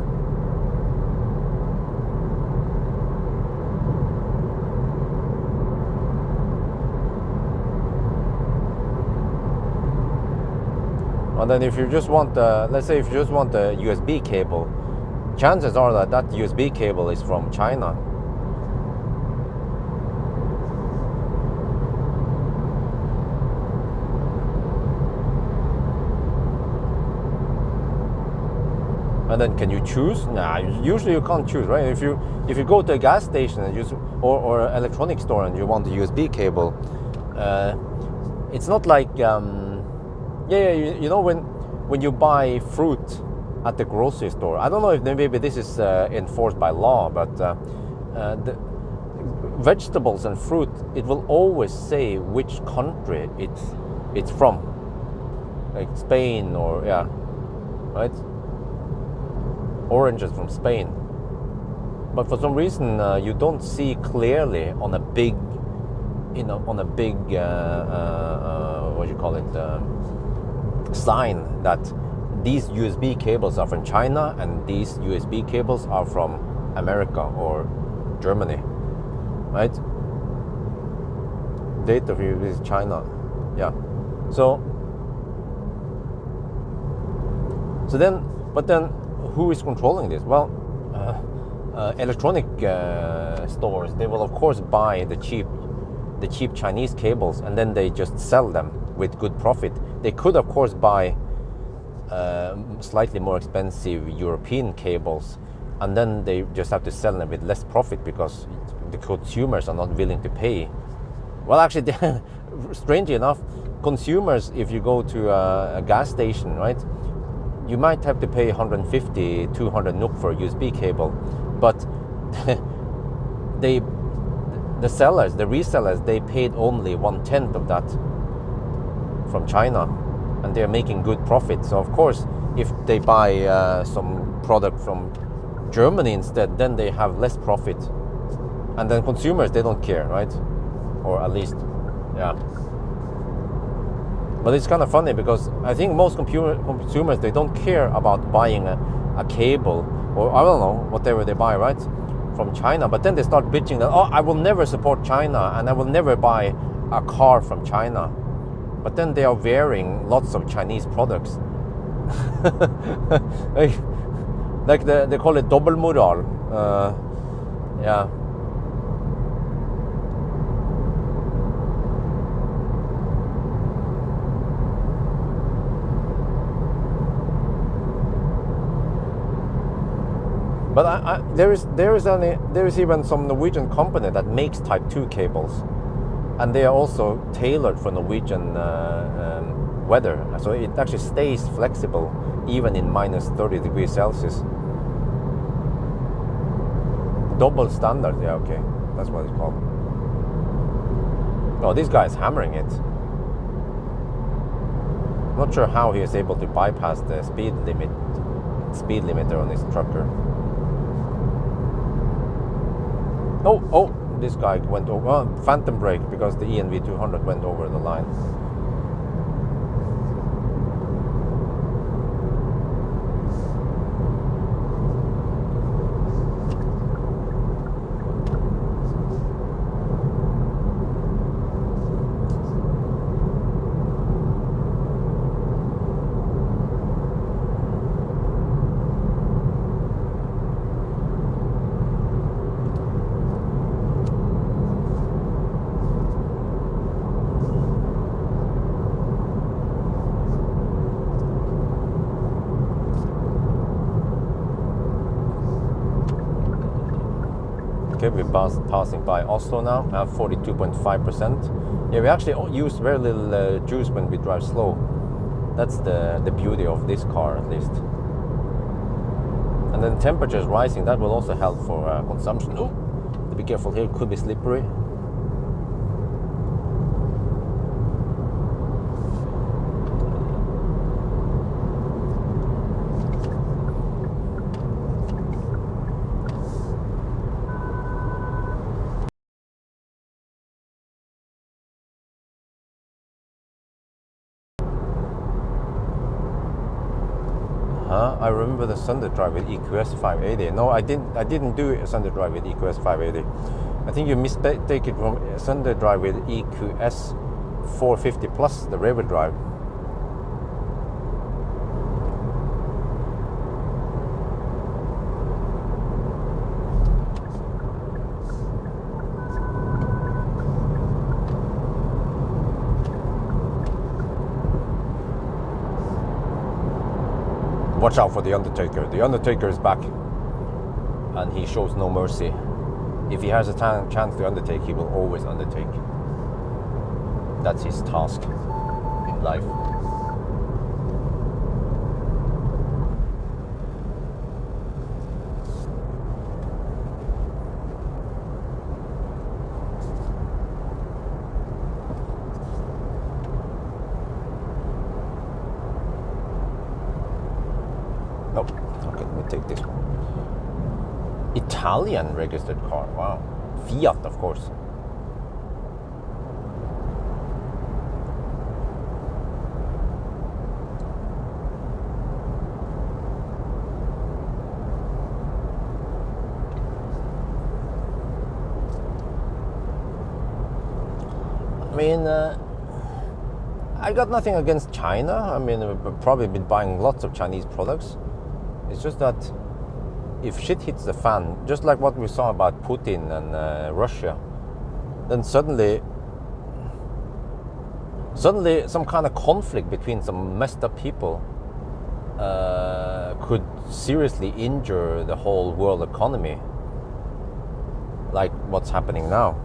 And then if you just want, let's say if you just want a USB cable, chances are that that USB cable is from China. And then can you choose? Nah, usually you can't choose, right? If you go to a gas station and or an electronic store and you want a USB cable, it's not like you know when you buy fruit at the grocery store. I don't know if maybe this is enforced by law, but the vegetables and fruit, it will always say which country it's from, like Spain or right. Oranges from Spain, but for some reason you don't see clearly on a big, what do you call it, sign that these USB cables are from China and these USB cables are from America or Germany, right? Date of use is China, yeah. So then, but then. Who is controlling this? Well, electronic stores, they will of course buy the cheap Chinese cables and then they just sell them with good profit. They could of course buy slightly more expensive European cables and then they just have to sell them with less profit because the consumers are not willing to pay. Well, actually, strangely enough, consumers, if you go to a gas station, right, you might have to pay 150, 200 NOK for a USB cable, but the sellers, the resellers, they paid only 1/10 of that from China, and they're making good profit. So of course, if they buy some product from Germany instead, then they have less profit, and then consumers, they don't care, right? Or at least, yeah. But it's kind of funny because I think most consumers, they don't care about buying a cable or I don't know, whatever they buy, right, from China. But then they start bitching that, oh, I will never support China and I will never buy a car from China. But then they are wearing lots of Chinese products. like they call it dobbelmoral. Yeah. But there is even some Norwegian company that makes Type 2 cables, and they are also tailored for Norwegian weather. So it actually stays flexible even in minus 30 degrees Celsius. Double standard, yeah, okay, that's what it's called. Oh, this guy is hammering it. Not sure how he is able to bypass the speed limiter on his trucker. Oh, this guy went over, phantom brake, because the ENV 200 went over the line. Okay, we're passing by Oslo now, 42.5%. Yeah, we actually use very little juice when we drive slow. That's the beauty of this car, at least. And then temperature is rising, that will also help for consumption. Oh, be careful here, it could be slippery. I remember the Sunday drive with EQS 580. No, I didn't do a Sunday drive with EQS 580. I think you mistake it from Sunday drive with EQS 450 plus, the rear wheel drive. Watch out for the Undertaker. The Undertaker is back, and he shows no mercy. If he has a chance to undertake, he will always undertake. That's his task in life. Take this one. Italian registered car, wow. Fiat, of course. I mean, I got nothing against China. I mean, I've probably been buying lots of Chinese products. It's just that if shit hits the fan, just like what we saw about Putin and Russia, then suddenly some kind of conflict between some messed up people could seriously injure the whole world economy, like what's happening now.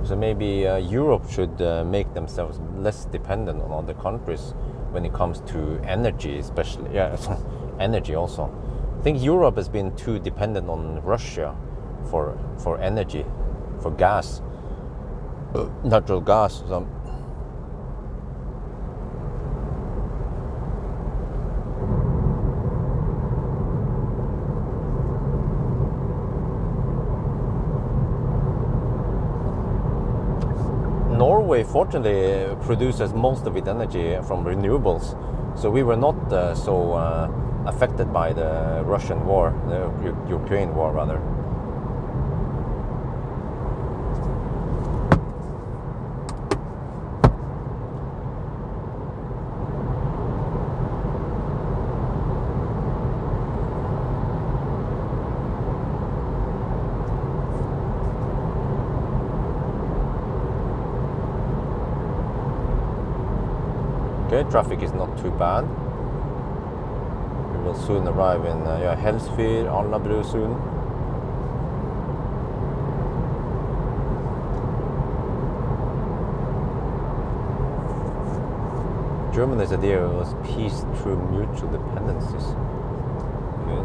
So maybe Europe should make themselves less dependent on other countries when it comes to energy, especially. Yeah, energy also. I think Europe has been too dependent on Russia for energy, for gas, natural gas. So Norway, fortunately, produces most of its energy from renewables, so we were not so affected by the Russian war, the Ukraine war, rather. Okay, traffic is not too bad. We will soon arrive in Helsfyr, Alnabru soon. Germany's idea was peace through mutual dependencies. Okay.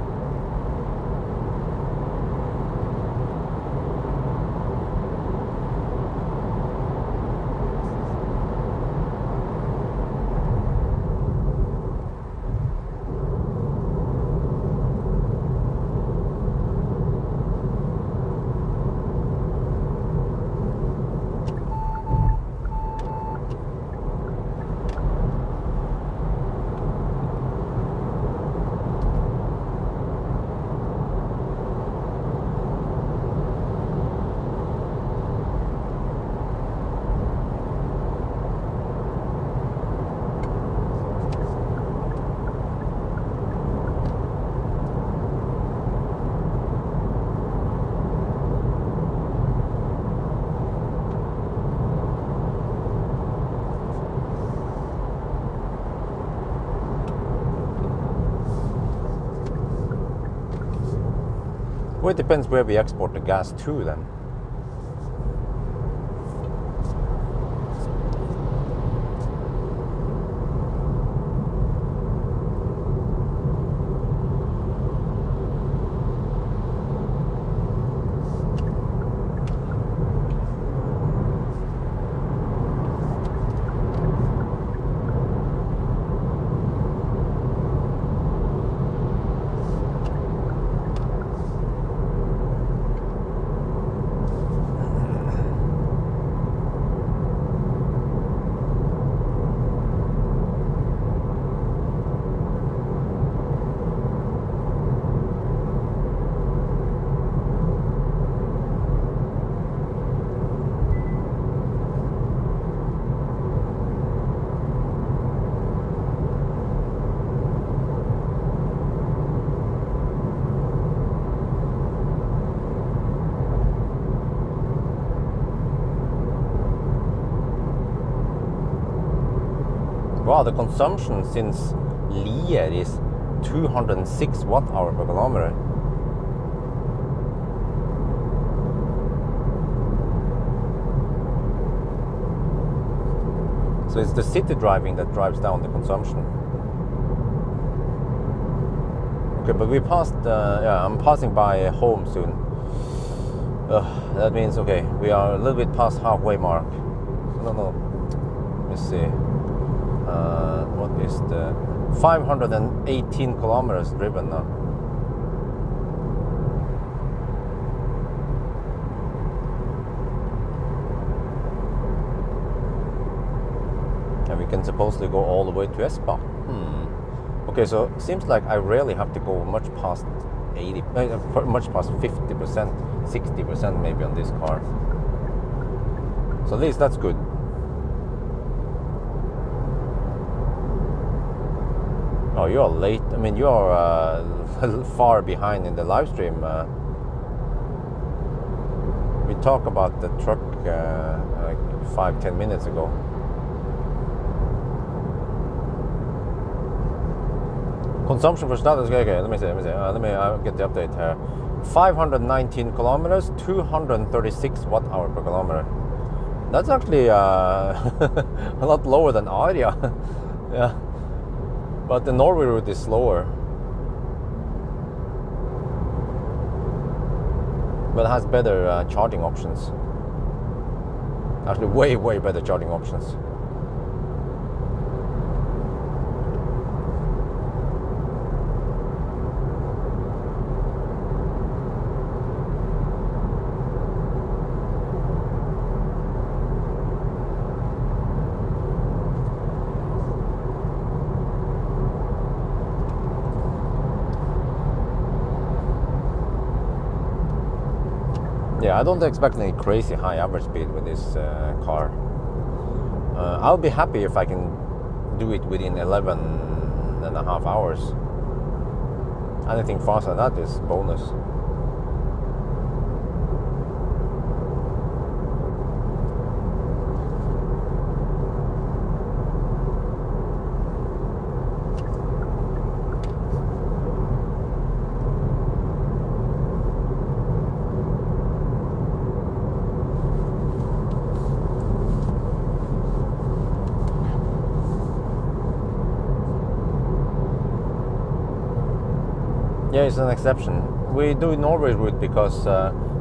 Well, it depends where we export the gas to then. Wow, the consumption since Lier is 206 watt-hour per kilometer. So it's the city driving that drives down the consumption. Okay, but we passed, I'm passing by home soon. That means, okay, we are a little bit past halfway mark. No, let me see. What is the 518 kilometers driven now? And we can supposedly go all the way to Espa. Okay, so seems like I rarely have to go much past 80, much past 50%, 60% maybe on this car. So at least that's good. Oh, you are late. I mean, you are far behind in the live stream. We talked about the truck like 5-10 minutes ago. Consumption for status. Okay, let me see. Let me get the update here. 519 kilometers, 236 watt-hour per kilometer. That's actually a lot lower than Aria. Yeah. But the Norway route is slower. But it has better charging options. Actually, way better charging options. Yeah, I don't expect any crazy high average speed with this car. I'll be happy if I can do it within 11.5 hours. Anything faster than that is bonus. Yeah, it's an exception. We do Norway route because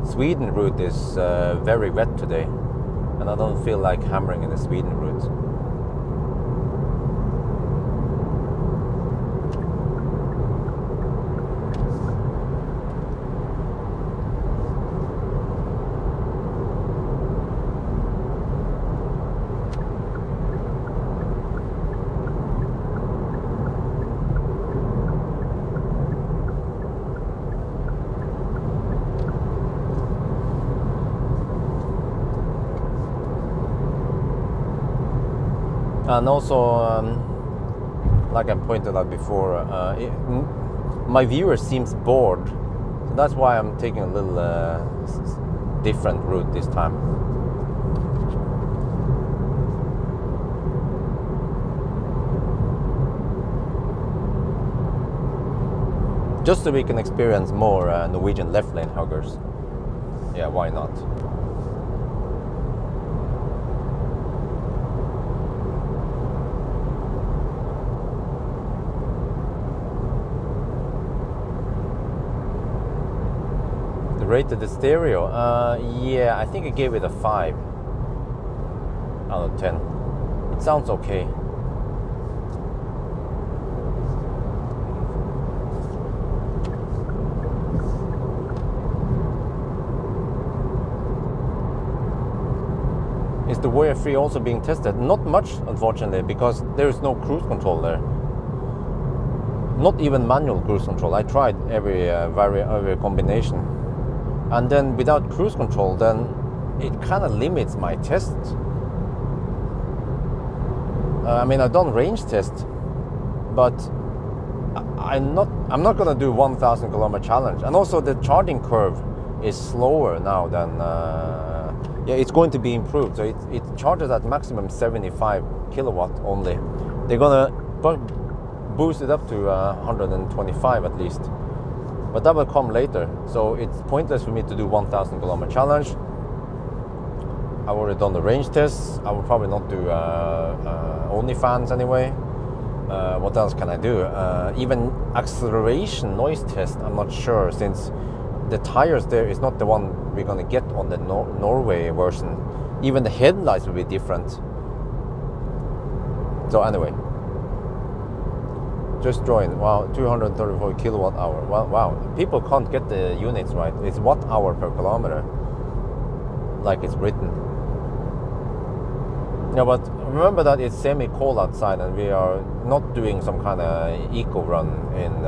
Sweden route is very wet today, and I don't feel like hammering in the Sweden route. And also, like I pointed out before, my viewer seems bored, so that's why I'm taking a little different route this time. Just so we can experience more Norwegian left lane huggers. Yeah, why not? Rated the stereo, yeah, I think I gave it a 5 out of 10. It sounds okay. Is the Warrior 3 also being tested? Not much, unfortunately, because there is no cruise control there. Not even manual cruise control. I tried every combination. And then without cruise control, then it kind of limits my test. I mean, I've done range test, but I'm not gonna do 1,000 kilometer challenge. And also the charging curve is slower now than yeah, it's going to be improved. So it charges at maximum 75 kilowatt only. They're gonna boost it up to 125 at least. But that will come later, so it's pointless for me to do 1,000 kilometer challenge. I've already done the range tests. I will probably not do OnlyFans anyway. What else can I do? Even acceleration noise test, I'm not sure, since the tires there is not the one we're gonna get on the Norway version. Even the headlights will be different. So anyway. Just joined. Wow, 234 kilowatt hour. Wow. People can't get the units right. It's watt hour per kilometer, like it's written. Yeah, but remember that it's semi-cold outside, and we are not doing some kind of eco run in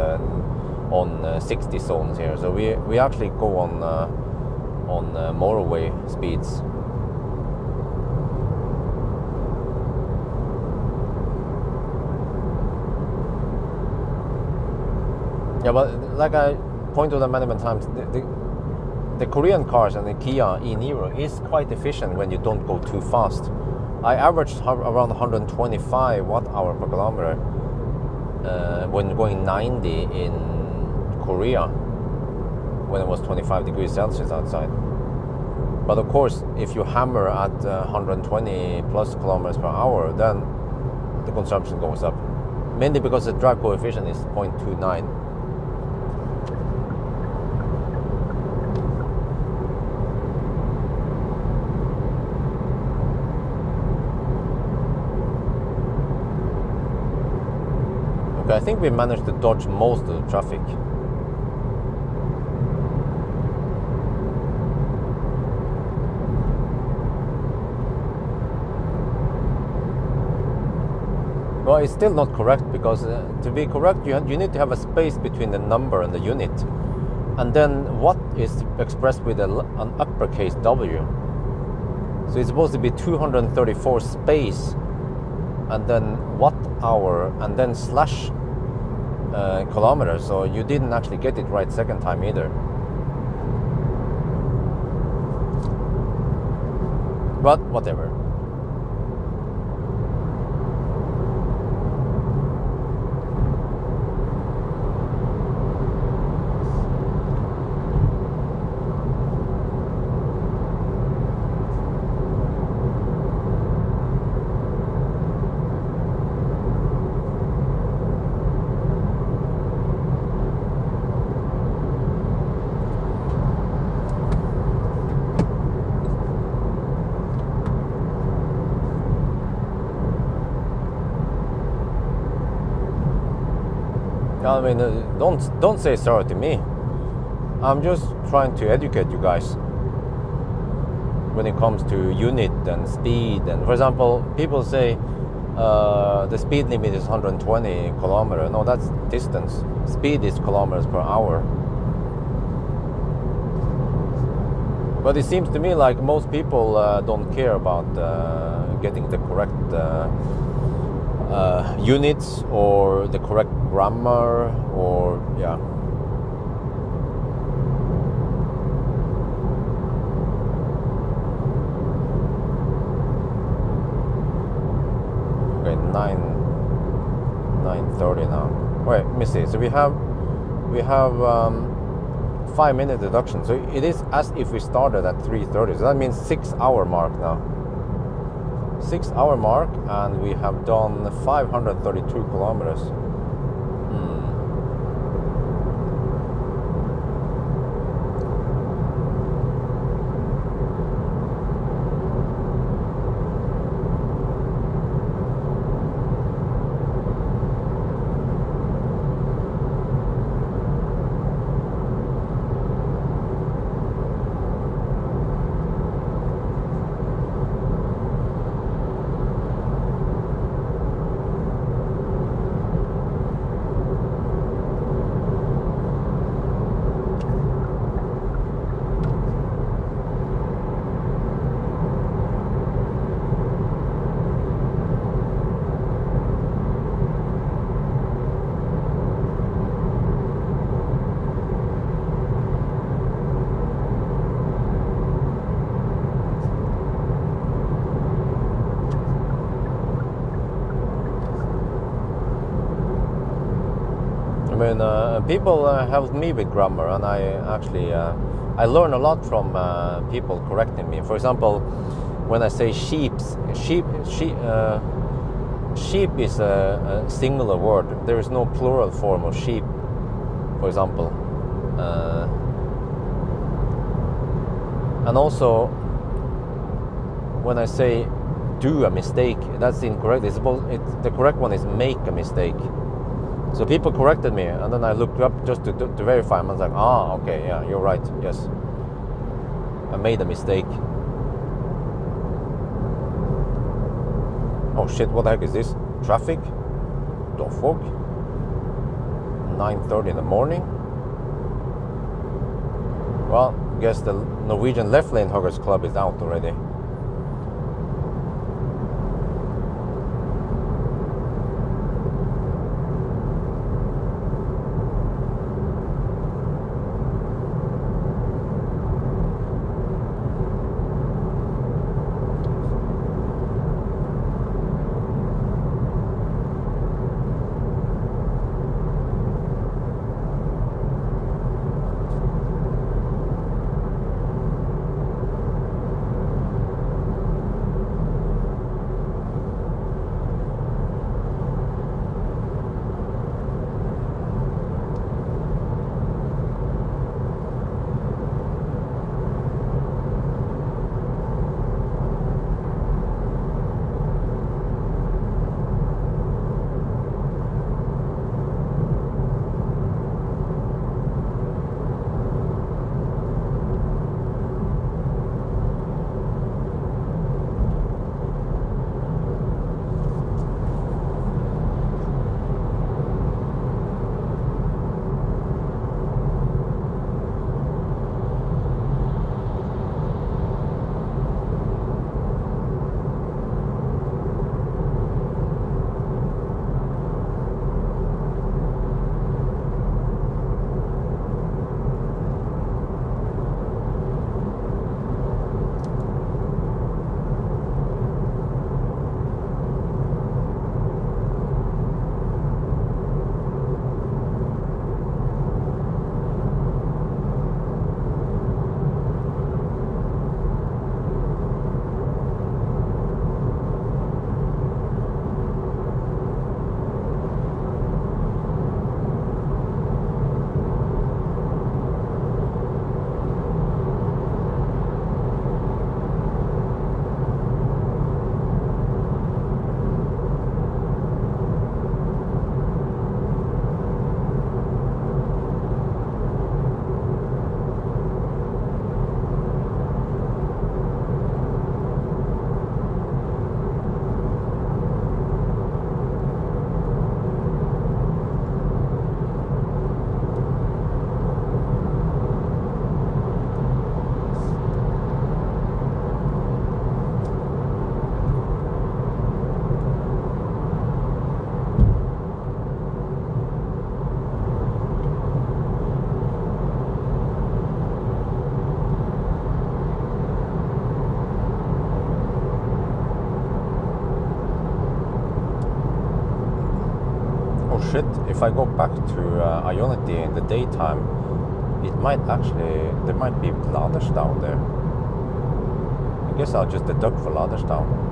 on 60 zones here. So we actually go on motorway speeds. Yeah, but like I pointed out many times, the Korean cars and the Kia Niro is quite efficient when you don't go too fast. I averaged around 125 watt hour per kilometer when going 90 in Korea when it was 25 degrees Celsius outside. But of course, if you hammer at 120 plus kilometers per hour, then the consumption goes up. Mainly because the drag coefficient is 0.29. I think we managed to dodge most of the traffic. Well, it's still not correct, because to be correct you need to have a space between the number and the unit, and then what is expressed with an uppercase W. So it's supposed to be 234 space and then watt hour and then slash kilometers. So you didn't actually get it right second time either. But whatever. I mean, don't say sorry to me. I'm just trying to educate you guys when it comes to unit and speed. And for example, people say the speed limit is 120 kilometers. No, that's distance. Speed is kilometers per hour. But it seems to me like most people don't care about getting the correct units or the correct grammar, or yeah. Okay, 9:30 now. Wait, let me see. So we have 5-minute deduction. So it is as if we started at 3:30. So that means 6-hour mark now. 6-hour mark, and we have done 532 kilometers. People helped me with grammar, and I actually I learn a lot from people correcting me. For example, when I say sheep is a singular word. There is no plural form of sheep, for example. And also, when I say do a mistake, that's incorrect. The correct one is make a mistake. So people corrected me, and then I looked up just to verify. I was like, okay, yeah, you're right. Yes, I made a mistake. Oh shit! What the heck is this? Traffic? The fuck? 9:30 in the morning. Well, guess the Norwegian Left Lane Huggers Club is out already. shit, if I go back to Ionity in the daytime, it might actually, there might be Ladersdown there. I guess I'll just deduct for Ladersdown.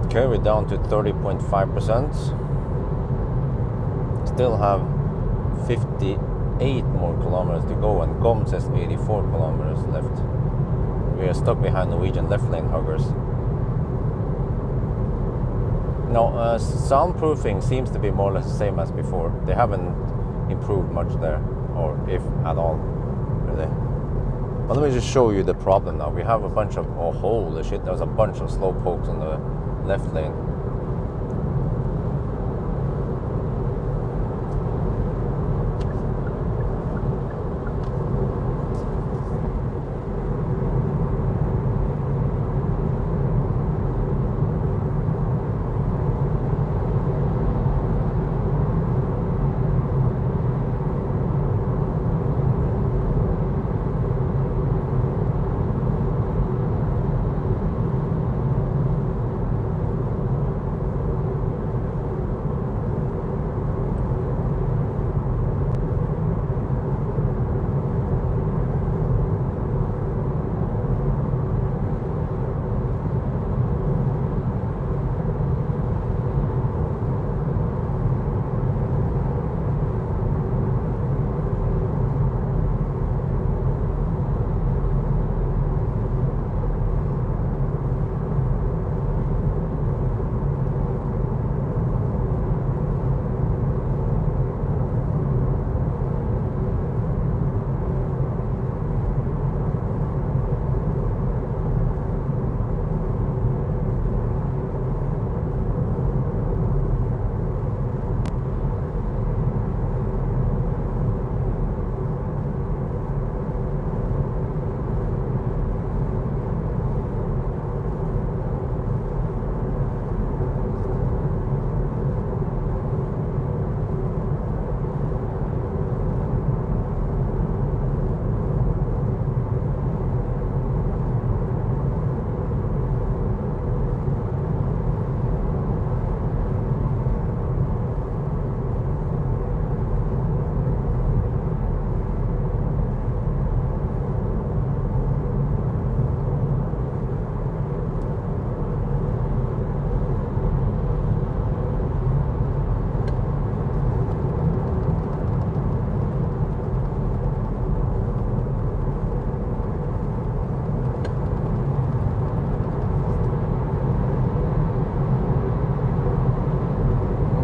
Okay, we're down to 30.5%. Still have 58 more kilometers to go, and GOM says 84 kilometers left. We are stuck behind Norwegian left lane huggers. No, soundproofing seems to be more or less the same as before. They haven't improved much there, or if at all, really. But let me just show you the problem now. We have a bunch of, oh holy shit, there's a bunch of slow pokes on the left lane.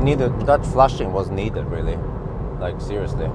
Needed, that flashing was needed, really, like seriously.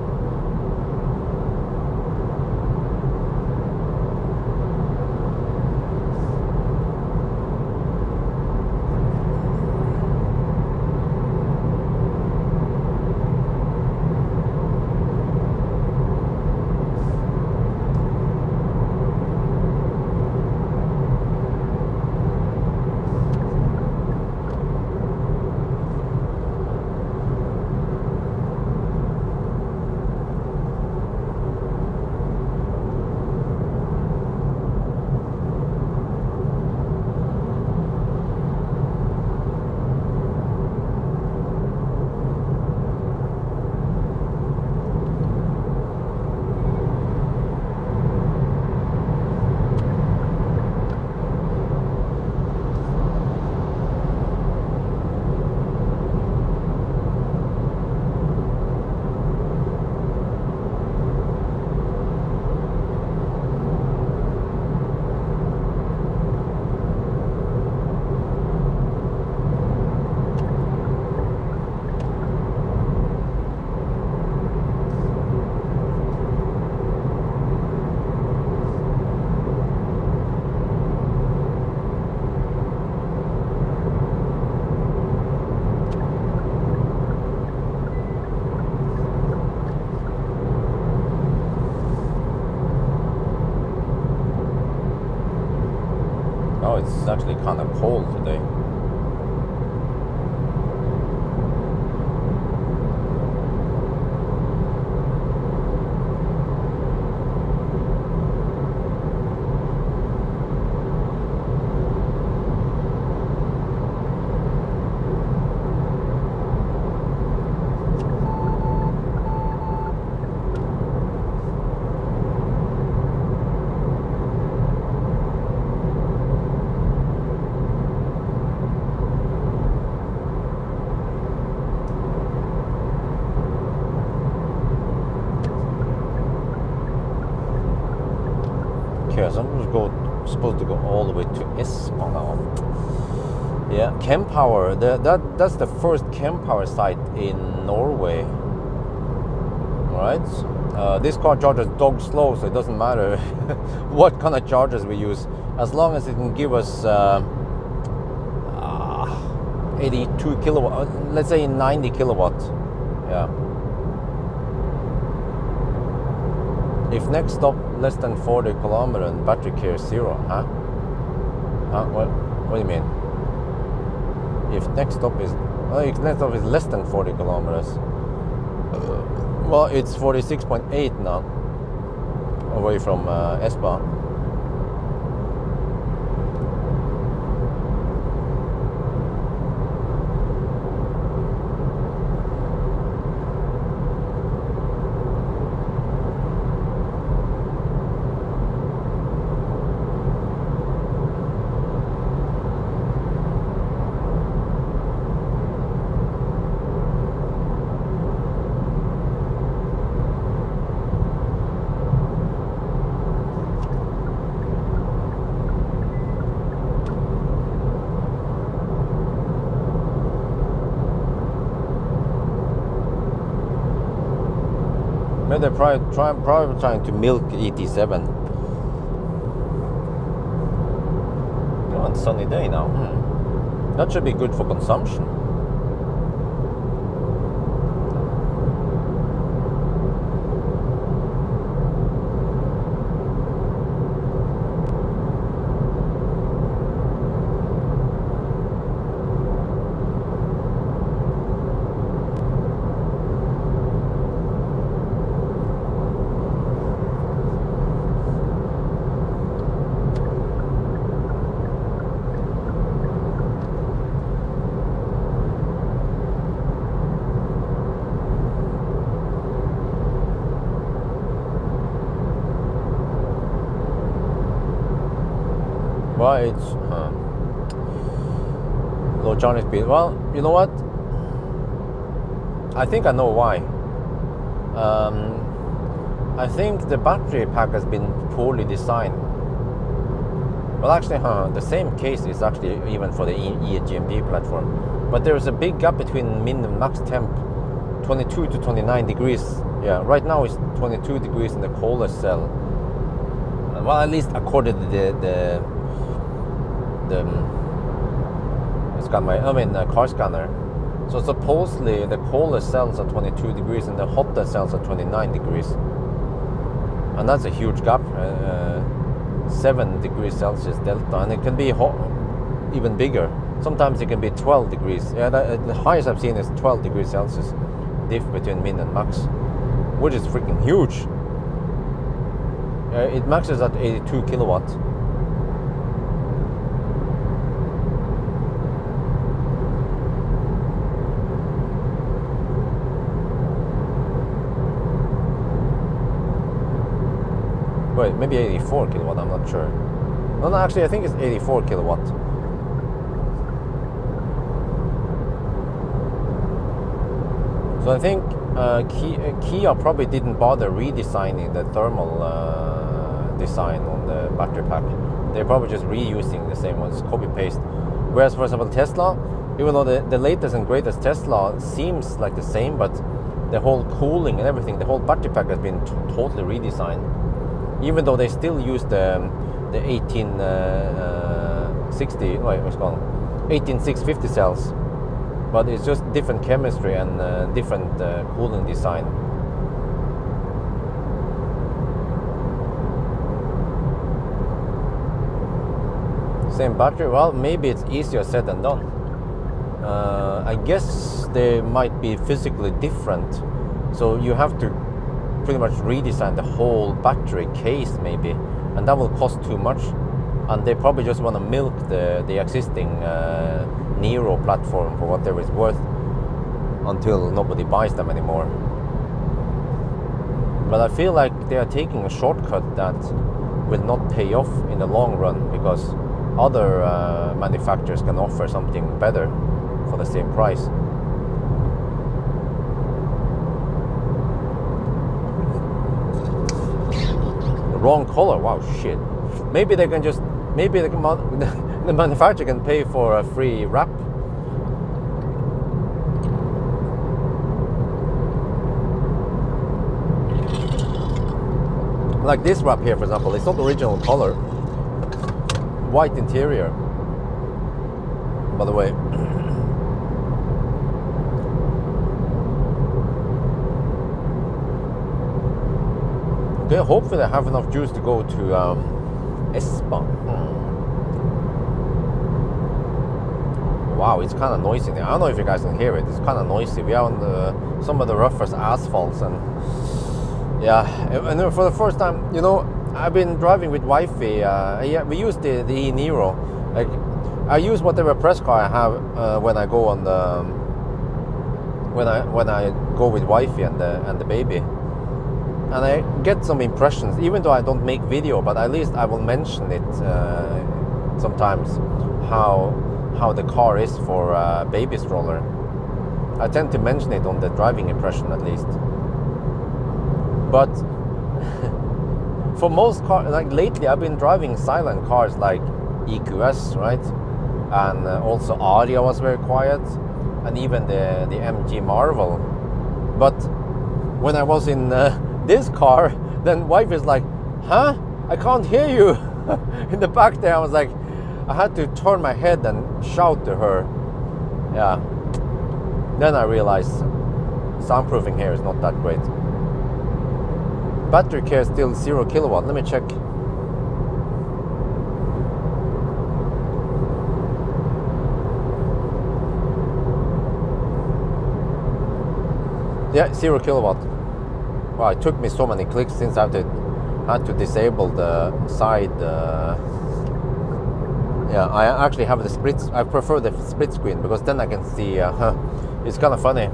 Oh, it's actually kind of cold today. Okay, so I'm supposed to go all the way to Espa now. Yeah, kWh. That's the first kWh site in Norway. Alright. This car charges dog slow, so it doesn't matter what kind of chargers we use, as long as it can give us 82 kilowatt. Let's say 90 kilowatt. Yeah. If next stop less than 40 kilometer and battery care 0, huh? What do you mean? If next stop is less than 40 kilometers, well, it's 46.8 now, away from Espa. Maybe they're probably trying to milk ET7. Oh, it's a sunny day now. That should be good for consumption. Well, it's low charging speed. Well, you know what? I think I know why. I think the battery pack has been poorly designed. Well, actually, the same case is actually even for the eGMP platform. But there's a big gap between min and max temp, 22 to 29 degrees. Yeah, right now it's 22 degrees in the coldest cell. Well, at least according to the car scanner. So supposedly the coldest cells are 22 degrees and the hottest cells are 29 degrees. And that's a huge gap, 7 degrees Celsius delta, and it can be hot, even bigger. Sometimes it can be 12 degrees. Yeah, the highest I've seen is 12 degrees Celsius diff between min and max, which is freaking huge. It maxes at 82 kilowatt. Wait, maybe 84 kilowatt, I'm not sure. No, actually, I think it's 84 kilowatt. So I think Kia probably didn't bother redesigning the thermal design on the battery pack. They're probably just reusing the same ones, copy-paste. Whereas, for example, Tesla, even though the latest and greatest Tesla seems like the same, but the whole cooling and everything, the whole battery pack has been totally redesigned. Even though they still use the 18650 cells, but it's just different chemistry and different cooling design. Same battery? Well, maybe it's easier said than done. I guess they might be physically different. So you have to pretty much redesign the whole battery case maybe. And that will cost too much. And they probably just want to milk the existing Nero platform for whatever it's worth until nobody buys them anymore. But I feel like they are taking a shortcut that will not pay off in the long run, because other manufacturers can offer something better for the same price. The wrong color, wow, shit. Maybe they can just, maybe they can, the manufacturer can pay for a free wrap. Like this wrap here, for example, it's not the original color. White interior, by the way. Okay, hopefully I have enough juice to go to Espa. Wow, it's kind of noisy there. I don't know if you guys can hear it. It's kind of noisy. We are on some of the roughest asphalts, and yeah, and for the first time, you know, I've been driving with wifey. Yeah, we use the Nero. Like, I use whatever press car I have when I go on the when I go with wifey and the baby, and I get some impressions. Even though I don't make video, but at least I will mention it sometimes how the car is for a baby stroller. I tend to mention it on the driving impression at least. But for most cars, like lately, I've been driving silent cars like EQS, right? And also Aria was very quiet, and even the MG Marvel. But when I was in this car, then wife is like, "Huh? I can't hear you." In the back there, I was like, I had to turn my head and shout to her. Yeah. Then I realized soundproofing here is not that great. Battery care is still 0 kilowatt. Let me check. Yeah, 0 kilowatt. Wow, it took me so many clicks since I had to disable the side. Yeah, I actually have the split. I prefer the split screen because then I can see. It's kind of funny.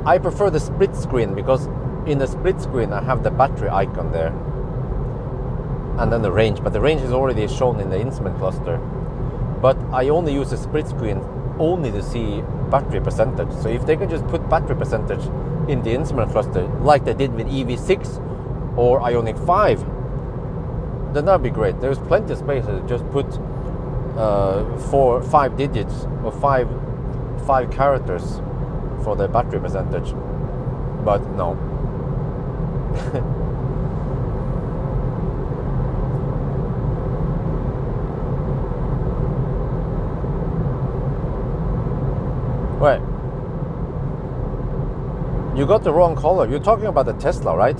I prefer the split screen because in the split screen I have the battery icon there, and then the range. But the range is already shown in the instrument cluster. But I only use the split screen only to see battery percentage. So if they can just put battery percentage in the instrument cluster like they did with EV6 or Ioniq 5, then that'd be great. There's plenty of space to just put 5 digits or five characters for the battery percentage. But no. Wait. You got the wrong color. You're talking about the Tesla, right?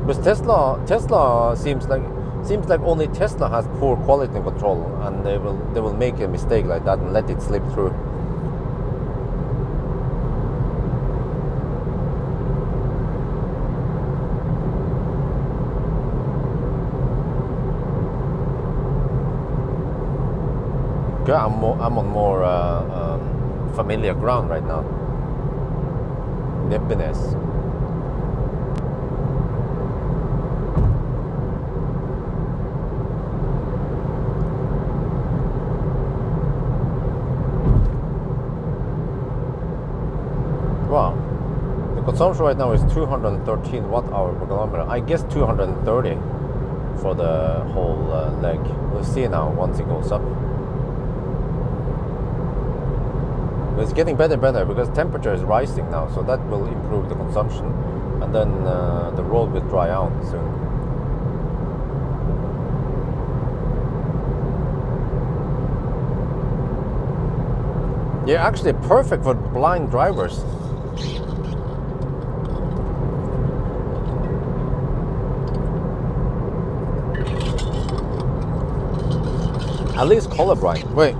Because Tesla seems like only Tesla has poor quality control, and they will make a mistake like that and let it slip through. Okay, I'm on more familiar ground right now. Nimbiness. Wow, the consumption right now is 213 watt hour per kilometer. I guess 230 for the whole leg. We'll see now once it goes up. But it's getting better and better because temperature is rising now, so that will improve the consumption, and then the road will dry out soon. Yeah, actually perfect for blind drivers. At least colorblind. Wait.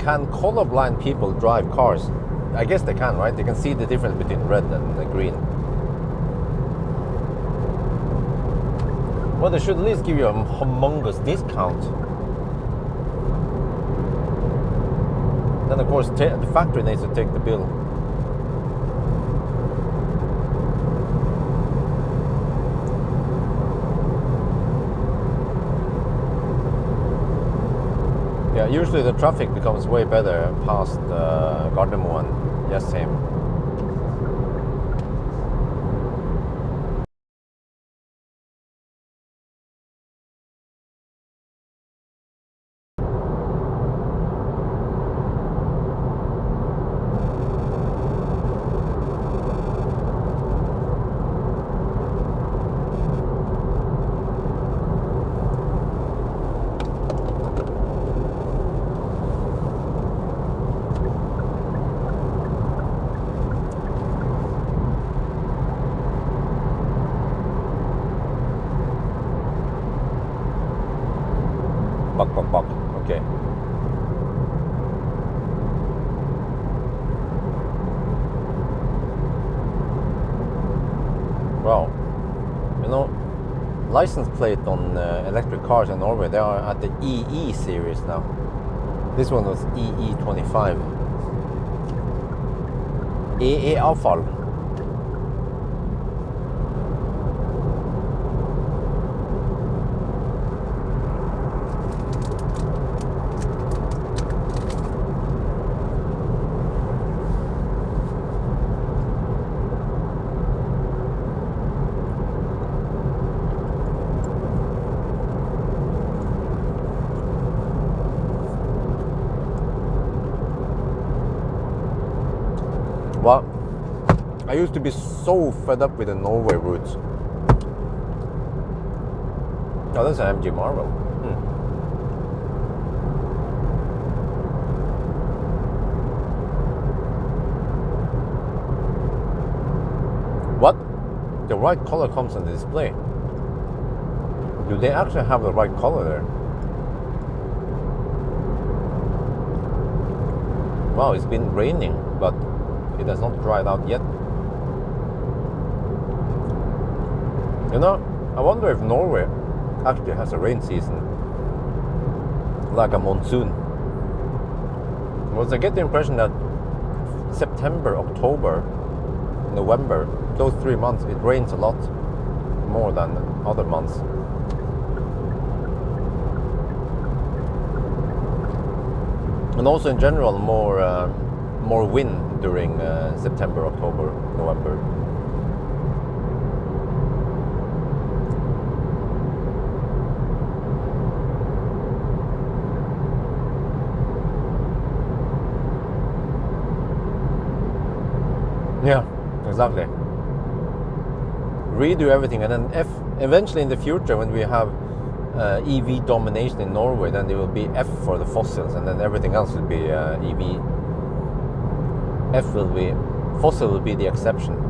Can colorblind people drive cars? I guess they can, right? They can see the difference between red and the green. Well, they should at least give you a humongous discount. Then, of course, the factory needs to take the bill. Yeah, usually the traffic becomes way better past Gardermoen. Yes, same. Bak. Okay. Wow. You know, license plate on electric cars in Norway, they are at the EE series now. This one was EE25. EE-avfall. Well, I used to be so fed up with the Norway routes. Oh, that's an MG Marvel. What? The right color comes on the display. Do they actually have the right color there? Wow, it's been raining, but it has not dried out yet. You know, I wonder if Norway actually has a rain season, like a monsoon. Because I get the impression that September, October, November, those 3 months, it rains a lot more than other months. And also in general, more wind during September, October, November. Yeah, exactly. Redo everything, and then eventually in the future, when we have EV domination in Norway, then there will be F for the fossils, and then everything else will be EV. Fossil will be the exception.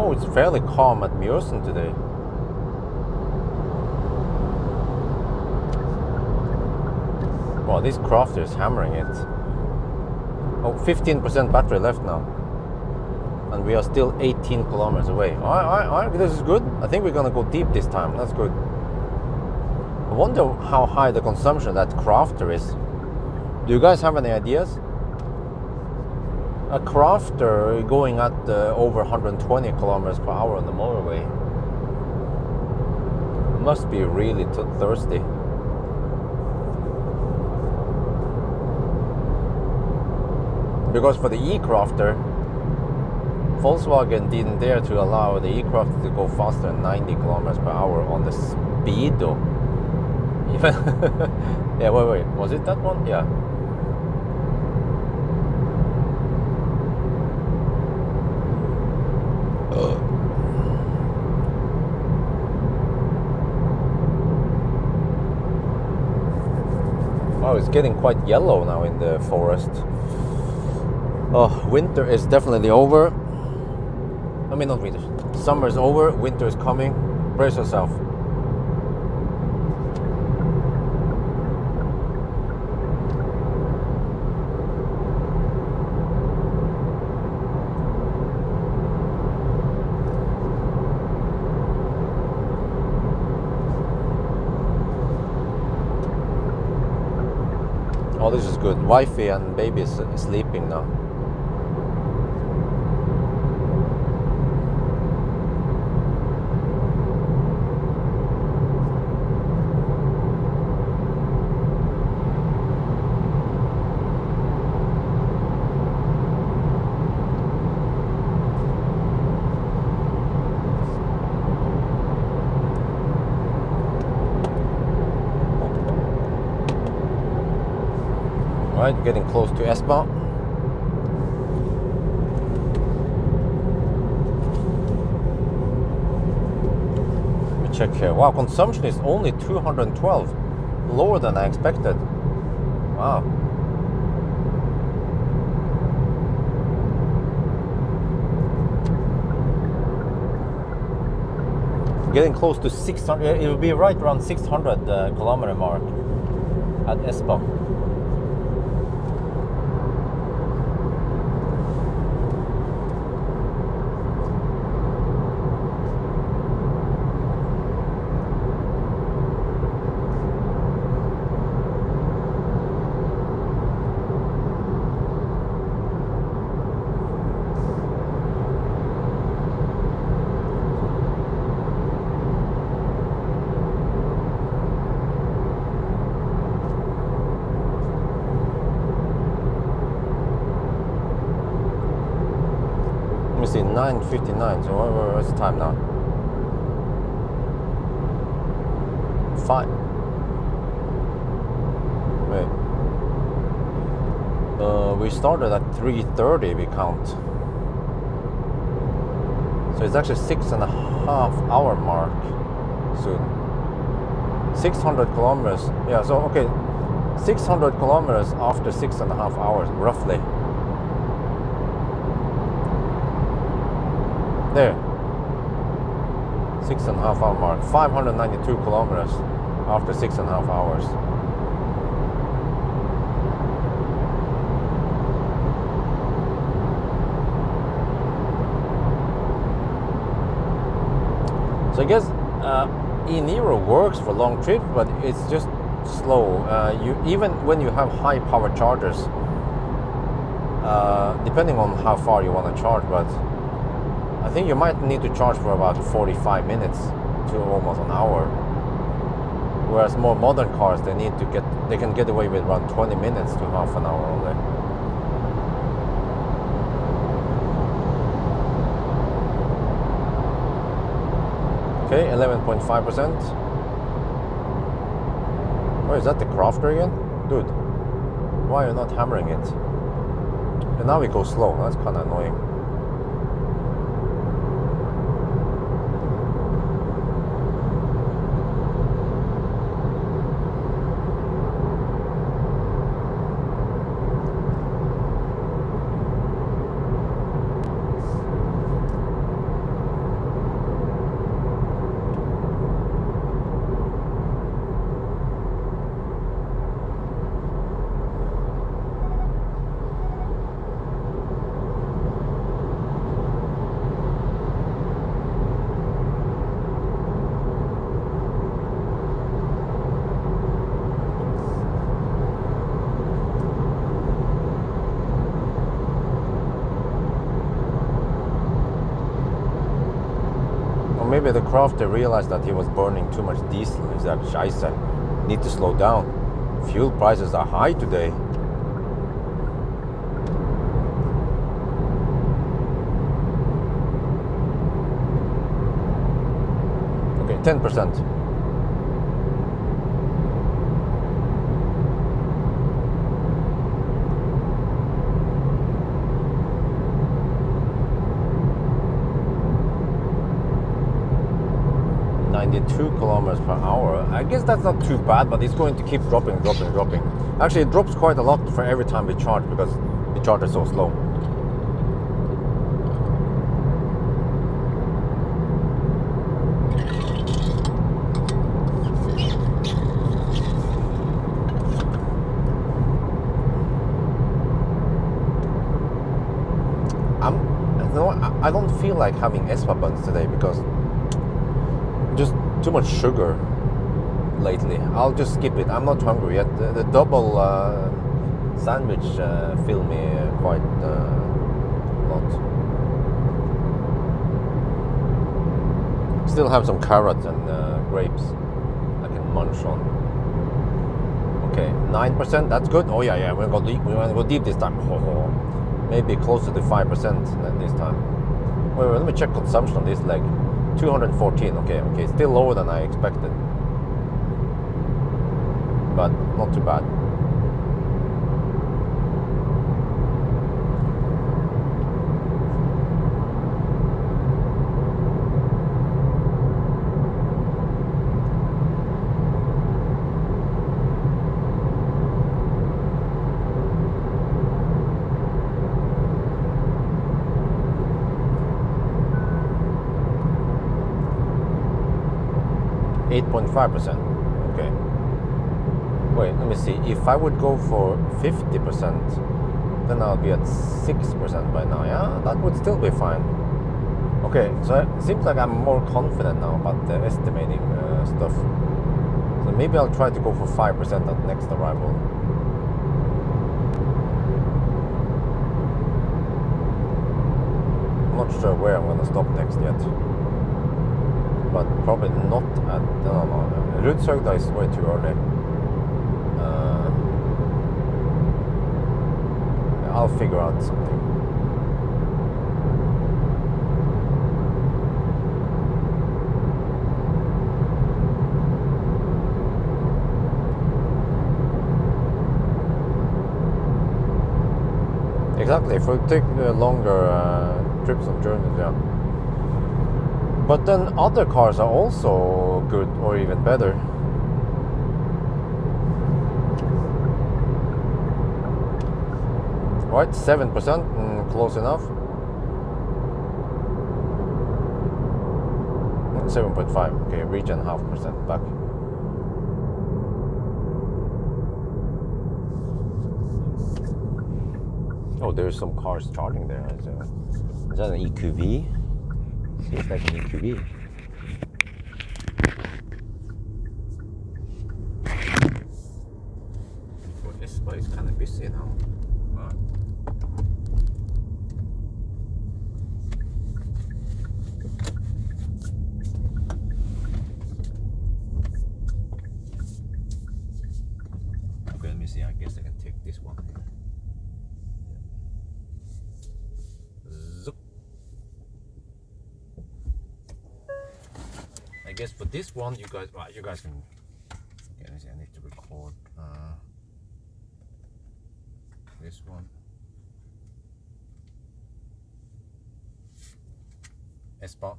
It's fairly calm at Mjøsen today. Wow, this crafter is hammering it. Oh, 15% battery left now. And we are still 18 kilometers away. Alright, this is good. I think we're gonna go deep this time. That's good. I wonder how high the consumption of that crafter is. Do you guys have any ideas? A crafter going at over 120 kilometers per hour on the motorway must be really thirsty. because for the e-Crafter, Volkswagen didn't dare to allow the e-Crafter to go faster than 90 kilometers per hour on the Speedo. Even yeah, wait, was it that one? Yeah. Oh, it's getting quite yellow now in the forest. Oh, winter is definitely over. I mean, not winter. Summer is over, winter is coming. Brace yourself. Oh, this is good. Wifey and baby is sleeping now. Right, getting close to Espa. Let me check here. Wow, consumption is only 212, lower than I expected. Wow. Getting close to 600. It will be right around 600 kilometer mark at Espa. See 9:59. So what's the time now? 5. Wait. We started at 3:30. We count. So it's actually 6.5 hour mark soon. 600 kilometers. Yeah. So okay, 600 kilometers after 6.5 hours, roughly. There, 6.5 hour mark, 592 kilometers after 6.5 hours. So I guess Nero works for long trips, but it's just slow. You even when you have high power chargers, depending on how far you want to charge, but I think you might need to charge for about 45 minutes to almost an hour. Whereas more modern cars, they can get away with around 20 minutes to half an hour only. Okay, 11.5%. Oh, is that the Crafter again? Dude, why are you not hammering it? And now we go slow, that's kind of annoying. Maybe the Crafter realized that he was burning too much diesel. He said, "Scheiße, need to slow down. Fuel prices are high today." Okay, 10%. Kilometers per hour. I guess that's not too bad, but it's going to keep dropping. Actually, it drops quite a lot for every time we charge because the charge is so slow. I don't feel like having ESPA buns today because just too much sugar lately. I'll just skip it. I'm not hungry yet. The double sandwich filled me quite a lot. Still have some carrots and grapes I can munch on. Okay, 9%. That's good. Oh yeah. We're gonna go deep this time. Maybe closer to 5% this time. Wait, let me check consumption on this leg. 214. Okay. Still lower than I expected, but not too bad. .5%. Okay. Wait, let me see. If I would go for 50%, then I'll be at 6% by now. Yeah, that would still be fine. Okay, so it seems like I'm more confident now about the estimating stuff. So maybe I'll try to go for 5% at next arrival. I'm not sure where I'm gonna stop next yet. But probably not at, no. Rudshøgda is way too early. I'll figure out something. Exactly, if we take longer trips on journeys, yeah. But then other cars are also good or even better. Right, 7%, close enough. 7.5, okay, reach and 0.5% back. Oh, there's some cars charging there. Is that an EQV? Seems like an EQV. Well, this place is kind of busy now. Okay, let me see. I guess I can take this one here. I guess for this one, you guys can. Okay, let me see. I need to record this one. ESPA.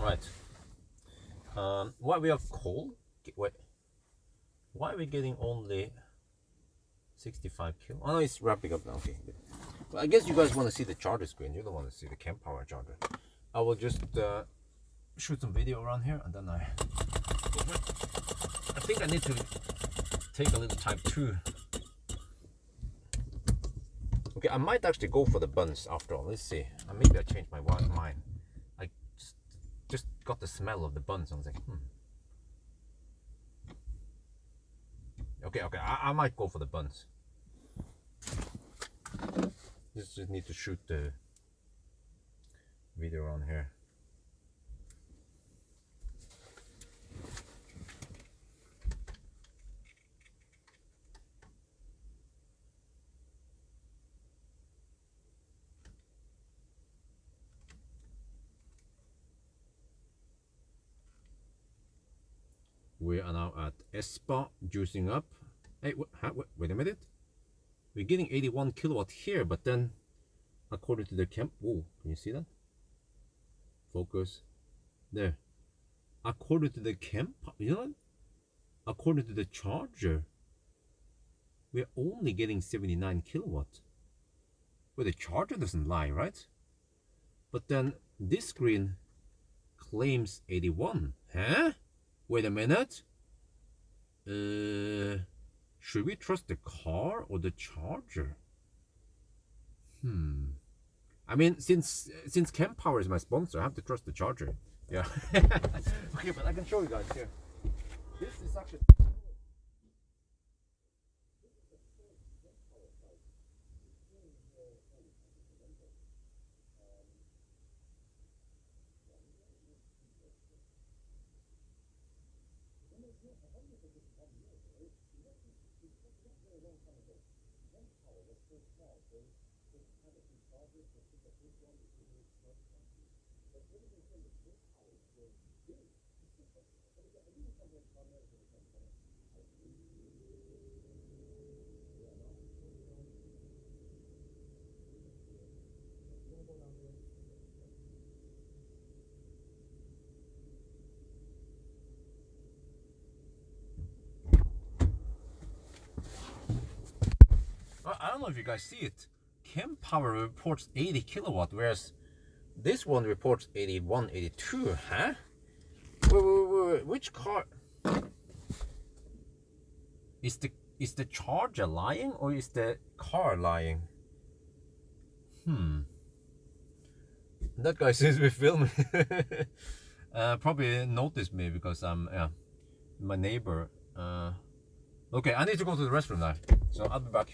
Right. Why we have coal? Wait. Why are we getting only 65 kilo? Oh no, it's wrapping up now. Okay. Well, I guess you guys want to see the charger screen. You don't want to see the kWh charger. I will just shoot some video around here, and then I think I need to take a little time too. Okay, I might actually go for the buns after all. Let's see. Maybe I changed my mind. I just got the smell of the buns. I was like, Okay, I might go for the buns. Just need to shoot the video around here. We are now at Espa juicing up. Hey, wait a minute. We're getting 81 kilowatt here, but then according to the whoa, can you see that? Focus. There. According to the you know what? According to the charger, we're only getting 79 kilowatt. Well, the charger doesn't lie, right? But then this screen claims 81. Huh? Wait a minute. Should we trust the car or the charger? I mean, since kWh is my sponsor, I have to trust the charger. Yeah. Okay, but I can show you guys here. This is actually. I don't know if you guys see it. kWh reports 80 kilowatt, whereas this one reports 81, 82. Huh? Wait. Which car? Is the charger lying or is the car lying? That guy seems to be filming. Probably noticed me because I'm my neighbor. Okay, I need to go to the restroom now, so I'll be back.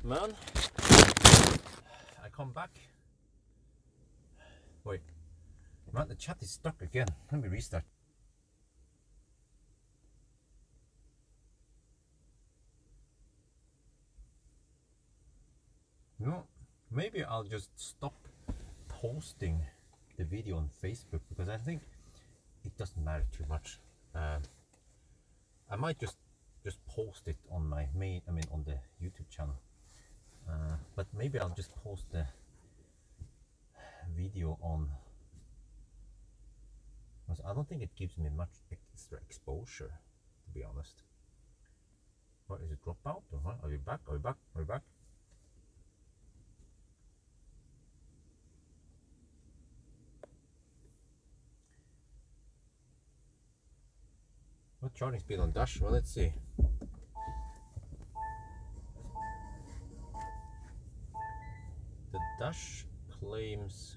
Man, I come back. Wait, man, the chat is stuck again. Let me restart. No, maybe I'll just stop posting the video on Facebook because I think it doesn't matter too much. I might just post it on my main, on the YouTube channel. But maybe I'll just post the video on, because I don't think it gives me much extra exposure, to be honest. What is it, drop out or what? Are we back? Are we back? Are we back? What charging speed on Dash? Well, let's see. The Dash claims,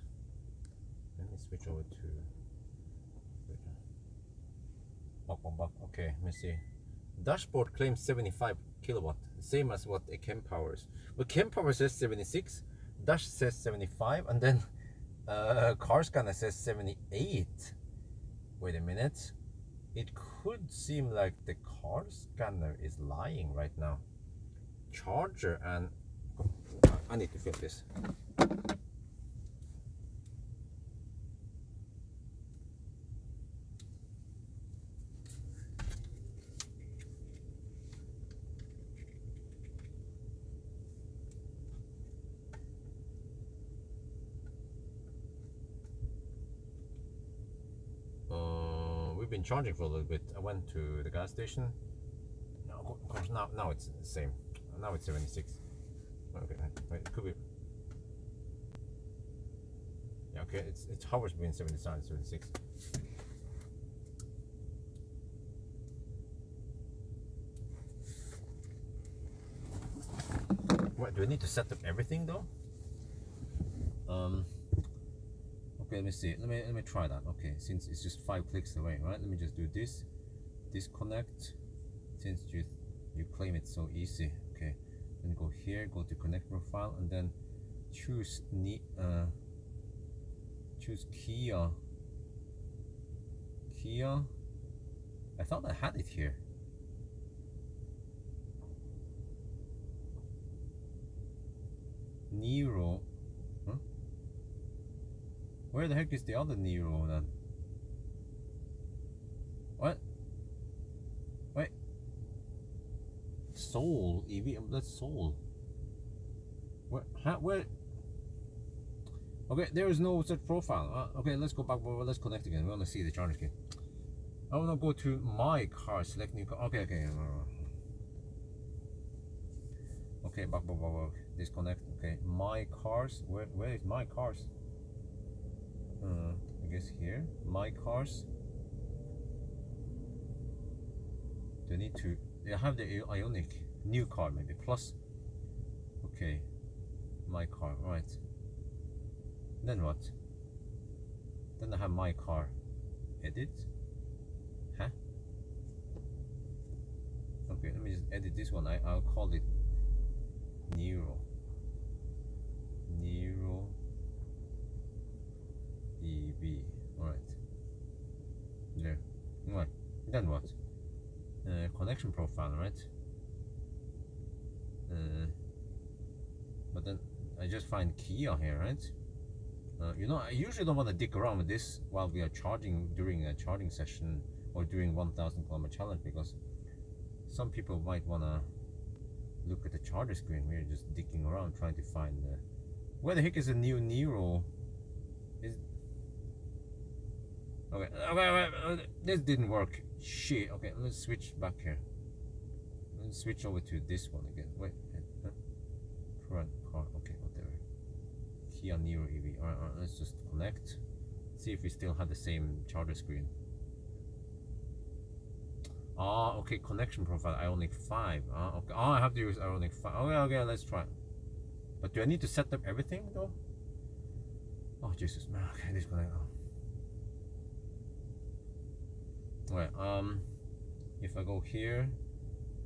let me switch over to, okay, let me see. Dashboard claims 75 kilowatt, same as what a kWh is. But kWh says 76, Dash says 75, and then car scanner says 78. Wait a minute. It could seem like the car scanner is lying right now. Charger and I need to fill this. We've been charging for a little bit. I went to the gas station. No, of course now it's the same. Now it's 76. Okay, wait, it could be. Yeah, okay, it hovers between 77 and 76. What, do I need to set up everything though? Okay, let me see. Let me try that. Okay, since it's just 5 clicks away, right? Let me just do this. Disconnect. Since you claim it's so easy. Okay, then go here, go to connect profile, and then choose Kia. Kia. I thought I had it here. Nero. Huh? Where the heck is the other Nero then? What? Wait. Soul EV. That's Soul. Where? Where? Okay, there is no such profile. Okay, let's go back. Let's connect again. We want to see the charger screen. I want to go to my car. Select new car. Okay. Okay, back. Disconnect. Okay, my cars. Where is my cars? I guess here. My cars. Do I need to? I have the Ionic new car maybe plus. Okay, my car. Right. Then what? Then I have my car. Edit. Huh? Okay, let me just edit this one. I'll call it Nero EV. Alright. There. Right. Then what? Connection profile, right? But then I just find Kia here, right? You know, I usually don't want to dick around with this while we are charging during a charging session or during 1,000 kilometer challenge, because some people might want to look at the charger screen. We're just dicking around trying to find where the heck is the new Nero? Okay, this didn't work. Shit. Okay, let's switch back here. Let's switch over to this one again. Wait, front car. Okay, whatever. Kia Niro EV. Alright, let's just connect. See if we still have the same charger screen. Ah, okay, connection profile Ionic 5. Okay. Oh, I have to use Ionic 5. Okay, let's try. But do I need to set up everything though? Oh Jesus, man. Okay, disconnect. Right, if I go here,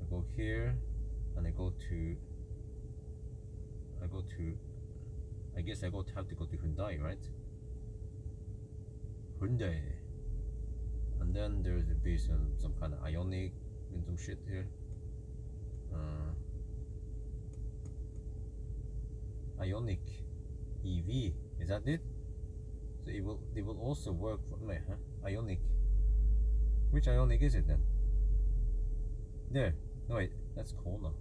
and I go to I go to, I guess I have to go to Hyundai, right? Hyundai. And then there's a be some kind of Ionic and some shit here. Ionic EV, is that it? So it will also work for me, huh? Ionic. Which Ionic is it then? There. No wait, that's Kona.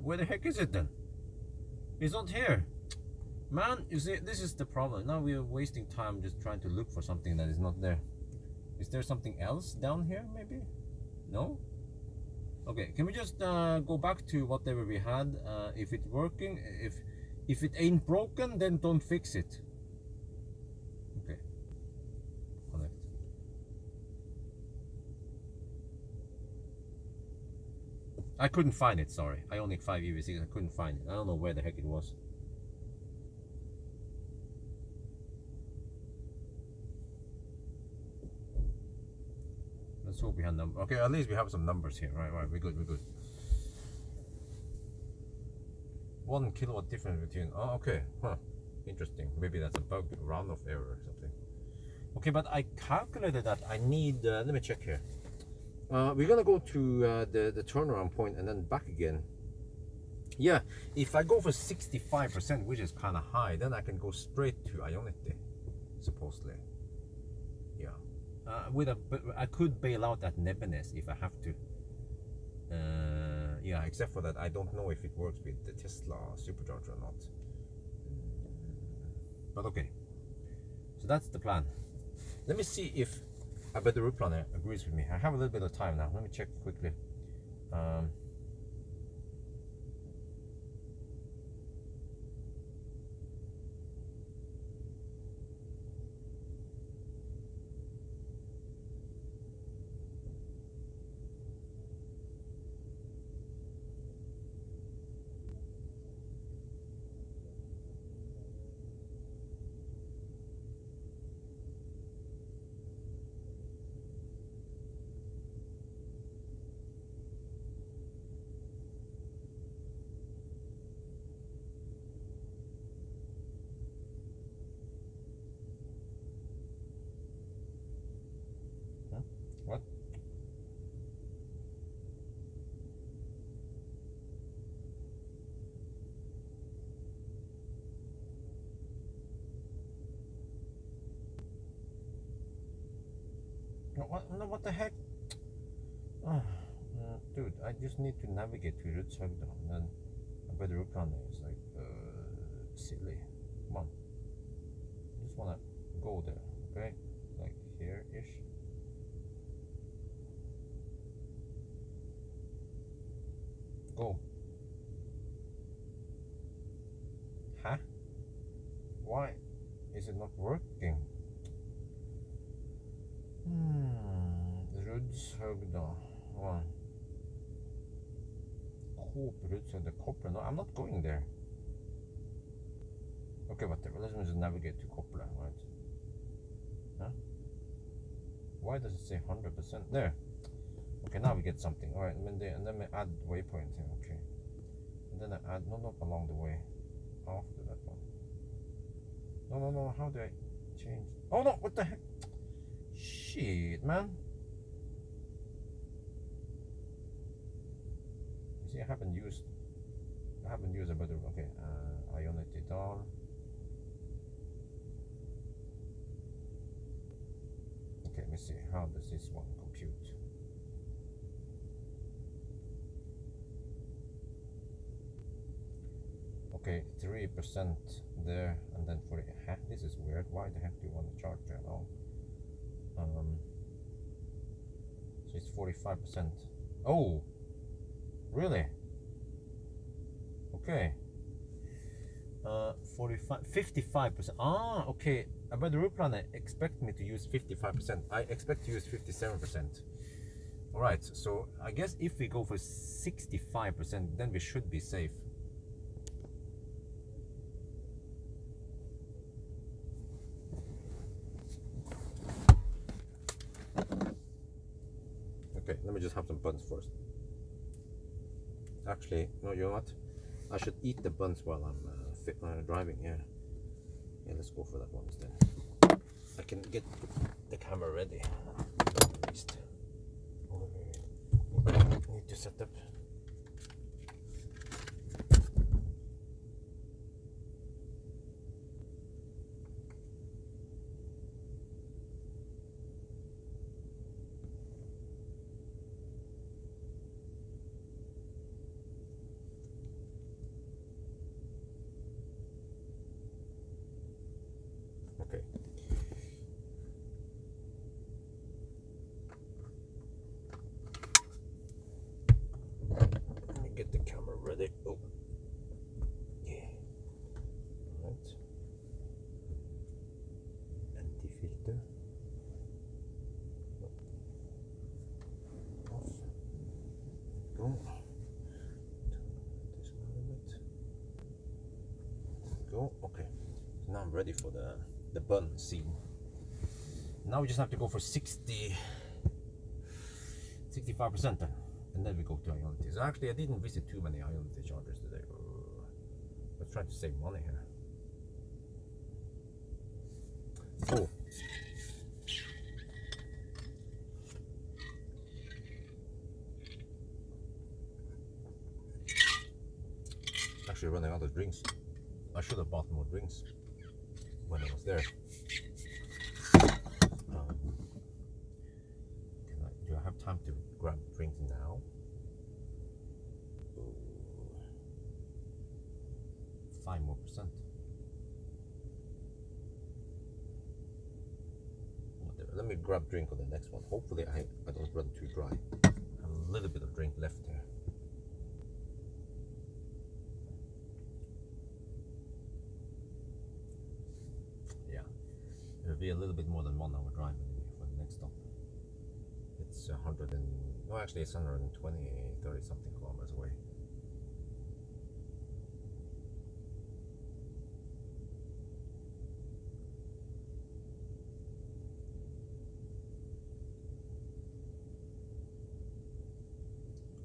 Where the heck is it then? It's not here. Man, you see, this is the problem. Now we are wasting time just trying to look for something that is not there. Is there something else down here maybe? No? Okay, can we just go back to whatever we had? If it's working, if it ain't broken, then don't fix it. Okay. Connect. I couldn't find it, sorry. Ioniq 5 EV6, I couldn't find it. I don't know where the heck it was. Let's hope we have numbers. Okay, at least we have some numbers here. Right, we're good, we're good. 1 kilowatt difference between, oh, okay, huh, interesting. Maybe that's a bug, round off error or something. Okay, but I calculated that I need, let me check here. We're gonna go to the turnaround point and then back again. Yeah, if I go for 65%, which is kind of high, then I can go straight to Ionity, supposedly. Yeah. I could bail out at Nedlands if I have to. Yeah, except for that, I don't know if it works with the Tesla supercharger or not. But okay, so that's the plan. Let me see if a better route planner agrees with me. I have a little bit of time now. Let me check quickly. What? What the heck? Dude, I just need to navigate to Rudshøgda, and then a better route planner is like silly. Come on, just wanna go there, okay? Like here-ish. Go. Huh? Why is it not working? Rudshøgda. Wow. Rudshøgda Koppel. No, I'm not going there. Okay, whatever. Let's just navigate to Koppel, right? Huh? Why does it say 100%? There. Okay, now we get something. Alright, and then we add waypoint here, okay. And then I add, not along the way. After that one. No, how do I change? Oh no, what the heck? Shit, man. You see, I haven't used a better, okay, Ionity down. Okay, let me see, how does this one compute? Okay, 3% there, and then for this is weird. Why the heck do you want to charge that long? So it's 45%. Oh, really? Okay. 55%. Ah, okay. But the route planner expect me to use 55%. I expect to use 57%. All right. So I guess if we go for 65%, then we should be safe. Okay, let me just have some buns first. Actually, no, you know what? I should eat the buns while I'm driving. Yeah, let's go for that one instead. I can get the camera ready. At least. Need to set up. Okay. Let me get the camera ready. Oh, yeah. All right. Anti-filter. Off. Go. This one a bit. Go. Okay. So now I'm ready for the bun scene. Now we just have to go for 65% then, and then we go to Ionity. So actually I didn't visit too many Ionity chargers today. Let's try to save money here. Oh. Actually running out of drinks. I should have bought more drinks when I was there. Do I have time to grab drinks now? 5 more percent. Whatever. Let me grab drink on the next one. Hopefully I don't run too dry. I have a little bit of drink left here. Yeah, it'll be a little bit more than 1 hour drive anyway for the next stop. It's 100 and, no, actually it's 120, 30 something kilometers away.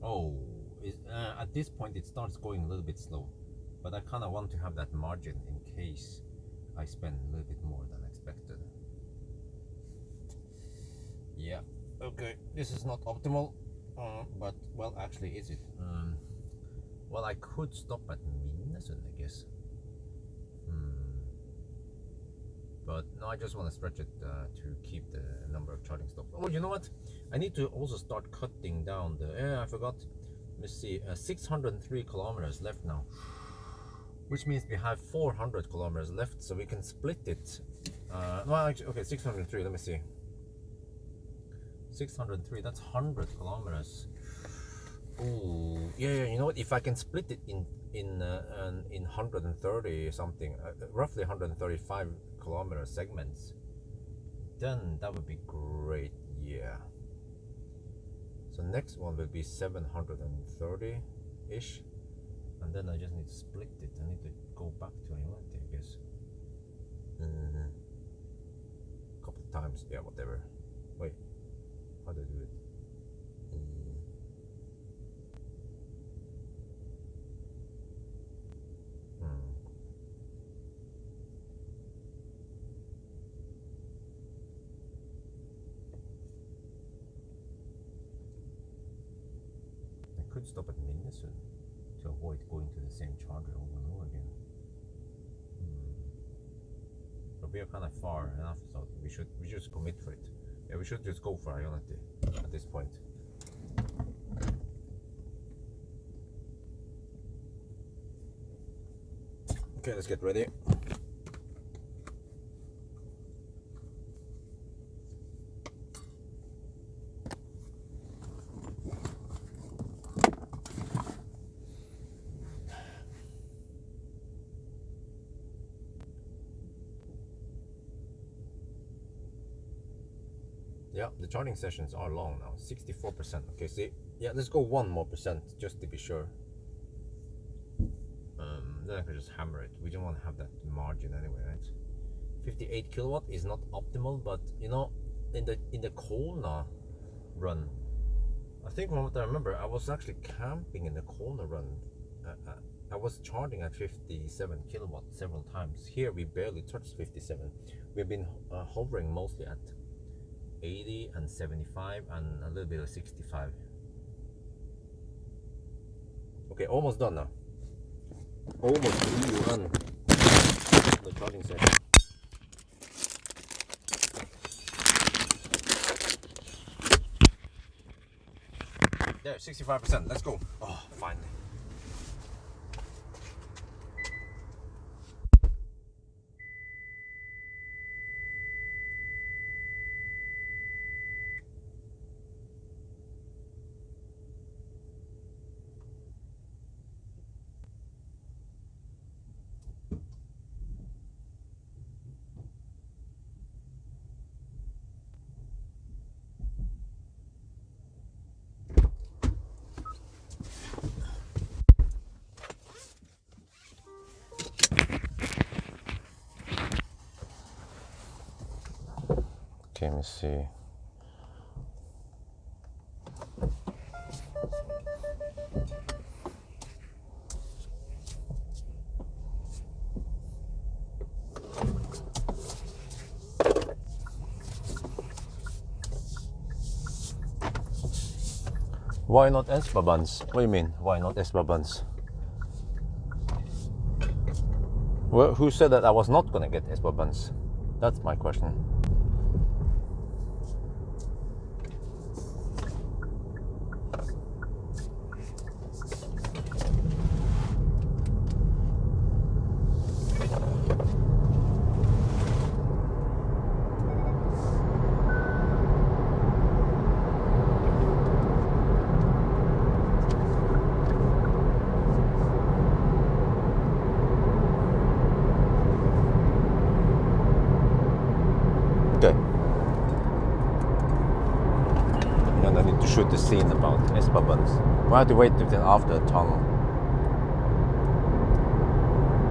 Oh, at this point it starts going a little bit slow, but I kind of want to have that margin in case I spend a little bit more than expected. Yeah, okay, this is not optimal, but, well, actually, is it? Well, I could stop at Minnesund, I guess. But no, I just want to stretch it to keep the number of charging stops. Oh, you know what? I need to also start cutting down the. I forgot. Let's see. 603 kilometers left now, which means we have 400 kilometers left, so we can split it. No, actually, okay, 603. Let me see. 603. That's 100 kilometers. Oh, yeah. You know what? If I can split it in 130 something, roughly 135 kilometer segments, then that would be great. Yeah. So next one will be 730 ish, and then I just need to split it. I need to go back to Ionity, I guess. A couple of times. Yeah, whatever. Wait, how do I do it? Could stop at Minnesund to avoid going to the same charger over and over again. But we are kind of far enough, so we just commit for it. Yeah, we should just go for Ionity at this point. Okay, let's get ready. Yeah, the charging sessions are long now, 64%. Okay, see, yeah, let's go 1 more percent just to be sure. Then I can just hammer it. We don't want to have that margin anyway, right? 58 kilowatt is not optimal, but you know, in the Kona run, I think from what I remember, I was actually camping in the Kona run. I was charging at 57 kilowatts several times. Here we barely touched 57. We've been hovering mostly at 80 and 75 and a little bit of 65. Okay, almost done now. Almost done the charging session. There, 65%. Let's go. Oh, finally. Okay, let me see. Why not Espa buns? What do you mean, why not Espa buns? Well, who said that I was not gonna get Espa buns? That's my question. And I need to shoot the scene about Espa buns. We have to wait until after the tunnel.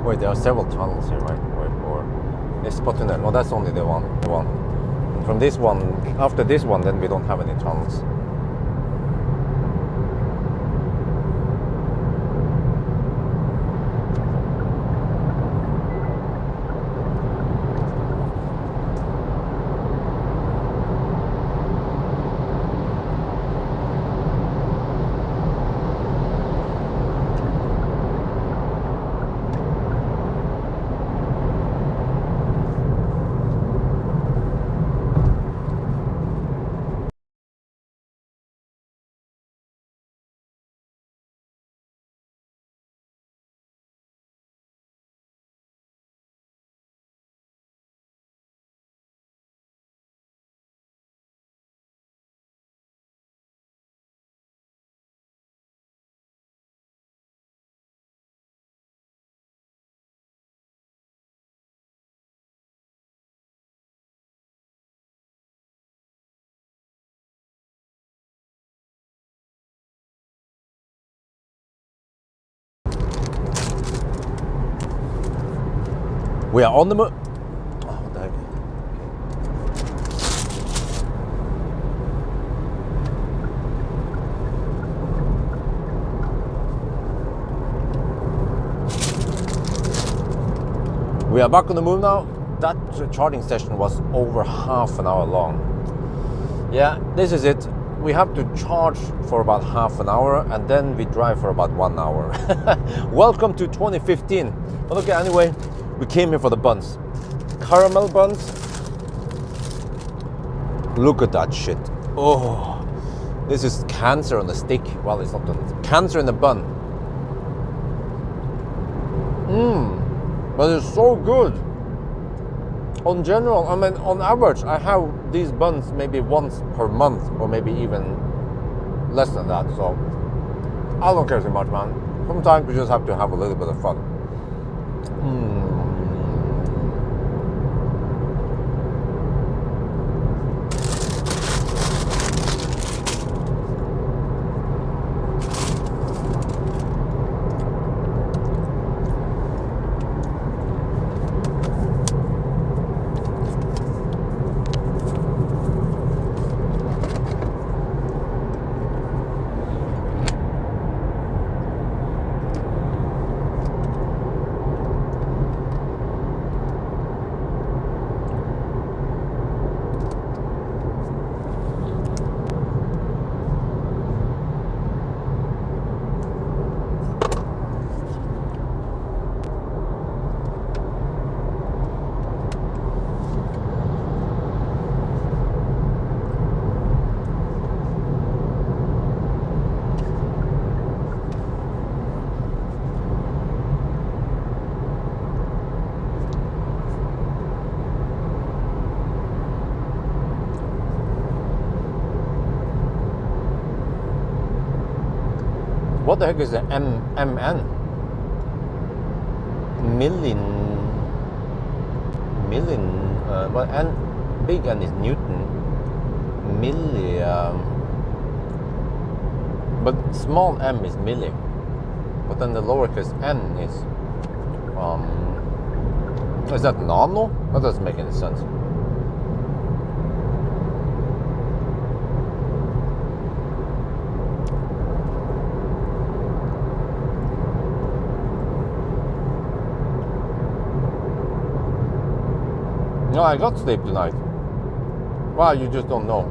Wait, there are several tunnels here, right? Or Espa tunnel. No, that's only the one. And from this one, after this one, then we don't have any tunnels. We are on the move. Oh, what the heck? We are back on the move now. That charging session was over half an hour long. Yeah, this is it. We have to charge for about half an hour and then we drive for about 1 hour. Welcome to 2015. But okay, anyway, we came here for the buns. Caramel buns. Look at that shit. Oh, this is cancer on the stick. Well, it's not cancer in the bun. But it's so good. On general, I mean, on average, I have these buns maybe once per month or maybe even less than that. So I don't care too much, man. Sometimes we just have to have a little bit of fun. What the heck is an MN? Million. Well, N, big N is Newton. Milli. But small m is milli. But then the lowercase n is that nano? That doesn't make any sense. No, I got sleep tonight. Well, you just don't know.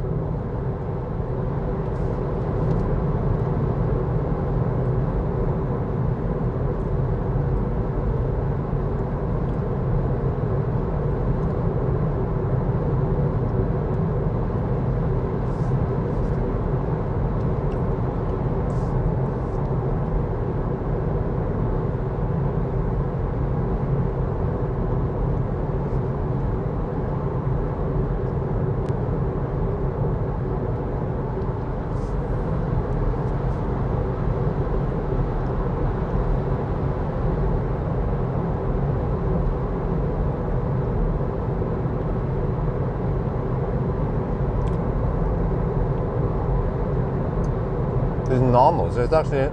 It's nano, so it's actually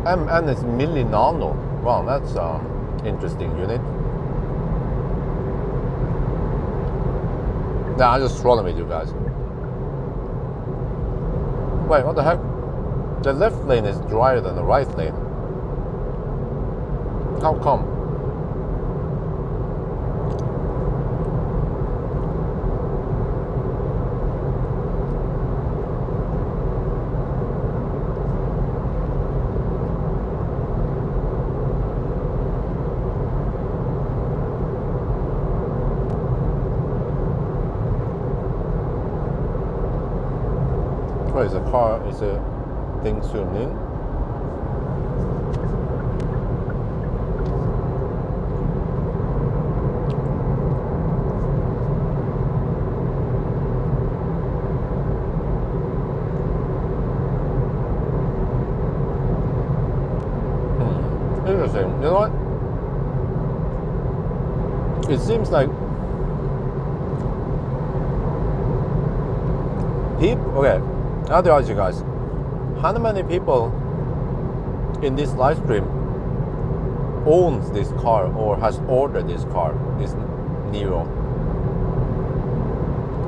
MN is milli nano. Wow, that's interesting unit. Nah, I'm just trolling with you guys. Wait, what the heck? The left lane is drier than the right lane. How come? Is a car, is a thing zoomed in. Interesting. You know what? It seems like people. Okay. I'll ask you guys, how many people in this live stream owns this car or has ordered this car, this Nero?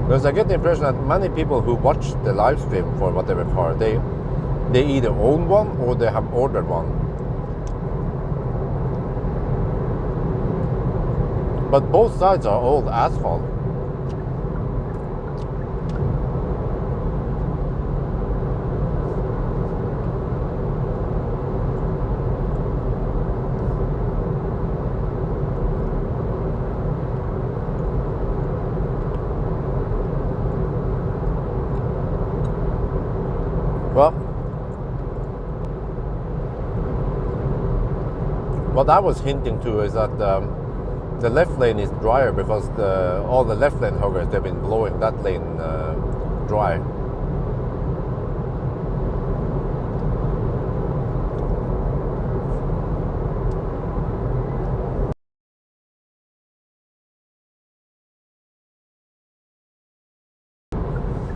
Because I get the impression that many people who watch the live stream for whatever car, they either own one or they have ordered one. But both sides are old asphalt. Well, what I was hinting to is that the left lane is drier because all the left lane hoggers, they've been blowing that lane dry.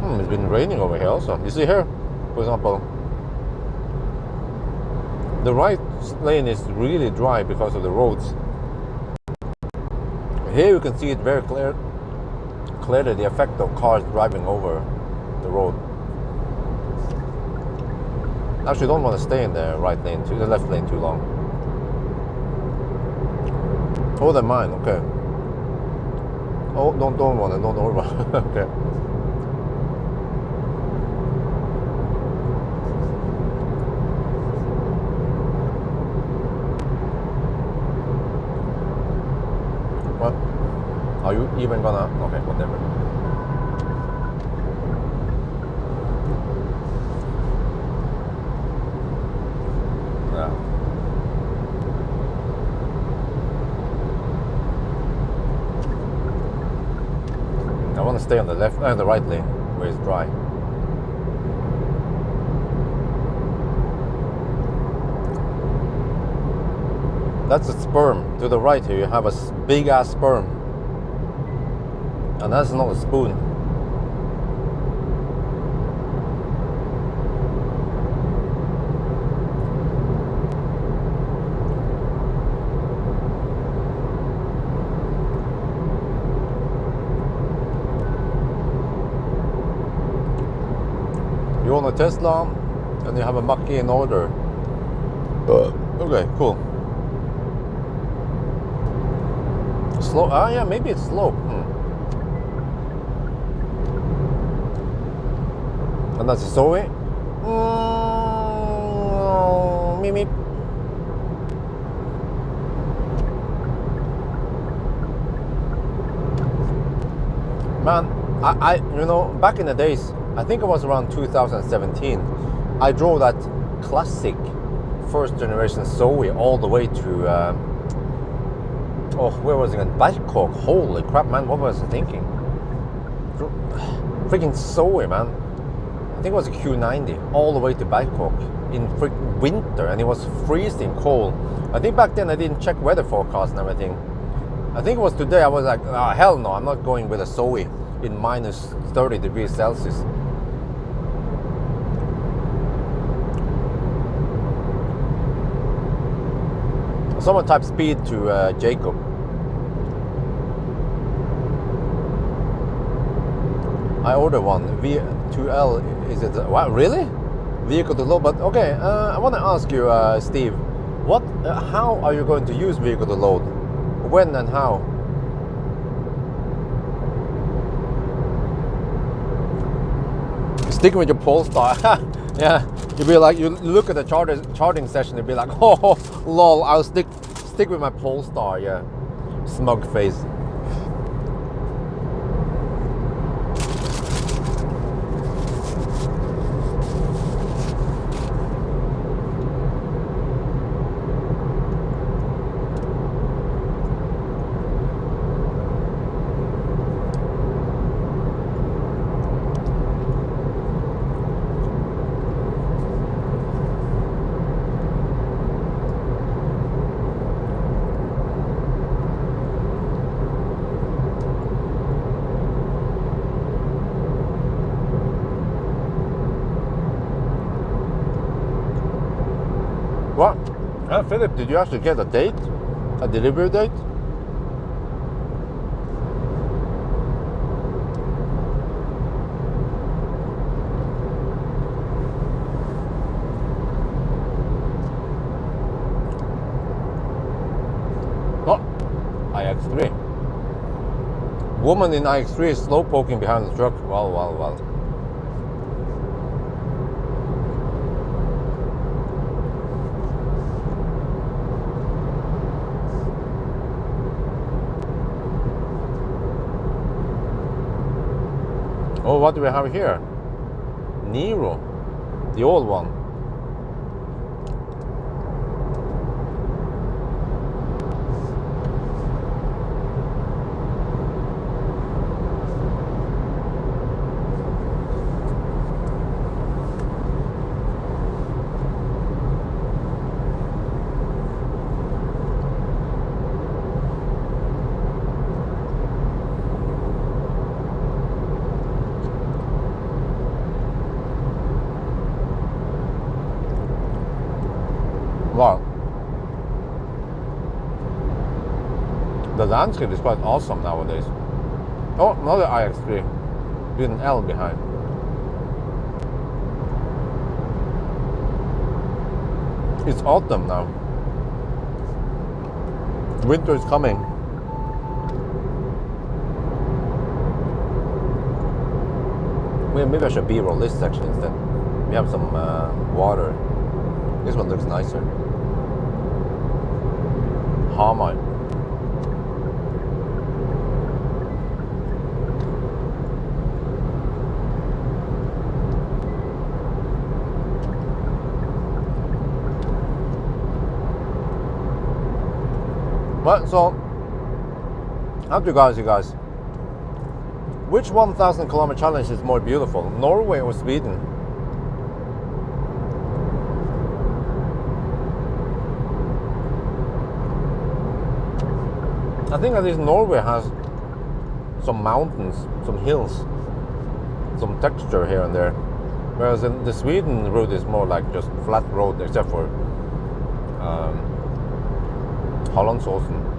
It's been raining over here also. You see here, for example, the right lane is really dry because of the roads. Here you can see it very clearly the effect of cars driving over the road. Actually, don't want to stay in the right lane the left lane too long. Oh, they're mine. Okay. Oh, don't want to. Don't over. Okay. What? Are you even gonna? Okay, whatever. Yeah. I want to stay on the left and the right lane where it's dry. That's a sperm. To the right here, you have a big ass sperm, and that's not a spoon. You own a Tesla, and you have a Mach-E in order. Okay, cool. Slow. Ah, yeah, maybe it's slow. And that's a Zoe. Meep, meep. Man, I you know, back in the days, I think it was around 2017, I drove that classic first generation Zoe all the way to where was it again? Bangkok. Holy crap, man, what was I thinking? Freaking Zoe, man. I think it was a Q90 all the way to Bangkok in freaking winter, and it was freezing cold. I think back then I didn't check weather forecast and everything. I think it was today I was like, oh, hell no, I'm not going with a Zoe in minus 30 degrees Celsius. Someone type speed to Jacob. I ordered one. V2L, is it? Wow, really? Vehicle to load, but okay. I want to ask you, Steve, how are you going to use vehicle to load? When and how? Sticking with your Polestar. Yeah, you'd be like, you look at the charging session, you'd be like, oh, lol, I'll stick with my Polestar, yeah. Smug face. What? Philip, did you actually get a date? A delivery date? Oh, iX3. Woman in iX3 is slow poking behind the truck. Well, well, well. Oh, what do we have here? Nero, the old one. Wow. The landscape is quite awesome nowadays. Oh, another iX3 with an L behind. It's autumn now. Winter is coming. Well, maybe I should B-roll this section instead. We have some water. This one looks nicer. Hammer. Well, so up to you guys. Which 1,000 kilometer challenge is more beautiful, Norway or Sweden? I think at least Norway has some mountains, some hills, some texture here and there. Whereas in the Sweden route is more like just flat road, except for Hollandsåsen.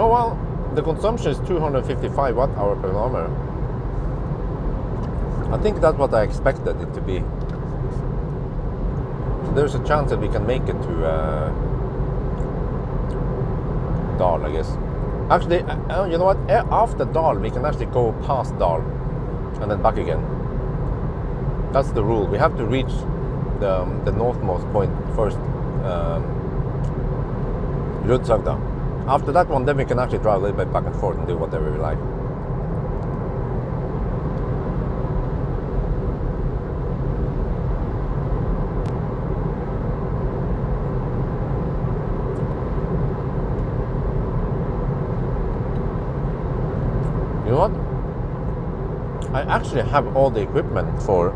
Oh well, the consumption is 255 watt-hour per kilometer. I think that's what I expected it to be. So there's a chance that we can make it to Dal, I guess. Actually, you know what? After Dal, we can actually go past Dal and then back again. That's the rule. We have to reach the northmost point first, Rødsagda. After that one, then we can actually drive a little bit back and forth and do whatever we like. You know what? I actually have all the equipment for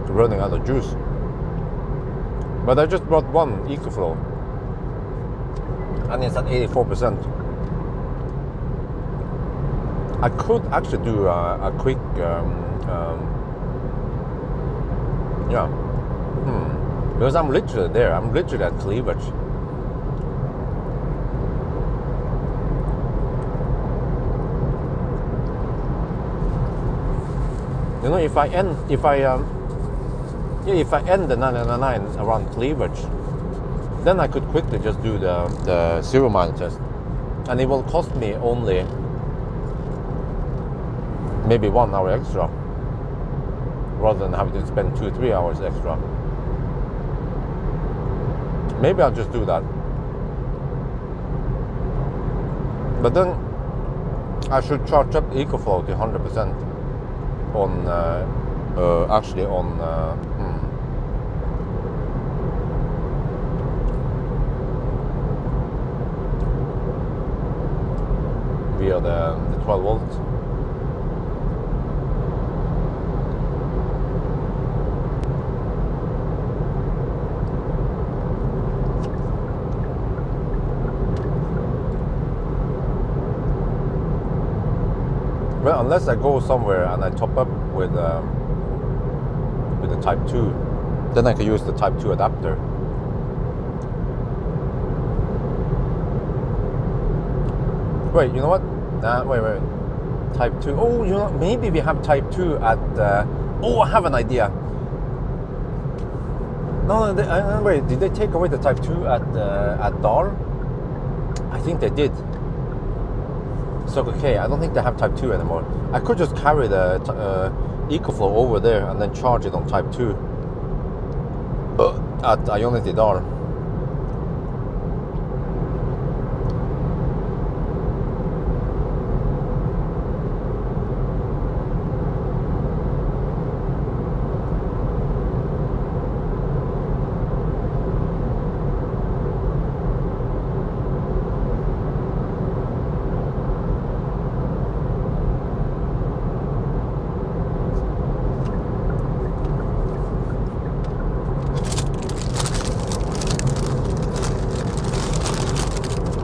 running out of juice. But I just brought one EcoFlow. And it's at 84%. I could actually do a quick, because I'm literally there. I'm literally at cleavage. You know, if I end the 999 around cleavage, then I could quickly just do the 0 mile test, and it will cost me only maybe 1 hour extra, rather than having to spend 2-3 hours extra. Maybe I'll just do that. But then I should charge up EcoFlow to 100% on actually on via the 12 volts. Well, unless I go somewhere and I top up with the Type 2, then I can use the Type 2 adapter. Wait, you know what? Wait. Type 2. Oh, you know, maybe we have Type 2 at... oh, I have an idea. No, wait, did they take away the Type 2 at Dal? I think they did. So, okay, I don't think they have Type 2 anymore. I could just carry the EcoFlow over there and then charge it on Type 2 at Ionity Dal.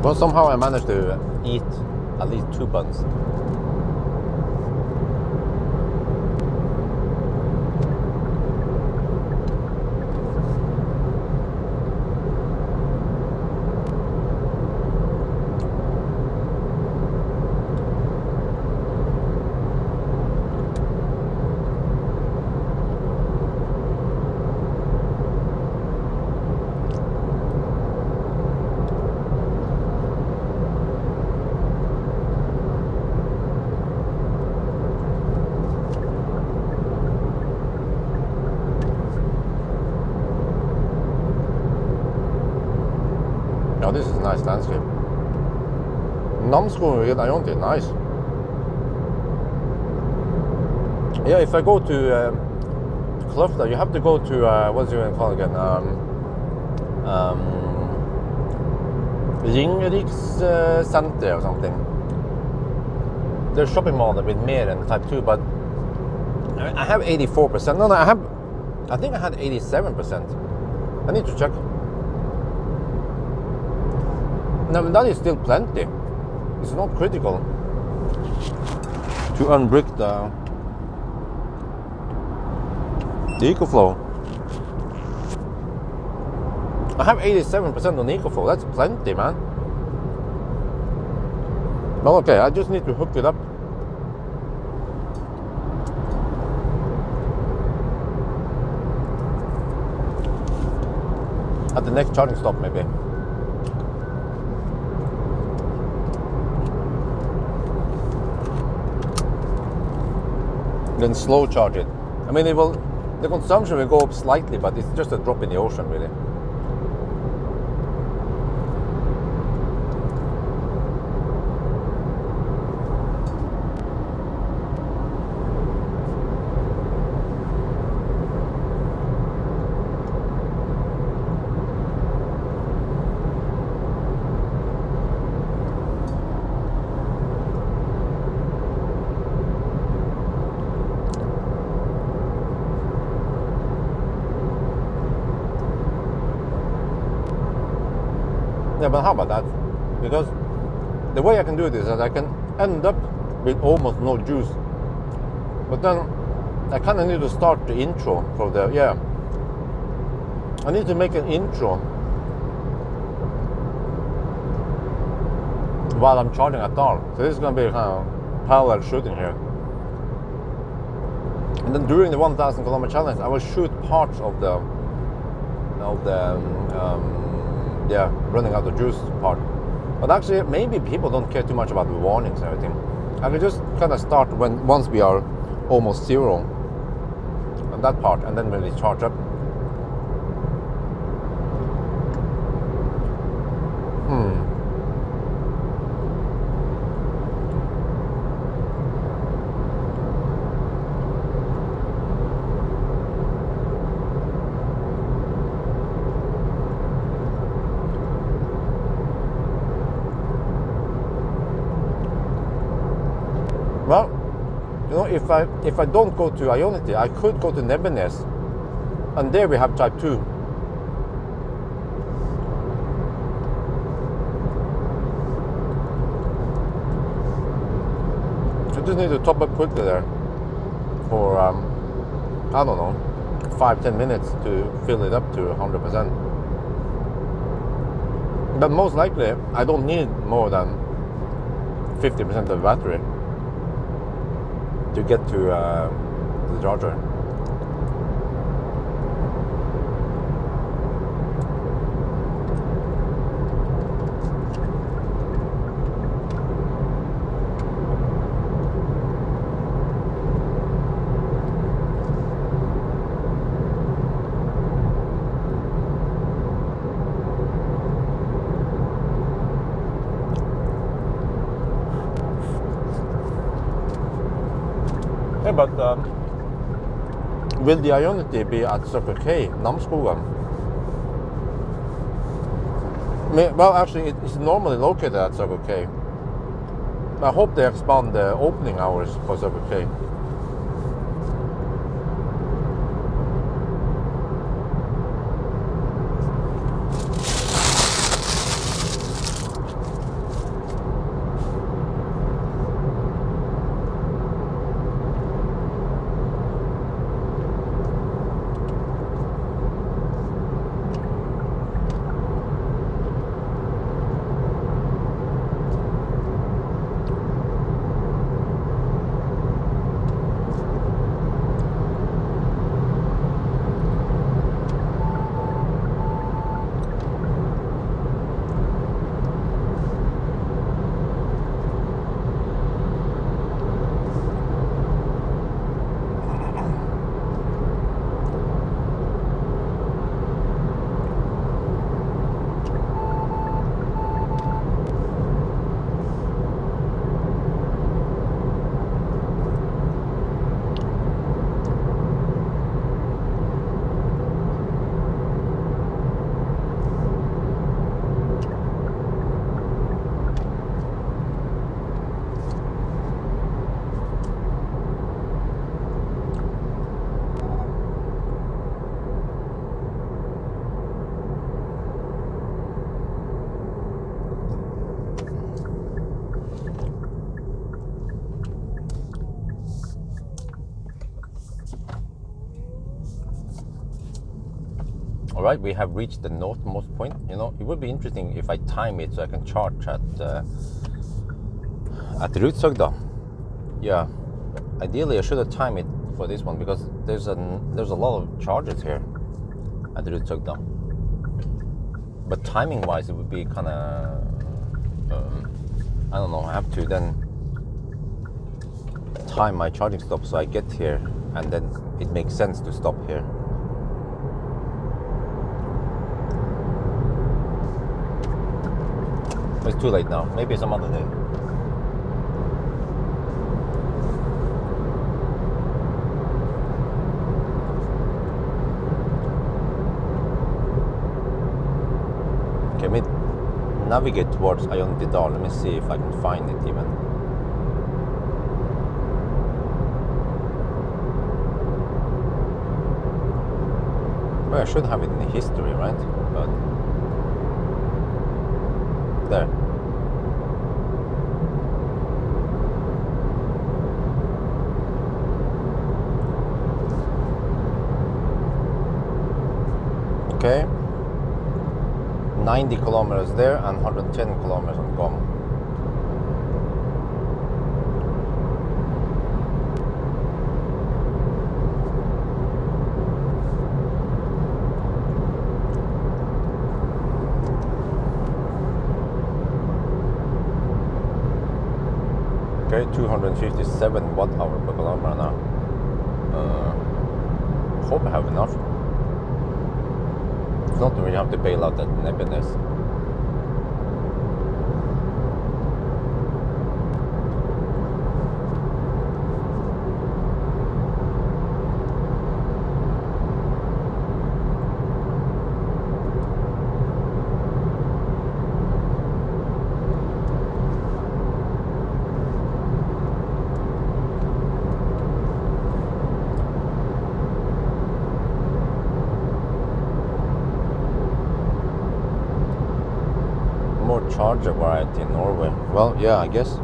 Well, somehow I managed to eat at least 2 buns. Yeah, this is a nice landscape. Namsskogan with Ionity, nice. Yeah, if I go to Kløfta, you have to go to what's it going to call again? Ringerikscenter or something. There's a shopping mall with more than Type 2, but I have 84%. No, I think I had 87%. I need to check. No, that is still plenty. It's not critical to unbrick the EcoFlow. I have 87% on EcoFlow. That's plenty, man. Well, okay, I just need to hook it up. At the next charging stop, maybe. Then slow charge it. I mean, the consumption will go up slightly, but it's just a drop in the ocean, really. Yeah, but how about that? Because the way I can do it is that I can end up with almost no juice. But then I kind of need to start the intro for the, yeah. I need to make an intro while I'm charging at all. So this is going to be kind of parallel shooting here. And then during the 1,000 kilometer challenge, I will shoot parts of the yeah, running out of juice part. But actually, maybe people don't care too much about the warnings and everything. I could just kind of start once we are almost zero on that part, and then when we charge up. Well, you know, if I don't go to Ionity, I could go to Nedlands, and there we have Type 2. I just need to top up quickly there for I don't know, 5-10 minutes to fill it up to 100%. But most likely, I don't need more than 50% of the battery to get to the charger. Yeah, but will the Ionity be at Circle K, Namsskogan? Well, actually, it's normally located at Circle K. I hope they expand the opening hours for Circle K. All right, we have reached the northmost point. You know, it would be interesting if I time it so I can charge at Rutsøgda. Yeah, ideally I should have timed it for this one because there's a lot of charges here at Rutsøgda. But timing wise, it would be kind of I don't know. I have to then time my charging stop so I get here, and then it makes sense to stop here. It's too late now. Maybe some other day. Okay, let me navigate towards Untitled. Let me see if I can find it even. Well, I should have it in the history, right? But there. Okay. 90 kilometers there and 110 kilometers on GOM. Okay, 257 watt-hour per kilometer now. Hope I have enough. If not, we have to bail out at Nedlands. Charger variety in Norway. Well, yeah, I guess.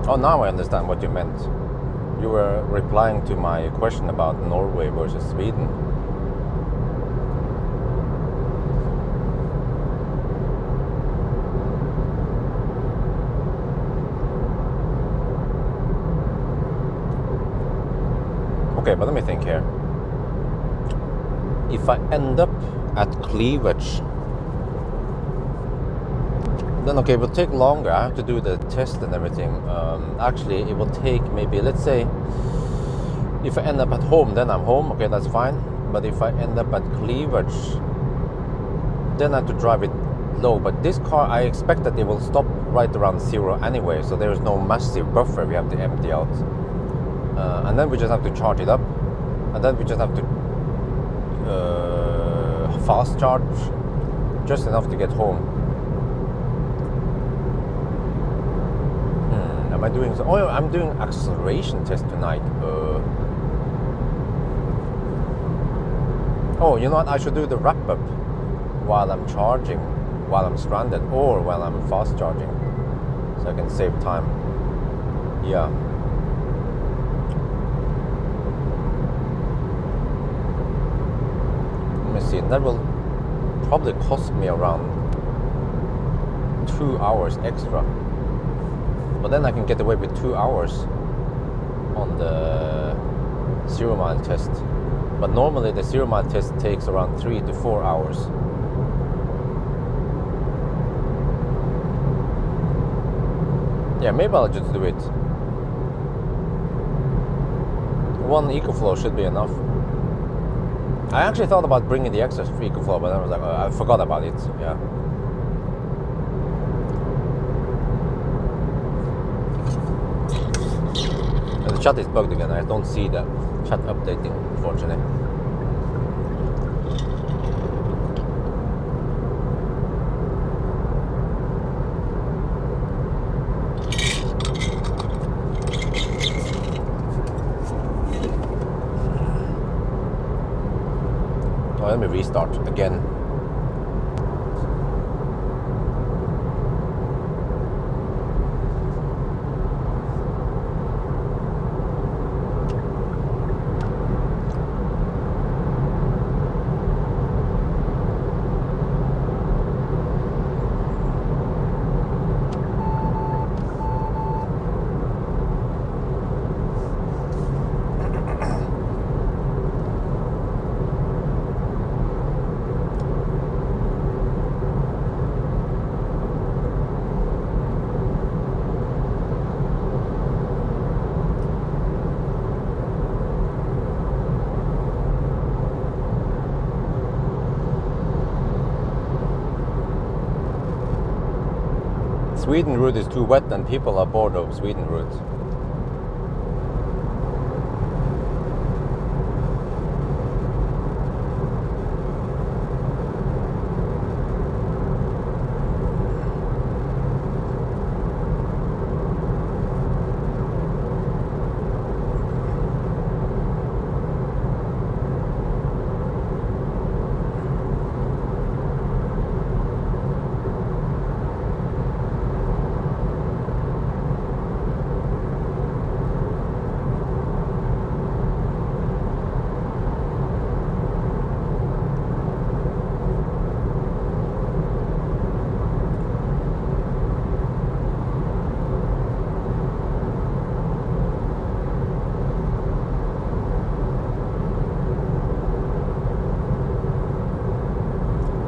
Oh, now I understand what you meant. You were replying to my question about Norway versus Sweden. Okay, but let me think here. If I end up at kWh, then okay, it will take longer. I have to do the test and everything. Actually, it will take maybe, let's say, if I end up at home, then I'm home. Okay, that's fine. But if I end up at kWh, then I have to drive it low. But this car, I expect that it will stop right around 0 anyway. So there is no massive buffer we have to empty out. And then we just have to charge it up. And then we just have to fast charge just enough to get home. Am I doing so? Oh, I'm doing acceleration test tonight. Oh, you know what? I should do the wrap up while I'm charging, while I'm stranded, or while I'm fast charging, so I can save time. Yeah. See, that will probably cost me around 2 hours extra, but then I can get away with 2 hours on the 0 mile test. But normally the 0 mile test takes around 3 to 4 hours. Yeah, maybe I'll just do it. One EcoFlow should be enough. I actually thought about bringing the extras for EcoFlow, but I was like, I forgot about it. Yeah. And the chat is bugged again. I don't see the chat updating, unfortunately. Let me restart again. Sweden route is too wet and people are bored of Sweden route.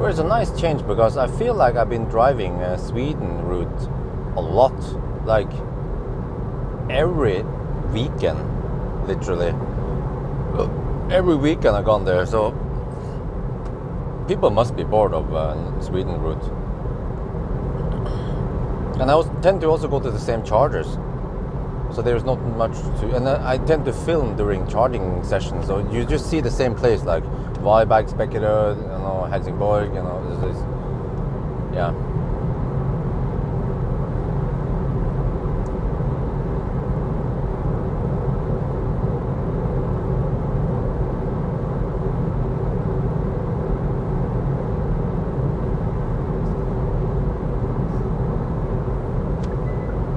It's a nice change because I feel like I've been driving Sweden route a lot, like every weekend, literally. Every weekend I've gone there, so people must be bored of Sweden route. And I tend to also go to the same chargers, so there's not much to. And I tend to film during charging sessions, so you just see the same place, like Viberg, Spekkele, Helsingborg, this is, yeah.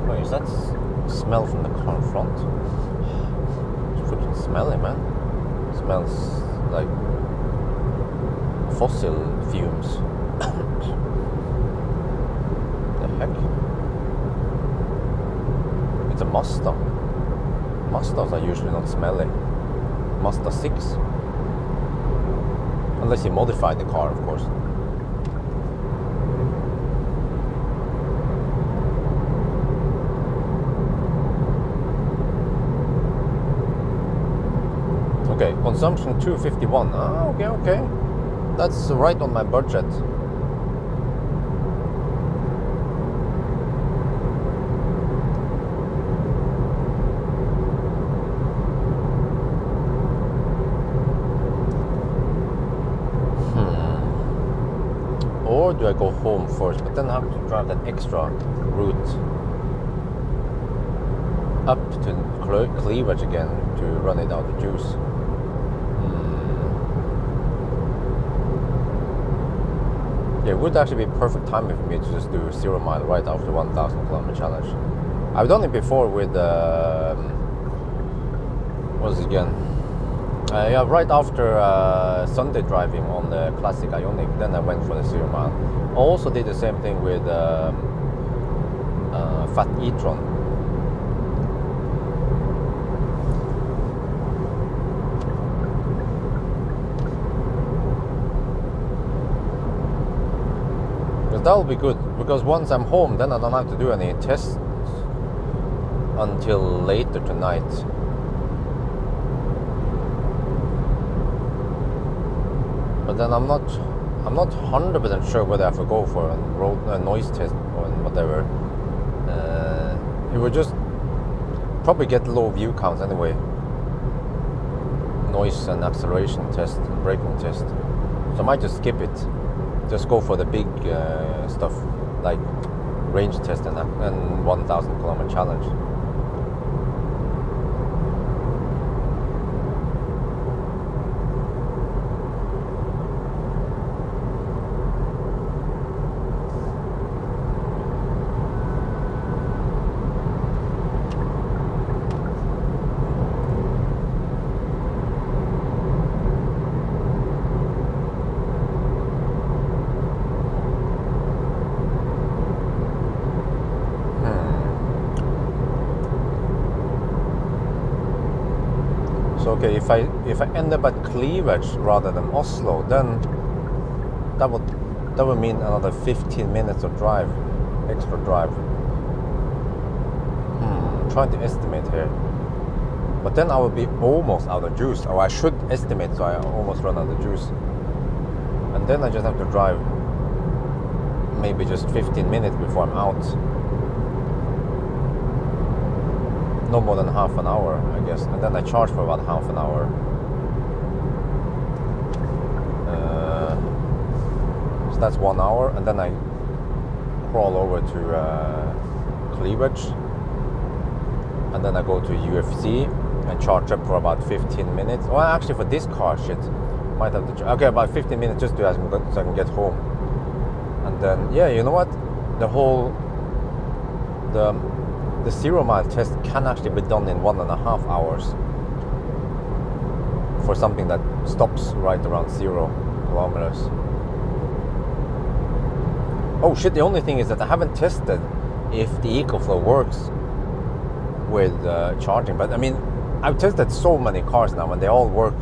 Wait, is that smell from the car in front? It's freaking smelly, man. It smells like fossil fumes. The heck? It's a Mazda. Mazdas are usually not smelly. Mazda 6. Unless you modify the car, of course. Okay, consumption 251. Ah, okay. That's right on my budget. Or do I go home first? But then I have to drive that extra route up to Cleavage again to run it out of juice. It would actually be perfect timing for me to just do 0 mile right after 1,000 kilometer challenge. I've done it before with what was it again? Yeah, right after Sunday driving on the classic Ioniq, then I went for the 0 mile. I also did the same thing with Fat e-tron. That will be good, because once I'm home, then I don't have to do any tests until later tonight. But then I'm not 100% sure whether I have to go for a road noise test or whatever. It would just probably get low view counts anyway. Noise and acceleration test and braking test. So I might just skip it. Just go for the big stuff like range test and 1,000 kilometer challenge. Okay, if I end up at Cleavage rather than Oslo, then that would mean another 15 minutes of drive, extra drive. I'm trying to estimate here, but then I will be almost out of juice, or I should estimate so I almost run out of juice, and then I just have to drive maybe just 15 minutes before I'm out. No more than half an hour, I guess. And then I charge for about half an hour. So that's 1 hour, and then I crawl over to cleavage, and then I go to UFC and charge up for about 15 minutes. Well, actually, for this car, shit, might have to. Okay, about 15 minutes just so I can get home. And then, yeah, you know what? The 0 mile test can actually be done in 1.5 hours for something that stops right around 0 kilometers. Oh shit, the only thing is that I haven't tested if the EcoFlow works with charging, but I mean, I've tested so many cars now and they all work,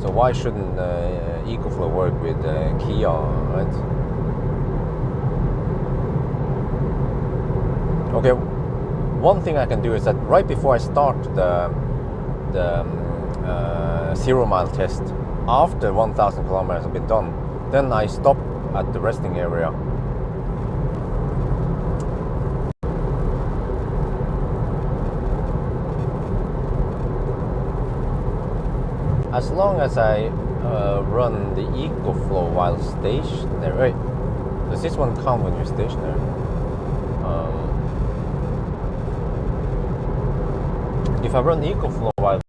so why shouldn't EcoFlow work with Kia, right? Okay, one thing I can do is that right before I start the 0 mile test, after 1,000 kilometers have been done, then I stop at the resting area. As long as I run the EcoFlow while stationary. Wait, does this one count when you're stationary? If I run EcoFlow while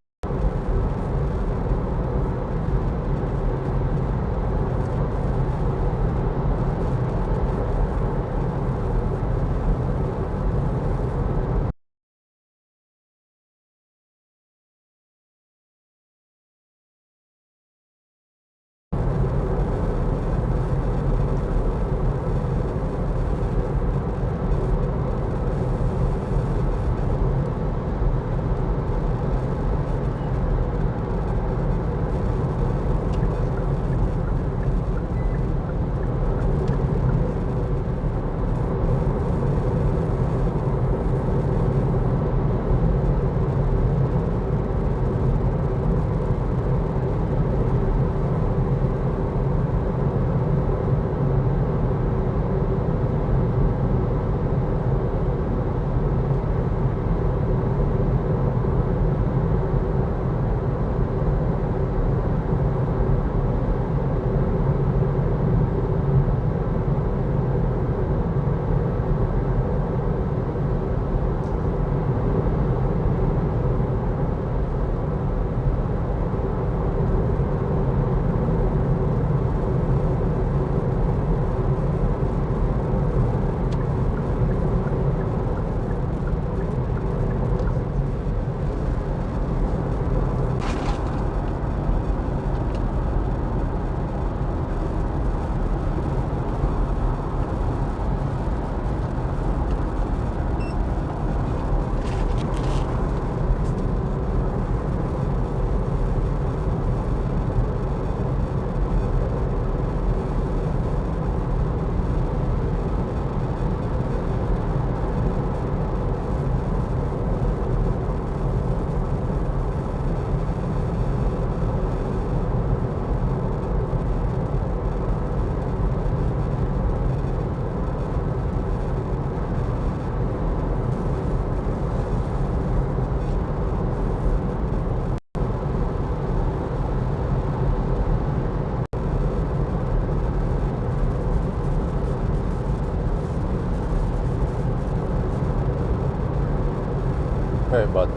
but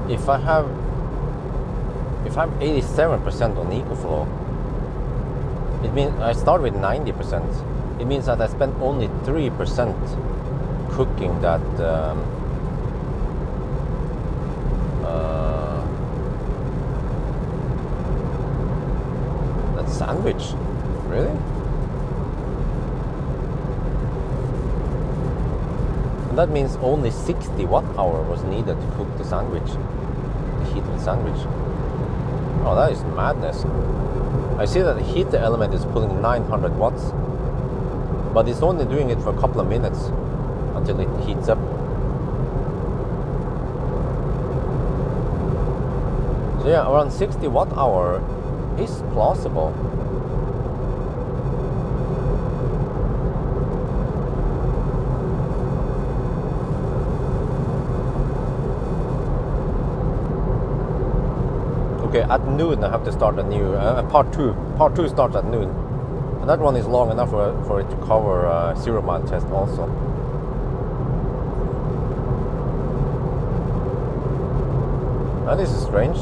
if I'm 87% on EcoFlow, it means I start with 90%. It means that I spend only 3% cooking that that sandwich. Really? And that means only 60 watt-hour was needed to cook the sandwich, the heated sandwich. Oh, that is madness. I see that the heater element is pulling 900 watts, but it's only doing it for a couple of minutes until it heats up. So yeah, around 60 watt-hour is plausible. Okay, at noon I have to start a new part two. Part two starts at noon, and that one is long enough for it to cover 0 mile test also. Now this is strange.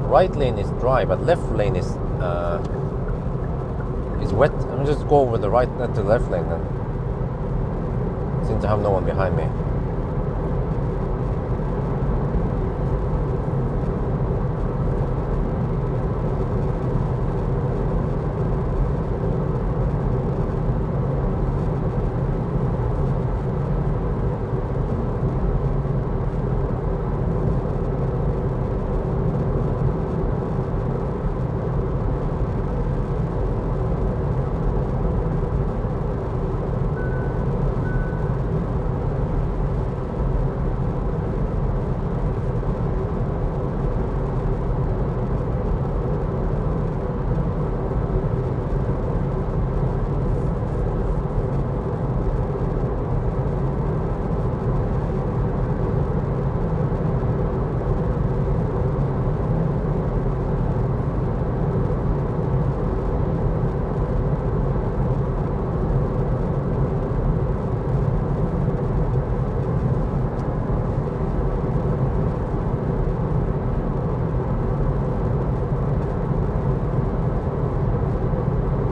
Right lane is dry, but left lane is wet. I'm just go over the right to the left lane then, since I have no one behind me.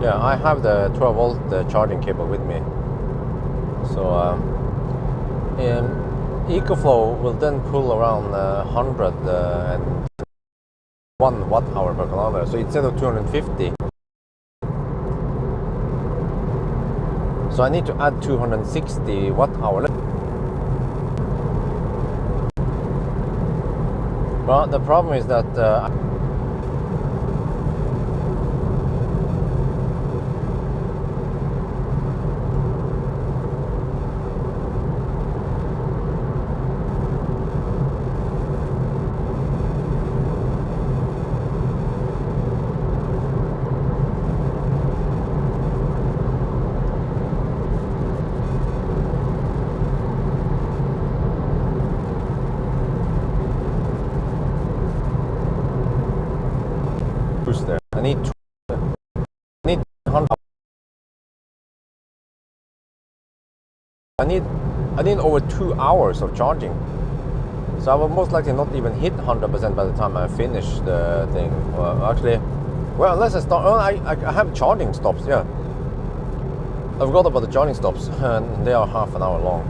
Yeah, I have the 12 volt charging cable with me. So EcoFlow will then pull around 101 watt hour per kilometer. So instead of 250, so I need to add 260 watt hour. But the problem is that there. I need 100. I need over 2 hours of charging. So I will most likely not even hit 100% by the time I finish the thing. Actually, well, unless I start. Oh, I have charging stops. Yeah, I forgot about the charging stops, and they are half an hour long.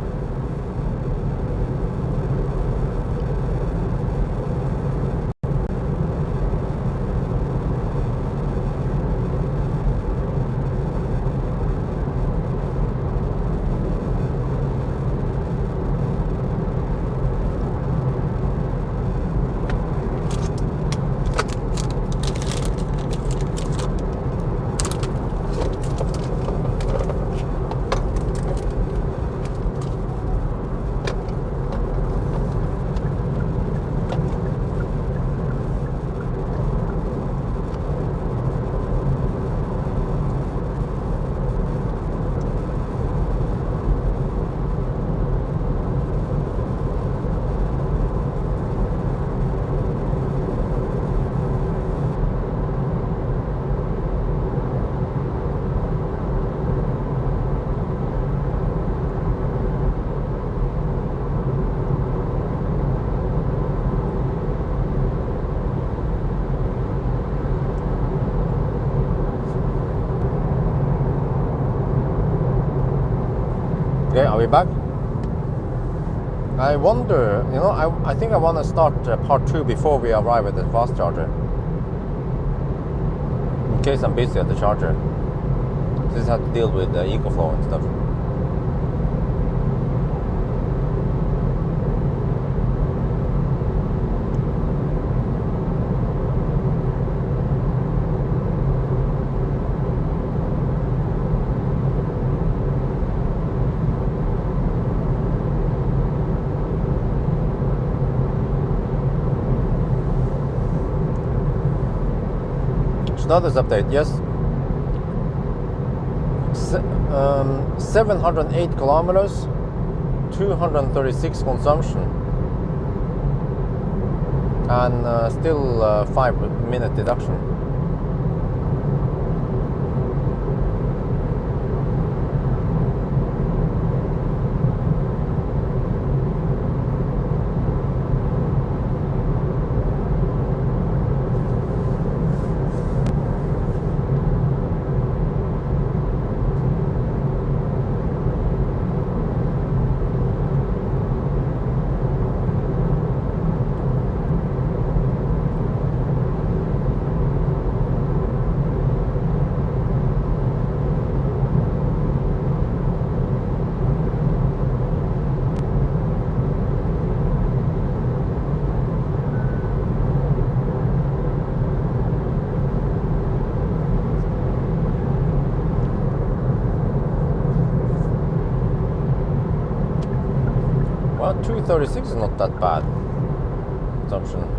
Okay, are we back? I wonder, you know, I think I want to start part 2 before we arrive at the fast charger. In case I'm busy at the charger. Just have to deal with the EcoFlow and stuff. Status update, yes. 708 kilometers, 236 consumption. and still 5-minute deduction. Well, 236 is not that bad consumption.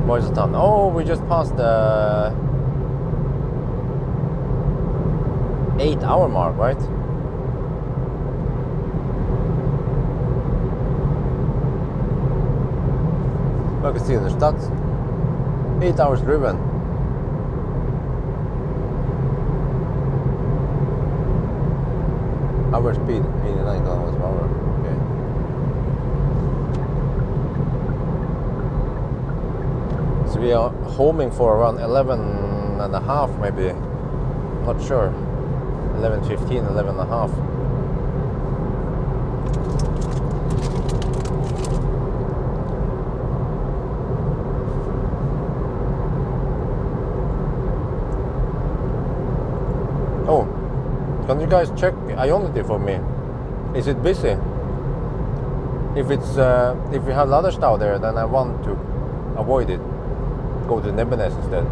Where's the time? Oh, we just passed the 8-hour mark, right? I can see the stats. 8 hours driven. Average speed 89 kilometers per hour. Okay. So we are homing for around 11 and a half, maybe. Not sure. 11:15, 11 and a half. Oh, can you guys check Ionity for me? Is it busy? If it's if we have Ladderstad there, then I want to avoid it. Go to Nedlands instead.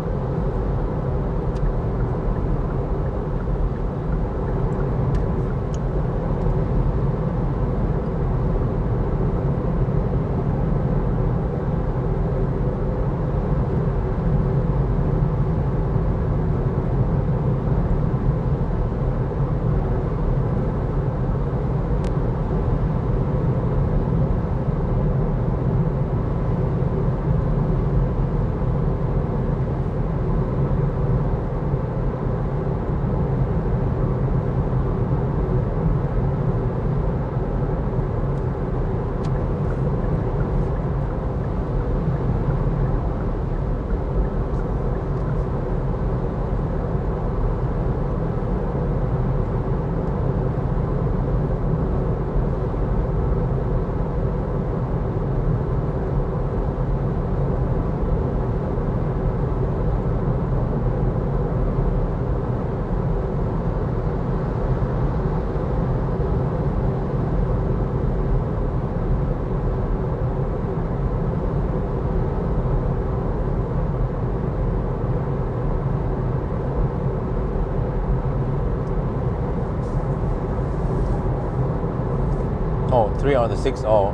Oh, 3 out of 6. Oh,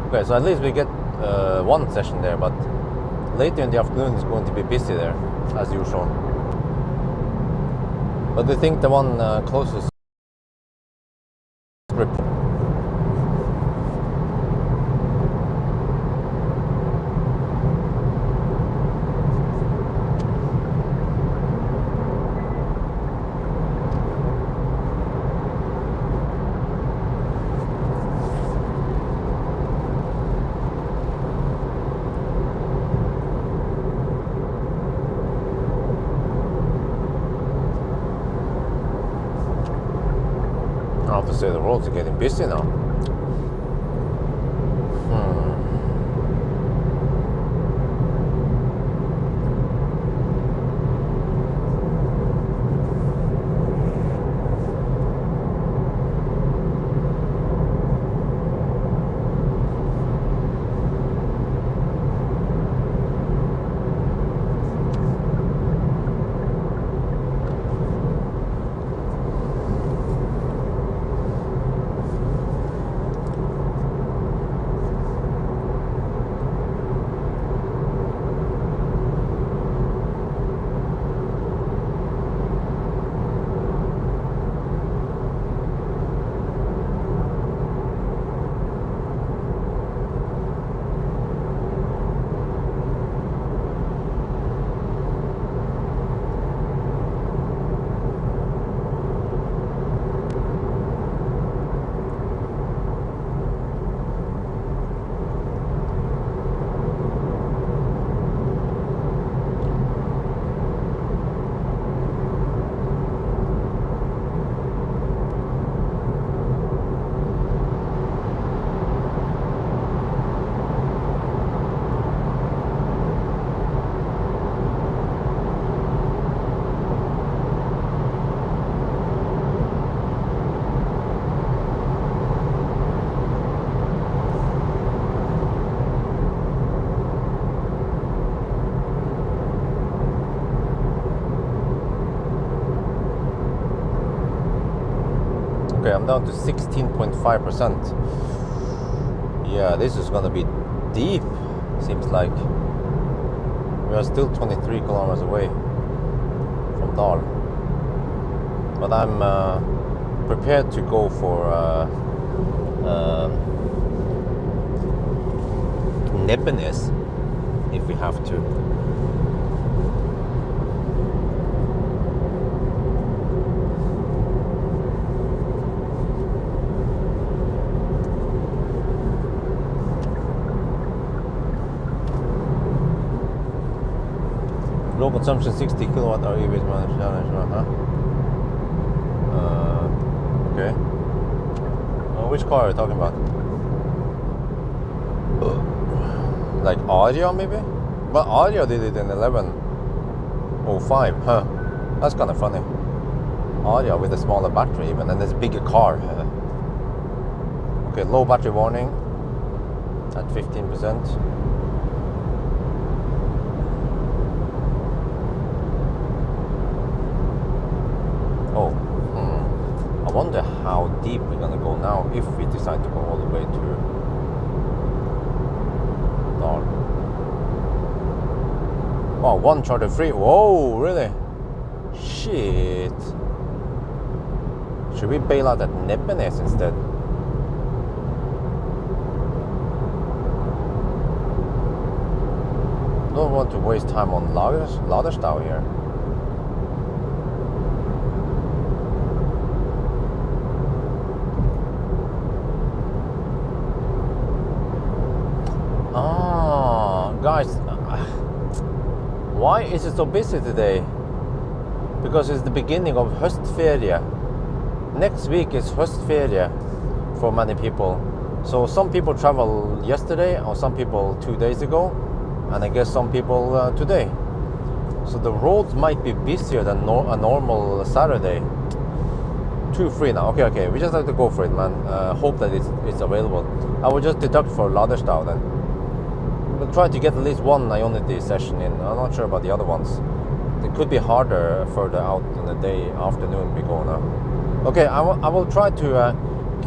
okay. So at least we get one session there, but later in the afternoon is going to be busy there, as usual. But I think the one closest grip. I have to say the roads are getting busy now. Okay, I'm down to 16.5%. Yeah, this is gonna be deep, seems like. We are still 23 kilometers away from Dal. But I'm prepared to go for Nedlands if we have to. Low consumption 60 kilowatt hour EVs managed. Okay. Which car are you talking about? Like Aria maybe? But Aria did it in 1105, huh? That's kind of funny. Aria with a smaller battery even, and it's a bigger car. Okay, low battery warning at 15%. Oh, I wonder how deep we're gonna go now if we decide to go all the way to Dal. Wow, one charter free. Whoa, really? Shit. Should we bail out at Nedlands instead? Don't want to waste time on Laderstad here. Guys, why is it so busy today? Because it's the beginning of höstferie. Next week is höstferie for many people. So some people travel yesterday, or some people 2 days ago, and I guess some people today. So the roads might be busier than a normal Saturday. 2 free now. Okay, we just have to go for it, man. Hope that it's available. I will just deduct for Laderstad then. We'll try to get at least one Ionity session in. I'm not sure about the other ones. It could be harder further out in the day, afternoon we go now. Okay, I will try to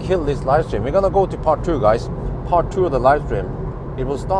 kill this live stream. We're gonna go to part 2, guys. Part 2 of the live stream. It will start